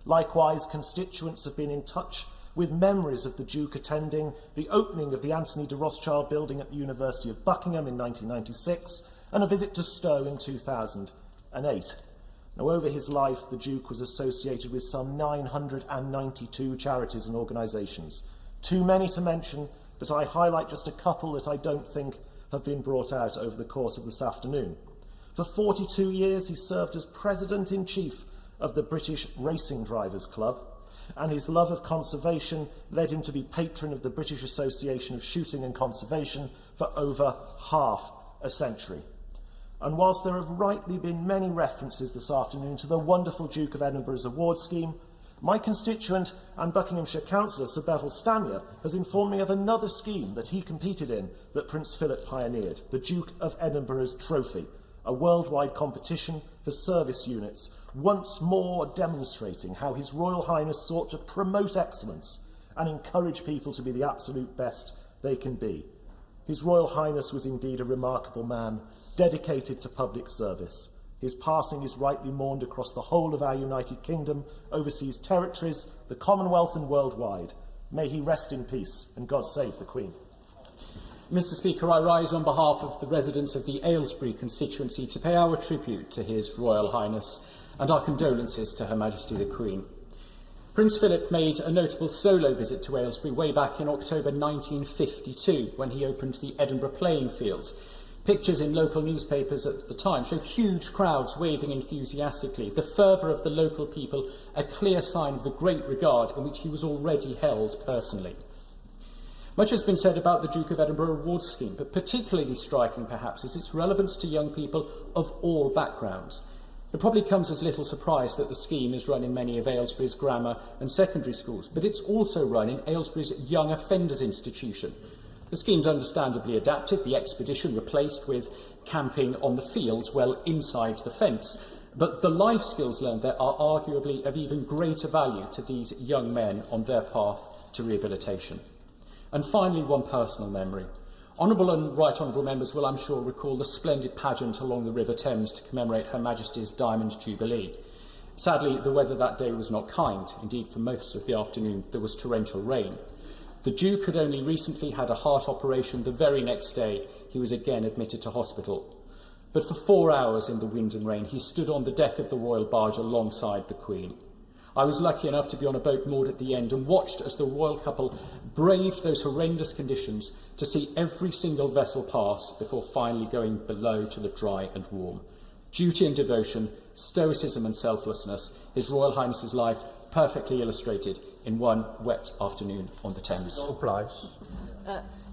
Likewise, constituents have been in touch with memories of the Duke attending the opening of the Anthony de Rothschild building at the University of Buckingham in 1996, and a visit to Stowe in 2008. Now, over his life, the Duke was associated with some 992 charities and organisations. Too many to mention, but I highlight just a couple that I don't think have been brought out over the course of this afternoon. For 42 years, he served as President-in-Chief of the British Racing Drivers Club, and his love of conservation led him to be patron of the British Association of Shooting and Conservation for over half a century. And whilst there have rightly been many references this afternoon to the wonderful Duke of Edinburgh's award scheme, my constituent and Buckinghamshire councillor, Sir Bevel Stanier, has informed me of another scheme that he competed in that Prince Philip pioneered, the Duke of Edinburgh's Trophy, a worldwide competition for service units, once more demonstrating how His Royal Highness sought to promote excellence and encourage people to be the absolute best they can be. His Royal Highness was indeed a remarkable man, dedicated to public service. His passing is rightly mourned across the whole of our United Kingdom, overseas territories, the Commonwealth and worldwide. May he rest in peace, and God save the Queen. Mr. Speaker, I rise on behalf of the residents of the Aylesbury constituency to pay our tribute to His Royal Highness and our condolences to Her Majesty the Queen. Prince Philip made a notable solo visit to Aylesbury way back in October 1952 when he opened the Edinburgh playing fields. Pictures in local newspapers at the time show huge crowds waving enthusiastically, the fervour of the local people a clear sign of the great regard in which he was already held personally. Much has been said about the Duke of Edinburgh Awards scheme, but particularly striking perhaps is its relevance to young people of all backgrounds. It probably comes as little surprise that the scheme is run in many of Aylesbury's grammar and secondary schools, but it's also run in Aylesbury's Young Offenders Institution. The scheme's understandably adapted, the expedition replaced with camping on the fields well inside the fence, but the life skills learned there are arguably of even greater value to these young men on their path to rehabilitation. And finally, one personal memory. Honourable and Right Honourable members will, I'm sure, recall the splendid pageant along the River Thames to commemorate Her Majesty's Diamond Jubilee. Sadly, the weather that day was not kind. Indeed, for most of the afternoon, there was torrential rain. The Duke had only recently had a heart operation. The very next day, he was again admitted to hospital. But for 4 hours in the wind and rain, he stood on the deck of the royal barge alongside the Queen. I was lucky enough to be on a boat moored at the end and watched as the royal couple braved those horrendous conditions to see every single vessel pass before finally going below to the dry and warm. Duty and devotion, stoicism and selflessness, His Royal Highness's life perfectly illustrated in one wet afternoon on the Thames.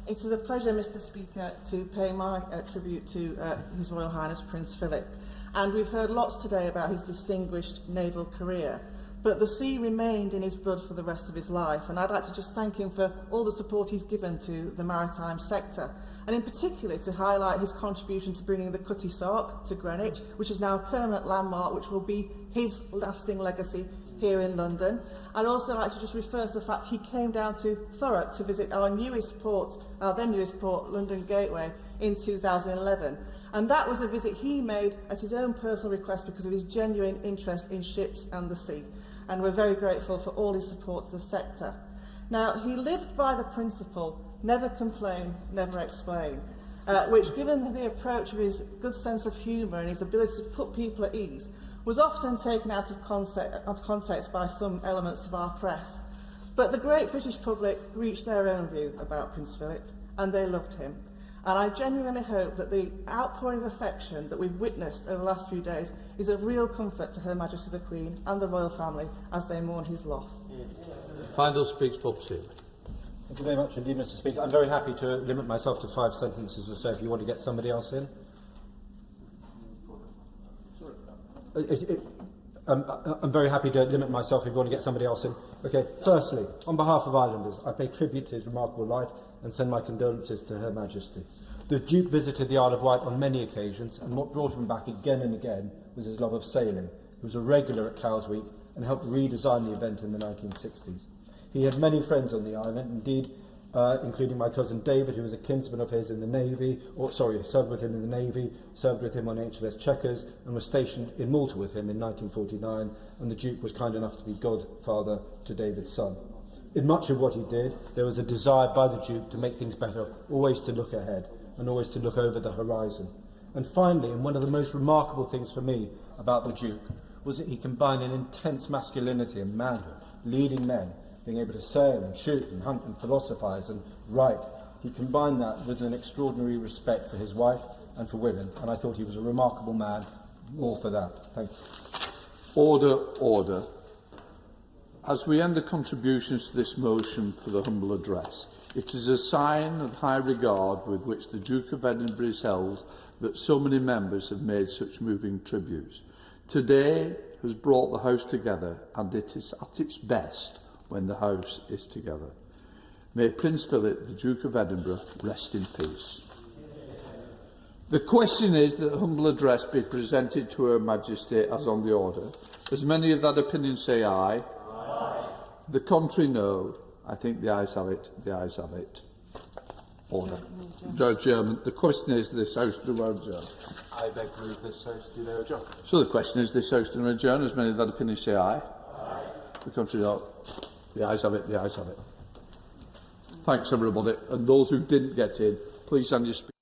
It is a pleasure, Mr. Speaker, to pay my tribute to His Royal Highness Prince Philip. And we've heard lots today about his distinguished naval career. But the sea remained in his blood for the rest of his life, and I'd like to just thank him for all the support he's given to the maritime sector, and in particular to highlight his contribution to bringing the Cutty Sark to Greenwich, which is now a permanent landmark, which will be his lasting legacy here in London. I'd also like to just refer to the fact he came down to Thurrock to visit our newest port, London Gateway, in 2011. And that was a visit he made at his own personal request because of his genuine interest in ships and the sea. And we're very grateful for all his support to the sector. Now, he lived by the principle, never complain, never explain, which, given the approach of his good sense of humour and his ability to put people at ease, was often taken out of context by some elements of our press. But the great British public reached their own view about Prince Philip, and they loved him. And I genuinely hope that the outpouring of affection that we've witnessed over the last few days is of real comfort to Her Majesty the Queen and the royal family as they mourn his loss. Final speaks Bob Seeley. Thank you very much indeed, Mr. Speaker. I'm very happy to limit myself to 5 sentences or so if you want to get somebody else in. I'm very happy to limit myself if you want to get somebody else in. Okay, firstly, on behalf of Islanders, I pay tribute to his remarkable life and send my condolences to Her Majesty. The Duke visited the Isle of Wight on many occasions, and what brought him back again and again was his love of sailing. He was a regular at Cowes Week and helped redesign the event in the 1960s. He had many friends on the island, indeed, including my cousin David, who was a kinsman of his in the Navy, served with him in the Navy, served with him on HMS Chequers, and was stationed in Malta with him in 1949, and the Duke was kind enough to be godfather to David's son. In much of what he did, there was a desire by the Duke to make things better, always to look ahead, and always to look over the horizon. And finally, and one of the most remarkable things for me about the Duke, was that he combined an intense masculinity and manhood, leading men, being able to sail and shoot and hunt and philosophise and write. He combined that with an extraordinary respect for his wife and for women, and I thought he was a remarkable man. More for that. Thank you. Order, order. As we end the contributions to this motion for the humble address, it is a sign of high regard with which the Duke of Edinburgh is held that so many members have made such moving tributes. Today has brought the House together, and it is at its best when the House is together. May Prince Philip, the Duke of Edinburgh, rest in peace. The question is that the humble address be presented to Her Majesty as on the order. As many of that opinion say aye. Aye. The contrary no. I think the ayes have it. The ayes have it. Order. Adjournment. The question is this House do adjourn. I beg to move this House do adjourn. So the question is this House do adjourn. As many of that opinion say aye. Aye. The contrary no. The ayes have it. The ayes have it. Thanks everybody. And those who didn't get in, Please, and you speak.